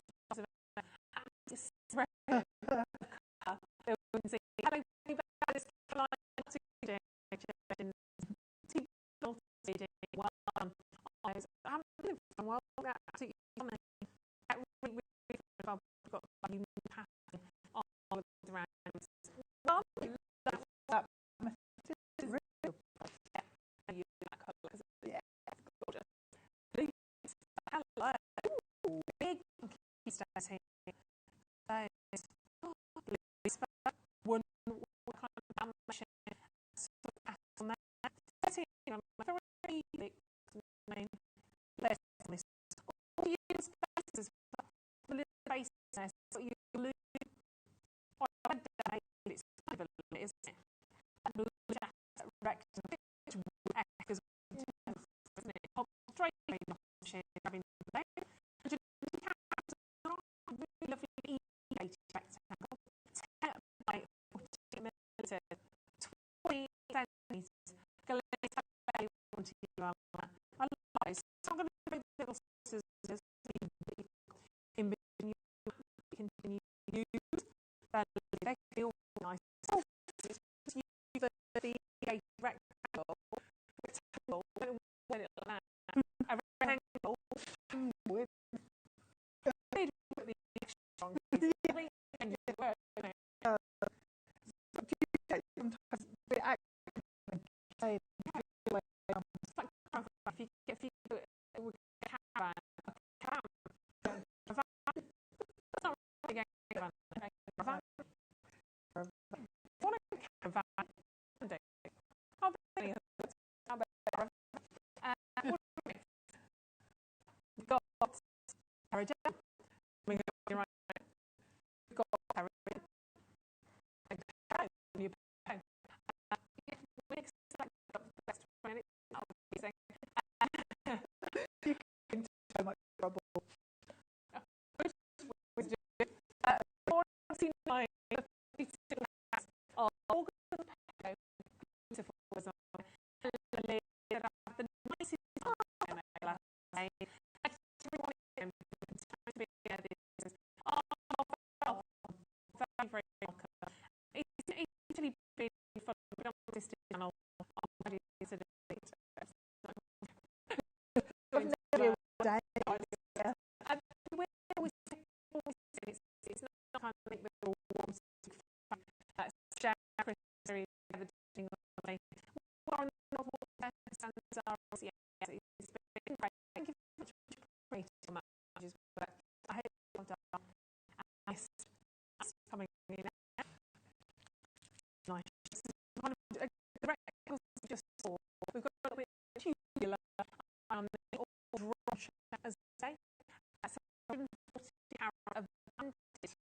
one kind of animation sort of on that. Very main places. All you spaces, the little faces, what you lose. Or it's kind of a little, isn't it? And the rectum, because isn't it? Straight having the back. Really lovely rectangle. 20 centimetres. So I'm going to make little scissors in between you continue to use. They feel nice. So it's just use the rectangle when it lands. A rectangle with the strong and it works. Sometimes the action say if you do it with a caravan, it's not really a caravan. What a caravan do? I'll be we've got carriage. We've got we've got carriage. You can so much trouble. say. Thanks to everyone again for continuing to be here. This is very, very welcome. It's really been fun to be on this channel. I'm ready to do it. It's not kind of like the warm share everything on me. What are the novel standards are? Yes, it's been great. Thank you very much for creating my messages, but I hope you've done. Nice coming in. Nice. Kind of the records we just saw. We've got a little bit tubular on the old rush as I say. That's 140 hours of banded. This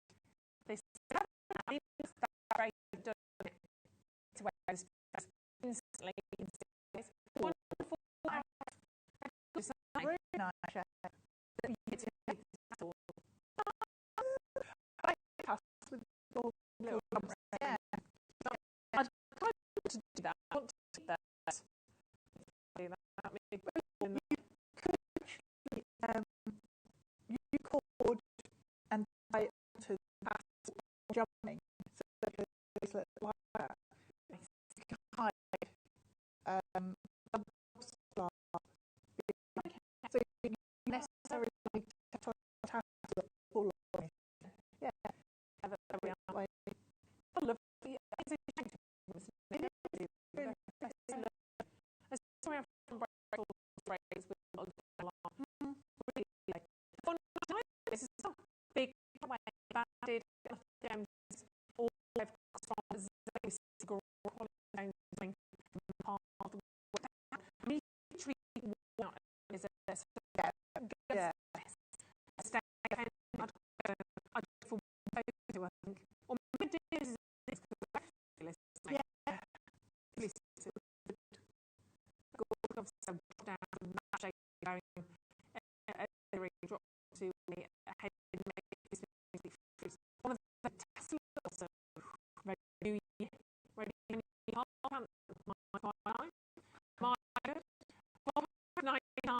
means that very done it to where it's instantly it's wonderful hours. Really nice. Yeah. I'd kind of to do that. I want to do that. You could and tie it to the past jumping, so that it's like that. You can hide a star. So you necessarily attach the pull on it. Yeah. There we are. I love the this is a big way banded gems all have from those grow doing part of the work. Literally one is a yeah. I'd for both I think. Or maybe this is yeah. Down match going drop to a head one of the Tesla also ready my good 99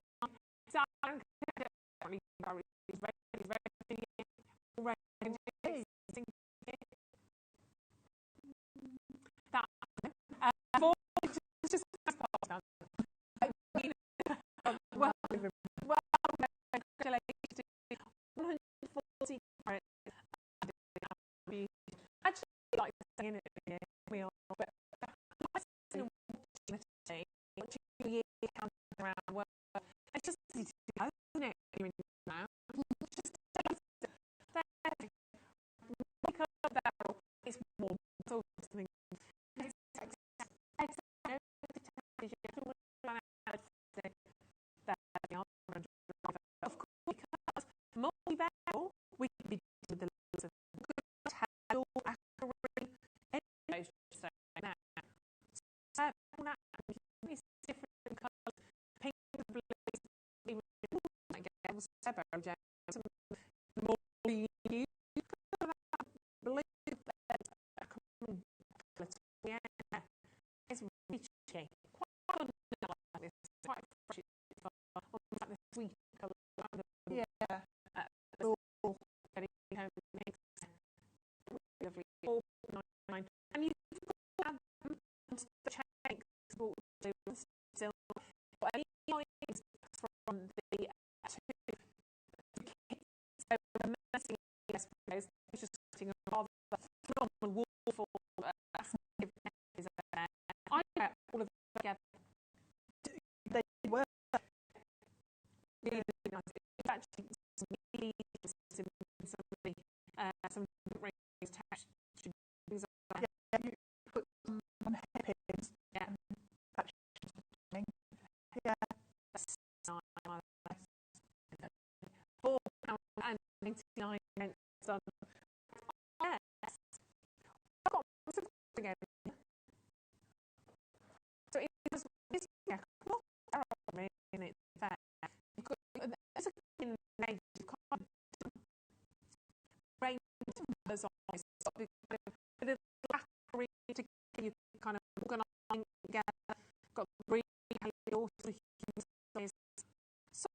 well, congratulations. 140 carats. Actually, like saying it here, we are, but watching the year count around work. It's just easy to do, isn't it? Now, just it's more sort of thing. Of course, because multi-variable, we can be with the levels of good, hello, accurate, anyway, so now. It's different colours, pink, blue, even the more you use, blue, yeah, it's reaching. Quite like this, quite fresh, like the sweet colour. Yeah. Lovely. 4.99, and you can add them onto the check still any lines from the two kits. So the messing is just putting a rather phenomenal waterfall is there. I get all of them together. They work really nice. It's actually really some rings attached to things like that. Yeah, you put them on hairpins. Yeah. Yeah. That's nice. £4.99 on. Yes. I've got something again. So it was this not terrible in its fair. As a in range of range of size, with a lacquer to you kind of organise together. Got really also huge size. So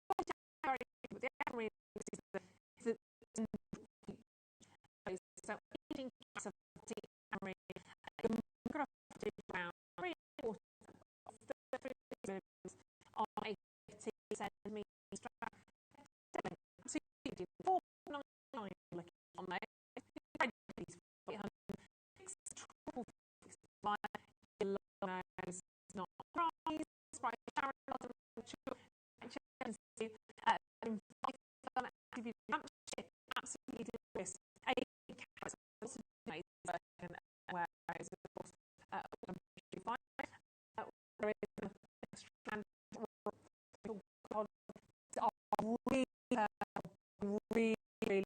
really, really, really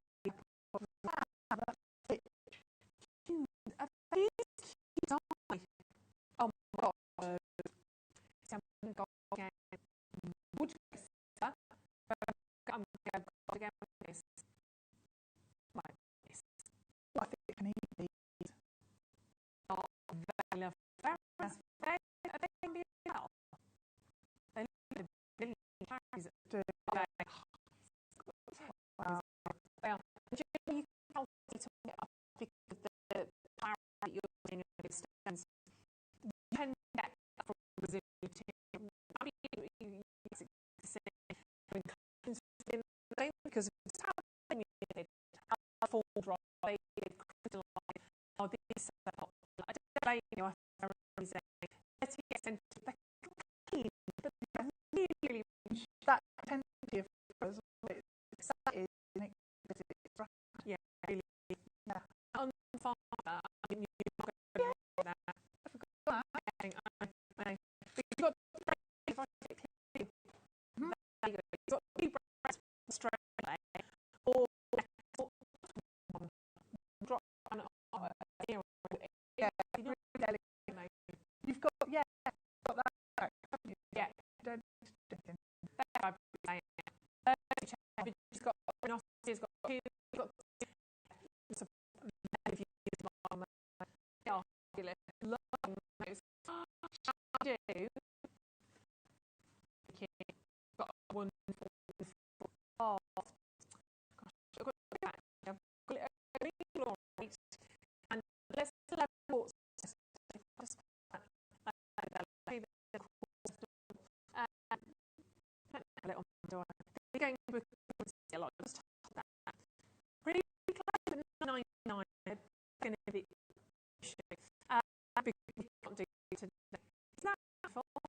oh my god. Wood I'm going to go with this. Like this. I think I need these. Oh, they love very well. They look really carries it. Wow. They are. You can help to get up because the power that you're using in the stones, you can get from Brazil to because it's how they full dry, crystalline, or these I don't know, I really say 30% they're clean, but they're really that intensity of colours, that is yeah, really. Yeah. On fire, I mean, you're not going to do that. I forgot that. You've got if I click here, there you go. You've got two brands straight away, or drop on here. Yeah, really delicate. You've got got that back, haven't you? Yeah. Don't It's got it's got two. It's a if you use my long nose. Do got one oh gosh, I've got that. I've got it really right. And let's level just a little door. They're going to a lot. Just that. Pretty close to 99. Going to be because we can't do it today. Is that helpful?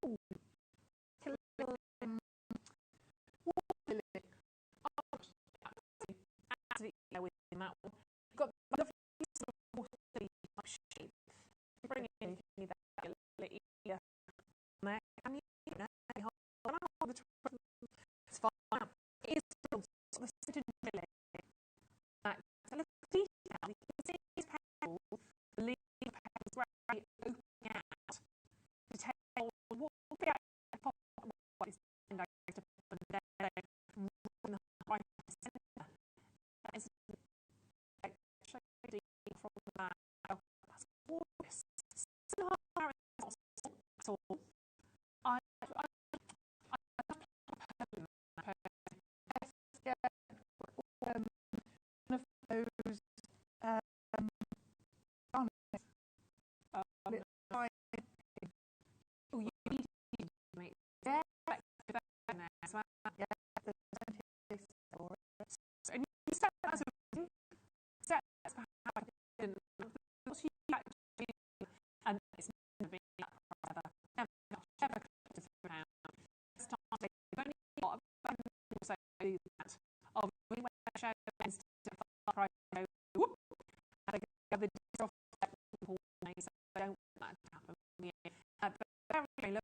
Ooh. Absolutely with that one. You've got the lovely sort of waterly shape. You bring it in, you need that little ear there. And you know, hold the it's fine. It is still the centered village. Like, a little detail. You can see these petals, the leaf petals gradually opening out to tell what will be at the top of what is and I to put them down in the right center. That is like shady from that. That's gorgeous. So hard at all. I one of those oh, you need to make there as well. Yeah, and you set that as a set as perhaps what you actually do, and it's never been that forever. Never to throw out. Next time you've only got a also do that. Of when I show instead of price go whoop and I the off that so I don't want that to happen. Yeah. But very look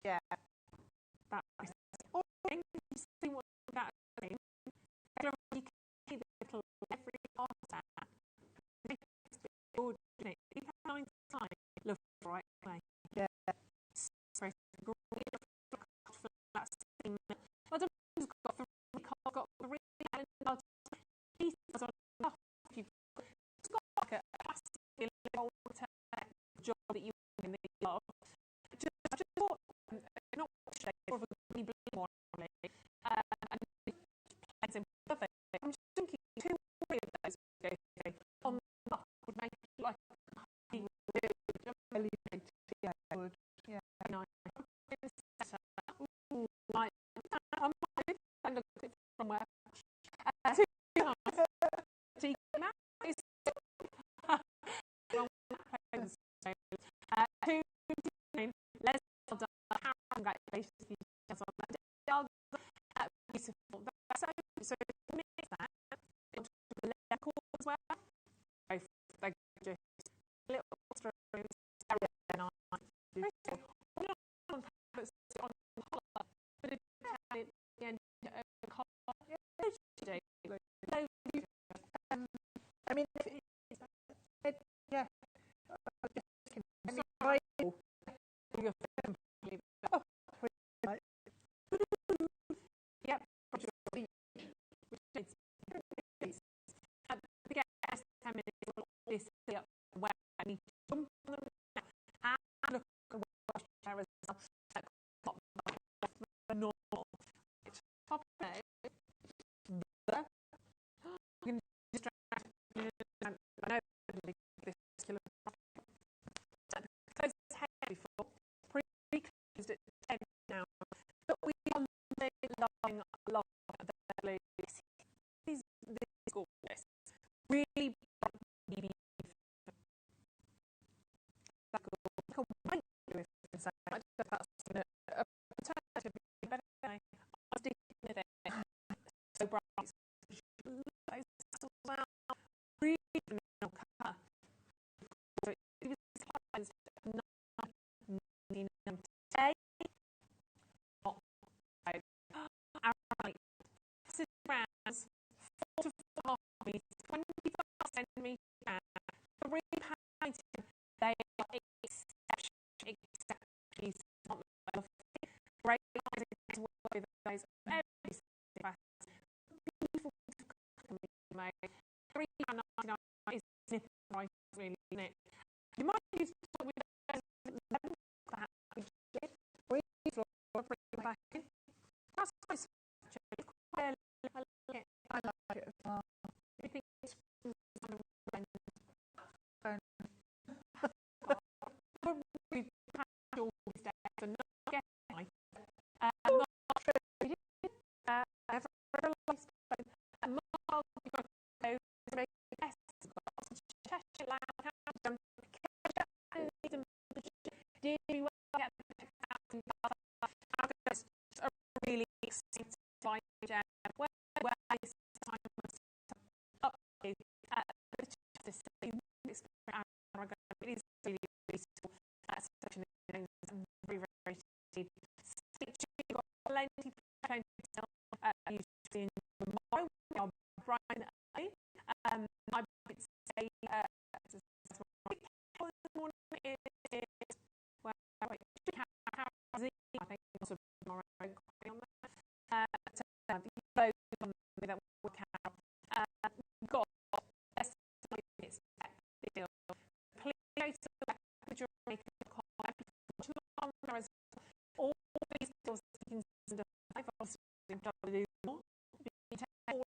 Yeah. That is all thing. You see what that thing. You can see the little every part of that. Make it good, isn't it? You have 9 time. Look right way. Yeah. Sorry. That's the I don't know who's got the really pieces on top. You've got like a plastic old job that you really love. I just thought, not shade, more of a green blue one, and plain and perfect. I'm just thinking 2 or 3 of those on the top would make it like a yeah, would. Yeah, nice. Ooh, right. I might look at it from where. Beautiful. So to mix that, the leather cord as well. Both they just little extra very nice. Beautiful. On the collar, but it at the end of the collar. I mean, yeah. Yep. Where I need to jump on them and look at what there is the normal. Top of it. I'm going to distract. I know this killer. Closed its head before, pre-closed at 10 now, but we are lying a lot of the blue. This is gorgeous. Really bright. Like a white blue, if I don't know if that's a alternative, but anyway, I was digging with it. So bright. Those tassels out. Really no colour. So it was closed at 9:90. Not right. Alright. This is rounds 4 to 4.5 meters, 25 centimetres down. 3 pounds. They are exceptionally smart. Great to work with those every beautiful made. £3.99 is snipping price, really, isn't it? You might use it with lemon, perhaps, bring back in. That's quite I like it as well. I think it's we've had all these days and not get right. Really excited by where is time up to it is really useful. That's such an very, very deep. You've got plenty of using tomorrow. We are bright and early. I would say this morning is well, I think also tomorrow on that. Both on that work out. We've got it's deal. Please go to JewelleryMaker.com. All these deals you can send a 5 we've done to do more. You take all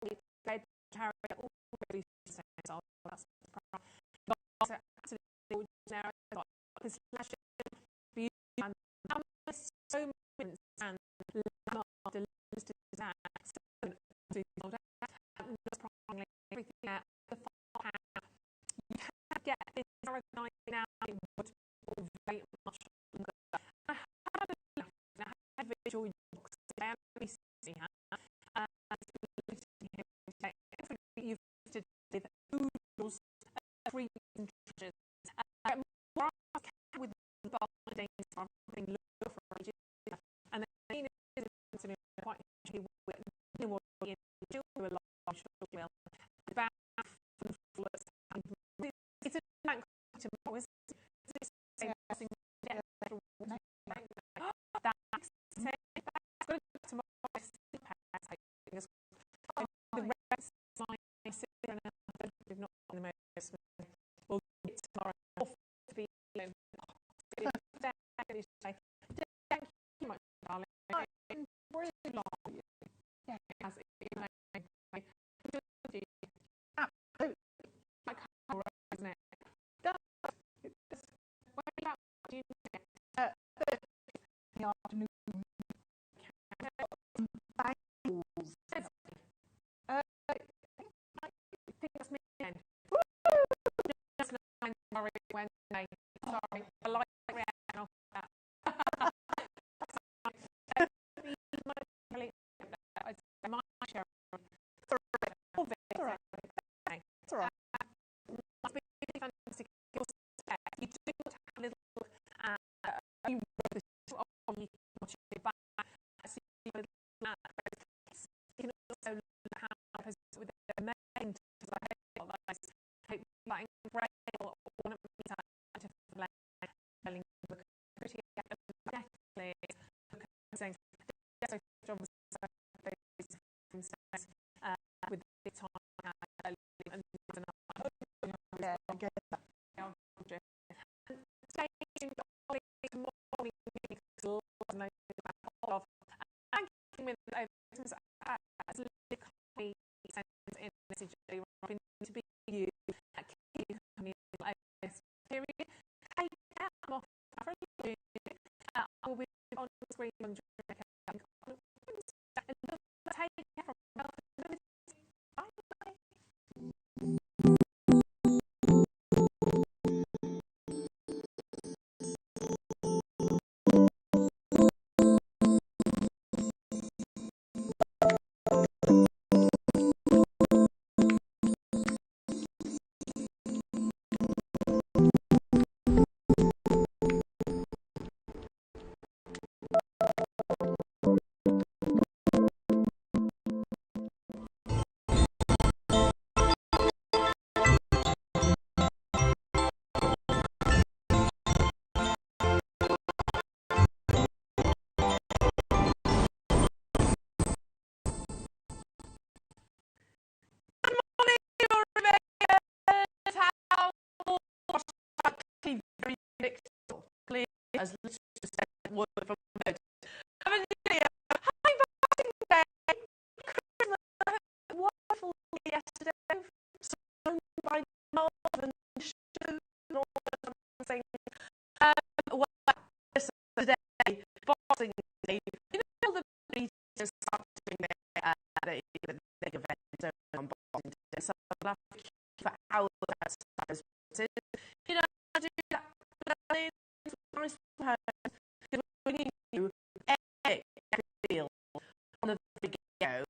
these bed carry all these sales. That's the problem. But also absolutely now got this slash view and so many and after listed that everything out the you can get this organized now it would very much longer. I had a look I had a visual see her you've listed with oodles of trees and treasures with the bindings from look for really like you. Yeah, it has. Absolutely. Like how isn't it? It does. When do you need it? In the afternoon. Bangles. I think that's me then. Woo! Sorry, Wednesday. Sorry, I like reaction off that. My share. It's all right. Must be fantastic. You do want to have a little look at you on you can watch it back. So you can also look how with the main like incredible ornament to selling look pretty definitely look at things. So job was with the time and yeah, I get that. Staging morning and with as literally sent in message to be you at period. Hey, I'm off for a look. I will be on the screen on take care from bye. Very clear as little as word from word. Hi, Boxing Day. Christmas, wonderful yesterday. Sung by Marvin Shoe and all that thing. Well, today, Boxing Day. You know the Beatles start doing their event on Boxing Day, so I'll have to keep for hours outside.